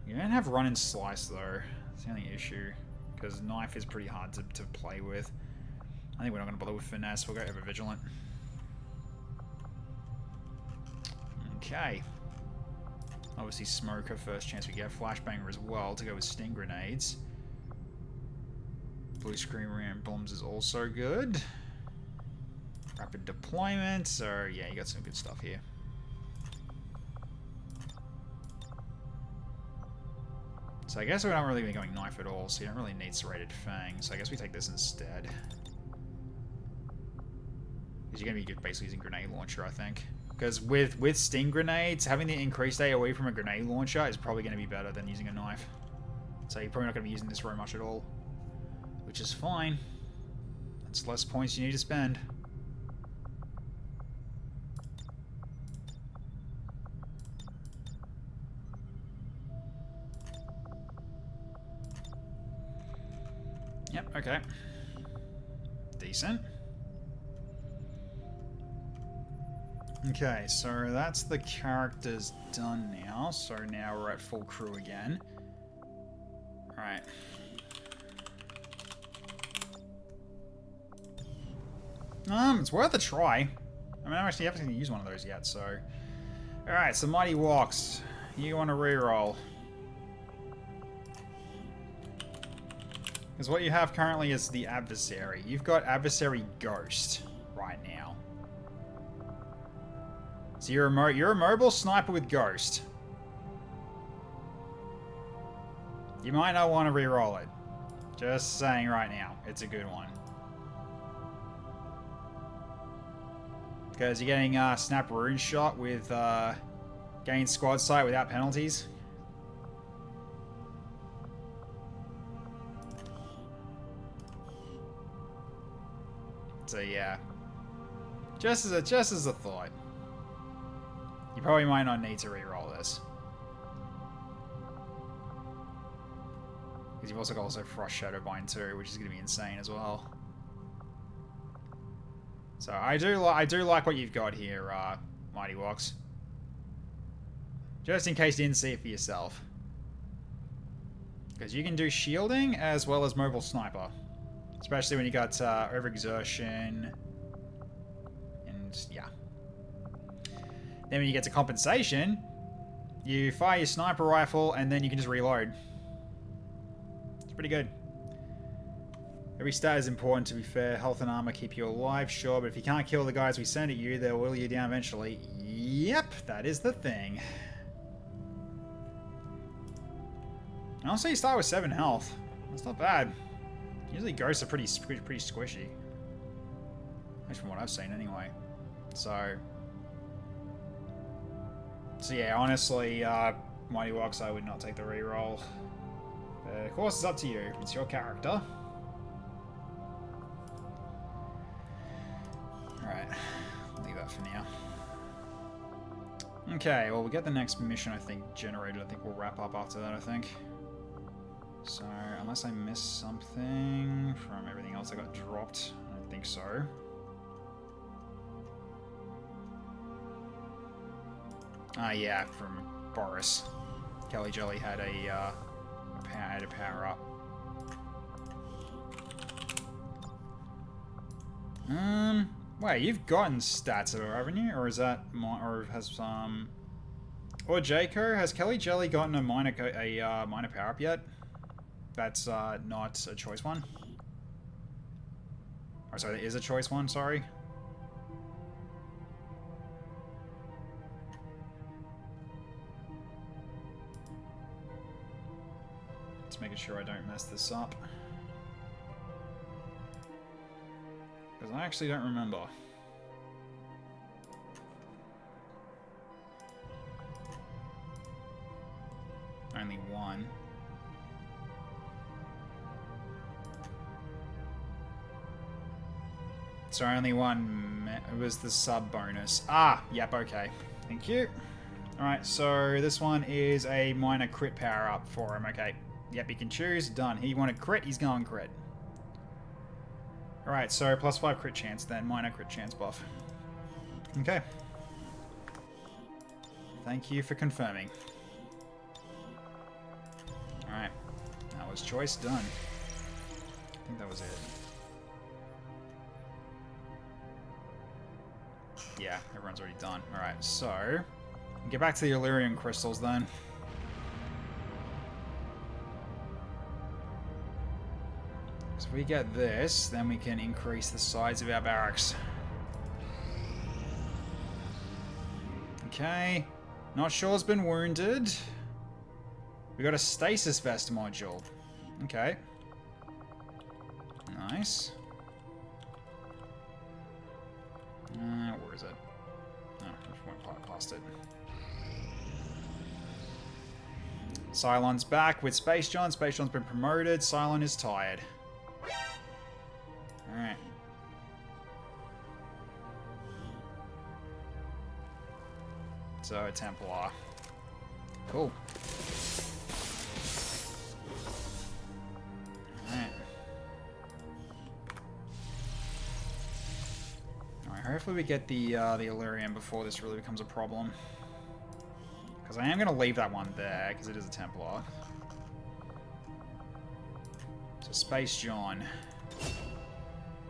You don't have run and slice though. That's the only issue. Because knife is pretty hard to play with. I think we're not going to bother with finesse. We'll go ever vigilant. Okay. Obviously smoker, first chance we get. Flashbanger as well to go with sting grenades. Blue screen emblems is also good. Rapid deployment. So yeah, you got some good stuff here. So I guess we're not really going knife at all, so you don't really need serrated fang. So I guess we take this instead. Because you're going to be basically using grenade launcher, I think. Because with sting grenades, having the increased AoE from a grenade launcher is probably going to be better than using a knife. So you're probably not going to be using this very much at all. Which is fine. That's less points you need to spend. Yep, okay. Decent. Okay, so that's the characters done now. So now we're at full crew again. Alright. It's worth a try. I mean, I actually haven't used one of those yet, so... Alright, so Mighty Walks. You want to reroll. Because what you have currently is the Adversary. You've got Adversary Ghost right now. So you're a mobile sniper with Ghost. You might not want to reroll it. Just saying right now, it's a good one. Because you're getting Snap Rune Shot with gain squad sight without penalties. So yeah, just as a thought, you probably might not need to reroll this because you've also got Frost Shadowbind too, which is going to be insane as well. So I do like what you've got here, Mighty Walks. Just in case you didn't see it for yourself, because you can do shielding as well as mobile sniper. Especially when you got overexertion, and yeah. Then when you get to compensation, you fire your sniper rifle, and then you can just reload. It's pretty good. Every stat is important, to be fair. Health and armor keep you alive, sure, but if you can't kill the guys we send at you, they'll whittle you down eventually. Yep, that is the thing. And also, you start with 7 health. That's not bad. Usually ghosts are pretty squishy. At least from what I've seen anyway. So yeah, honestly, Mighty Walks, I would not take the reroll. But of course, it's up to you. It's your character. Alright, leave that for now. Okay, well, we get the next mission, I think, generated. I think we'll wrap up after that, I think. So, unless I missed something from everything else that got dropped, I don't think so. Yeah, from Boris. Kelly Jelly had a power up. Wait, you've gotten stats of it, haven't you? Or is that or has some? Or Jayco, has Kelly Jelly gotten a minor power up yet? That's not a choice one. Or sorry, that is a choice one. Sorry. Just making sure I don't mess this up. Because I actually don't remember. Only one. So only one. It was the sub bonus. Ah, yep, okay. Thank you. Alright, so this one is a minor crit power up for him. Okay. Yep, he can choose. Done. He wanted crit, he's going crit. Alright, so +5 crit chance then. Minor crit chance buff. Okay. Thank you for confirming. Alright. That was choice done. I think that was it. Yeah, everyone's already done. Alright, so get back to the Illyrium crystals then. So if we get this, then we can increase the size of our barracks. Okay. Not sure has been wounded. We got a stasis vest module. Okay. Nice. Where is it? Oh, I just went past it. Cylon's back with Space John. Space John's been promoted. Cylon is tired. Alright. So, a Templar. Cool. Alright. Alright, hopefully we get the Illyrium before this really becomes a problem. Because I am going to leave that one there, because it is a Templar. So, Space John.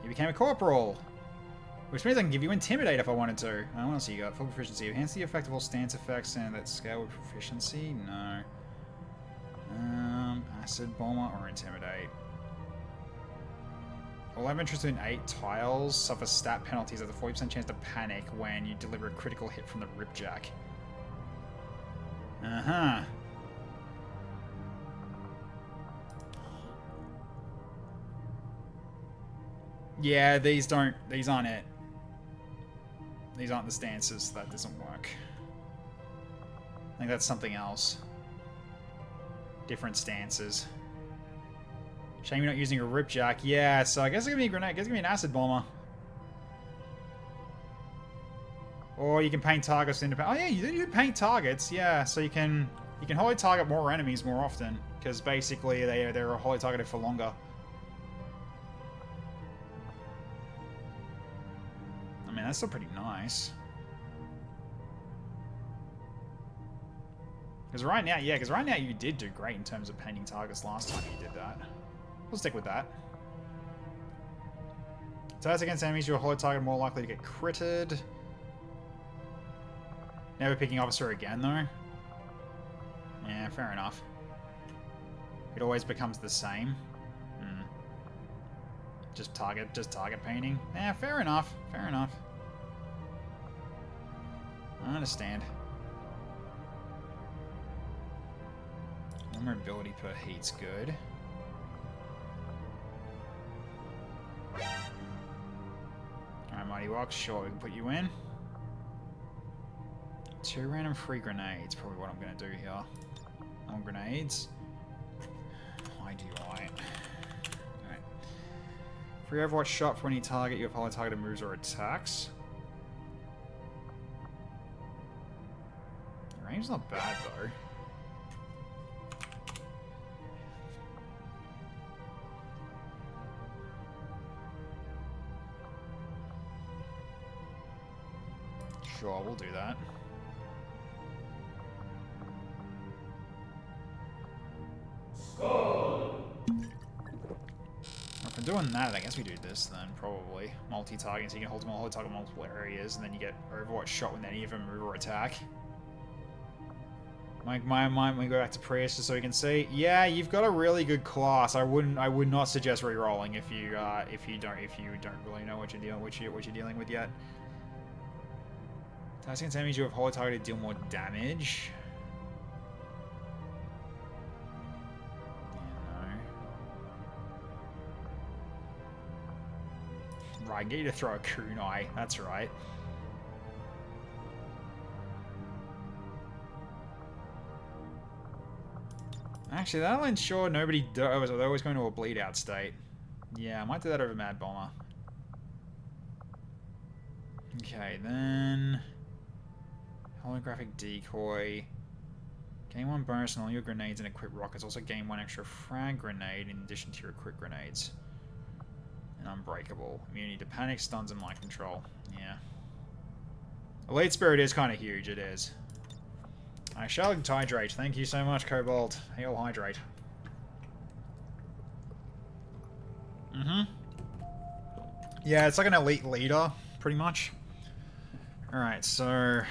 You became a Corporal! Which means I can give you Intimidate if I wanted to. What else you got? Full proficiency. Enhance the effect of all stance effects and that scale with proficiency? No. Acid Bomber or Intimidate. All I'm interested in 8 tiles suffer stat penalties with a 40% chance to panic when you deliver a critical hit from the Ripjack. Uh-huh. Yeah, these aren't it. These aren't the stances. That doesn't work. I think that's something else. Different stances. Shame you're not using a Ripjack. Yeah, so I guess it's gonna be a grenade. I guess it's gonna be an Acid Bomber. Or you can paint targets independent. Oh yeah, you do paint targets. Yeah, so you can wholly target more enemies more often because basically they're wholly targeted for longer. I mean, that's still pretty nice. Because right now you did do great in terms of painting targets last time you did that. We'll stick with that. Attacks against enemies, you're a wholly target more likely to get critted. Never picking officer again, though. Yeah, fair enough. It always becomes the same. Just target painting. Yeah, fair enough. Fair enough. I understand. Vulnerability per heat's good. Alright, Mighty Walk, sure, we can put you in. 2 random free grenades, probably what I'm going to do here. More grenades. Why do I? Alright. Free Overwatch shot for any target you have wholly targeted moves or attacks. The range's not bad though. Sure, we'll do that. If we're doing that, I guess we do this then, probably. Multi-targeting, so you can hold target multiple areas, and then you get Overwatch shot when any of them move or attack. My mind, we go back to Prius just so we can see. Yeah, you've got a really good class. I would not suggest re-rolling if you don't really know what you're dealing with yet. Attacks against enemies you have wholly targeted deal more damage. Right, get you to throw a kunai. That's right. Actually, that'll ensure nobody they're always going to a bleed out state. Yeah, I might do that over Mad Bomber. Okay, then holographic decoy. Gain 1 bonus on all your grenades and equipped rockets. Also gain 1 extra frag grenade in addition to your equipped grenades. And unbreakable. Immunity to panic, stuns, and mind control. Yeah. Elite Spirit is kind of huge, it is. I shall hydrate. Thank you so much, Cobalt. Hail hydrate. Yeah, it's like an elite leader, pretty much. Alright, so...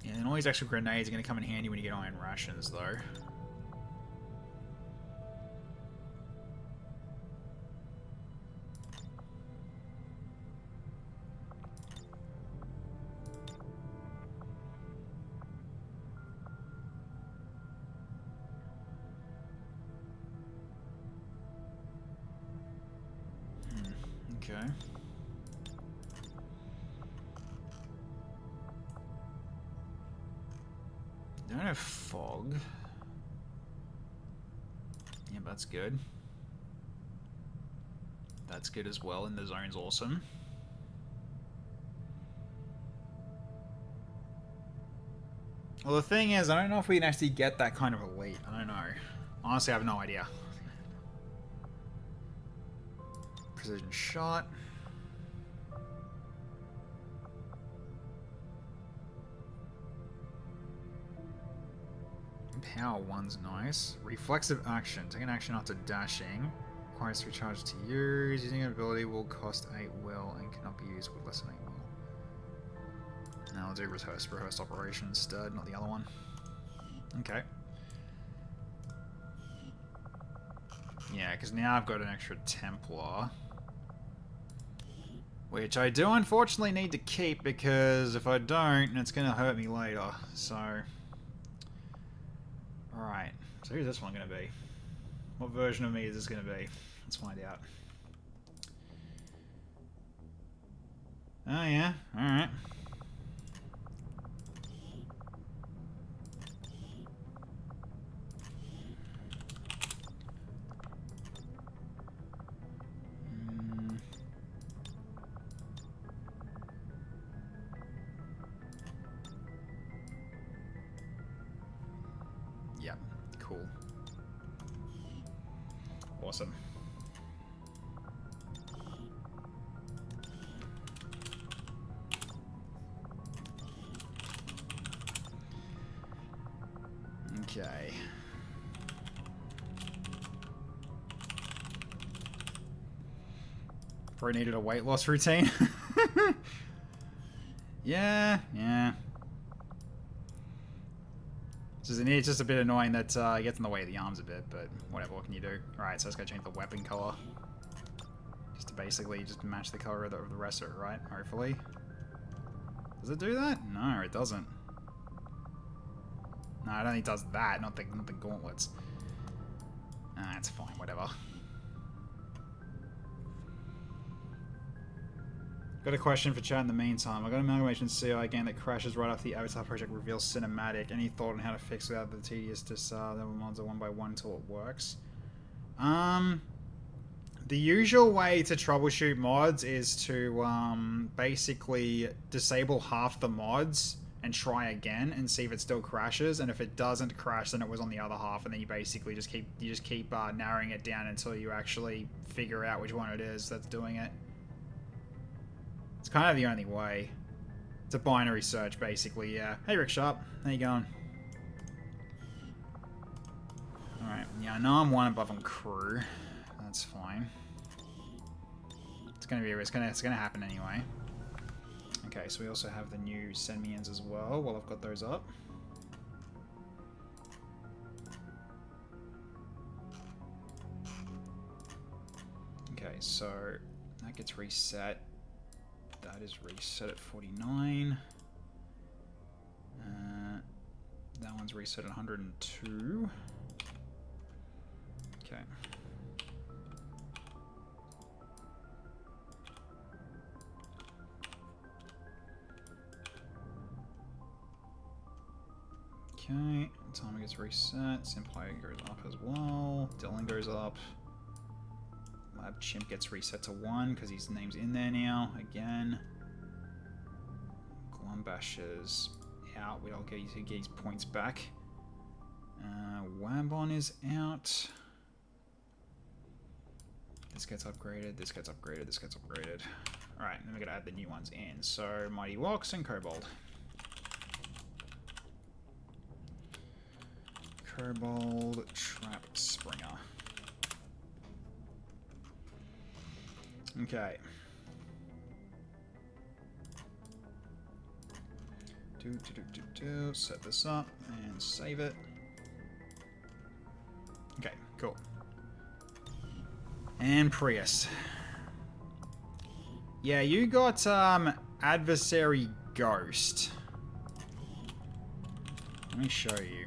yeah, and all these extra grenades are going to come in handy when you get iron rations, though. Okay. Don't have fog. Yeah, that's good. That's good as well, and the zone's awesome. Well, the thing is, I don't know if we can actually get that kind of elite. I don't know. Honestly, I have no idea. Precision shot. Power 1's nice. Reflexive action. Take an action after dashing. Requires 3 charges to use. Using an ability will cost 8 will and cannot be used with less than 8 will. Now I'll do rehearsed operation instead, not the other one. Okay. Yeah, because now I've got an extra Templar. Which I do unfortunately need to keep, because if I don't, it's going to hurt me later. So... alright, so who's this one going to be? What version of me is this going to be? Let's find out. Oh yeah, alright. Yeah, cool. Awesome. Okay. Probably needed a weight loss routine. Yeah. It's just a bit annoying that it gets in the way of the arms a bit, but whatever, what can you do? Alright, so let's go change the weapon color. Just to basically just match the color of the rest of it, right? Hopefully. Does it do that? No, it doesn't. No, it only does that, not the gauntlets. Ah, it's fine, whatever. Got a question for chat in the meantime. I got Amalgamation and CI game that crashes right after the Avatar project reveals cinematic. Any thought on how to fix without the tedious the mods are one by one until it works? The usual way to troubleshoot mods is to basically disable half the mods and try again and see if it still crashes. And if it doesn't crash, then it was on the other half, and then you basically just keep narrowing it down until you actually figure out which one it is that's doing it. It's kind of the only way. It's a binary search, basically, yeah. Hey, Rick Sharp. How you going? Alright, yeah, I know I'm one above on crew. That's fine. It's gonna happen anyway. Okay, so we also have the new Semians as well, while I've got those up. Okay, so that gets reset. That is reset at 49. That one's reset at 102. Okay. Okay, timer gets reset. Senpai goes up as well. Dylan goes up. Chimp gets reset to 1 because his name's in there now. Again. Glumbash is out. We'll get his points back. Wambon is out. This gets upgraded, this gets upgraded, this gets upgraded. Alright, then we're going to add the new ones in. So, Mighty Wox and Kobold. Koboldtrapspringer. Okay. Set this up and save it. Okay, cool. And Prius. Yeah, you got Adversary Ghost. Let me show you.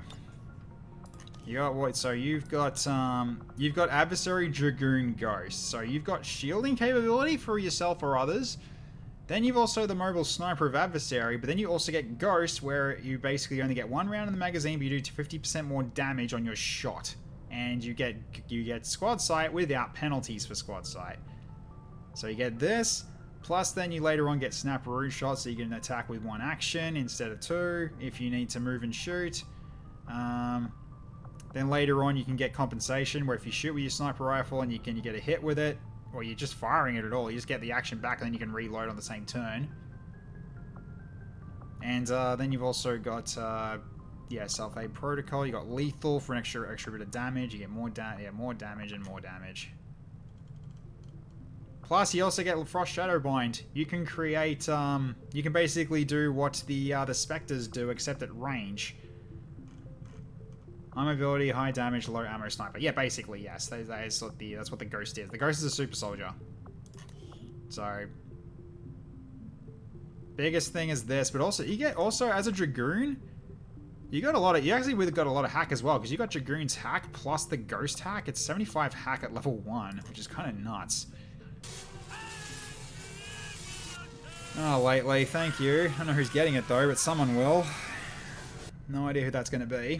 You got what? So you've got Adversary Dragoon Ghost. So you've got shielding capability for yourself or others. Then you've also the mobile sniper of Adversary, but then you also get Ghost, where you basically only get 1 round in the magazine, but you do 50% more damage on your shot. And you get squad sight without penalties for squad sight. So you get this, plus then you later on get snapperoo shots, so you can attack with 1 action instead of 2 if you need to move and shoot. Then later on you can get compensation, where if you shoot with your sniper rifle and you get a hit with it, or you're just firing it at all, you just get the action back and then you can reload on the same turn. And then you've also got self-aid protocol. You got lethal for an extra bit of damage. You get more damage and more damage. Plus, you also get Frost Shadow Bind. You can create, you can basically do what the Spectres do, except at range. High mobility, high damage, low ammo sniper. Yeah, basically, yes. That's what the Ghost is. The Ghost is a super soldier. So, biggest thing is this, but also you get as a Dragoon, you actually got a lot of hack as well, because you got Dragoon's hack plus the Ghost hack. It's 75 hack at level 1, which is kind of nuts. Oh, lately, thank you. I don't know who's getting it though, but someone will. No idea who that's going to be.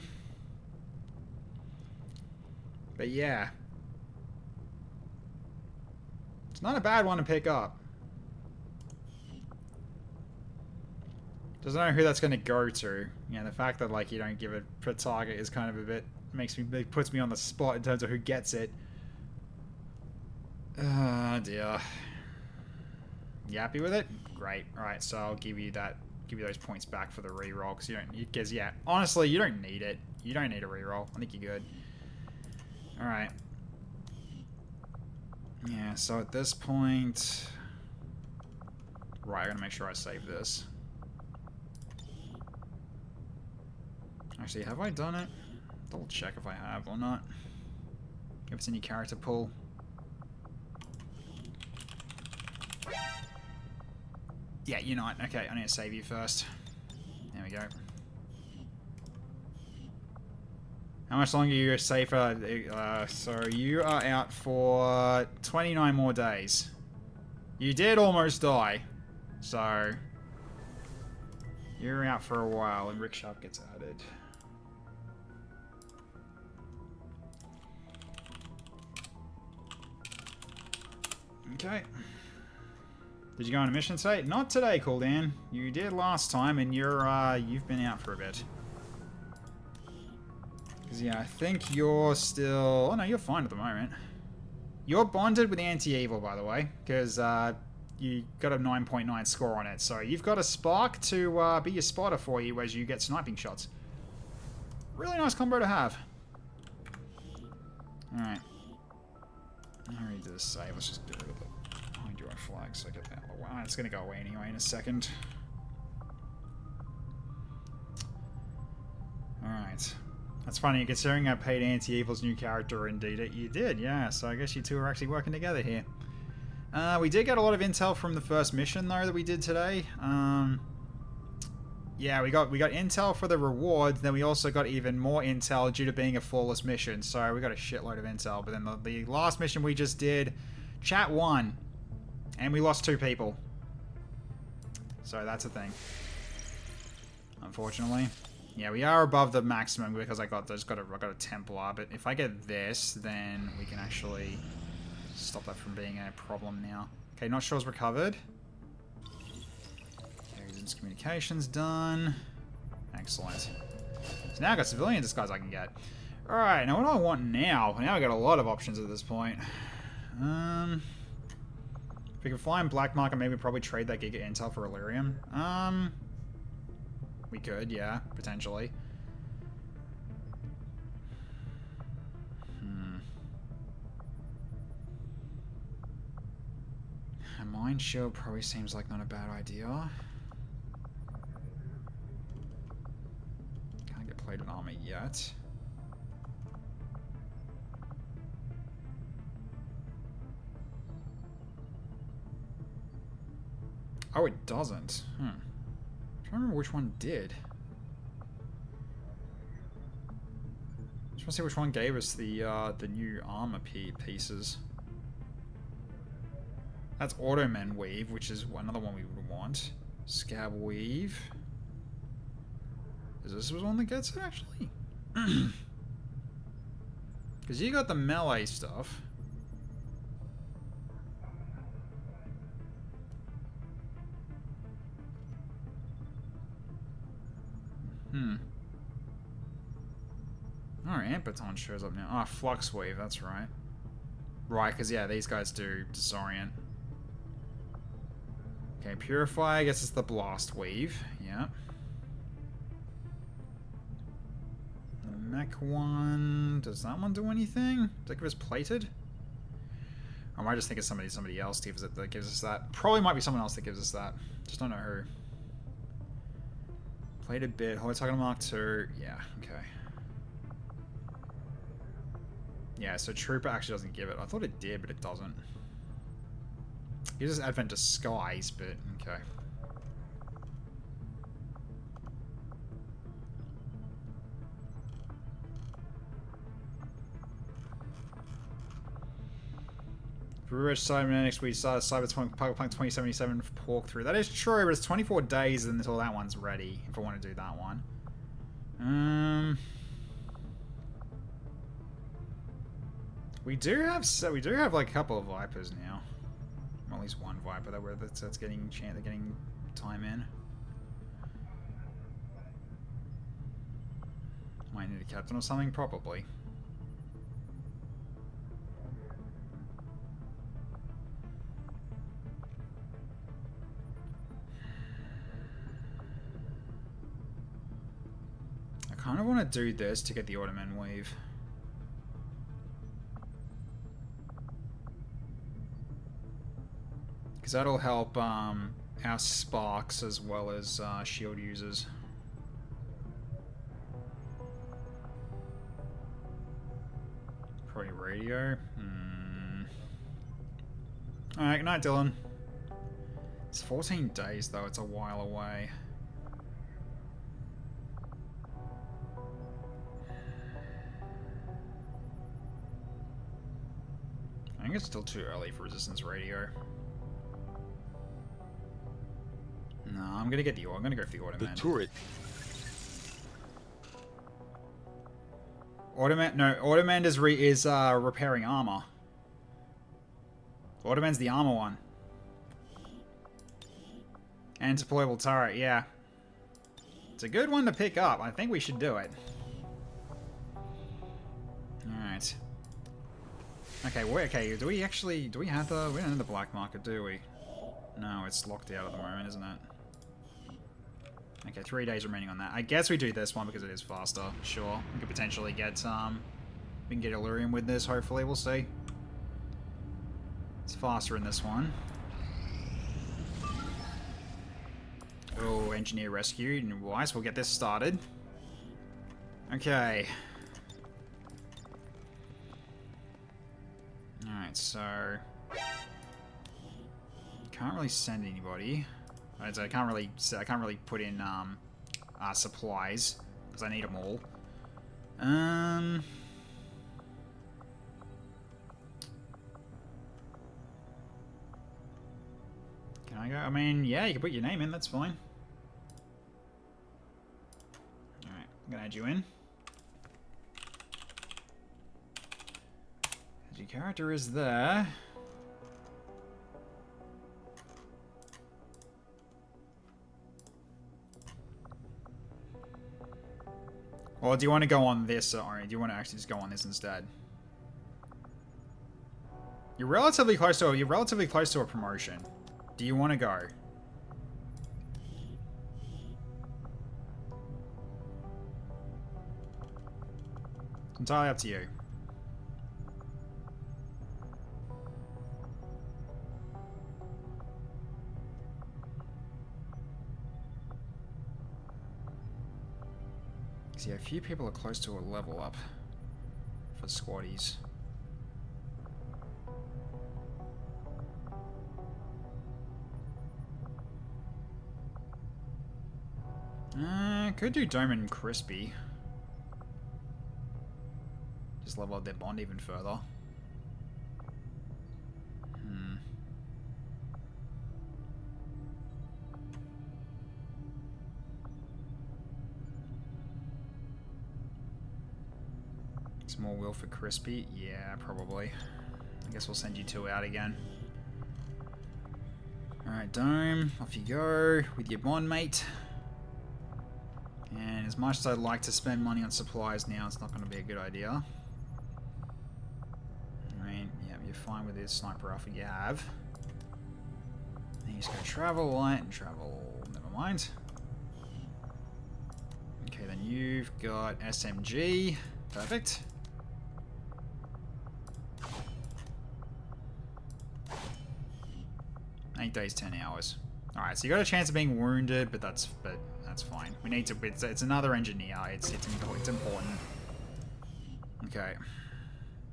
But yeah. It's not a bad one to pick up. Doesn't know who that's going to go to. Yeah, the fact that like you don't give it per target is kind of a bit puts me on the spot in terms of who gets it. Oh dear. You happy with it? Great. All right, so I'll give you those points back for the reroll because yeah, honestly, you don't need it. You don't need a reroll. I think you're good. All right. Yeah. So at this point, right, I gotta make sure I save this. Actually, have I done it? Double check if I have or not. If it's in your character pool. Yeah, you're not. Okay, I need to save you first. There we go. How much longer are you safer? So you are out for 29 more days. You did almost die. So you're out for a while, and Rick Sharp gets added. Okay. Did you go on a mission site? Not today, Cooldan. You did last time, and you've been out for a bit. Because yeah, I think you're still. Oh no, you're fine at the moment. You're bonded with anti-evil, by the way, because you got a 9.9 score on it. So you've got a spark to be your spotter for you as you get sniping shots. Really nice combo to have. All right. I already did a save. Let's just get rid of the UI flag so I get that out of the way. It's going to go away anyway in a second. Alright. That's funny, considering I paid Anti-Evil's new character, indeed you did, yeah. So I guess you two are actually working together here. We did get a lot of intel from the first mission, though, that we did today. Yeah, we got intel for the rewards, then we also got even more intel due to being a flawless mission. So we got a shitload of intel. But then the last mission we just did, chat won. And we lost 2 people. So that's a thing. Unfortunately. Yeah, we are above the maximum because I got a Templar, but if I get this, then we can actually stop that from being a problem now. Okay, not sure is recovered. Reasons communications done. Excellent. So now I've got civilian disguise I can get. Alright, now what do I want now? Now I got a lot of options at this point. If we can fly in black market, maybe probably trade that Giga Intel for Illyrium. We could, yeah, potentially. A Mind Shield probably seems like not a bad idea. Can't get plated armor yet. Oh, it doesn't. I'm trying to remember which one did. Just want to see which one gave us the new armor pieces. That's Automan Weave, which is another one we would want. Scab Weave. Is this one that gets it, actually? Because you got the melee stuff. Alright, Ampeton shows up now. Ah, Flux Wave, that's right. Right, because yeah, these guys do disorient. Okay, Purify, I guess it's the Blast Wave. Yeah. The Mech one, does that one do anything? Does that give us plated? Or am I just thinking somebody else that gives us that? Probably might be someone else that gives us that. Just don't know who. Plated bit, Holy Target Mark 2. Yeah, okay. Yeah, so Trooper actually doesn't give it. I thought it did, but it doesn't. It gives us Advent Disguise, but okay. Brewers Cybernetics, we started Cyberpunk 2077 pork through. That is true, but it's 24 days until that one's ready, if I want to do that one. We do have like a couple of Vipers now. Well, at least one Viper that's getting time in. Might need a captain or something, probably. I kind of want to do this to get the Automan Wave. Because that'll help our Sparks as well as shield users. Probably radio. Alright, good night, Dylan. It's 14 days though, it's a while away. I think it's still too early for Resistance Radio. No, I'm gonna go for the Automan. The turret. Automan is repairing armor. Automan's the armor one. And deployable turret, yeah. It's a good one to pick up. I think we should do it. Alright. Okay, do we have the... We don't have the black market, do we? No, it's locked out at the moment, isn't it? Okay, 3 days remaining on that. I guess we do this one because it is faster. Sure. We could potentially get, we can get Illyrium with this, hopefully. We'll see. It's faster in this one. Oh, engineer rescued. Nice, we'll get this started. Okay. Alright, so... Can't really send anybody. I can't really put in supplies because I need them all. Can I go? I mean, yeah, you can put your name in. That's fine. All right, I'm gonna add you in. Your character is there. Or do you want to go on this, or do you want to actually just go on this instead? You're relatively close to a promotion. Do you want to go? It's entirely up to you. See, a few people are close to a level up for squaddies. Could do Dome and Crispy. Just level up their bond even further. Some more will for Crispy? Yeah, probably. I guess we'll send you two out again. Alright, Dome, off you go with your bond mate. And as much as I'd like to spend money on supplies now, it's not going to be a good idea. I mean, yeah, you're fine with this sniper rifle you have. Then you just go travel light and travel... never mind. Okay, then you've got SMG. Perfect. Eight days, 10 hours. Alright, so you got a chance of being wounded, but that's fine. We need to... It's another engineer. It's important. Okay.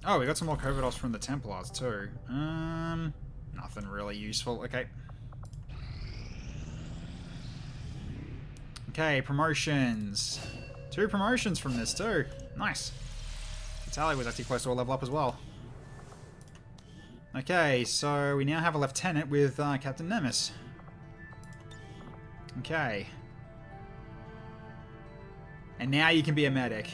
Oh, we got some more Koboldtrapspringer from the Templars, too. Nothing really useful. Okay. Okay, promotions. 2 promotions from this, too. Nice. Vitaly was actually close to a level up as well. Okay, so we now have a lieutenant with Captain Nemes. Okay. And now you can be a medic.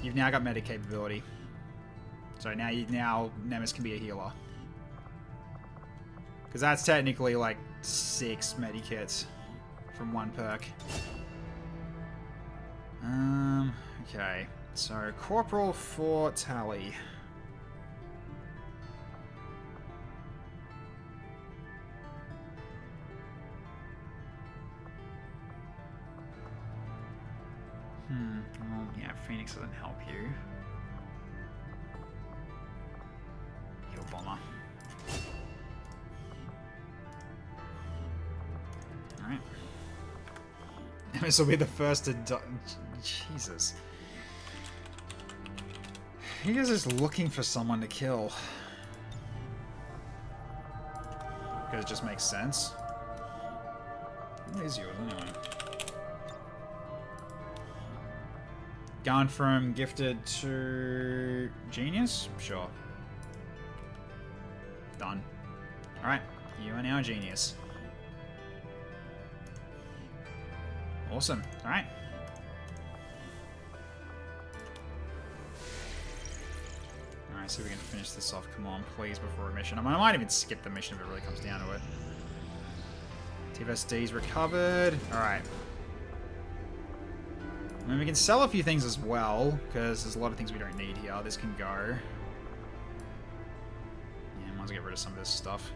You've now got medic capability. So now Nemes can be a healer. Because that's technically like 6 medikits from 1 perk. Okay. So Corporal for Tally. Well, yeah, Phoenix doesn't help you. Heal Bomber. Alright. This will be the first to die. Jesus. He is just looking for someone to kill. Because it just makes sense. Who is yours anyway? Gone from gifted to genius? Sure. Done. Alright, you are now a genius. Awesome. Alright. Alright, so we can finish this off. Come on, please, before a mission. I might even skip the mission if it really comes down to it. TFSD's recovered. Alright. I mean, we can sell a few things as well, because there's a lot of things we don't need here. This can go. Yeah, might as well get rid of some of this stuff.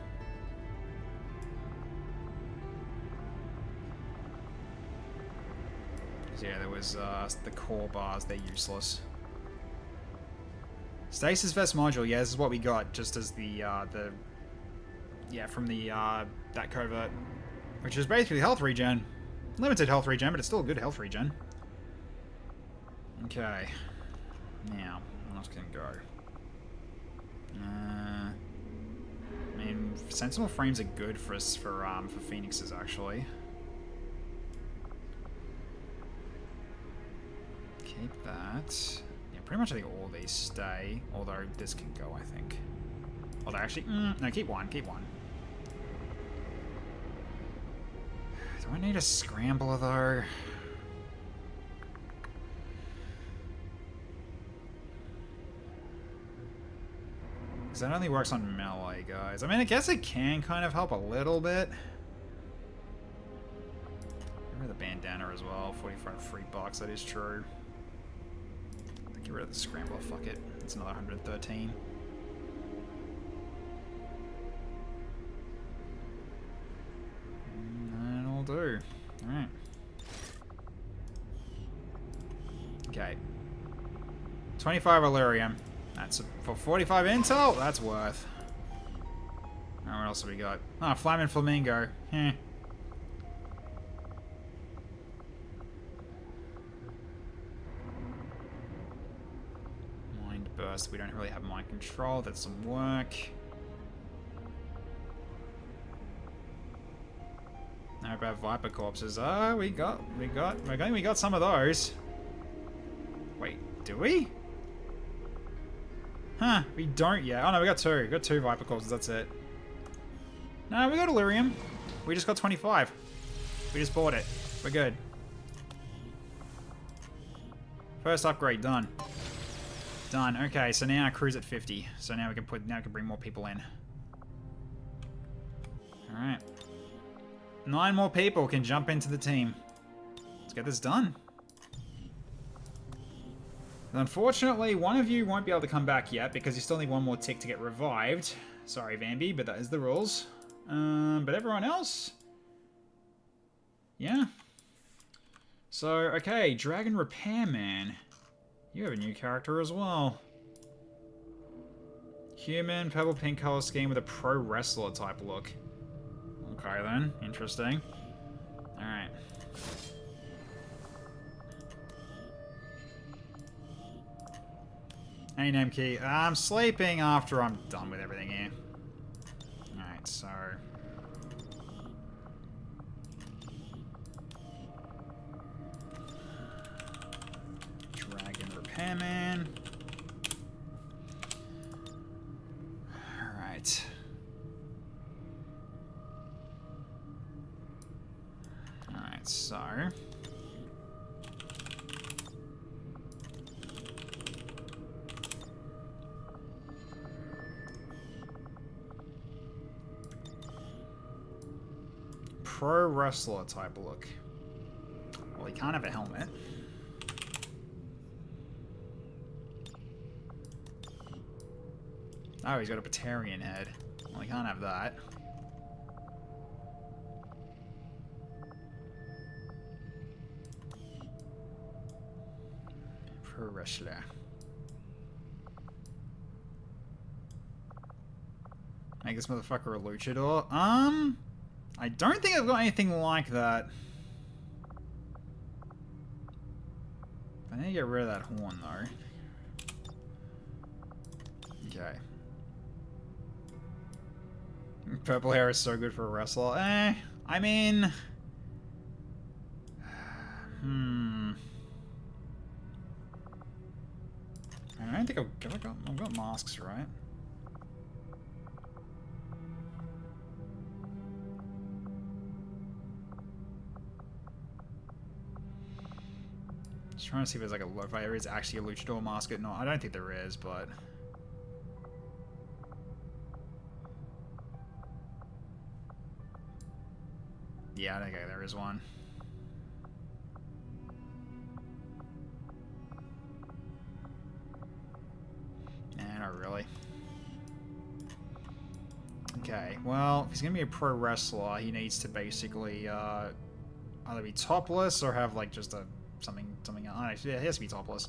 Yeah, there was the core bars, they're useless. Stasis vest module, yeah, this is what we got, just as the yeah, from the, that covert, which is basically health regen. Limited health regen, but it's still a good health regen. Okay. Now, what else can go? I mean, Sentinel frames are good for us, for Phoenixes, actually. Keep that. Yeah, pretty much I think all these stay, although this can go, I think. Although actually, no, keep one, keep one. Do I need a scrambler, though? Because that only works on melee, guys. I mean, I guess it can kind of help a little bit. It rid of the bandana as well. 45 free bucks, that is true. Get rid of the scrambler, fuck it. It's another 113. That'll do. Alright. Okay. 25 Illyrium. That's for 45 intel? That's worth. Alright, what else have we got? Ah, Flaming Flamingo. Heh. Mind Burst. We don't really have mind control. That's some work. How about Viper Corpses? Oh, we got some of those. Wait, do we? Huh, we don't yet. Oh no, we got two. We got 2 Viper Corpses, that's it. No, we got Illyrium. We just got 25. We just bought it. We're good. First upgrade done. Done. Okay, so now cruise at 50. So now we can bring more people in. Alright. 9 more people can jump into the team. Let's get this done. Unfortunately, one of you won't be able to come back yet because you still need 1 more tick to get revived. Sorry, Vambi, but that is the rules. But everyone else? Yeah. So, okay, Dragon Repairman. You have a new character as well. Human, purple pink color scheme with a pro wrestler type look. Okay then, interesting. Alright. Hey Nemki, I'm sleeping after I'm done with everything here. Alright, so... Dragon Repairman. Alright. Alright, so... Pro wrestler type look. Well, he can't have a helmet. Oh, he's got a Batarian head. Well, he can't have that. Pro wrestler. Make this motherfucker a luchador. I don't think I've got anything like that. I need to get rid of that horn, though. Okay. Purple hair is so good for a wrestler. I mean... I don't think I've got masks, right? Just trying to see if there's like if there is actually a luchador mask or not. I don't think there is, but... Yeah, I think there is one. Nah, not really. Okay, well, if he's gonna be a pro wrestler, he needs to basically either be topless or have like just a something else. Yeah, he has to be topless.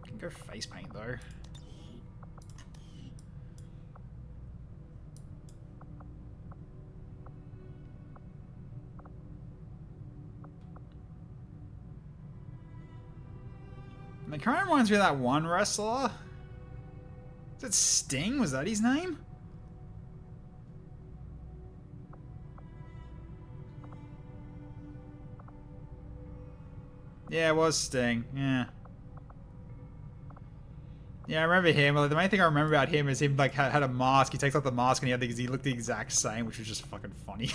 Can go face paint though. And it kind of reminds me of that one wrestler. Is it Sting? Was that his name? Yeah, it was Sting. Yeah. Yeah, I remember him. Like, the main thing I remember about him is him like had a mask. He takes off the mask and he looked the exact same, which was just fucking funny.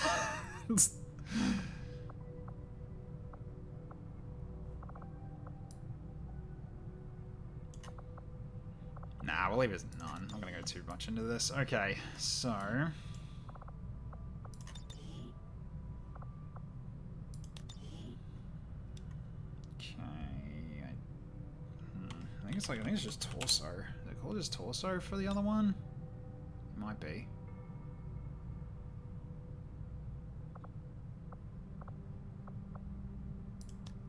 Nah, we'll leave it as none. I'm not gonna go too much into this. Okay, so I think it's just torso. Is it called just torso for the other one? It might be.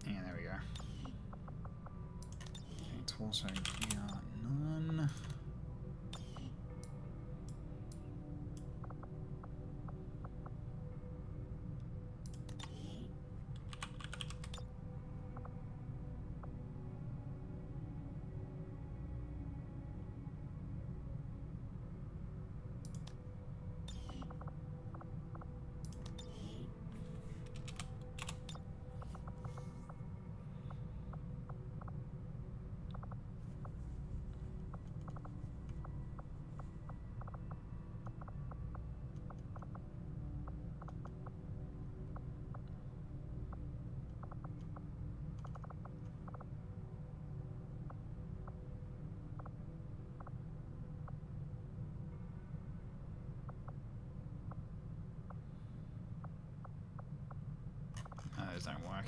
Yeah, there we go. Okay, torso here, none. Those don't work.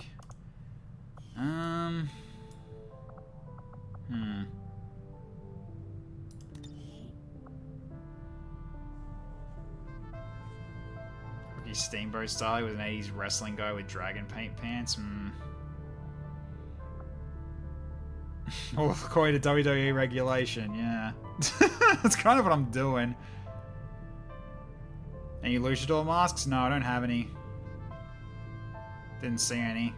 Rookie Steamboat style with an 80s wrestling guy with dragon paint pants. Well, according to WWE regulation, yeah. That's kind of what I'm doing. Any luchador masks? No, I don't have any. Didn't see any.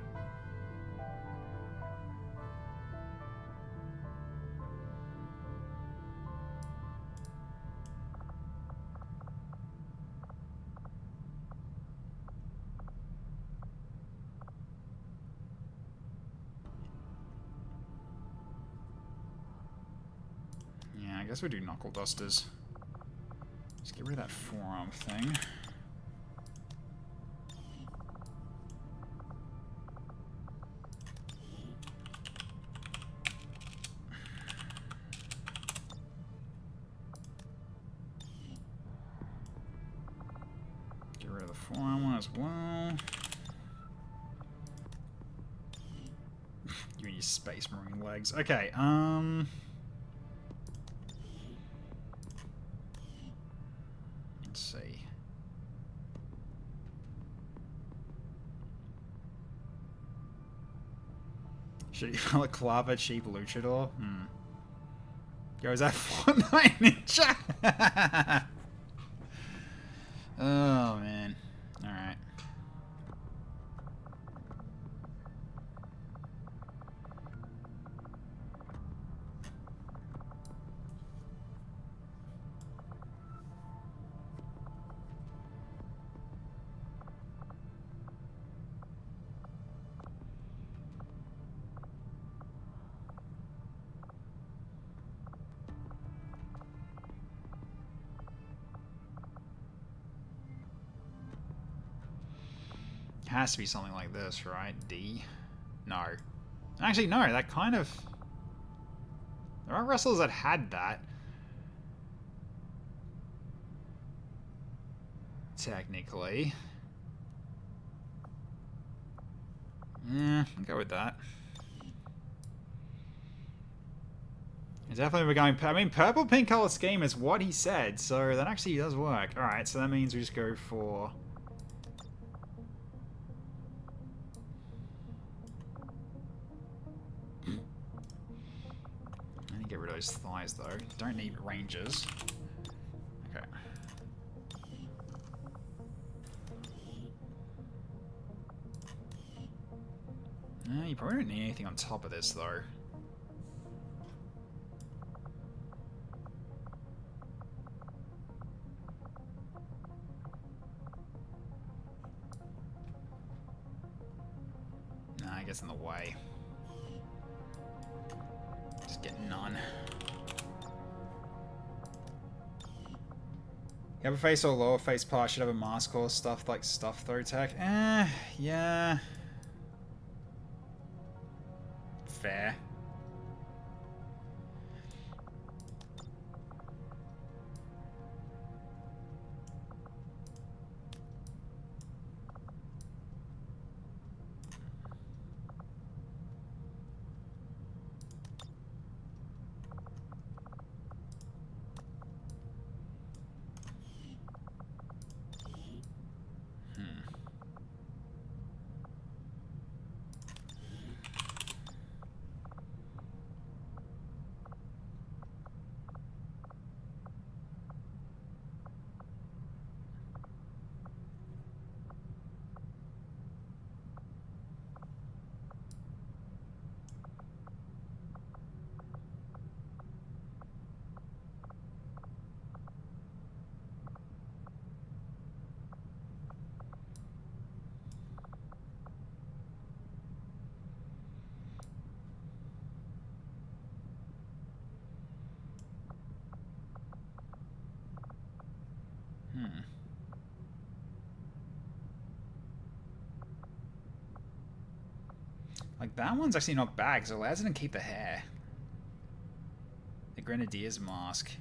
Yeah, I guess we do knuckle dusters. Let's get rid of that forearm thing. Forearm one as well. You and your Space Marine legs. Okay, let's see. Should you balaclava cheap luchador? Yo, is that Fortnite Ninja? Oh man. Alright. Has to be something like this, right? D? No. Actually, no, that kind of... There are wrestlers that had that. Technically. Yeah, I'll go with that. Definitely we're going... I mean, purple-pink color scheme is what he said, so that actually does work. Alright, so that means we just go for... Get rid of those thighs though. Don't need ranges. Okay. You probably don't need anything on top of this though. Nah, I guess in the way. Just get none. The upper face or lower face part should have a mask or stuff like stuff throw tech. Yeah. Fair. Like, that one's actually not bad, because it allows it to keep the hair. The Grenadier's mask.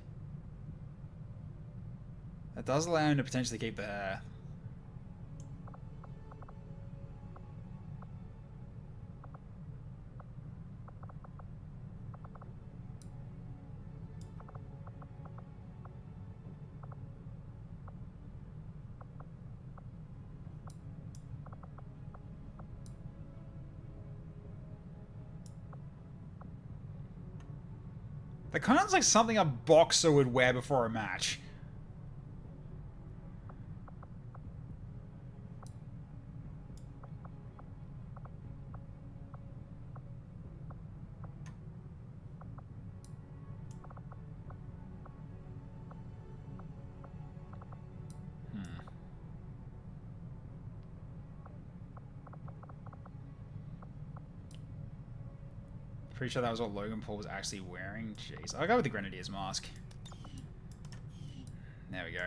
That does allow him to potentially keep the hair. That kind of looks like something a boxer would wear before a match. Pretty sure that was what Logan Paul was actually wearing. Jeez. I'll go with the Grenadier's mask. There we go.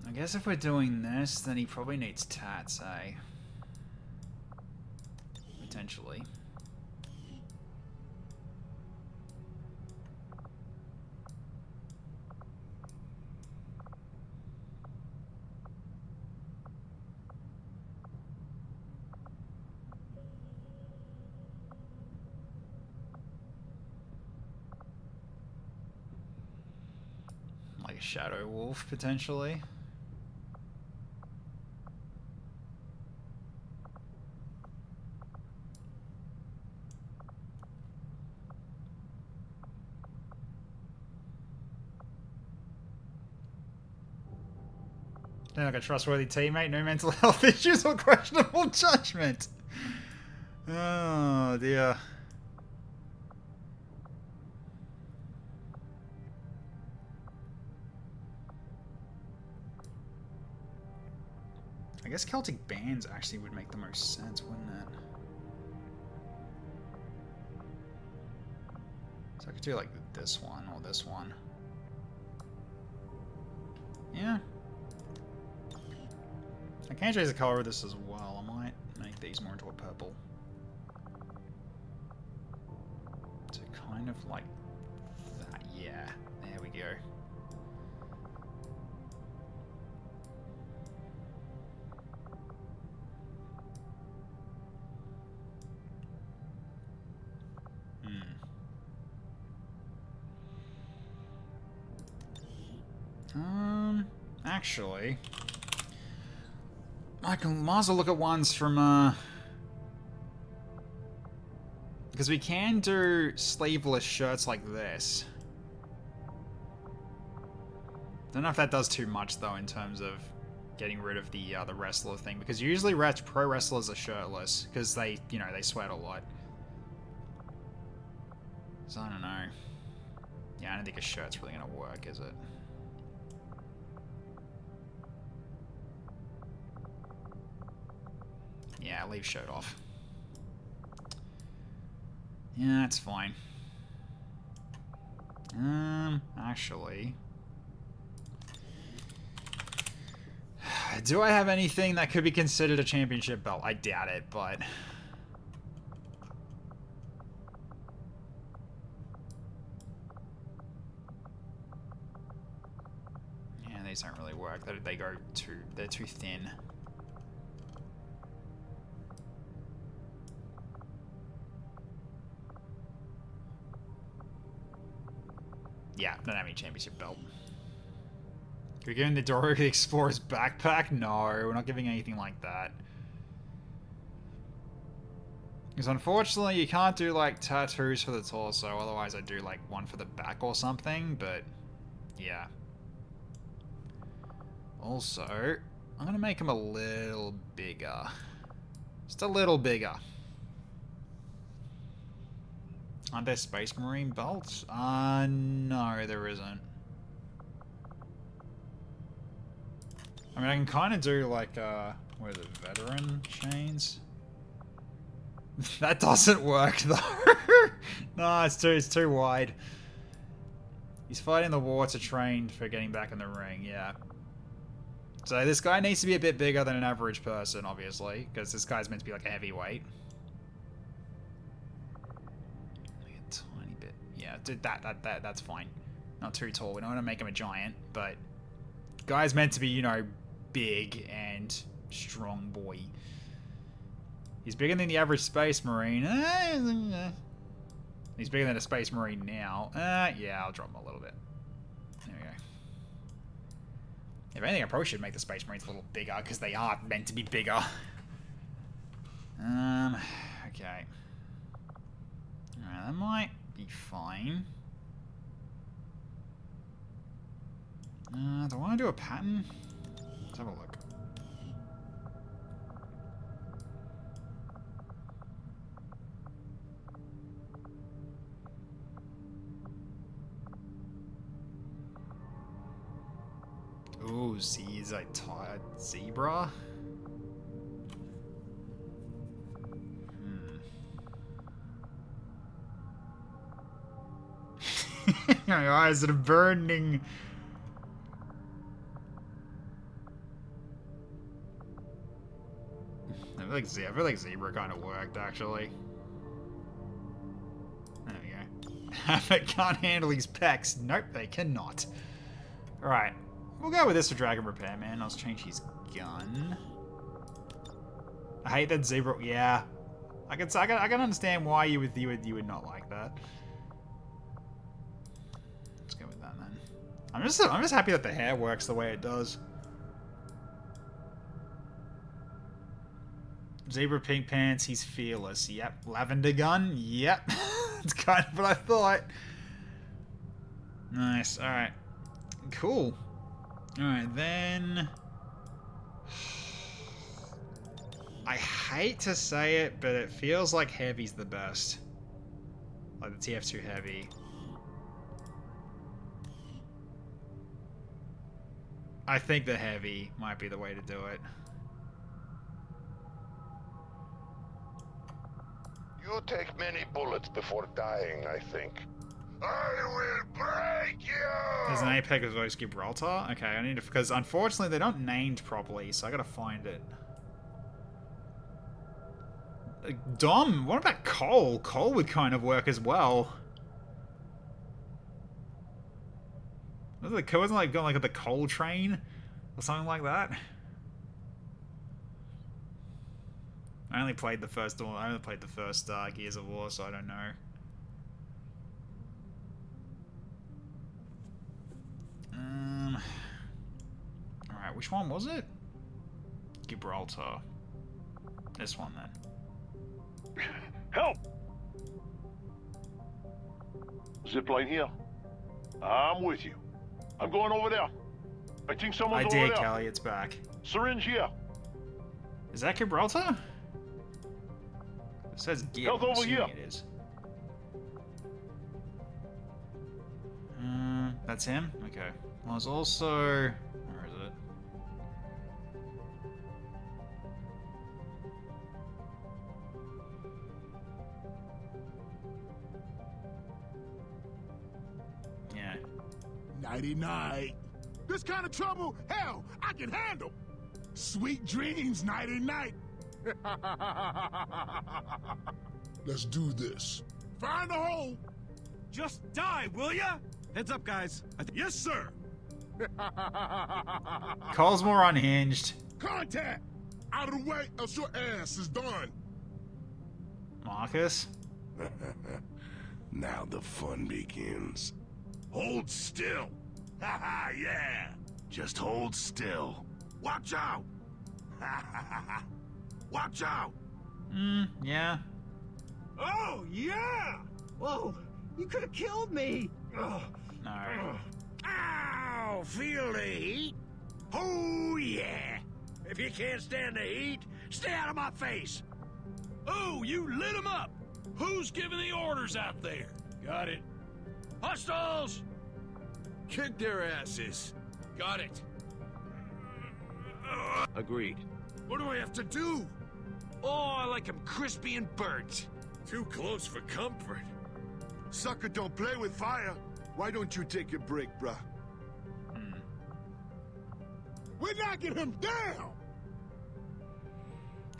I guess if we're doing this, then he probably needs tats, eh? Potentially. Like a Shadow Wolf, potentially. Like a trustworthy teammate, no mental health issues or questionable judgment. Oh dear. I guess Celtic bands actually would make the most sense, wouldn't it? So I could do like this one or this one. Yeah. I can change the color of this as well. I might make these more into a purple. So kind of like that. Yeah, there we go. Actually, I can might as well look at ones from, because we can do sleeveless shirts like this. Don't know if that does too much, though, in terms of getting rid of the wrestler thing, because usually pro wrestlers are shirtless, because they, you know, they sweat a lot. So I don't know. Yeah, I don't think a shirt's really gonna work, is it? Yeah, leave shirt off. Yeah, that's fine. Actually, do I have anything that could be considered a championship belt? I doubt it, but yeah, these don't really work. They're too thin. Yeah, don't have any championship belt. Are we giving the Dora the Explorer's backpack? No, we're not giving anything like that. Because unfortunately, you can't do like tattoos for the torso. Otherwise, I'd do like one for the back or something. But yeah. Also, I'm gonna make him a little bigger. Just a little bigger. Aren't there Space Marine belts? No, there isn't. I mean, I can kind of do like, what is it, veteran chains? That doesn't work though. No, it's too wide. He's fighting the war to train for getting back in the ring, yeah. So this guy needs to be a bit bigger than an average person, obviously, because this guy's meant to be like a heavyweight. Like a tiny bit. Yeah, dude, that's fine. Not too tall. We don't want to make him a giant, but guy's meant to be, you know, big and strong boy. He's bigger than the average Space Marine. He's bigger than a Space Marine now. Yeah, I'll drop him a little bit. There we go. If anything, I probably should make the Space Marines a little bigger, because they are meant to be bigger. Okay. Alright, that might be fine. Do I want to do a pattern? Let's have a look. Ooh, he's like tired zebra. My eyes are burning. I feel like zebra kind of worked actually. There we go. It can't handle these pecs. Nope, they cannot. All right. We'll go with this for Dragon Repairman. I'll change his gun. I hate that zebra. Yeah, I can understand why you would not like that. Let's go with that then. I'm just happy that the hair works the way it does. Zebra pink pants. He's fearless. Yep. Lavender gun. Yep. That's kind of what I thought. Nice. All right. Cool. Alright, then... I hate to say it, but it feels like heavy's the best. Like the TF2 heavy. I think the heavy might be the way to do it. You take many bullets before dying, I think. I will break you! There's an Apex of Voice Gibraltar? Okay, I need to... Because unfortunately they're not named properly, so I gotta find it. Dom, what about Cole? Cole would kind of work as well. Wasn't it like going like the Cole train? Or something like that? I only played the first Gears of War, so I don't know. Alright, which one was it? Gibraltar. This one then. Help! Zipline here. I'm with you. I'm going over there. I think someone's over there. Kelly, it's back. Syringe here. Is that Gibraltar? It says Gib. Health over here. It is. That's him? Okay. Well, there's also... Where is it? Yeah. Nighty-night. This kind of trouble, hell, I can handle. Sweet dreams, nighty-night. Let's do this. Find a hole. Just die, will ya? Heads up, guys. Yes, sir. Cole's more unhinged. Contact! Out of the way, else your ass is done. Marcus? Now the fun begins. Hold still. Haha, yeah. Just hold still. Watch out! Watch out! Yeah. Oh, yeah! Whoa, you could have killed me! No. Ow! Feel the heat? Oh, yeah! If you can't stand the heat, stay out of my face! Oh, you lit him up! Who's giving the orders out there? Got it. Hostiles! Kick their asses. Got it. Agreed. What do I have to do? Oh, I like them crispy and burnt. Too close for comfort. Sucker don't play with fire. Why don't you take a break, bruh? We're knocking him down!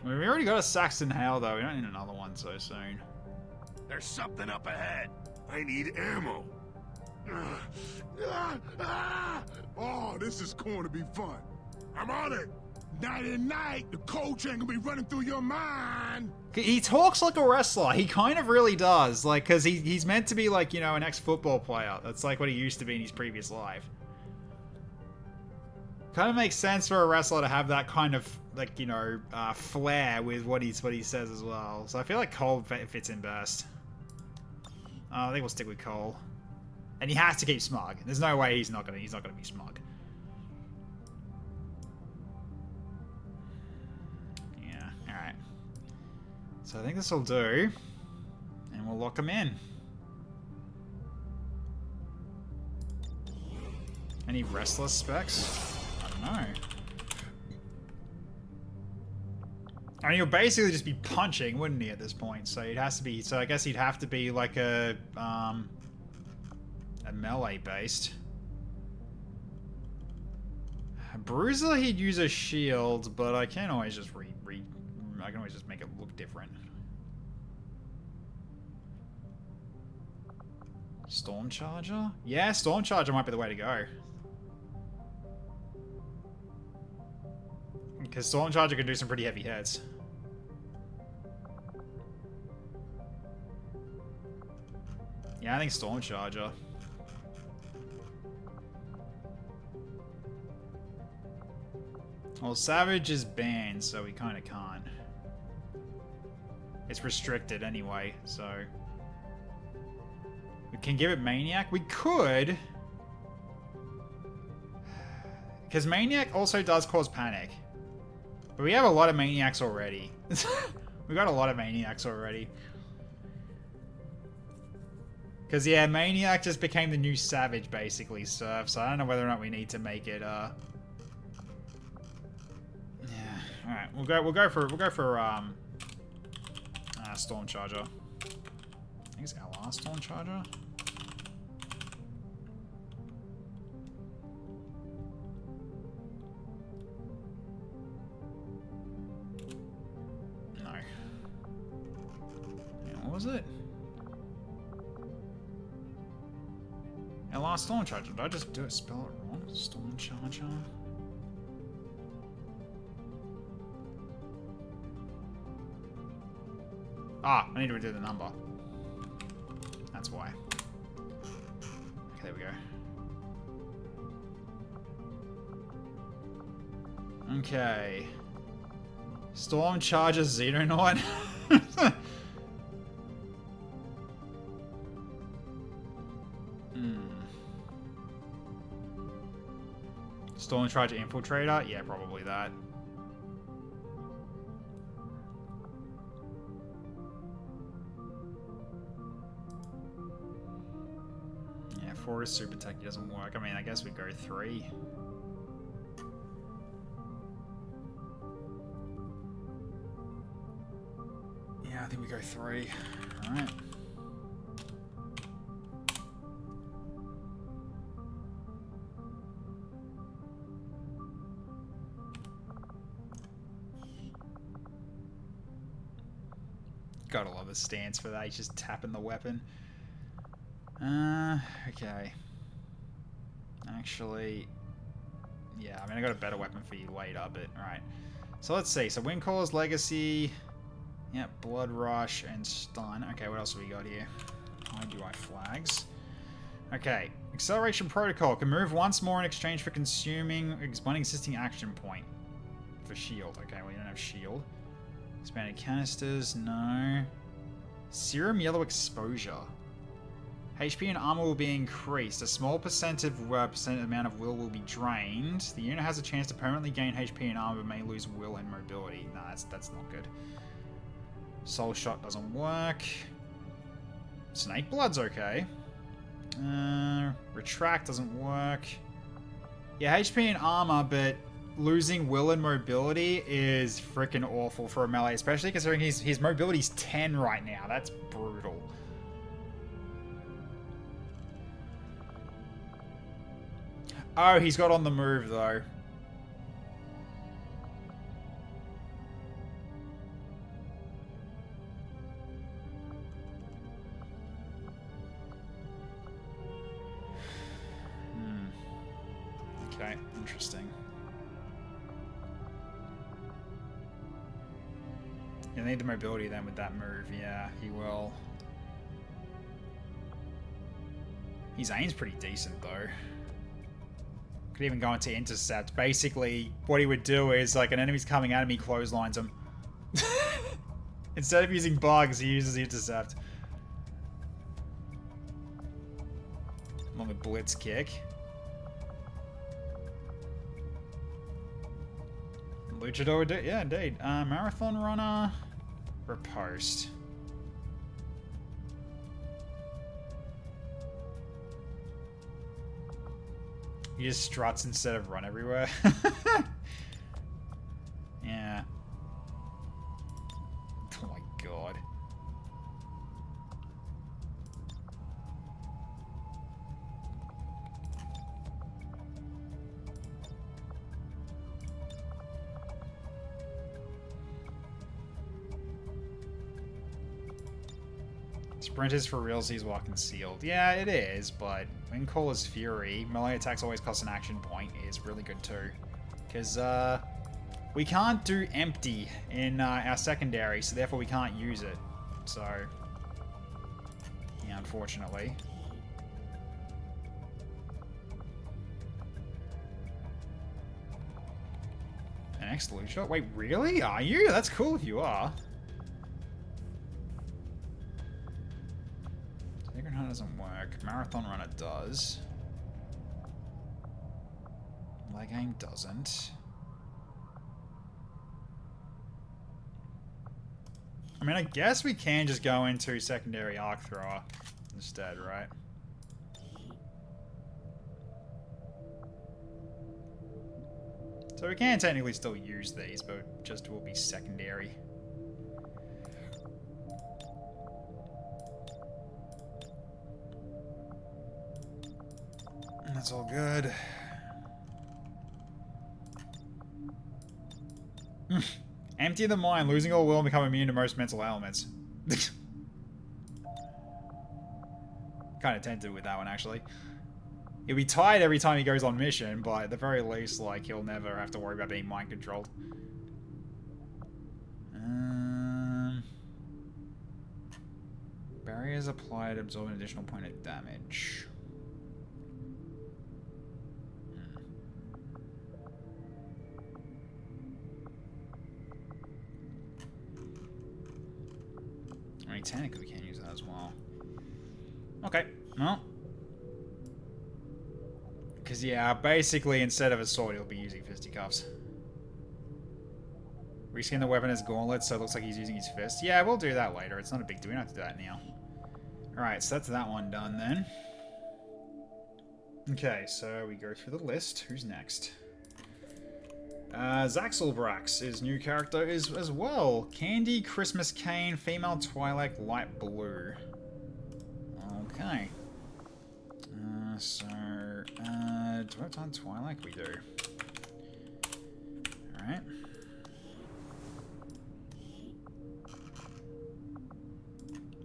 We already got a Saxon Hail, though. We don't need another one so soon. There's something up ahead. I need ammo. Oh, this is going to be fun. I'm on it. Night and night, the cold chain gonna be running through your mind. He talks like a wrestler. He kind of really does. Like, because he's meant to be like, you know, an ex-football player. That's like what he used to be in his previous life. Kind of makes sense for a wrestler to have that kind of, like, you know, flair with what he says as well. So I feel like Cole fits in best. I think we'll stick with Cole. And he has to keep smug. There's no way he's not gonna be smug. Yeah, alright. So I think this will do. And we'll lock him in. Any restless specs? I don't know. I mean, he'll basically just be punching, wouldn't he, at this point? So it has to be. So I guess he'd have to be like a melee based. Bruiser, he'd use a shield, but I can always just I can always just make it look different. Storm Charger? Yeah, Storm Charger might be the way to go. Because Storm Charger can do some pretty heavy hits. Yeah, I think Storm Charger. Well, Savage is banned, so we kind of can't. It's restricted anyway, so... We can give it Maniac? We could! Because Maniac also does cause panic. But we have a lot of Maniacs already. We got a lot of Maniacs already. Because, yeah, Maniac just became the new Savage, basically, Surf. So I don't know whether or not we need to make it, Yeah, alright. We'll go for Storm Charger. I think it's our last Storm Charger. No. Yeah, what was it? Our last Storm Charger. Did I just spell it wrong? Storm Charger? Ah, I need to redo the number. That's why. Okay, there we go. Okay. Storm Charger Xenonaut. Storm Charger Infiltrator? Yeah, probably that. Yeah, Forest Super Tech doesn't work. I mean, I guess we go 3. Yeah, I think we go 3. Alright. Gotta love his stance for that. He's just tapping the weapon. Okay. Actually, yeah, I mean, I got a better weapon for you later, but alright. So let's see. So Windcaller's Legacy. Yeah, Blood Rush and Stun. Okay, what else have we got here? Hide UI flags. Okay. Acceleration Protocol. Can move once more in exchange for consuming one existing action point. For shield. Okay, well, you don't have shield. Expanded canisters, no. Serum Yellow Exposure. HP and armor will be increased. A small percent amount of will be drained. The unit has a chance to permanently gain HP and armor, but may lose will and mobility. Nah, that's not good. Soul Shot doesn't work. Snake Blood's okay. Retract doesn't work. Yeah, HP and armor, but losing will and mobility is freaking awful for a melee, especially considering his mobility's 10 right now. That's brutal. Oh, he's got on the move, though. Okay, interesting. You need the mobility then with that move. Yeah, he will. His aim's pretty decent, though. Could even go into intercept. Basically, what he would do is, like, an enemy's coming at him, he clotheslines him. Instead of using bugs, he uses intercept. Along with blitz kick. Luchador, yeah, indeed. Marathon runner, riposte. He just struts instead of run everywhere. Yeah. Oh my god. Sprint is for realsies while concealed. Yeah, it is, but Windcall is Fury. Melee attacks always cost an action point is really good too. Because we can't do empty in our secondary, so therefore we can't use it. So, yeah, unfortunately. An X-Loot shot? Wait, really? Are you? That's cool if you are. Sacred Hunt doesn't work. Marathon Runner does. Leg Aim doesn't. I mean, I guess we can just go into secondary Arc Thrower instead, right? So we can technically still use these, but just will be secondary. That's all good. Empty the mind, losing all will and become immune to most mental ailments. Kind of tempted with that one, actually. He'll be tired every time he goes on mission, but at the very least, like, he'll never have to worry about being mind controlled. Barriers applied absorb an additional point of damage. I mean, technically we can use that as well. Okay, well. Because, yeah, basically, instead of a sword, he'll be using fisticuffs. Reskin the weapon as gauntlets, so it looks like he's using his fist. Yeah, we'll do that later. It's not a big deal. We don't have to do that now. Alright, so that's that one done, then. Okay, so we go through the list. Who's next? Xaxelbrax, his new character, is as well. Candi Cain, female Twi'lek, light blue. Okay. Do I have time Twi'lek? We do. Alright.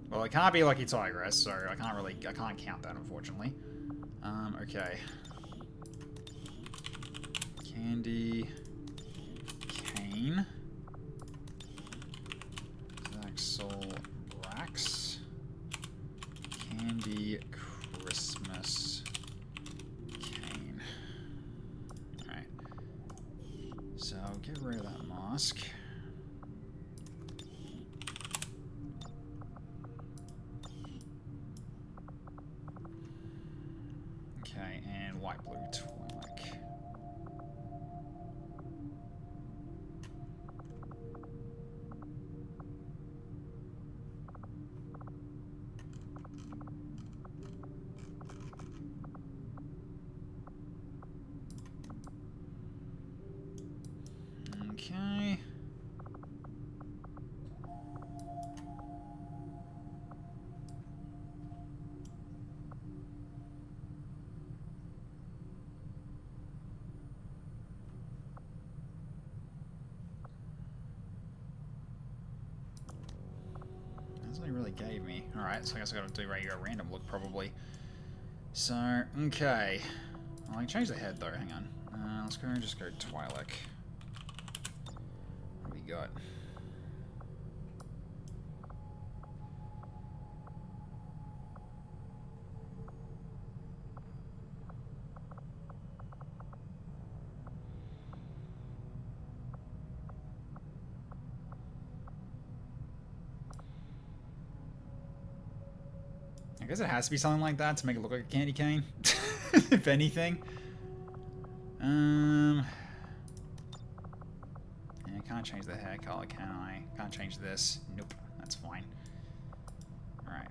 Well, it can't be Lucky Tigress, so I can't count that, unfortunately. Okay. Candi Cain. Xaxelbrax. Candi Cain. Alright. So, get rid of that mask. Okay, and light blue Twi'lek. Okay. That's what he really gave me. Alright, so I guess I gotta do regular random look probably. So, okay. Well, I can change the head though, hang on. Let's just go Twi'lek. What do we got? I guess it has to be something like that to make it look like a Candi Cain, if anything. Yeah, I can't change the hair color, can I? Can't change this. Nope, that's fine. Alright.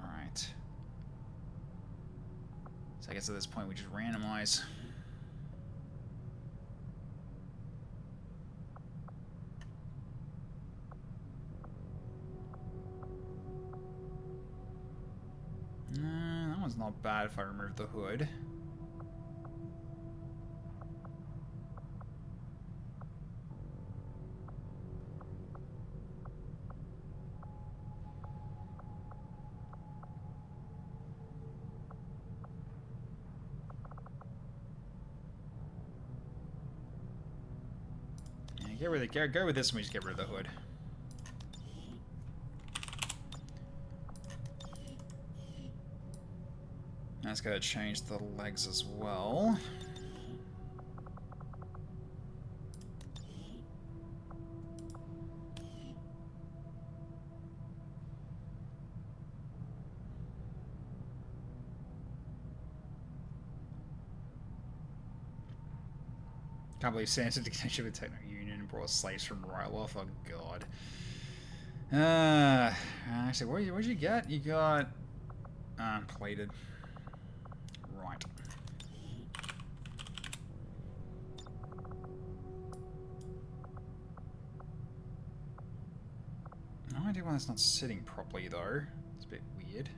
Alright. So I guess at this point we just randomize. That one's not bad if I remove the hood. Yeah, get rid of the, go with this and we just get rid of the hood. That's gotta change the legs as well. Can't believe Santa dictatorship with Techno Union and brought slaves from Ryloth. Oh god. Actually, what'd you get? You got plated. Right. No idea why that's not sitting properly though. It's a bit weird.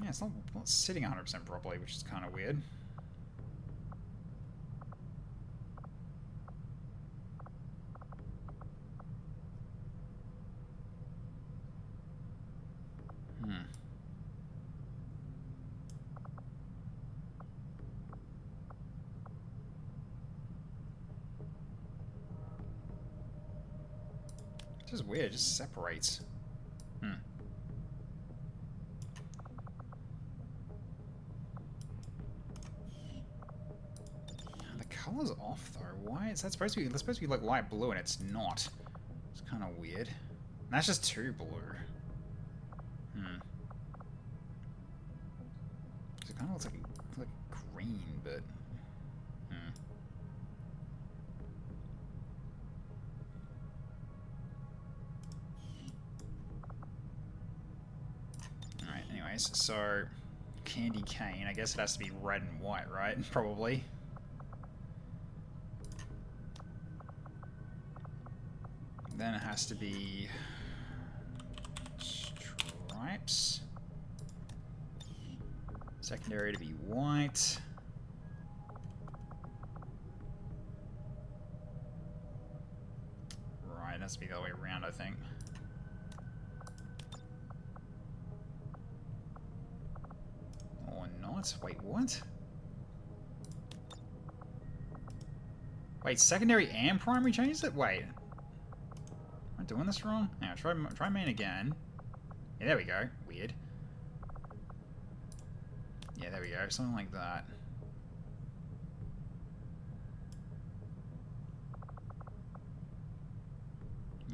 Yeah, it's not sitting 100% properly, which is kind of weird. It's just weird, it just separates. The color's off though. Why is that supposed to be? That's supposed to be like light blue and it's not. It's kind of weird. And that's just too blue. It kind of looks like green, but. Alright, anyways, so Candi Cain, I guess it has to be red and white, right? Probably. Then it has to be stripes. Secondary to be white. Right, it has to be the other way around, I think. Or not? Wait, what? Wait, secondary and primary changes it? Wait. Am I doing this wrong? Now, try main again. Yeah, there we go. Weird. Yeah, there we go. Something like that.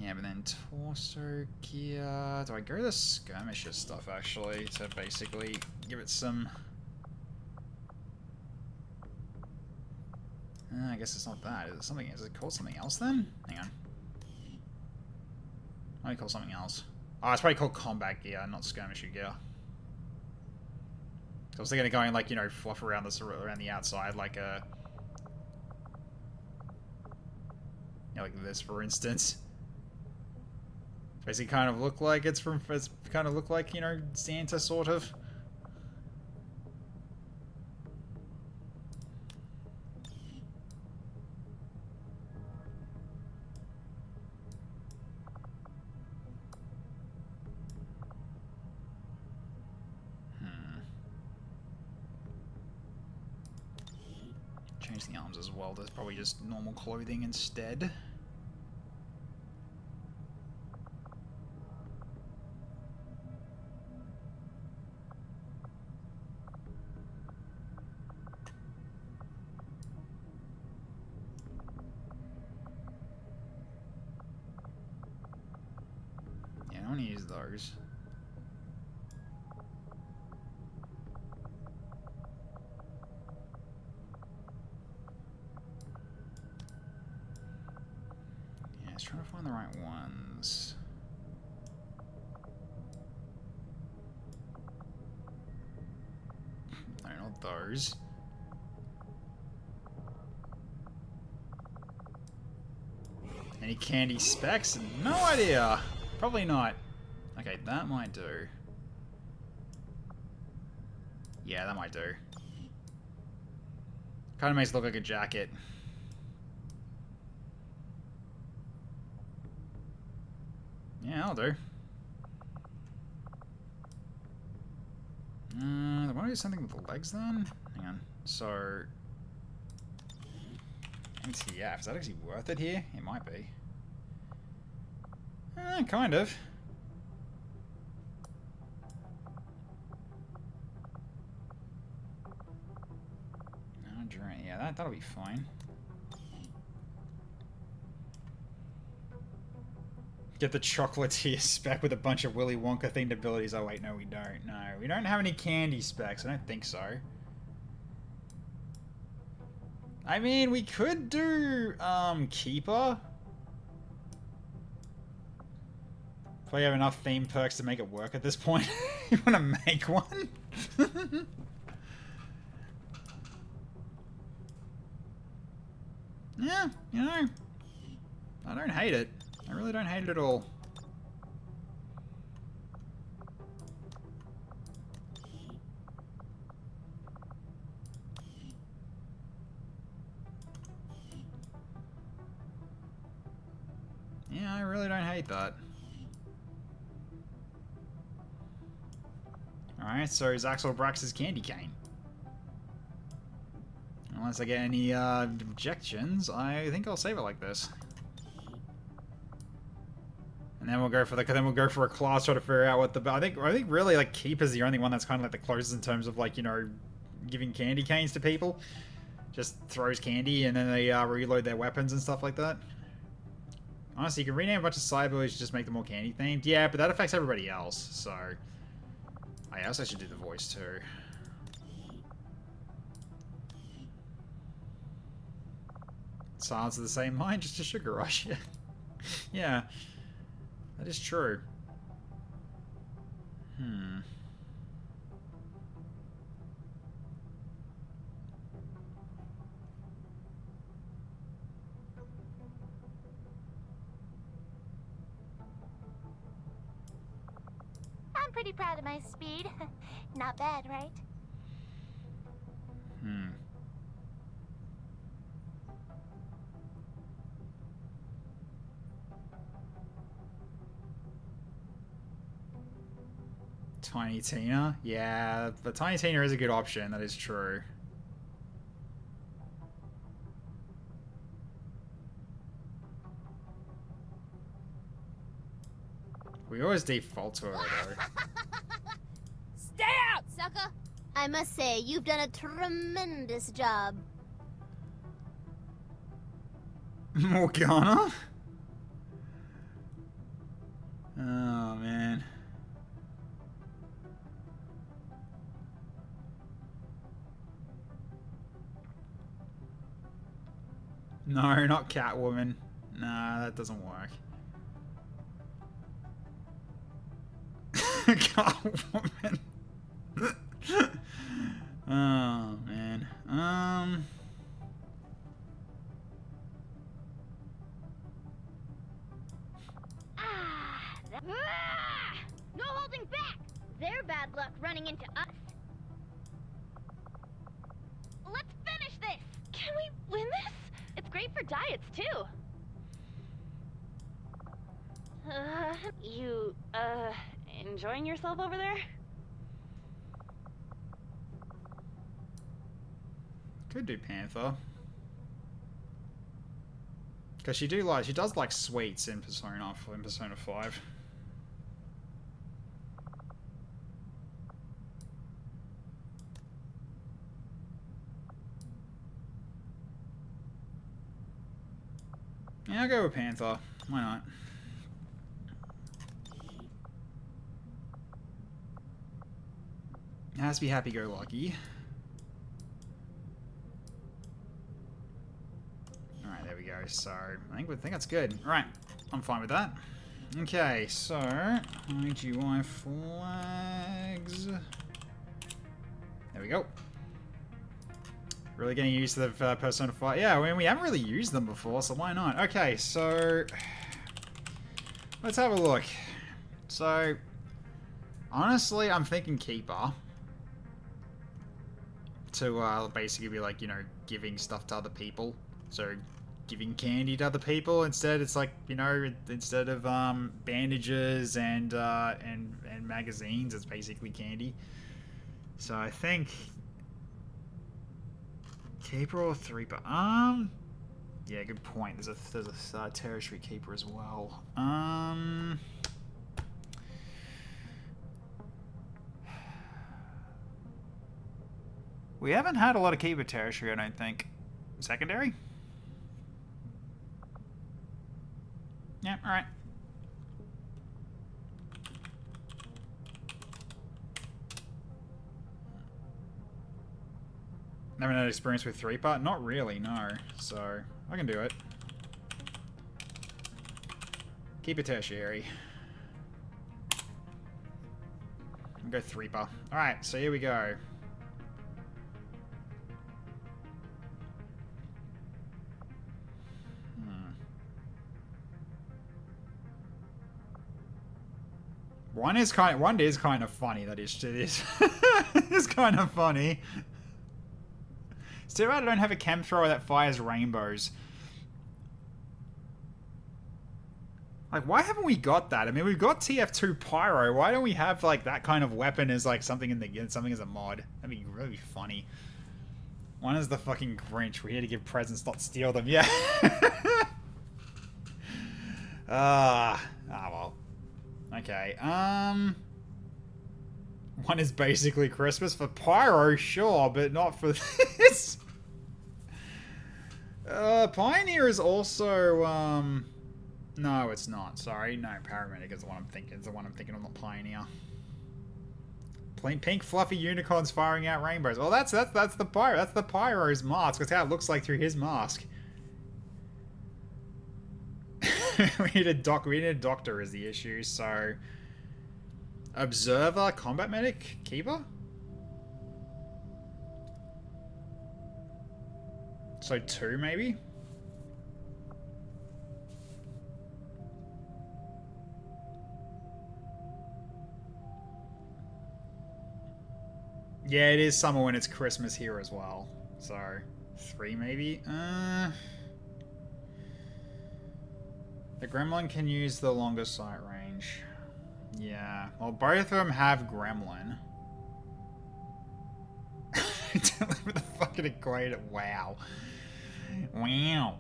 Yeah, but then torso gear. Do I go to the skirmisher stuff actually to basically give it some? I guess it's not that. Is it something? Is it called something else then? Hang on. Why do you call something else? Oh, it's probably called combat gear, not skirmisher gear. I was thinking of going like, you know, fluff around the outside, like a, you know, like this, for instance. Basically, kind of look like it's kind of look like, you know, Santa sort of. Change the arms as well. There's probably just normal clothing instead. Yeah, I don't want to use those. Trying to find the right ones. No, not those. Any candy specs? No idea. Probably not. Okay, that might do. Yeah, that might do. Kind of makes it look like a jacket. Yeah, I'll do. I want to do something with the legs then? Hang on. So... MTF, is that actually worth it here? It might be. Kind of. Yeah, that'll be fine. Get the chocolatier spec with a bunch of Willy Wonka themed abilities. Oh wait, no we don't. No, we don't have any candy specs. I don't think so. I mean, we could do, Keeper. If we have enough theme perks to make it work at this point. You want to make one? Yeah, you know, I don't hate it. I really don't hate it at all. Yeah, I really don't hate that. Alright, so Xaxelbrax is Candi Cain. Unless I get any objections, I think I'll save it like this. And then we'll go for a class, try to figure out what the I think really like Keeper's the only one that's kind of like the closest in terms of like, you know, giving candy canes to people. Just throws candy and then they reload their weapons and stuff like that. Honestly, you can rename a bunch of cyborgs to just make them more candy themed. Yeah, but that affects everybody else, so I guess I should do the voice too. Silence of the same mind, just a sugar rush. Yeah, that is true. I'm pretty proud of my speed. Not bad, right? Tiny Tina? Yeah, the Tiny Tina is a good option, that is true. We always default to her though. Stay out, sucker! I must say, you've done a tremendous job. Morgana? Oh, man. No, not Catwoman. Nah, that doesn't work. Catwoman. Oh, man. No holding back! Their bad luck running into us. Let's finish this! Can we win this? It's great for diets, too. Enjoying yourself over there? Could do Panther. Because she does like sweets in Persona 5. Yeah, I'll go with Panther. Why not? It has to be happy-go-lucky. Alright, there we go. So, I think that's good. Alright, I'm fine with that. Okay, so, hide UI flags. There we go. Really getting used to the Persona 5. Yeah, I mean, we haven't really used them before, so why not? Okay, so let's have a look. So, honestly, I'm thinking Keeper. To basically be like, you know, giving stuff to other people. So, giving candy to other people. Instead, it's like, you know, instead of bandages and magazines, it's basically candy. So, I think Keeper or Threeper? Yeah, good point. There's a Tertiary Keeper as well. We haven't had a lot of Keeper Tertiary, I don't think. Secondary? Yeah, alright. Never had experience with 3-part? Not really, no. So, I can do it. Keep it tertiary. I'll go 3-part. Alright, so here we go. One is kind of funny. That is, it is. It's kind of funny. It's too bad I don't have a chem thrower that fires rainbows. Like, why haven't we got that? I mean, we've got TF2 Pyro. Why don't we have like that kind of weapon as like something as a mod? That'd be really funny. One is the fucking Grinch. We're here to give presents, not steal them. Yeah. Well. Okay, one is basically Christmas for Pyro, sure, but not for this. Pioneer is also, no, it's not. Sorry, no, Paramedic is the one I'm thinking. It's the one I'm thinking of, not Pioneer. Pink fluffy unicorns firing out rainbows. Well, that's the Pyro. That's the Pyro's mask. That's how it looks like through his mask. we need a doctor is the issue, so Observer, Combat Medic, Keeper? So 2 maybe? Yeah, it is summer when it's Christmas here as well. So 3 maybe? The Gremlin can use the longer sight range. Yeah. Well, both of them have Gremlin. Deliver the fucking equator. Wow. Wow.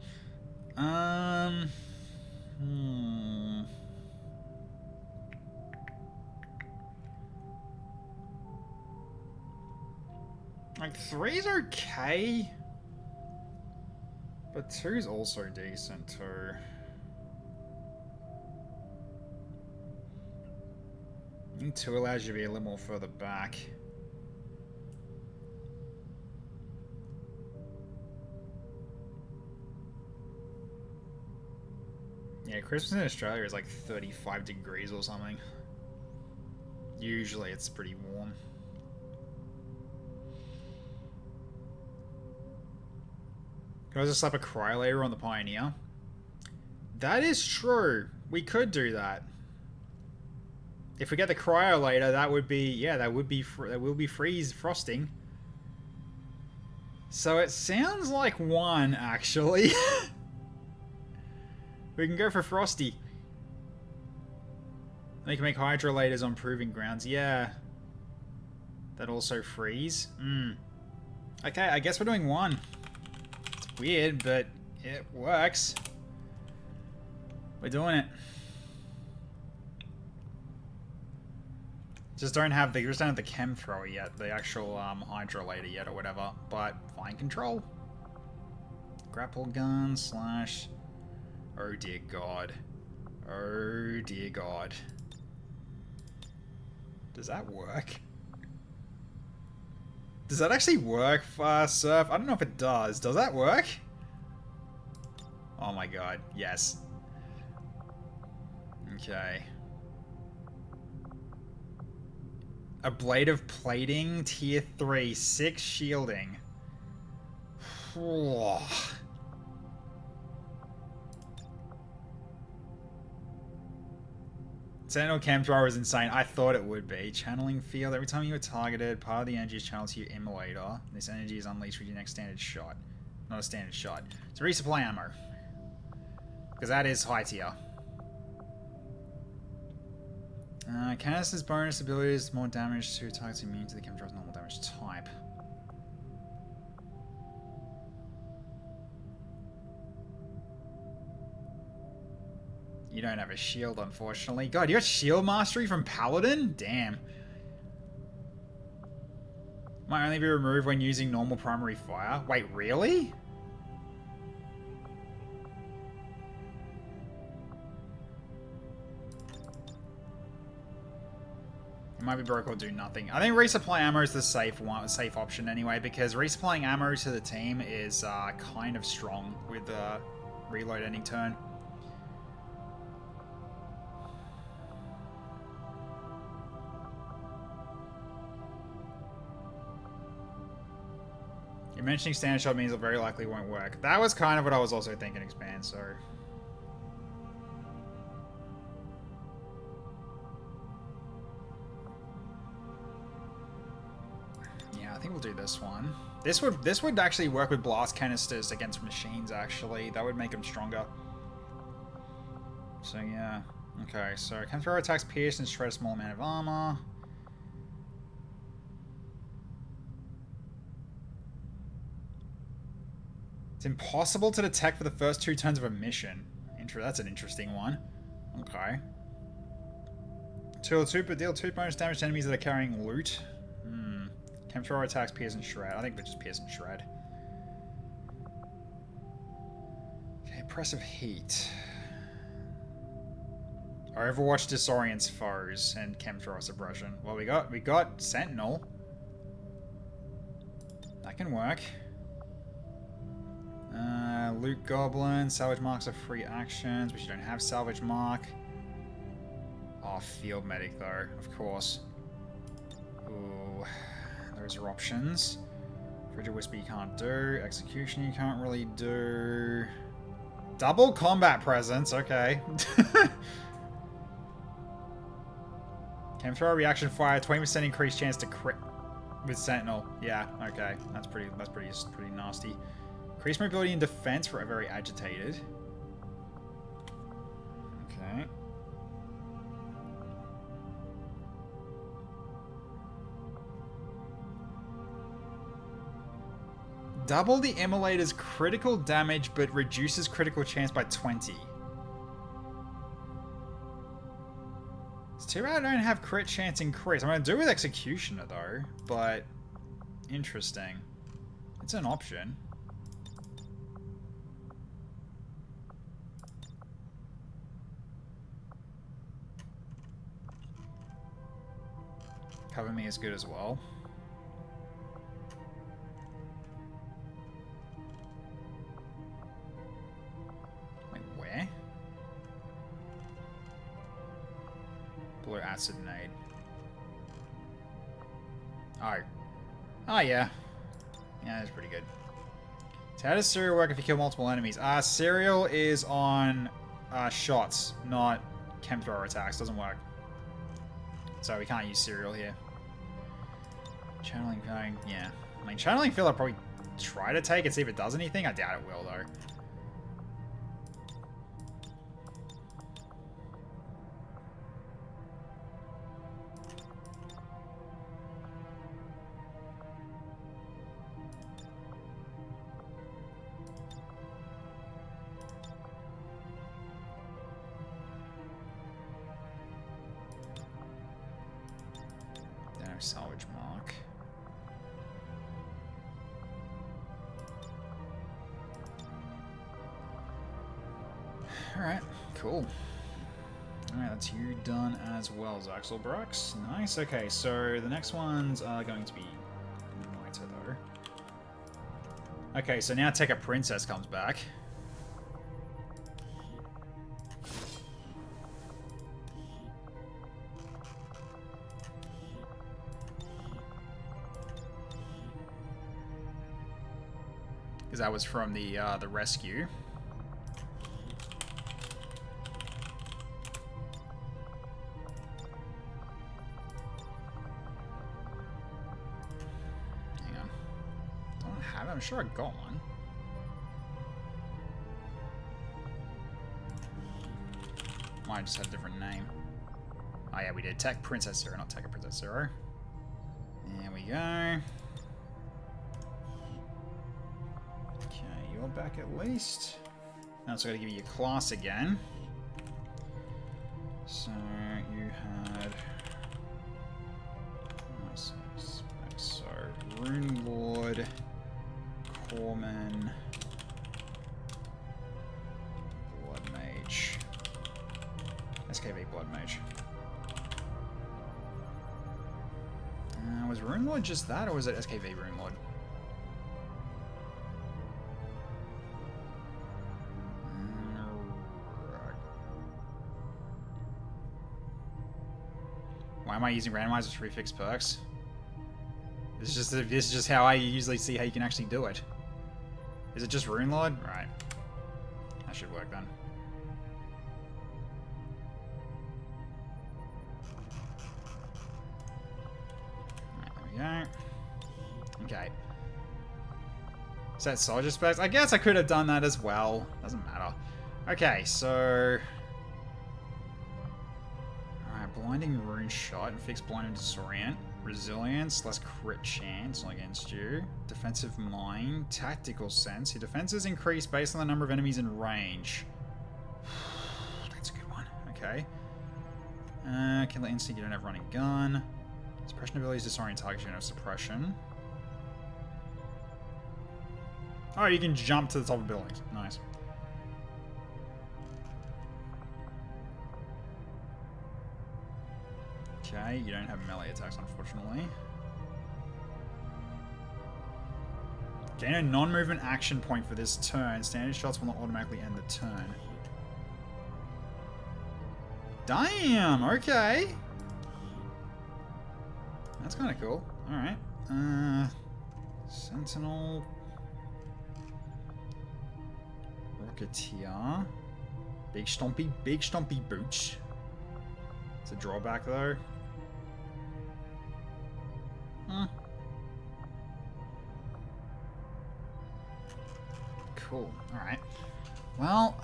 Like, 3's okay. But 2's also decent, too. I think 2 allows you to be a little more further back. Yeah, Christmas in Australia is like 35 degrees or something. Usually it's pretty warm. Can I just slap a cryolator on the Pioneer? That is true. We could do that. If we get the cryolator, that would be, yeah, that will be freeze frosting. So it sounds like one, actually. We can go for Frosty. They can make hydrolators on proving grounds. Yeah. That also freeze. Okay, I guess we're doing one. It's weird, but it works. We're doing it. Just don't have the chem thrower yet, the actual hydrolator yet or whatever. But fine control. Grapple gun slash. Oh dear God. Oh dear God. Does that work? Does that actually work, Surf? I don't know if it does. Does that work? Oh my God. Yes. Okay. A blade of plating, tier 3, 6 shielding. Sentinel chem thrower is insane. I thought it would be. Channeling field. Every time you are targeted, part of the energy is channeled to your immolator. This energy is unleashed with your next standard shot. Not a standard shot. It's resupply ammo. Because that is high tier. Canister's bonus ability is more damage to targets immune to the chem thrower's normal damage type. You don't have a shield, unfortunately. God, you got shield mastery from Paladin? Damn. Might only be removed when using normal primary fire. Wait, really? It might be broke or do nothing. I think resupply ammo is the safe option anyway, because resupplying ammo to the team is kind of strong with reload ending turn. You're mentioning standard shot means it very likely won't work. That was kind of what I was also thinking, Expand, so... Yeah, I think we'll do this one. This would actually work with blast canisters against machines, actually. That would make them stronger. So, yeah. Okay, so chem thrower attacks pierce and shred a small amount of armor. It's impossible to detect for the first 2 turns of a mission. That's an interesting one. Okay. Deal 2 bonus damage to enemies that are carrying loot. Chem thrower attacks pierce and shred. I think we just pierce and shred. Okay, oppressive heat. Overwatch disorients foes and chem thrower suppression. Well, we got Sentinel. That can work. Loot Goblin. Salvage marks are free actions, which you don't have salvage mark. Oh, field medic though, of course. Ooh, those are options. Frigid Whisper you can't do. Execution you can't really do. Double combat presence, okay. Chem thrower reaction fire, 20% increased chance to crit with Sentinel. Yeah, okay, that's pretty nasty. Increased mobility and defense for a very agitated. Okay. Double the immolator's critical damage, but reduces critical chance by 20. It's too bad I don't have crit chance increase. I'm going to do with Executioner though, but interesting. It's an option. Cover me is good as well. Wait, where? acid nade. Oh. Oh, yeah. Yeah, that's pretty good. So how does serial work if you kill multiple enemies? Serial is on shots, not chem thrower attacks. Doesn't work. So we can't use serial here. Channeling going, yeah. I mean, channeling field I'll probably try to take and see if it does anything. I doubt it will, though. Salvage mark. Alright, cool. Alright, that's you done as well, Xaxelbrax. Nice, okay, so the next ones are going to be lighter though. Okay, so now Tekka Princess comes back. That was from the rescue. Hang on. Don't have it. I'm sure I got one. Might just have a different name. Oh yeah, we did. Tech Princess Zero, not Tekka Princess Zero. There we go. You're back at least. Now it's got to give you your class again. So you had. So Rune Lord, Corpsman, Blood Mage, SKV Blood Mage. Was Rune Lord just that, or was it SKV Rune Lord? Why am I using randomizers for fixed perks? This is just how I usually see how you can actually do it. Is it just Rune Lord? Right. That should work then. Right, there we go. Okay. Is that soldier specs? I guess I could have done that as well. Doesn't matter. Okay, so... Blinding Rune Shot, and fix Blind and Disorient. Resilience, less crit chance against you. Defensive Mind, Tactical Sense. Your defenses increase based on the number of enemies in range. That's a good one. Okay. Killer Instinct, you don't have running gun. Suppression abilities, disorient targets, you don't have suppression. Oh, you can jump to the top of buildings. Nice. Okay, you don't have melee attacks, unfortunately. Gain a non-movement action point for this turn. Standard shots will not automatically end the turn. Damn, okay. That's kind of cool. Alright. Sentinel. Rocketeer. Big stompy boots. It's a drawback though. Cool. Alright. Well,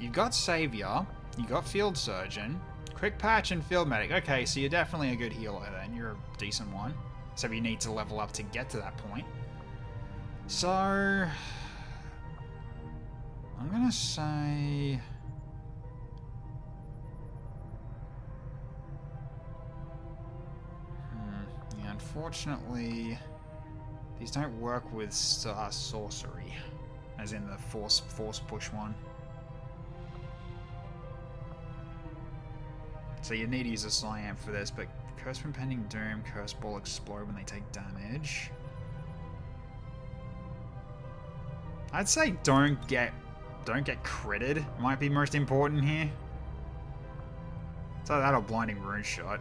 you've got Savior, you got Field Surgeon, Quick Patch, and Field Medic. Okay, so you're definitely a good healer then. You're a decent one. So you need to level up to get to that point. So... I'm gonna say... Yeah, unfortunately... These don't work with sorcery, as in the force push one. So you need to use a Cyan for this, but Curse from Pending Doom, Curse Ball explode when they take damage. I'd say don't get critted. Might be most important here. So that or blinding rune shot.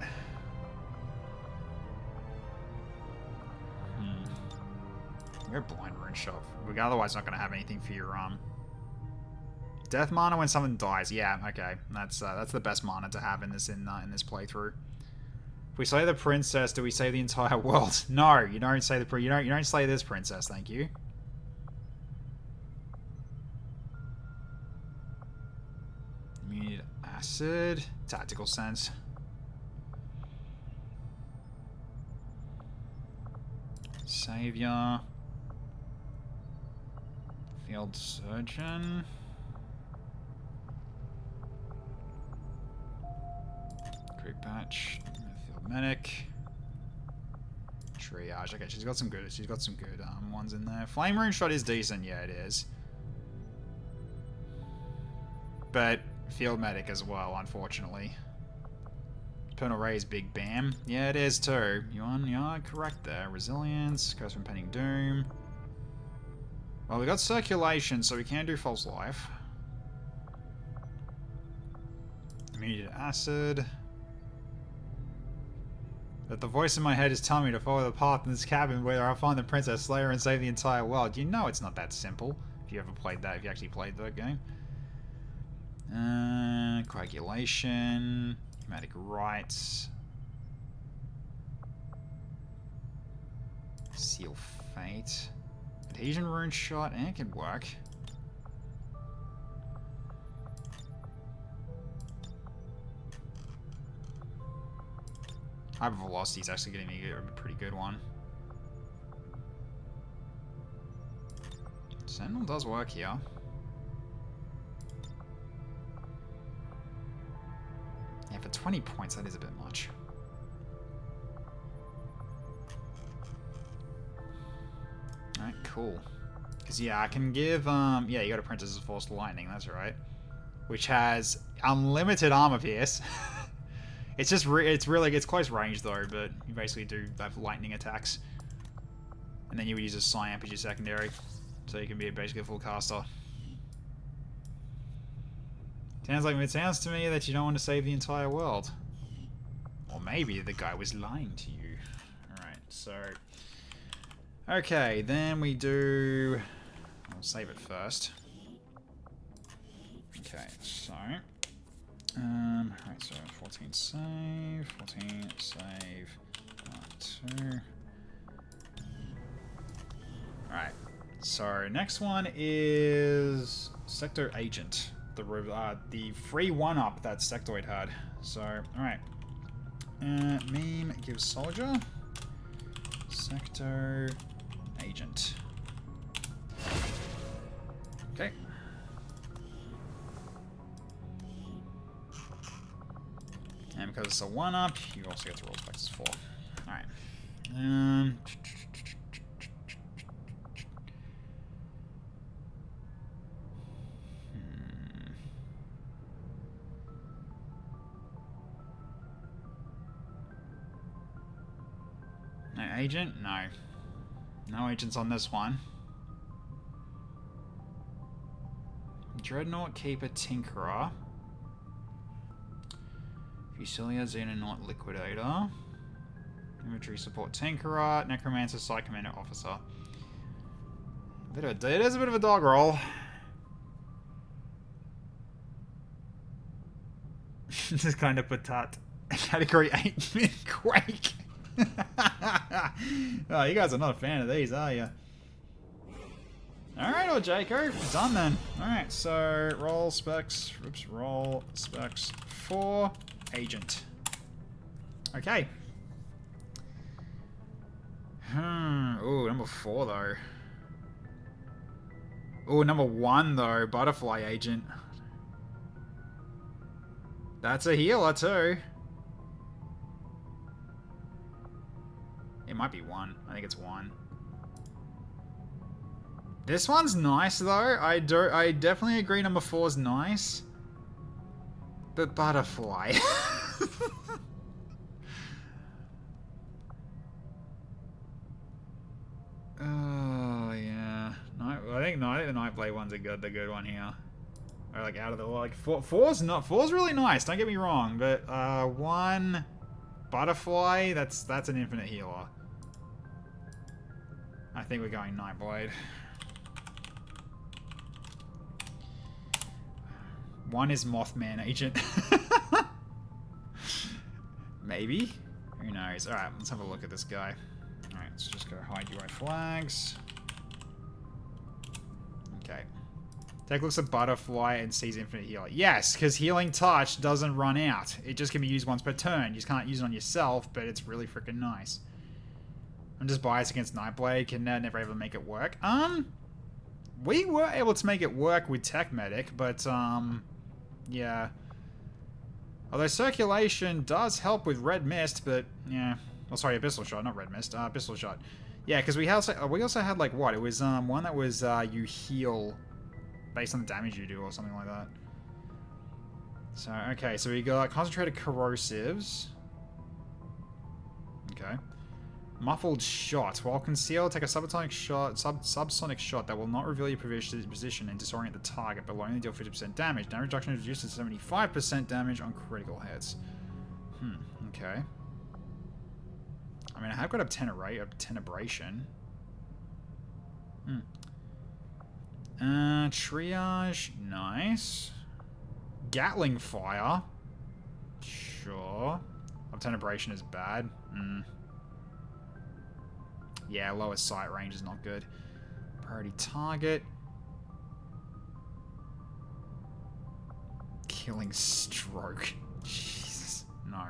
You're blind rune shot. We're otherwise not going to have anything for your death mana when someone dies. Yeah, okay, that's the best mana to have in this playthrough. If we slay the princess, do we save the entire world? No, you don't say you don't slay this princess. Thank you. Immunity to acid, tactical sense. Savior. Field surgeon. Quick patch. Field medic. Triage. Okay, she's got some good ones in there. Flame rune shot is decent, yeah it is. But field medic as well, unfortunately. Eternal Ray is big bam. Yeah, it is too. You are correct there. Resilience, Curse from Pending Doom. Well, we got circulation, so we can do false life. Immunity to acid. But the voice in my head is telling me to follow the path in this cabin where I'll find the Princess Slayer and save the entire world. You know it's not that simple. If you ever played that, if you actually played that game. Coagulation. Pneumatic rights. Seal Fate. Adhesion rune shot, and it could work. Hyper Velocity is actually getting me a pretty good one. Sentinel does work here. Yeah, for 20 points, that is a bit much. Alright, cool. Because, yeah, I can give, yeah, you got a Princess's Forced Lightning, that's right. Which has unlimited armor pierce. It's just, it's close range, though, but you basically do have lightning attacks. And then you would use a Psyamp as your secondary. So you can be basically a full caster. It sounds to me that you don't want to save the entire world. Or maybe the guy was lying to you. Alright, so... Okay, then we do... I'll save it first. Okay, so... Alright, so 14 save, 14 save, 2. Alright, so next one is Sector Agent. The free 1-up that Sectoid had. So, alright. Meme gives Soldier. Sector Agent. Okay. And because it's a 1-up, you also get to roll specters 4. Alright. No agent? No. No agents on this one. Dreadnought Keeper Tinkerer. Fusilia Xehanort Liquidator. Infantry Support Tinkerer. Necromancer Site Commander Officer. It is a bit of a dog roll. This is kind of patat. Category 8 Mid-Quake. Oh, you guys are not a fan of these, are you? Alright, old Jaco. Done then. Alright, so roll specs. Oops, roll specs for Agent. Okay. Ooh, number 4 though. Ooh, number 1 though. Butterfly Agent. That's a healer too. It might be 1. I think it's 1. This one's nice though. I definitely agree number 4 is nice. But Butterfly. Oh yeah. I think the Nightblade one's the good one here. Or like out of the like four's really nice. Don't get me wrong, but 1 butterfly. That's an infinite healer. I think we're going Nightblade. 1 is Mothman agent. Maybe. Who knows? All right, let's have a look at this guy. All right, let's just go hide UI flags. Okay. Take looks at butterfly and sees infinite healer. Yes, because healing touch doesn't run out. It just can be used once per turn. You just can't use it on yourself, but it's really freaking nice. I'm just biased against Nightblade. Can never ever make it work. We were able to make it work with Tech Medic, but yeah. Although circulation does help with red mist, but yeah. Oh, sorry, abyssal shot, not red mist. Abyssal shot. Yeah, because we also had like what? It was one that was you heal based on the damage you do or something like that. So okay, so we got concentrated corrosives. Okay. Muffled shot. While concealed, take a subsonic shot that will not reveal your position and disorient the target, but will only deal 50% damage. Damage reduction is reduced to 75% damage on critical hits. Okay. I mean, I have got Obtenebration. Triage. Nice. Gatling fire. Sure. Obtenebration is bad. Yeah, lower sight range is not good. Priority target. Killing stroke. Jesus. No.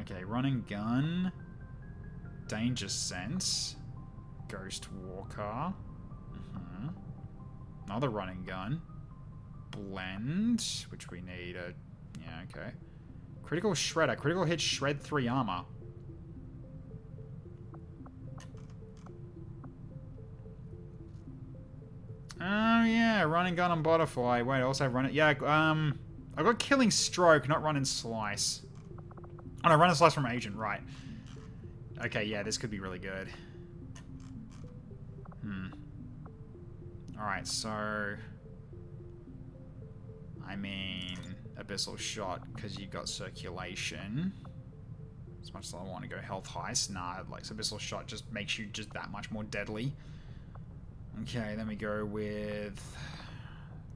Okay, running gun. Danger sense. Ghost walker. Another running gun. Blend, which we need a... Yeah, okay. Critical shredder. Critical hit shred 3 armor. Oh yeah, running gun on butterfly. Wait, I also have running. Yeah, I got killing stroke, not run and slice. Oh no, run and slice from agent, right? Okay, yeah, this could be really good. All right, so I mean, abyssal shot because you got circulation. As much as I want to go health heist, nah, like abyssal shot just makes you just that much more deadly. Okay, then we go with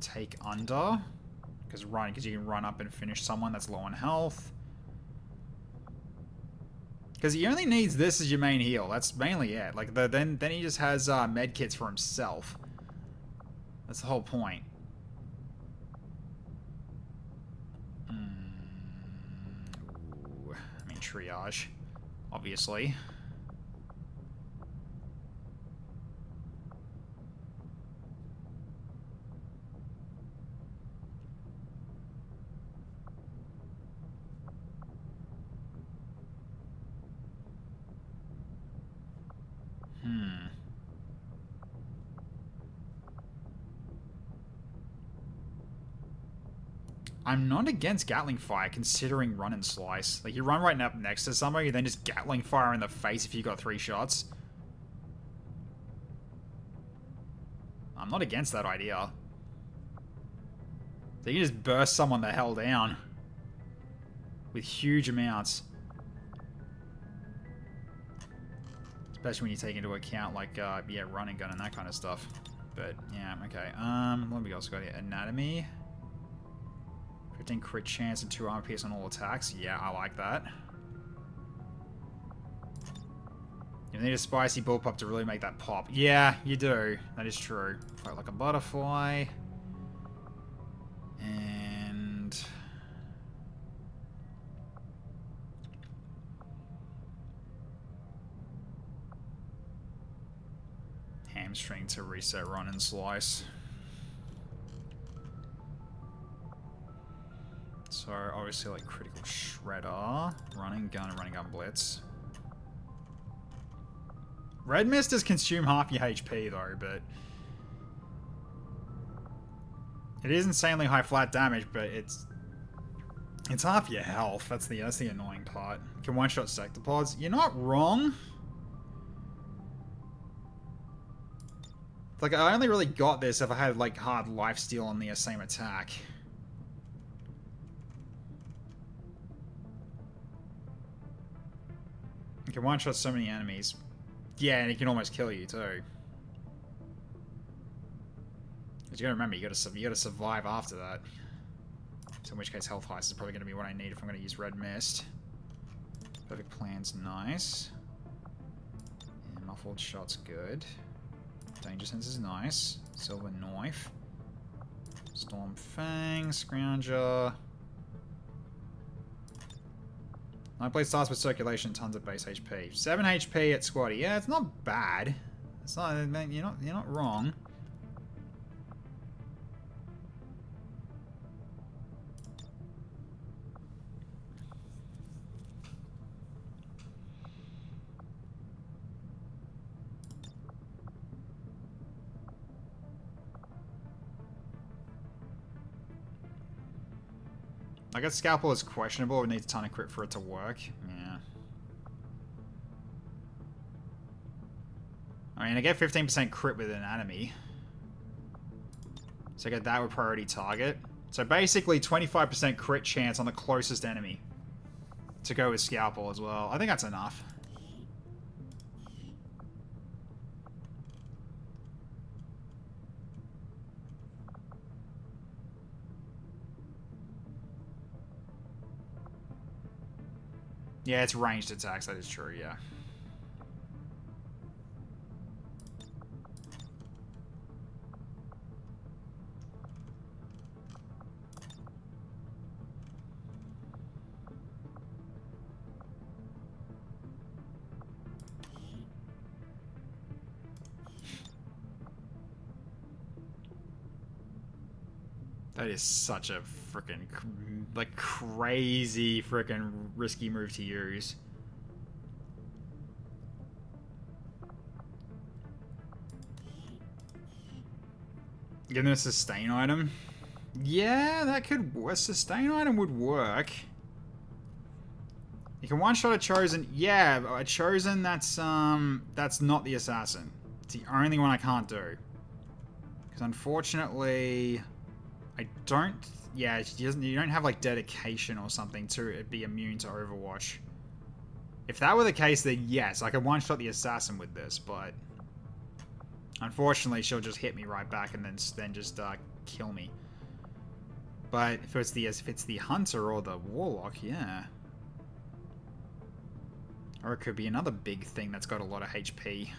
take under because you can run up and finish someone that's low on health. Because he only needs this as your main heal. That's mainly it. Like then he just has med kits for himself. That's the whole point. I mean triage, obviously. I'm not against Gatling fire, considering run and slice. Like, you run right up next to somebody, you then just Gatling fire in the face if you got 3 shots. I'm not against that idea. So you can just burst someone the hell down. With huge amounts. Especially when you take into account, like, yeah, running gun and that kind of stuff. But, yeah, okay. What have we also got here? Anatomy. 15 crit chance and 2 armor pierce on all attacks. Yeah, I like that. You need a spicy bullpup to really make that pop. Yeah, you do. That is true. Fight like a butterfly. And... hamstring to reset run and slice. So, obviously, like, critical shredder, running gun, and running gun blitz. Red mist does consume half your HP, though, but... it is insanely high flat damage, but it's half your health. That's the annoying part. Can one-shot sectopods. You're not wrong. Like, I only really got this if I had, like, hard lifesteal on the same attack. You can one-shot so many enemies. Yeah, and it can almost kill you, too. But you gotta remember, you gotta survive after that. So in which case, health heist is probably gonna be what I need if I'm gonna use Red Mist. Perfect Plan's nice. Yeah, muffled shot's good. Danger Sense is nice. Silver Knife. Storm Fang, Scrounger. Nightblade starts with circulation, tons of base HP. 7 HP at Squatty. Yeah, it's not bad. It's not. You're not wrong. I guess Scalpel is questionable. It needs a ton of crit for it to work. Yeah. I mean, I get 15% crit with an enemy. So I get that with priority target. So basically 25% crit chance on the closest enemy to go with Scalpel as well. I think that's enough. Yeah, it's ranged attacks, that is true, yeah. That is such a freaking, like, crazy freaking risky move to use. Getting a sustain item? Yeah, that could... A sustain item would work. You can one-shot a Chosen. Yeah, a Chosen, that's not the Assassin. It's the only one I can't do. Because unfortunately... I don't... Yeah, you don't have, like, dedication or something to be immune to Overwatch. If that were the case, then yes, I could one-shot the Assassin with this, but... Unfortunately, she'll just hit me right back and then just kill me. But if it's the Hunter or the Warlock, yeah. Or it could be another big thing that's got a lot of HP.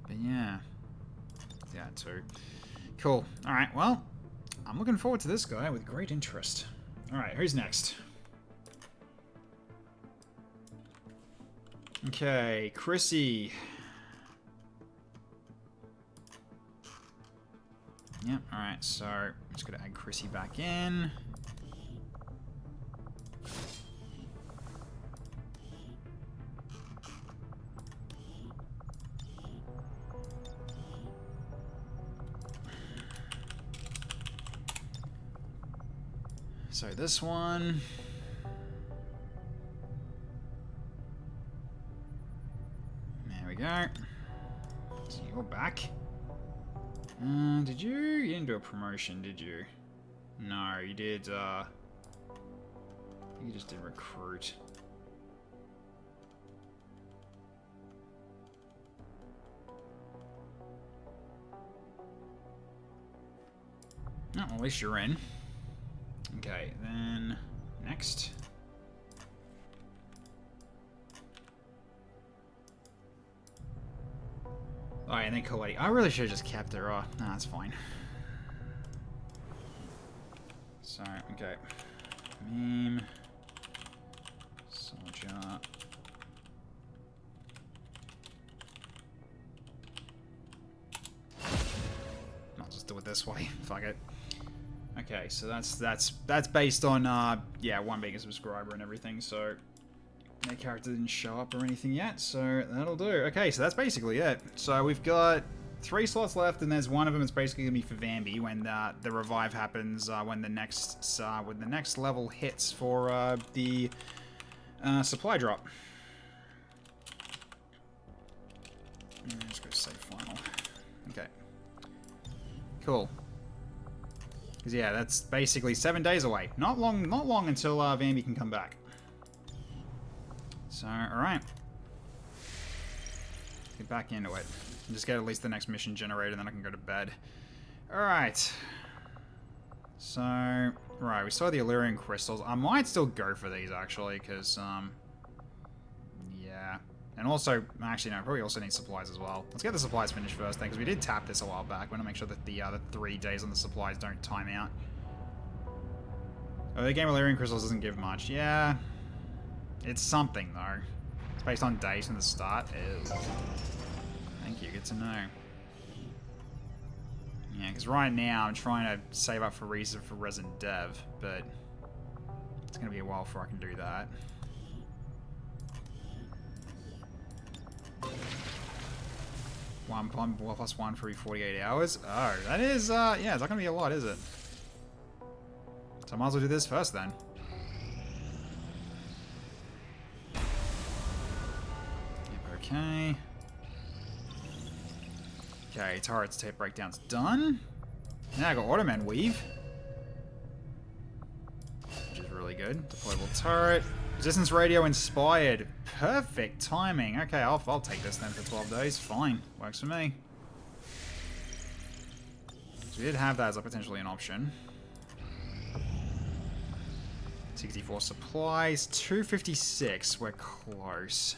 But yeah. Yeah, too. Cool. Alright, well, I'm looking forward to this guy with great interest. Alright, who's next? Okay, Chrissy. Yep, alright, so I'm just going to add Chrissy back in. So this one... There we go. So you're back. Did you? You didn't do a promotion, did you? No, you did, you just did recruit. Oh, well, at least you're in. Okay, then next. Alright, and then Coletti. I really should have just kept her. Oh, no, that's fine. So, okay. Meme. Soldier. I'll just do it this way. Fuck it. Okay, so that's based on yeah, one being a subscriber and everything, so their character didn't show up or anything yet, so that'll do. Okay, so that's basically it. So we've got 3 slots left, and there's one of them that's basically gonna be for Vambi when the revive happens, when the next level hits for the supply drop. Just go save final. Okay. Cool. Because yeah, that's basically 7 days away. Not long until Vambi can come back. So, alright. Get back into it. Just get at least the next mission generated, and then I can go to bed. Alright. So, right, we saw the Illyrian crystals. I might still go for these, actually, because, yeah. And also, actually, no, probably also need supplies as well. Let's get the supplies finished first, then, because we did tap this a while back. We want to make sure that the 3 days on the supplies don't time out. Oh, the game Illyrian crystals doesn't give much. Yeah. It's something, though. It's based on days from the start. Ew. Thank you, good to know. Yeah, because right now I'm trying to save up for Resin Dev, but it's going to be a while before I can do that. One plus one for every 48 hours. Oh, that is, yeah, it's not going to be a lot, is it? So I might as well do this first then. Yep, okay. Okay, turret's tape breakdown's done. Now I got Automan Weave. Which is really good. Deployable turret. Resistance radio inspired. Perfect timing. Okay, I'll take this then for 12 days. Fine. Works for me. So we did have that as potentially an option. 64 supplies. 256. We're close.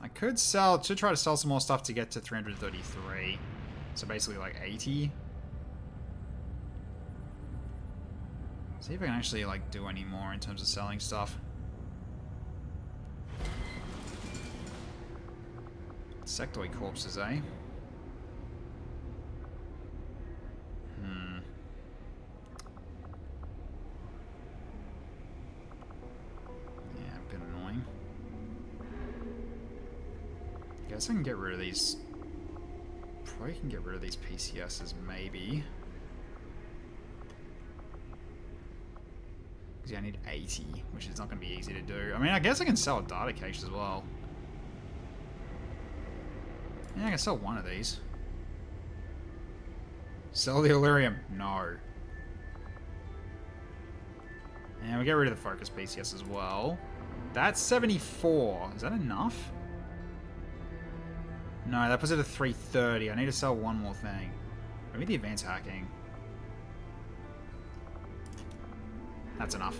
I could try to sell some more stuff to get to 333. So basically like 80. See if I can actually like do any more in terms of selling stuff. Sectoid corpses, eh? Yeah, a bit annoying. Guess I can get rid of these. Probably can get rid of these PCSs, maybe. Because yeah, I need 80, which is not going to be easy to do. I mean, I guess I can sell a data cache as well. Yeah, I can sell one of these. Sell the Illyrium. No. And we get rid of the Focus PCS as well. That's 74. Is that enough? No, that puts it at 330. I need to sell one more thing. Maybe the advanced hacking. That's enough.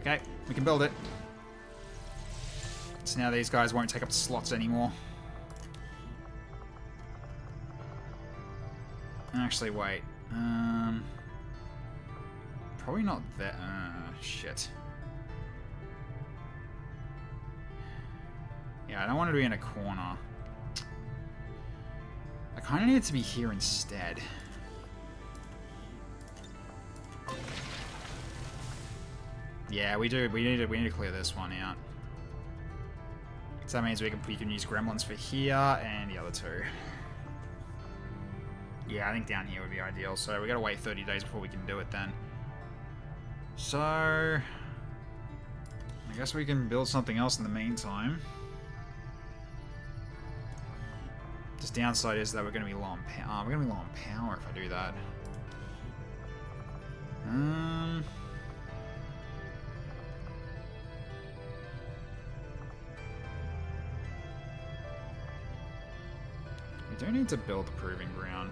Okay, we can build it. So now these guys won't take up slots anymore. Actually, wait. Probably not that. Shit. Yeah, I don't want to be in a corner. I kind of need it to be here instead. Yeah, we do. We need to clear this one out. So that means we can use gremlins for here and the other two. Yeah, I think down here would be ideal. So we gotta wait 30 days before we can do it then. So I guess we can build something else in the meantime. Just downside is that we're gonna be low on power. We're gonna be low on power if I do that. We do need to build the proving ground.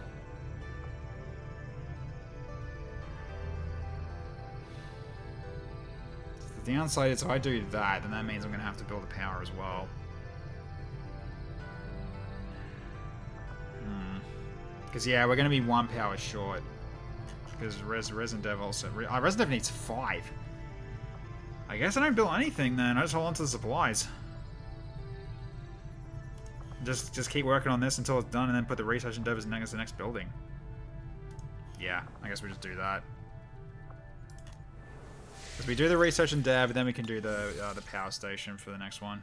The downside is if I do that, then that means I'm going to have to build the power as well. Because, yeah, we're going to be 1 power short. Because Resin Dev also... Resin Dev needs 5. I guess I don't build anything then. I just hold on to the supplies. Just keep working on this until it's done and then put the research and dev as the next building. Yeah, I guess we just do that. Because we do the research and dev, and then we can do the power station for the next one.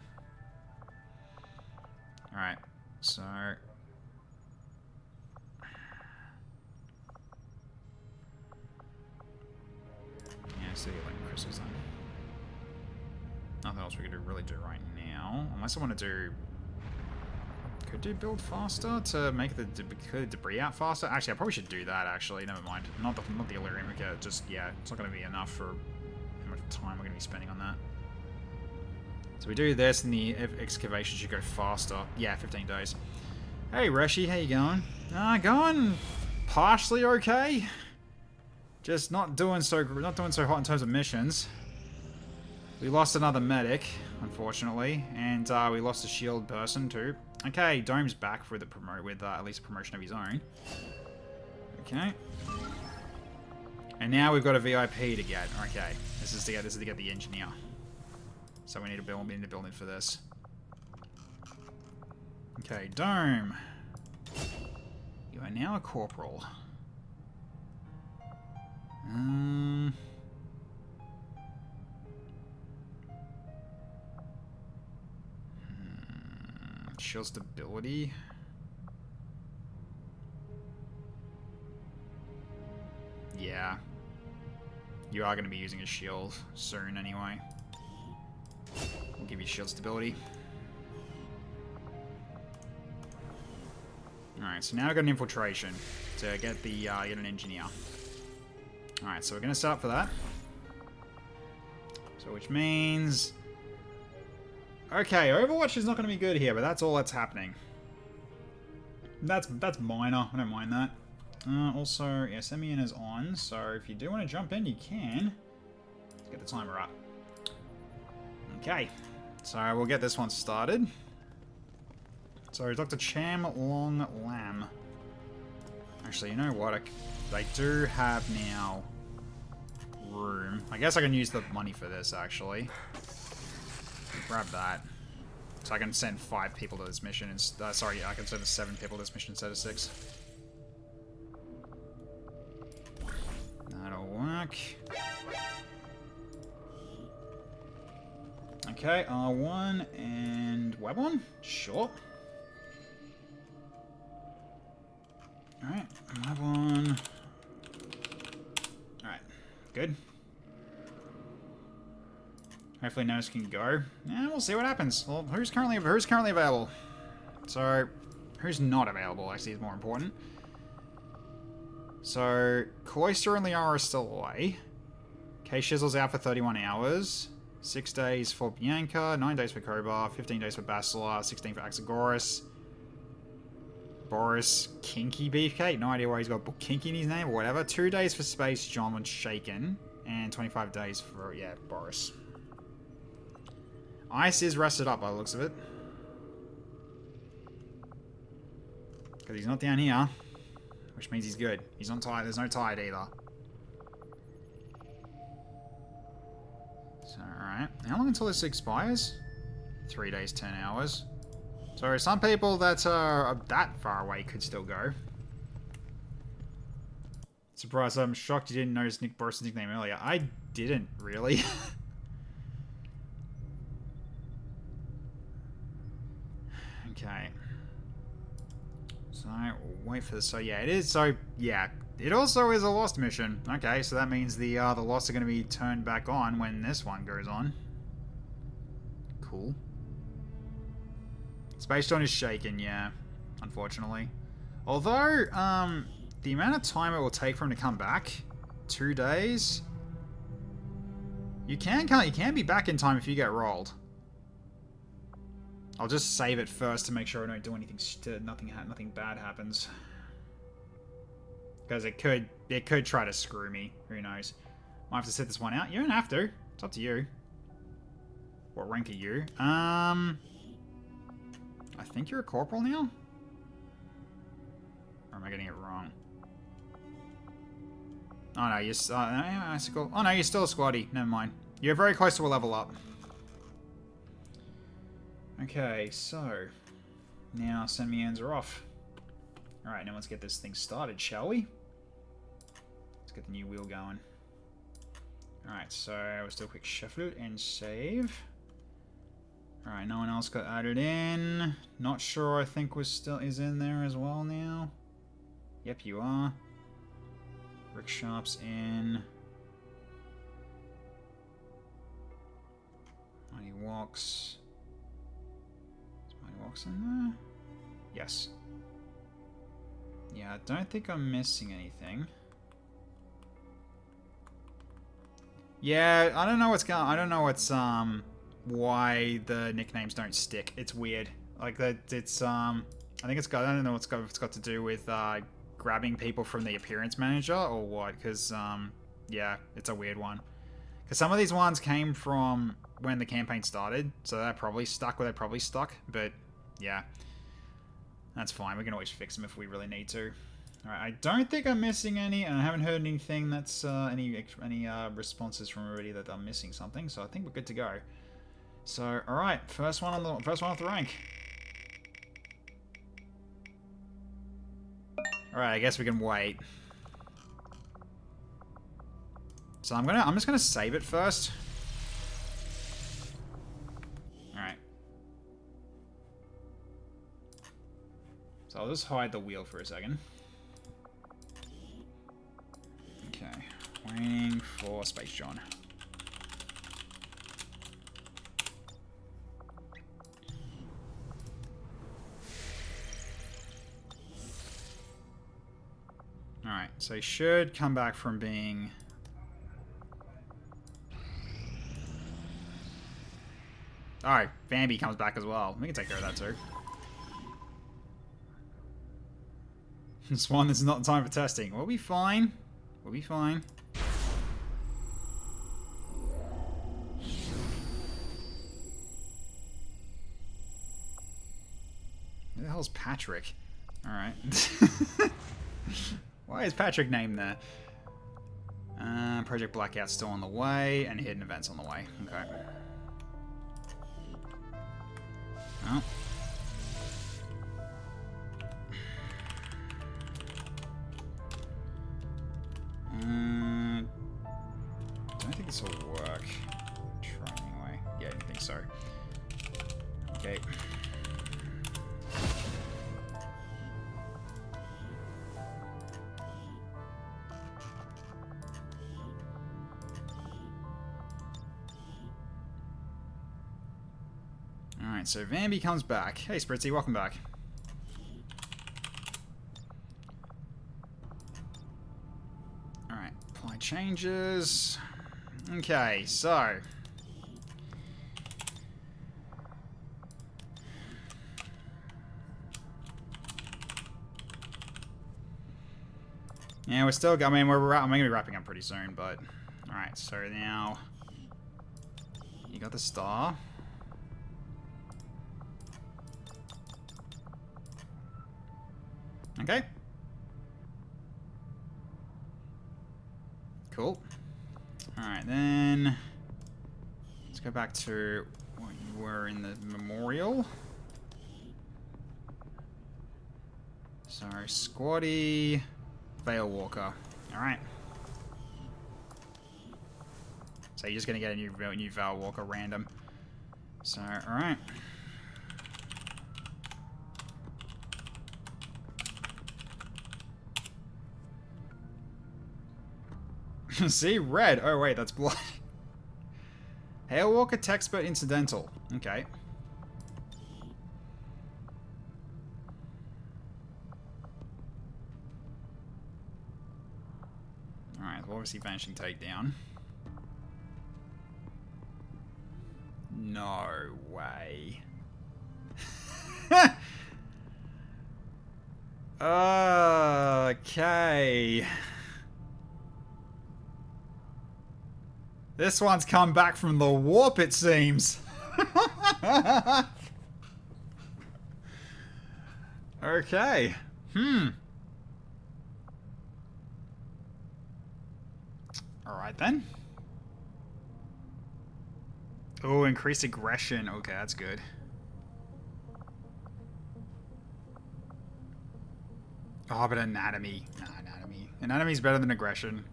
Alright, so... Yeah, so you like crystals then. nothing else we could really do right now. Unless I want to do... Could do build faster to make the debris out faster? Actually, I probably should do that, actually. Never mind. Not the Illyrium. Just, yeah, it's not going to be enough for how much time we're going to be spending on that. So we do this, and the excavation should go faster. Yeah, 15 days. Hey, Reshi, how you going? Going partially okay. Just not doing so hot in terms of missions. We lost another medic, unfortunately, and we lost a shield person too. Okay, Dome's back for the with at least a promotion of his own. Okay. And now we've got a VIP to get. Okay, this is to get the engineer. So we need to build in for this. Okay, Dome. You are now a corporal. Shield stability. Yeah. You are going to be using a shield soon anyway. We'll give you shield stability. Alright, so now we've got an infiltration to get the get an engineer. Alright, so we're going to start for that. So which means... Okay, Overwatch is not going to be good here, but that's all that's happening. That's minor. I don't mind that. Also, yeah, semi-in is on, so if you do want to jump in, you can. Let's get the timer up. Okay, so we'll get this one started. So, Dr. Cham Long Lam. Actually, you know what? They do have now room. I guess I can use the money for this, actually. Grab that. So I can send 5 people to this mission. Sorry, I can send 7 people to this mission instead of 6. That'll work. Okay, R1 and Web1? Sure. Alright, Web1. Alright, good. Hopefully Nose can go. Yeah, we'll see what happens. Well, who's currently available? So, who's not available, actually, is more important. So, Cloister and Liara are still away. K-Shizzle's out for 31 hours. 6 days for Bianca, 9 days for Kobar, 15 days for Basilar, 16 for Xaxelbrax. Boris Kinky Beefcake, no idea why he's got Kinky in his name or whatever. 2 days for Space John when Shaken, and 25 days for, yeah, Boris. Ice is rested up by the looks of it. Because he's not down here. Which means he's good. He's not tired. There's no tired either. So, alright. How long until this expires? 3 days, 10 hours. So some people that are that far away could still go. Surprise, I'm shocked you didn't notice Nick Boris's nickname earlier. I didn't, really. Okay. So, wait for this. So, yeah, it is. So, yeah. It also is a lost mission. Okay, so that means the lost are going to be turned back on when this one goes on. Cool. Space John is shaken, yeah. Unfortunately. Although, the amount of time it will take for him to come back, 2 days. You can be back in time if you get rolled. I'll just save it first to make sure I don't do anything nothing bad happens. Because it could try to screw me. Who knows? Might have to sit this one out. You don't have to. It's up to you. What rank are you? I think you're a corporal now? Or am I getting it wrong? Oh no, you're oh no, you're still a squatty. Never mind. You're very close to a level up. Okay, so now semi-ends are off. Alright, now let's get this thing started, shall we? Let's get the new wheel going. Alright, so let's do a quick shuffle and save. Alright, no one else got added in. Not sure, I think is in there as well now. Yep, you are. Rick Sharp's in. Walks. Is Mighty Walks in there? Yes. Yeah, I don't think I'm missing anything. Yeah, I don't know what's going. I don't know what's why the nicknames don't stick. It's weird. Like that. It's I think it's got. I don't know what's got. If it's got to do with grabbing people from the appearance manager or what. Because yeah, it's a weird one. Because some of these ones came from when the campaign started, so they're probably stuck where they're probably stuck. But yeah, that's fine. We can always fix them if we really need to. Alright, I don't think I'm missing any, and I haven't heard anything that's any responses from everybody that I'm missing something. So I think we're good to go. So all right, first one off the rank. All right, I guess we can wait. So I'm just gonna save it first. All right. So I'll just hide the wheel for a second. Okay, waiting for Space John. Alright, so he should come back from being... Alright, Bambi comes back as well. We can take care of that too. Swan, this is not the time for testing. We'll be fine. We'll be fine. Who the hell's Patrick? Alright. Why is Patrick named there? Project Blackout's still on the way, and Hidden Events on the way. Okay. Oh. Don't think this will work. Try anyway. Yeah, I didn't think so. Okay. Alright, so Vanby comes back. Hey Spritzy, welcome back. Alright, apply changes. Okay, so... yeah, we're still... I mean, I'm going to be wrapping up pretty soon, but... Alright, so now... you got the star. Okay. Cool. Alright, then... let's go back to what you were in the memorial. So, Squatty... Veil Walker. Alright. So you're just gonna get a new Veil Walker random. So, alright. See? Red. Oh, wait, that's blood. Hailwalker Texpert Incidental. Okay. Alright, well, obviously Vanishing Takedown. No way. Okay. This one's come back from the warp, it seems. Okay. Alright then. Oh, increased aggression. Okay, that's good. Oh, but anatomy. Nah, anatomy. Anatomy's better than aggression.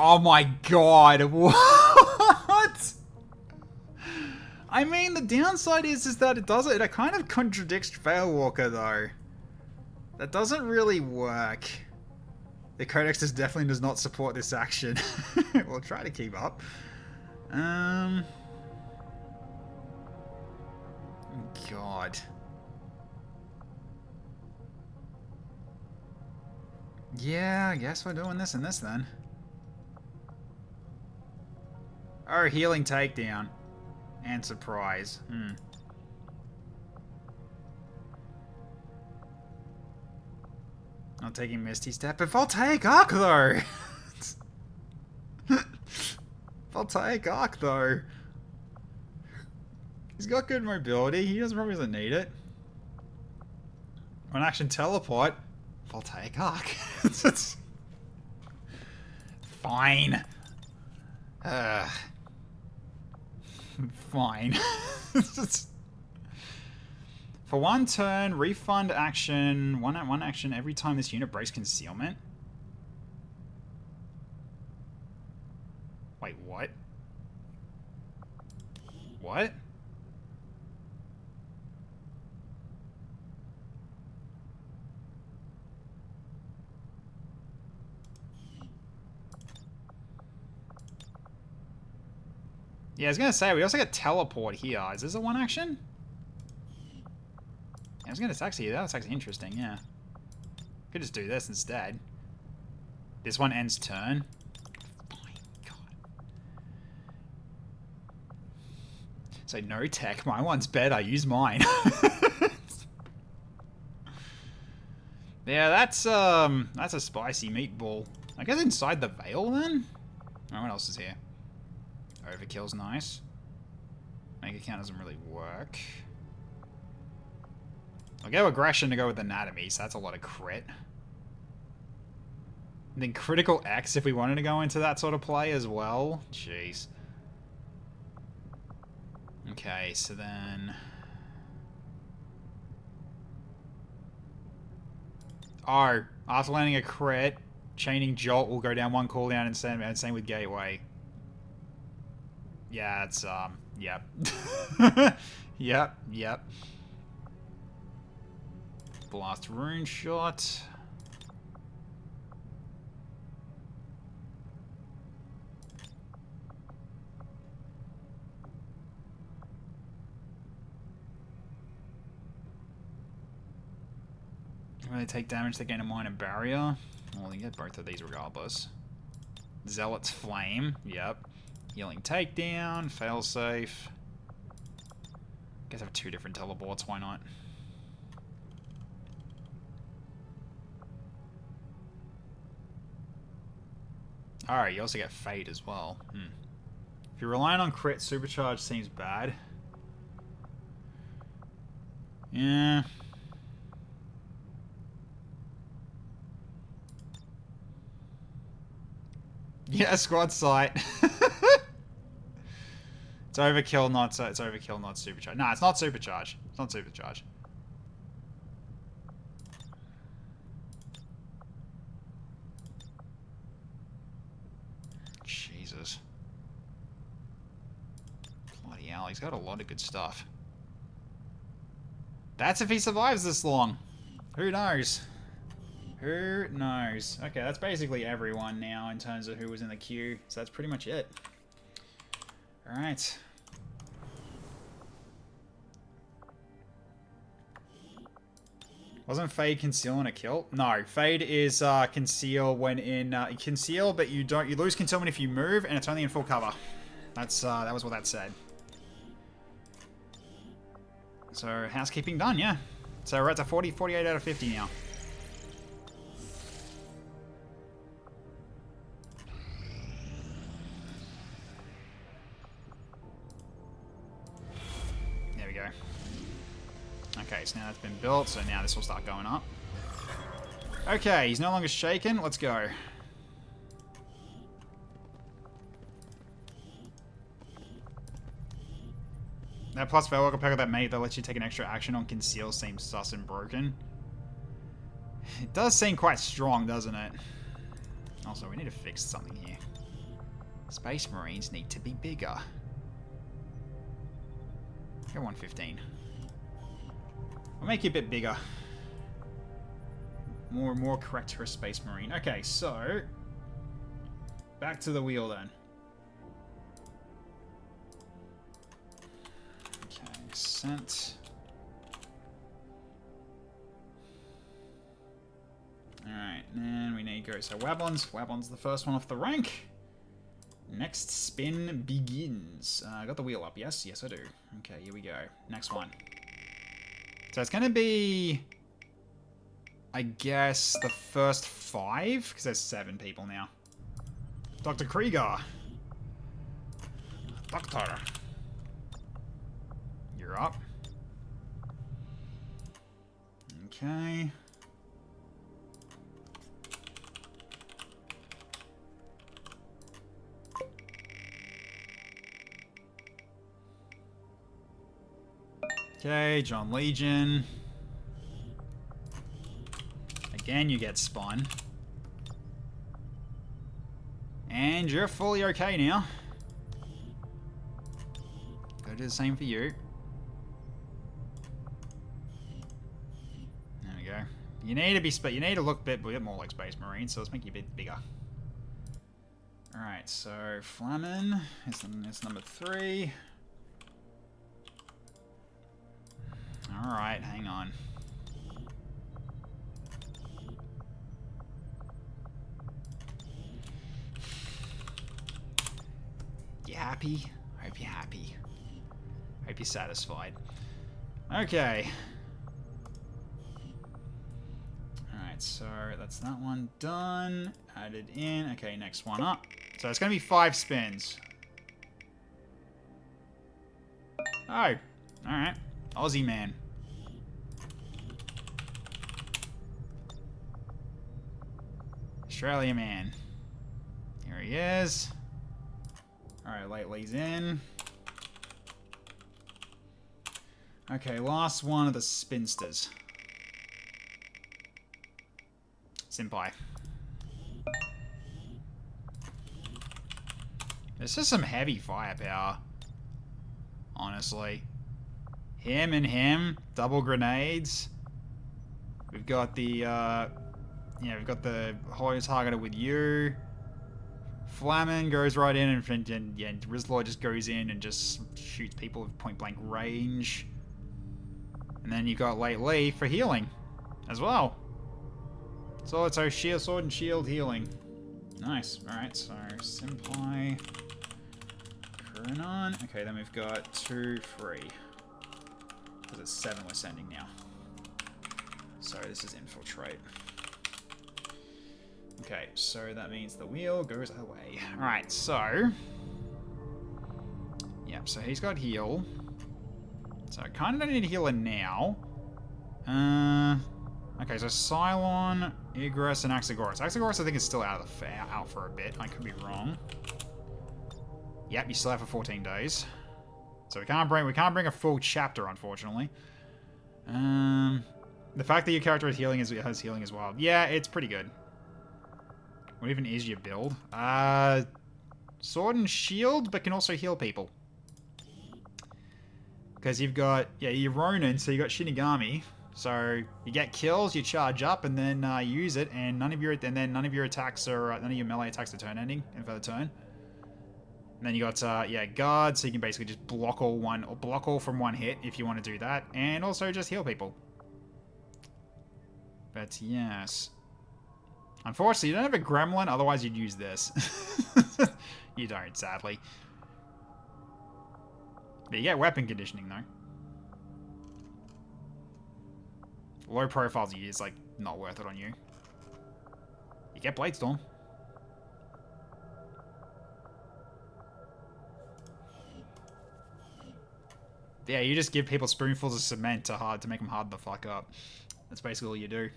Oh my god, what? I mean, the downside is that it kind of contradicts Veilwalker, though. That doesn't really work. The Codex definitely does not support this action. We'll try to keep up. God. Yeah, I guess we're doing this and this then. Oh, healing takedown. And surprise. Not taking Misty Step. If I'll take Arc though! If I'll take Arc though. He's got good mobility. He probably doesn't need it. One action teleport. If I'll take Arc. Fine. Fine. For one turn, refund action, one action every time this unit breaks concealment. Wait, what? What? Yeah, I was gonna say, we also got teleport here. Is this a one action? Yeah, I was gonna, that's actually interesting, yeah. Could just do this instead. This one ends turn. Fine, God. So no tech, my one's better, use mine. Yeah, that's a spicy meatball. I guess inside the veil then? Oh, what else is here? Overkill's nice. Mega count doesn't really work. I'll go aggression to go with anatomy, so that's a lot of crit. And then critical X if we wanted to go into that sort of play as well. Jeez. Okay, so then... Oh, after landing a crit, chaining Jolt will go down one cooldown and same with Gateway. Yeah, it's, yep. Yep. Blast Rune Shot. When they take damage, they gain a minor barrier. Well, you get both of these regardless. Zealot's Flame, yep. Healing takedown, failsafe. Guess I have two different teleports, why not? Alright, you also get Fate as well. If you're relying on crit, Supercharge seems bad. Yeah. Yeah, squad sight. It's overkill, not supercharge. Nah, it's not supercharge. It's not supercharge. Jesus. Bloody hell, he's got a lot of good stuff. That's if he survives this long. Who knows? Who knows? Okay, that's basically everyone now in terms of who was in the queue. So that's pretty much it. Alright. Wasn't Fade conceal in a kill? No, Fade is conceal when in conceal, but you lose concealment if you move, and it's only in full cover. That's that was what that said. So housekeeping done, yeah. So we're at the 48 out of 50 now. Okay, so now that's been built, so now this will start going up. Okay, he's no longer shaken. Let's go. That plus Failworker pack that lets you take an extra action on Conceal seems sus and broken. It does seem quite strong, doesn't it? Also, we need to fix something here. Space Marines need to be bigger. Go 115. We'll make you a bit bigger. more correct for a Space Marine. Okay, so back to the wheel then. Okay, sent. Alright, and we need to go. So Wabon's the first one off the rank. Next spin begins. I got the wheel up, yes? Yes, I do. Okay, here we go. Next one. So it's going to be, I guess, the first 5? Because there's 7 people now. Dr. Krieger. Doctor. You're up. Okay. Okay, John Legion. Again, you get spun. And you're fully okay now. Gotta do the same for you. There we go. You need to be you need to look a bit more like Space Marine, so let's make you a bit bigger. Alright, so Flamin is number 3. Alright, hang on. You happy? I hope you're happy. Hope you're satisfied. Okay. Alright, so that's that one done. Added in. Okay, next one up. So it's going to be 5 spins. Oh, alright. Aussie man. Australia man. Here he is. Alright, Lately's in. Okay, last one of the spinsters. Senpai. This is some heavy firepower. Honestly. Him and him. Double grenades. We've got the, we've got the Hoyo targeted with you. Flamin goes right in and Rizlor just goes in and just shoots people with point blank range. And then you got Lately for healing as well. So it's our shield, sword and shield healing. Nice. Alright, so Senpai. Kurunan. Okay, then we've got 2, 3. Because it's 7 we're sending now. So this is Infiltrate. Okay, so that means the wheel goes away. Alright, so... Yep, so he's got heal. So I kind of don't need a healer now. Okay, so Cylon, Egress, and Xaxelbrax. Xaxelbrax I think is still out for a bit. I could be wrong. Yep, you still have for 14 days. So we can't bring a full chapter, unfortunately. The fact that your character has healing as well. Yeah, it's pretty good. What even is your build? Sword and shield, but can also heal people. Because you've got, you're Ronin, so you got Shinigami. So you get kills, you charge up, and then use it, and none of your attacks are none of your melee attacks are turn ending for the turn. And then you got guard, so you can basically just block all from one hit if you want to do that, and also just heal people. But yes. Unfortunately, you don't have a gremlin, otherwise you'd use this. You don't, sadly. But you get weapon conditioning, though. Low profiles is, like, not worth it on you. You get Bladestorm. Yeah, you just give people spoonfuls of cement to make them hard the fuck up. That's basically all you do.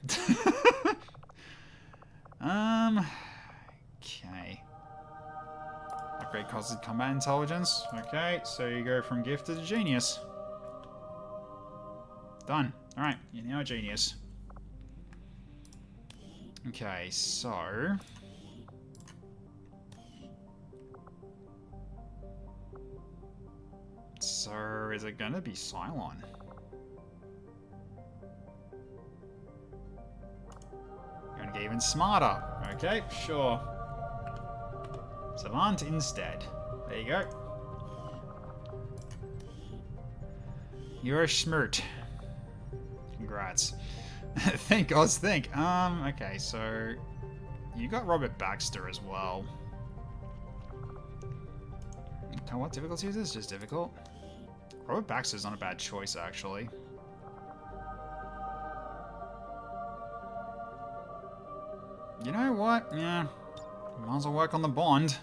Okay. Upgrade causes combat intelligence. Okay, so you go from gifted to genius. Done. Alright, you're now a genius. Okay, so... So, is it gonna be Cylon? even smarter. Okay, sure. Savant instead. There you go. You're a schmirt. Congrats. Think, Oz, think. Okay, so you got Robert Baxter as well. Okay, what difficulty is this? Just difficult? Robert Baxter's not a bad choice, actually. You know what? Yeah. Might as well work on the bond.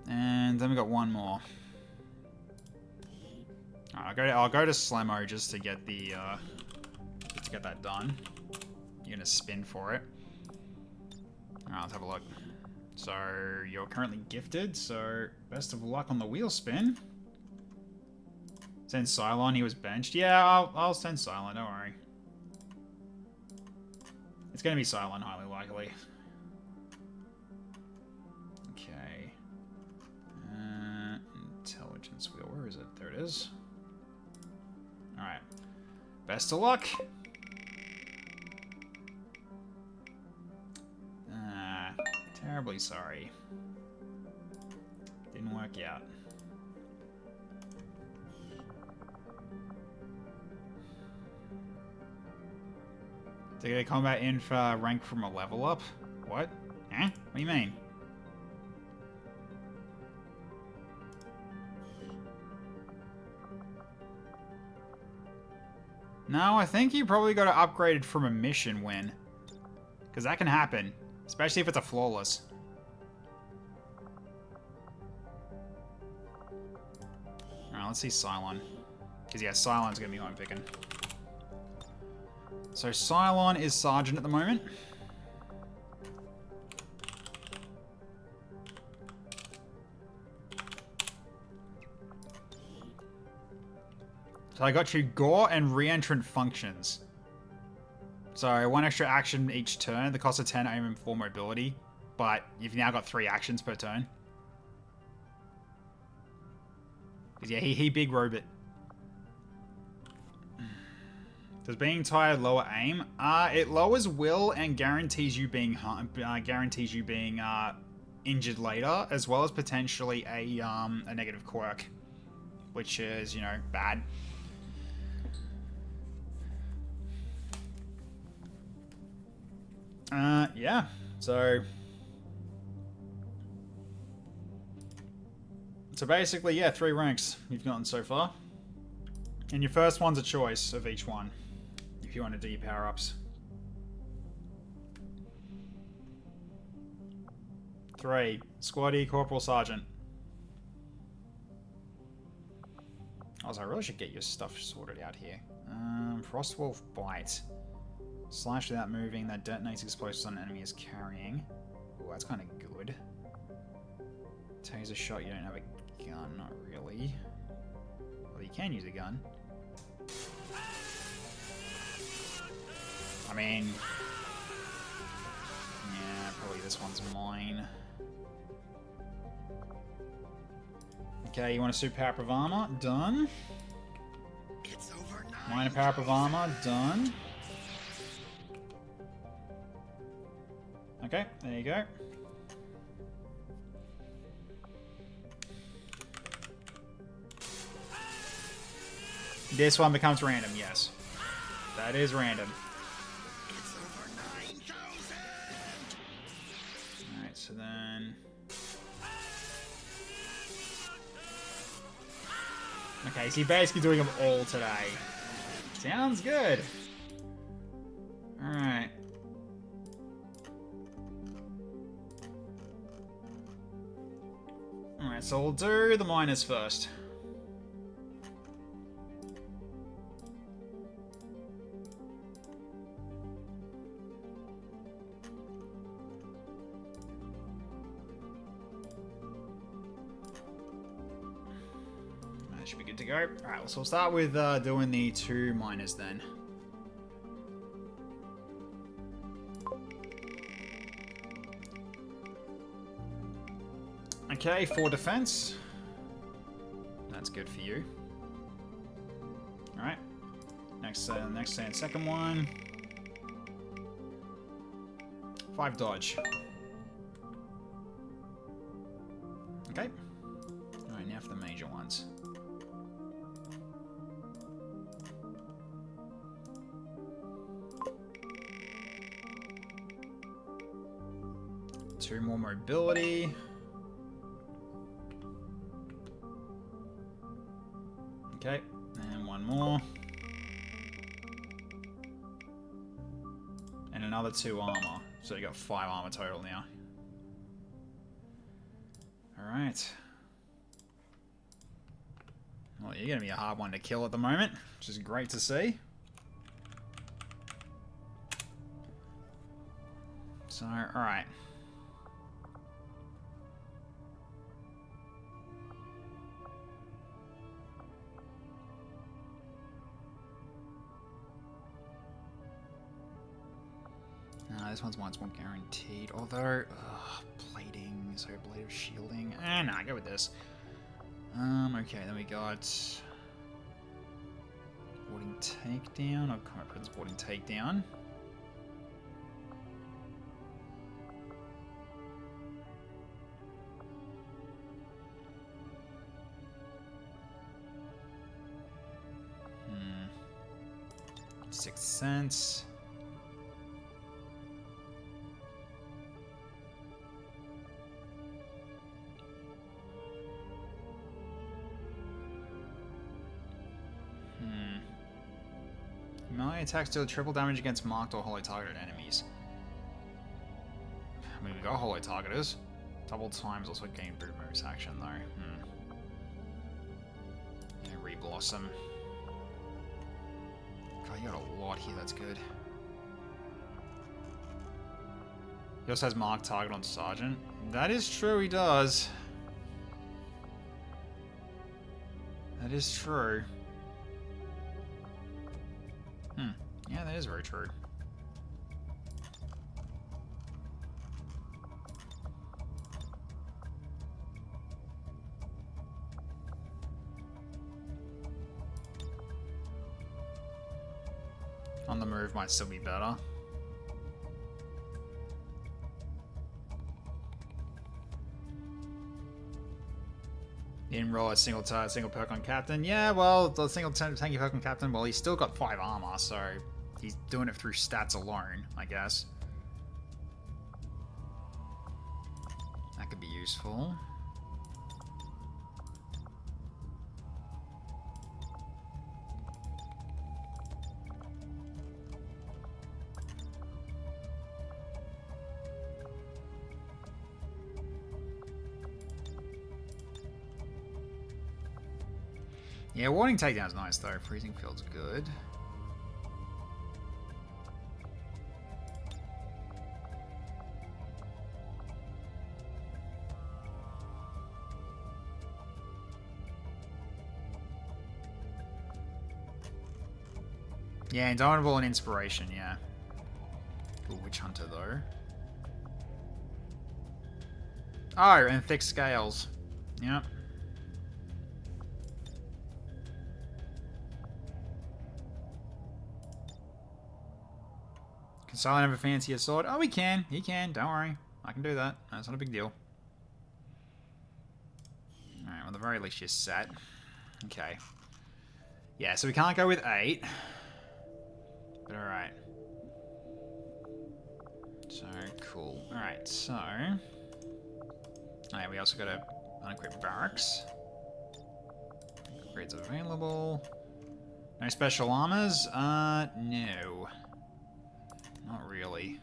And then we got one more. Alright, I'll go to Slemo just to get the to get that done. You're gonna spin for it. Alright, let's have a look. So you're currently gifted, so best of luck on the wheel spin. Send Cylon, he was benched. Yeah, I'll send Cylon, don't worry. It's gonna be Cylon, highly likely. Okay. Intelligence wheel, where is it? There it is. Alright. Best of luck! Terribly sorry. Didn't work out. To get a combat inf rank from a level up? What? Eh? What do you mean? No, I think you probably got to upgrade it from a mission win. Because that can happen. Especially if it's a flawless. Alright, let's see Cylon. Because yeah, Cylon's going to be who I'm picking. So Cylon is Sergeant at the moment. So I got you Gore and Reentrant functions. So 1 extra action each turn, the cost of 10 aim and 4 mobility, but you've now got 3 actions per turn. Because yeah, he big robot. Does being tired lower aim? It lowers will and guarantees you being injured later, as well as potentially a negative quirk, which is, you know, bad. Yeah, so basically, yeah, 3 ranks you've gotten so far. And your first one's a choice of each one, if you want to do your power-ups. 3, Squaddy, Corporal, Sergeant. Also, I really should get your stuff sorted out here. Frostwolf Bite. Slash without moving, that detonates explosives on an enemy is carrying. Ooh, that's kind of good. Taser shot, you don't have a gun, not really. Well, you can use a gun. I mean... yeah, probably this one's mine. Okay, you want a super power up of armor? Done. Minor power up of armor? Done. Okay, there you go. This one becomes random, yes. That is random. Alright, so then... okay, so you're basically doing them all today. Sounds good. Alright. Alright, so we'll do the miners first. That should be good to go. Alright, so we'll start with doing the 2 miners then. Okay, 4 defense. That's good for you. Alright. Next and second one. 5 dodge. Okay. Alright, now for the major ones. Two more mobility. Okay, and one more. And another 2 armor. So you got 5 armor total now. Alright. Well, you're going to be a hard one to kill at the moment, which is great to see. So, alright. This one's more guaranteed, although plating, so blade of shielding. Nah, go with this. Okay, then we got boarding takedown. I'll come up with this boarding takedown. $6 cents. Melee attacks deal triple damage against marked or wholly targeted enemies. I mean, we got wholly targeters. Double times also gain boot moves action though. Yeah, re-blossom. God, you got a lot here, that's good. He also has marked target on Sergeant. That is true, he does. That is true. Yeah, that is very true. On the move might still be better. Didn't roll a single perk on Captain. Yeah, well, the single tanky perk on Captain, well, he's still got 5 armor, so he's doing it through stats alone, I guess. That could be useful. Yeah, warning takedown's nice though. Freezing field's good. Yeah, Indomitable and Inspiration, yeah. Ooh, Witch Hunter though. Oh, and Thick Scales. Yep. Can Silent have a fancier sword? Oh, he can. He can. Don't worry. I can do that. That's not a big deal. Alright, well, at the very least, you're set. Okay. Yeah, so we can't go with 8. But alright. So, cool. Alright, so... Alright, we also got to unequip barracks. Upgrades available. No special armors? No. Not really.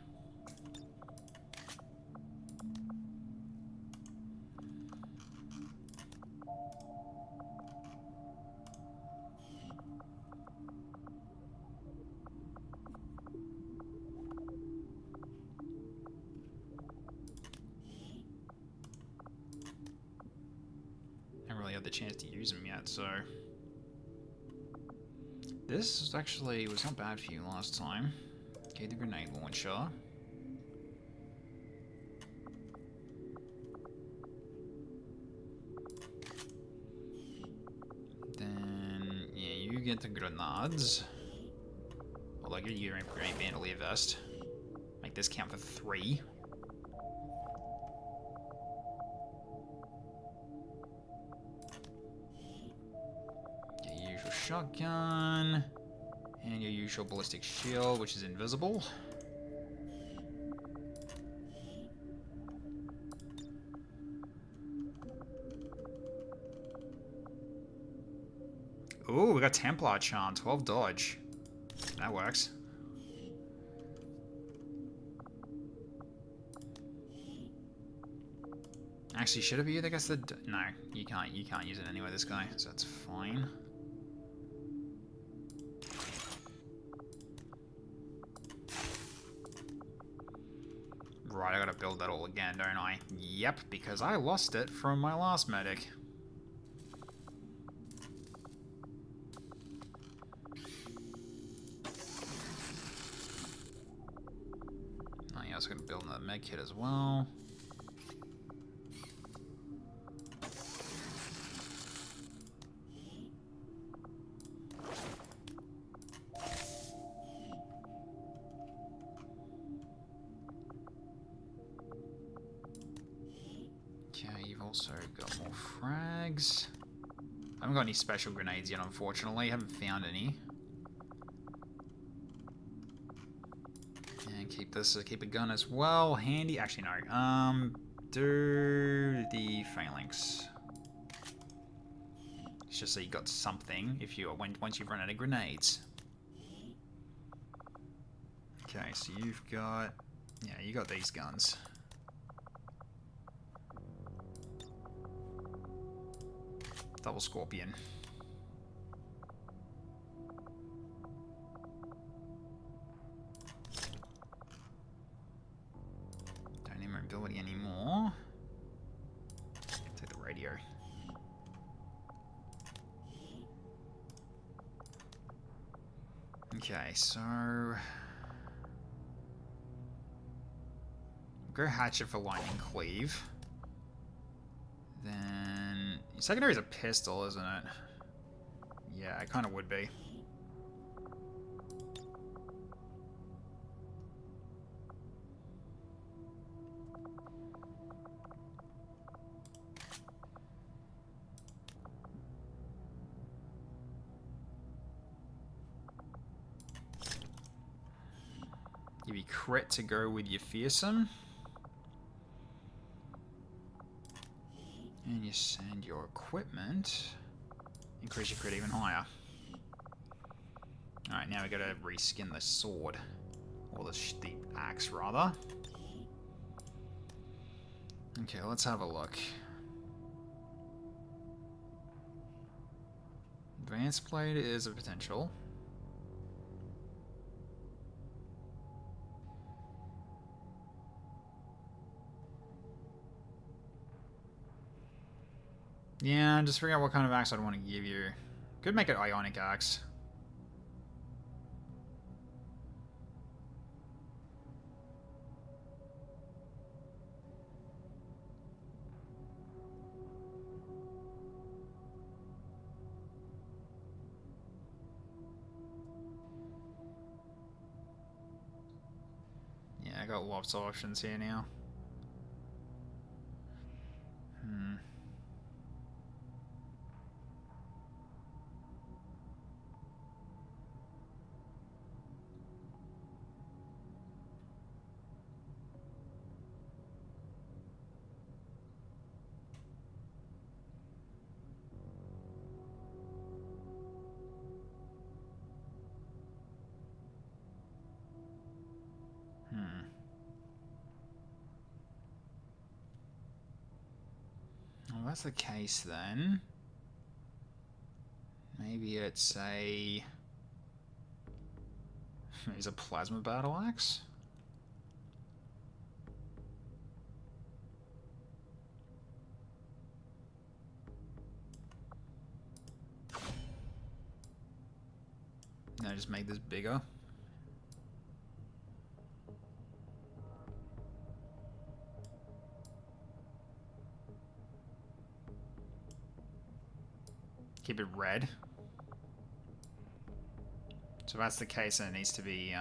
Haven't really had the chance to use them yet, so... This actually was not bad for you last time. Okay, the grenade launcher. Then, yeah, you get the grenades. Although I give you your grenade bandolier vest. Make discount for 3. Your usual shotgun. And your usual ballistic shield, which is invisible. Ooh, we got Templar Charm, 12 dodge. That works. Actually, should it be used against the... No, you can't use it anyway, this guy, so that's fine. Right, I gotta build that all again, don't I? Yep, because I lost it from my last medic. Oh yeah, I was gonna build another med kit as well. Also got more frags. I haven't got any special grenades yet, unfortunately. Haven't found any. And keep this, keep a gun as well. Handy. Actually, no. Do the phalanx. It's just so you got something if you once you've run out of grenades. Okay, so you've got, yeah, you got these guns. Double Scorpion. Don't need mobility anymore. Take the radio. Okay, so go hatchet for lightning cleave. Then secondary is a pistol, isn't it? Yeah, it kind of would be. Give you crit to go with your fearsome. And you send your equipment. Increase your crit even higher. Alright, now we gotta reskin the sword. Or the axe, rather. Okay, let's have a look. Advanced blade is a potential. Yeah, just figure out what kind of axe I'd want to give you. Could make it Ionic axe. Yeah, I got lots of options here now. Well, that's the case then. Maybe it's a... Is a plasma battle axe? No, just make this bigger. Keep it red. So if that's the case, then it needs to be,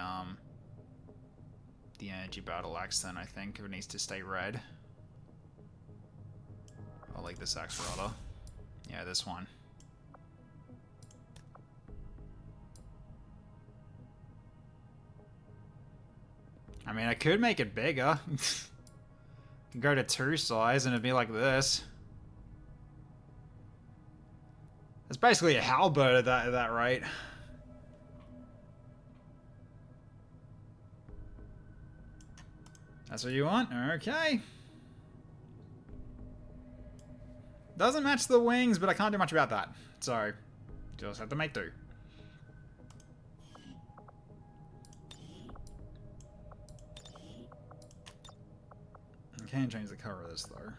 the energy battle axe then, I think, if it needs to stay red. Or like this axe rather. Yeah, this one. I mean, I could make it bigger. Go to 2 size and it'd be like this. It's basically a halberd at that rate. That's what you want? Okay. Doesn't match the wings, but I can't do much about that. So, just have to make do. I can't change the color of this though.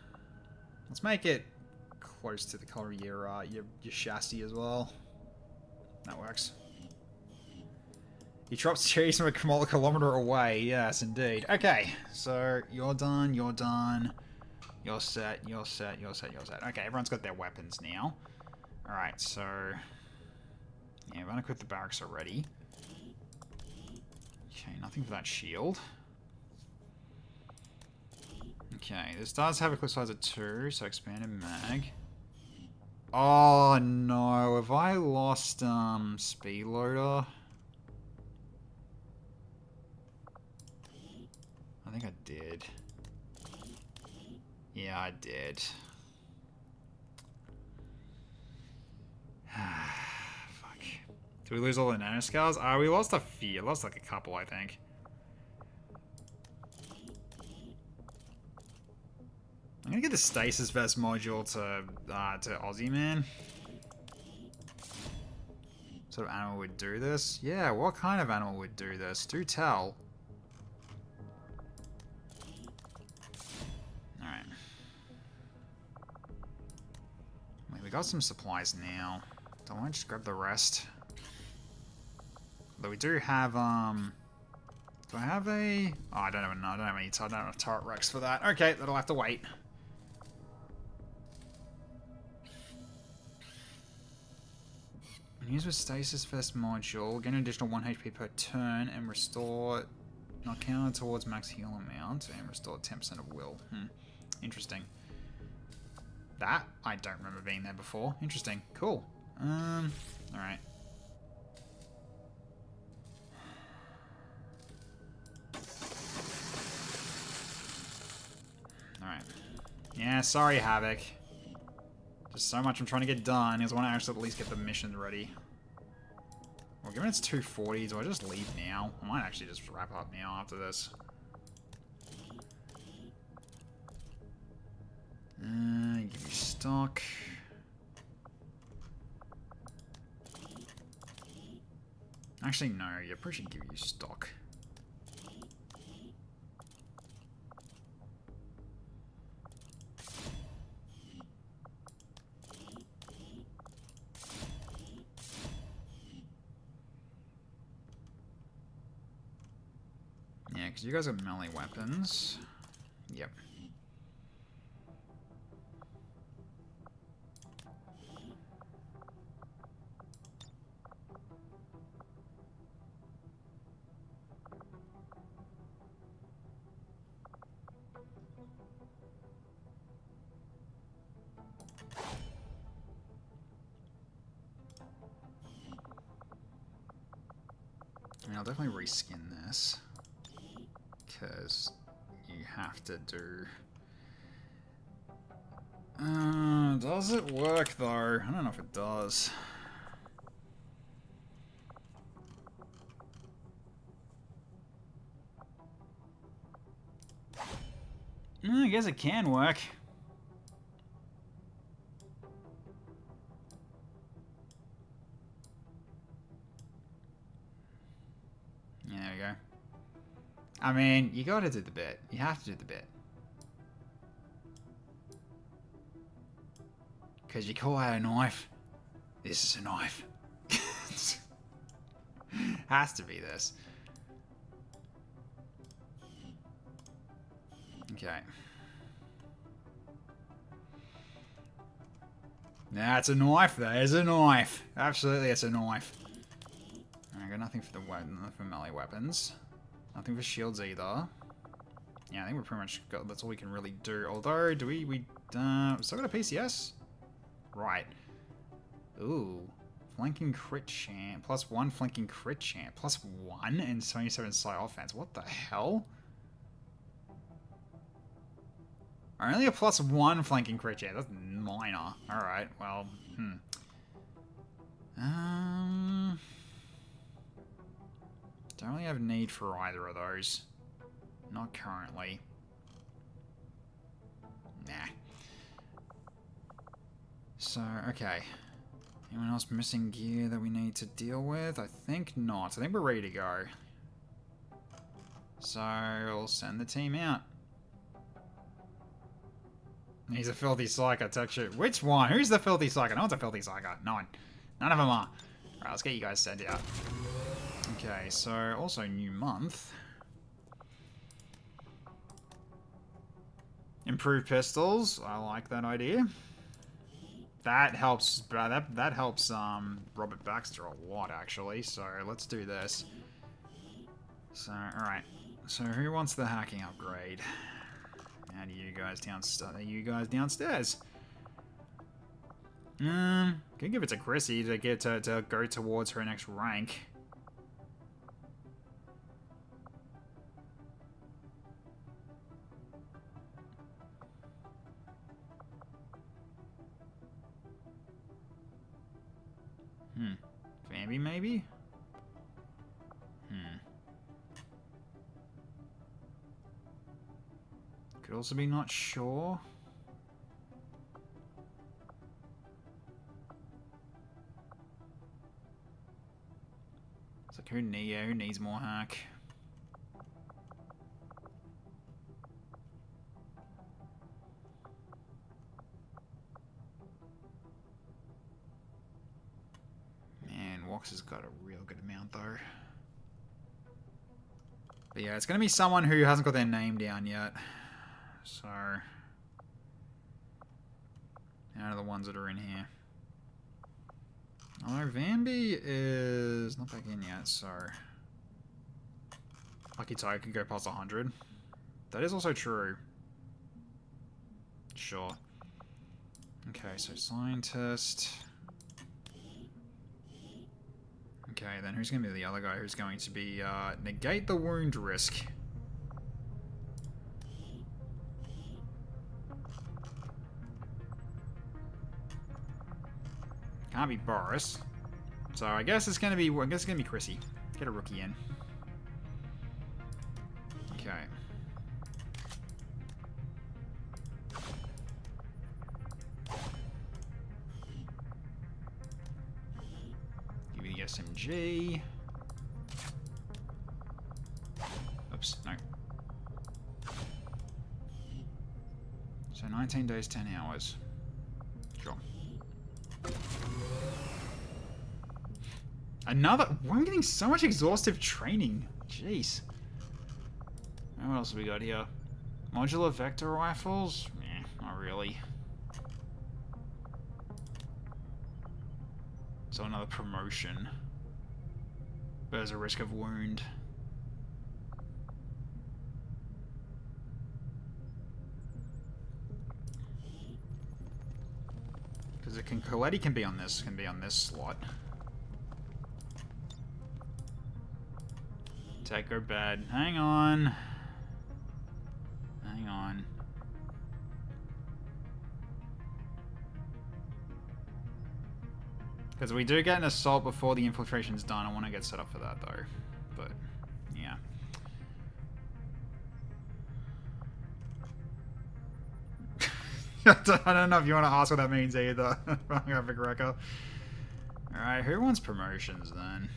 Let's make it close to the color of your chassis as well. That works. He drops cheese from a kilometer away. Yes, indeed. Okay, so you're done. You're done. You're set. You're set. You're set. You're set. Okay, everyone's got their weapons now. All right, so yeah, we're gonna equip the barracks already. Okay, nothing for that shield. Okay, this does have a clip size of 2, so expanded mag. Oh no, have I lost speed loader? I think I did. Yeah, I did. Fuck. Did we lose all the nanoscales? We lost a few. Lost like a couple, I think. I'm gonna get the stasis vest module to Aussie Man. What sort of animal would do this? Yeah, what kind of animal would do this? Do tell. Alright. Wait, we got some supplies now. Don't want to just grab the rest. Though we do have, do I have a... Oh, I don't have any turret Rex for that. Okay, that'll have to wait. Use with stasis vest module, get an additional 1 HP per turn, and restore, not counter towards max heal amount, and restore 10% of will. Interesting. That, I don't remember being there before. Interesting. Cool. Alright. Alright. Yeah, sorry, Havoc. Just so much I'm trying to get done is I want to actually at least get the mission ready. Well, given it's 2:40, do I just leave now? I might actually just wrap up now after this. Give you stock. Actually, no, yeah, probably should give you stock. Yeah, because you guys have melee weapons. Yep. I mean, I'll definitely reskin this. Because you have to do... does it work though? I don't know if it does. I guess it can work. Yeah, there we go. I mean, you gotta do the bit. You have to do the bit. Because you call out a knife. This is a knife. Has to be this. Okay. Nah, it's a knife. There's a knife. Absolutely, it's a knife. I got nothing for the melee weapons. Nothing for shields either. Yeah, I think we're pretty much got, that's all we can really do. Although, do we still got a PCS? Right. Ooh. Flanking crit chance. +1 flanking crit chance. +1 and 27 side offense. What the hell? Only a +1 flanking crit chance. That's minor. Alright, well, don't really have need for either of those. Not currently. Nah. So, okay. Anyone else missing gear that we need to deal with? I think not. I think we're ready to go. So, we'll send the team out. He's a filthy psycho, texture. Which one? Who's the filthy psycho? No one's a filthy psycho. No one. None of them are. Alright, let's get you guys sent out. Okay, so also new month. Improved pistols. I like that idea. That helps. That helps Robert Baxter a lot, actually. So let's do this. So all right. So who wants the hacking upgrade? And you guys downstairs. Can give it to Chrissy to get to go towards her next rank. Bambi, maybe? Could also be not sure. It's like, who needs more hack? Wox has got a real good amount though. But yeah, it's going to be someone who hasn't got their name down yet. So, out of the ones that are in here. Oh, Vanby is not back in yet, so Lucky Tie can go past 100. That is also true. Sure. Okay, so Scientist. Okay, then who's going to be the other guy who's going to be, negate the wound risk? Can't be Boris. So I guess it's going to be, Chrissy. Get a rookie in. Okay. SMG. Oops, no. So 19 days, 10 hours. Sure. Another. I'm getting so much exhaustive training. Jeez. What else have we got here? Modular vector rifles? Not really. So another promotion. But there's a risk of wound. Because Coletti can be on this slot. Tech or bad. Hang on. Hang on. Because we do get an assault before the infiltration's done. I want to get set up for that, though. But, yeah. I don't know if you want to ask what that means either. Alright, who wants promotions, then?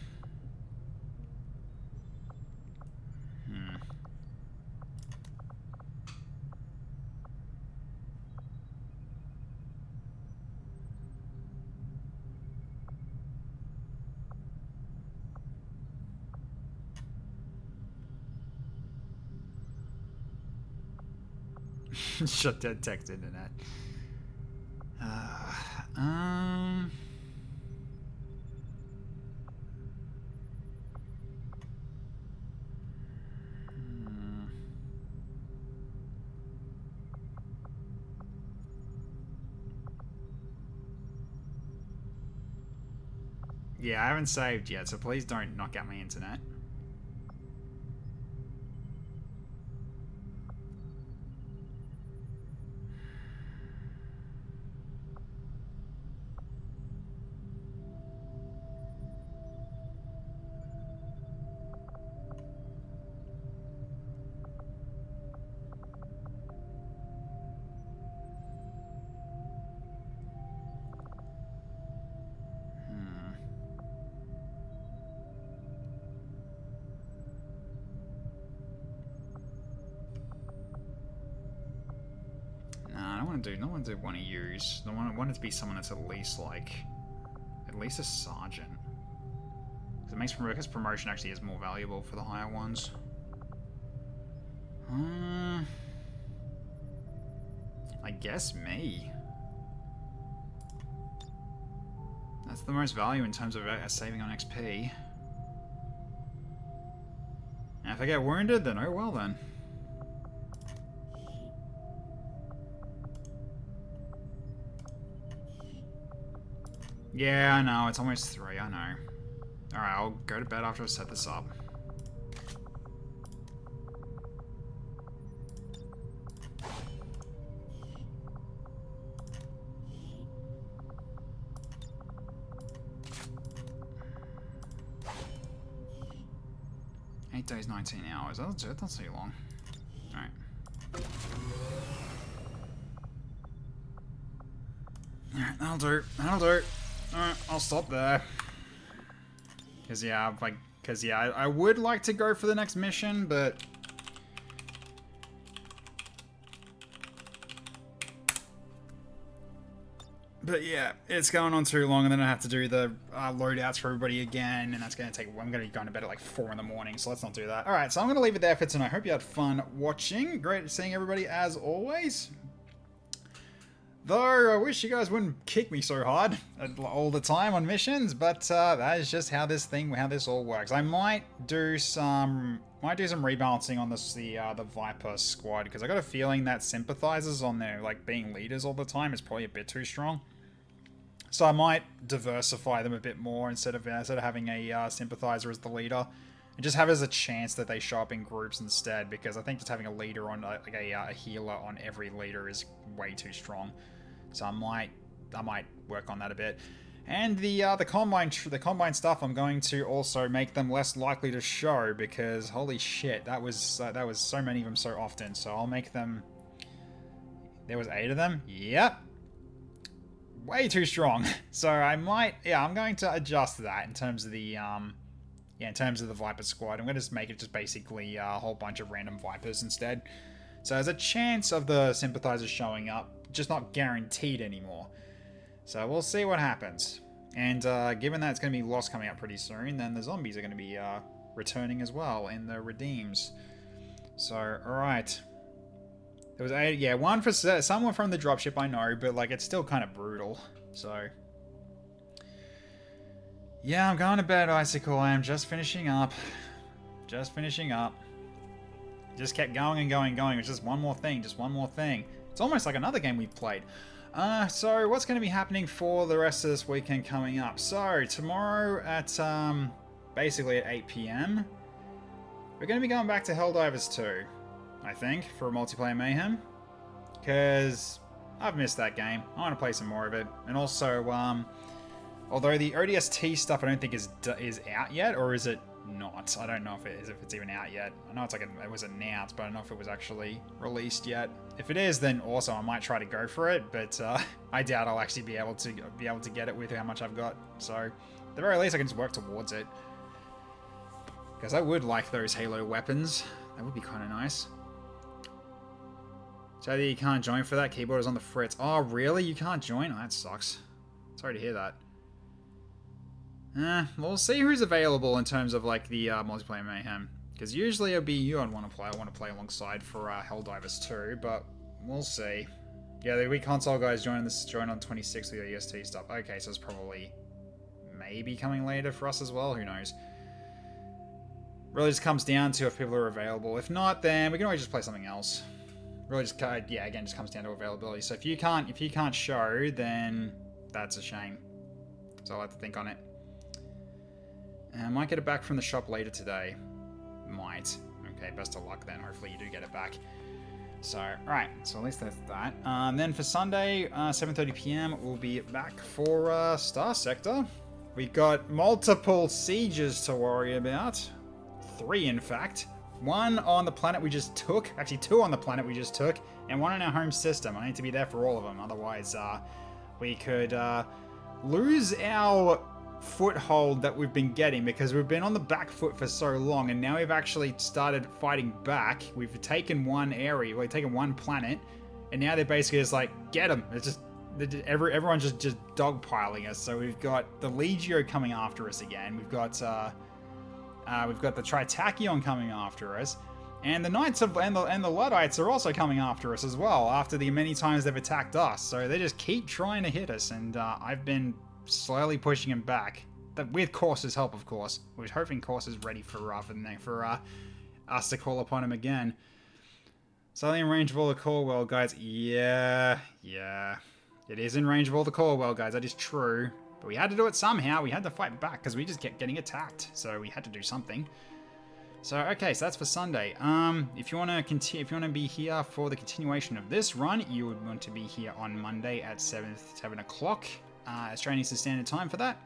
Shut dead text internet. Yeah, I haven't saved yet, so please don't knock out my internet. I don't want to want to use. I want it to be someone that's at least a sergeant. Because it makes promotion actually is more valuable for the higher ones. I guess me. That's the most value in terms of saving on XP. And if I get wounded, then oh well then. Yeah, I know, it's almost 3, I know. Alright, I'll go to bed after I've set this up. Eight days, 19 hours. That'll do it, that's too long. Alright. Alright, that'll do. That'll do. Alright, I'll stop there. Cause yeah, I would like to go for the next mission, but yeah, it's going on too long, and then I have to do the loadouts for everybody again, and that's going to take. I'm going to be going to bed at like 4 in the morning, so let's not do that. All right, so I'm going to leave it there for tonight. Hope you had fun watching. Great seeing everybody as always. Though I wish you guys wouldn't kick me so hard all the time on missions, but that is just how this all works. I might do some rebalancing on the Viper squad, because I got a feeling that sympathizers on there like being leaders all the time is probably a bit too strong. So I might diversify them a bit more instead of having a sympathizer as the leader, and just have as a chance that they show up in groups instead, because I think just having a leader on like a healer on every leader is way too strong. So I might work on that a bit. And the combine stuff, I'm going to also make them less likely to show, because holy shit, that was so many of them so often. So I'll make them. There was 8 of them. Yep. Way too strong. So I'm going to adjust that in terms of the Viper squad. I'm going to just make it just basically a whole bunch of random Vipers instead. So there's a chance of the sympathizers showing up, just not guaranteed anymore. So we'll see what happens. And given that it's going to be Lost coming up pretty soon, then the zombies are going to be returning as well in the redeems. So, alright. There was 8, yeah, one for someone from the dropship, I know, but like it's still kind of brutal. So, yeah, I'm going to bed, Icicle. I am just finishing up. Just finishing up. Just kept going and going and going. It's just one more thing, just one more thing. It's almost like another game we've played. So what's going to be happening for the rest of this weekend coming up? So tomorrow at basically at 8 PM, we're going to be going back to Helldivers 2, I think, for multiplayer mayhem, because I've missed that game. I want to play some more of it, and also although the ODST stuff I don't think is out yet, or is it not? I don't know if it is, if it's even out yet. I know it's like it was announced, but I don't know if it was actually released yet. If it is, then also I might try to go for it, but I doubt I'll actually be able to get it with how much I've got. So at the very least I can just work towards it, because I would like those Halo weapons. That would be kind of nice. So you can't join for that. Keyboard is on the fritz. Oh really? You can't join? Oh, that sucks. Sorry to hear that. We'll see who's available in terms of like the multiplayer mayhem, because usually it'll be you I'd want to play. I want to play alongside for Helldivers 2, but we'll see. Yeah, the Wii console guys join on 26th with the EST stuff. Okay, so it's probably maybe coming later for us as well. Who knows? Really just comes down to if people are available. If not, then we can always just play something else. Really just again just comes down to availability. So if you can't show, then that's a shame. So I'll have to think on it. And I might get it back from the shop later today. Might. Okay, best of luck then. Hopefully you do get it back. So, alright, so at least that's that. Then for Sunday, 7:30 PM, we'll be back for Star Sector. We've got multiple sieges to worry about. 3, in fact. 1 on the planet we just took. Actually, 2 on the planet we just took. And 1 in our home system. I need to be there for all of them. Otherwise, we could lose our foothold that we've been getting, because we've been on the back foot for so long, and now we've actually started fighting back. We've taken 1 area, we've taken 1 planet, and now they're basically just like, get them. It's just everyone's just dogpiling us. So we've got the Legio coming after us again. We've got the Tritachyon coming after us, and the Knights of and the Loadouts are also coming after us as well. After the many times they've attacked us, so they just keep trying to hit us, and I've been slowly pushing him back. With Course's help, of course. We're hoping Course is ready for us to call upon him again. Slightly in range of all the core world, guys. Yeah. It is in range of all the core world, guys. That is true. But we had to do it somehow. We had to fight back because we just kept getting attacked. So we had to do something. So, okay, so that's for Sunday. If you want to be here for the continuation of this run, you would want to be here on Monday at 7 o'clock. Australian Standard Time for that.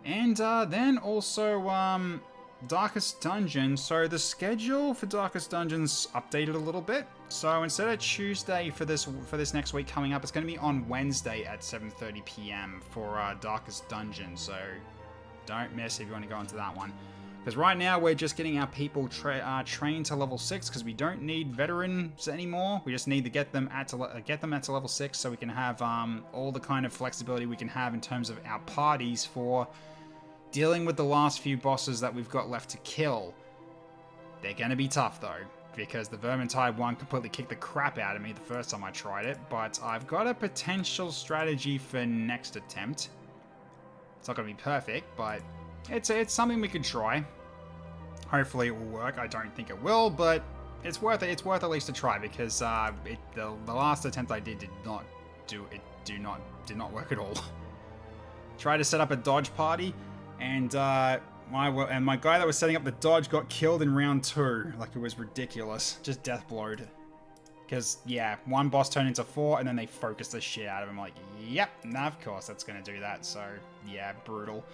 And then also Darkest Dungeon. So the schedule for Darkest Dungeon's updated a little bit. So instead of Tuesday for this next week coming up, it's going to be on Wednesday at 7:30 PM for Darkest Dungeon. So don't miss if you want to go into that one. Because right now we're just getting our people trained to level 6, because we don't need veterans anymore. We just need to get them at level 6 so we can have all the kind of flexibility we can have in terms of our parties for dealing with the last few bosses that we've got left to kill. They're going to be tough though, because the Vermintide one completely kicked the crap out of me the first time I tried it. But I've got a potential strategy for next attempt. It's not going to be perfect, but it's something we could try. Hopefully it will work. I don't think it will, but it's worth it. It's worth at least a try, because the last attempt I did not work at all. Tried to set up a dodge party, and my guy that was setting up the dodge got killed in round 2. Like, it was ridiculous. Just death blowed. Because, yeah, 1 boss turned into 4, and then they focused the shit out of him. Like, yep, nah, of course that's going to do that. So, yeah, brutal.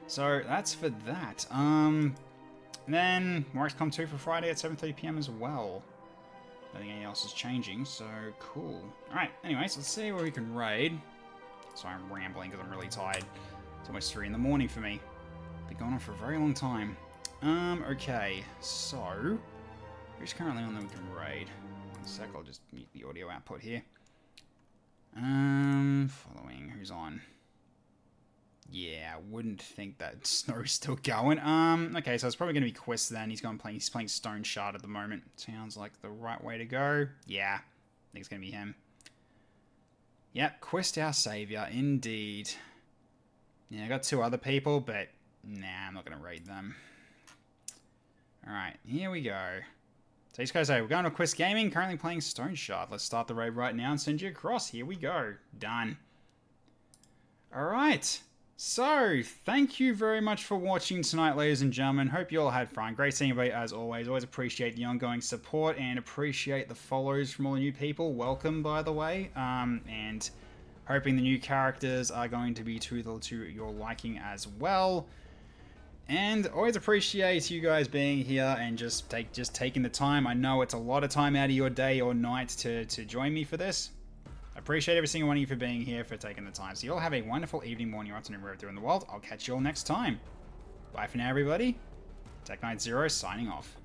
So, that's for that. Then, XCOM 2 for Friday at 7:30 PM as well. Nothing else is changing, so cool. Alright, anyways, let's see where we can raid. Sorry, I'm rambling because I'm really tired. It's almost 3 in the morning for me. Been going on for a very long time. Okay, so who's currently on that we can raid? 1 sec, I'll just mute the audio output here. Following, who's on? Yeah, I wouldn't think that Snow's still going. Okay, so it's probably going to be Quist then. He's playing Stone Shard at the moment. Sounds like the right way to go. Yeah, I think it's going to be him. Yep, Quist our savior, indeed. Yeah, I got 2 other people, but nah, I'm not going to raid them. Alright, here we go. So these guys say, we're going to Quist Gaming, currently playing Stone Shard. Let's start the raid right now and send you across. Here we go. Done. Alright. So, thank you very much for watching tonight, ladies and gentlemen. Hope you all had fun. Great seeing everybody as always. Always appreciate the ongoing support and appreciate the follows from all the new people. Welcome, by the way. And hoping the new characters are going to be to your liking as well. And always appreciate you guys being here and just taking the time. I know it's a lot of time out of your day or night to join me for this. I appreciate every single one of you for being here, for taking the time. So you all have a wonderful evening, morning, or afternoon, wherever you're in the world. I'll catch you all next time. Bye for now, everybody. Tech Knight Zero signing off.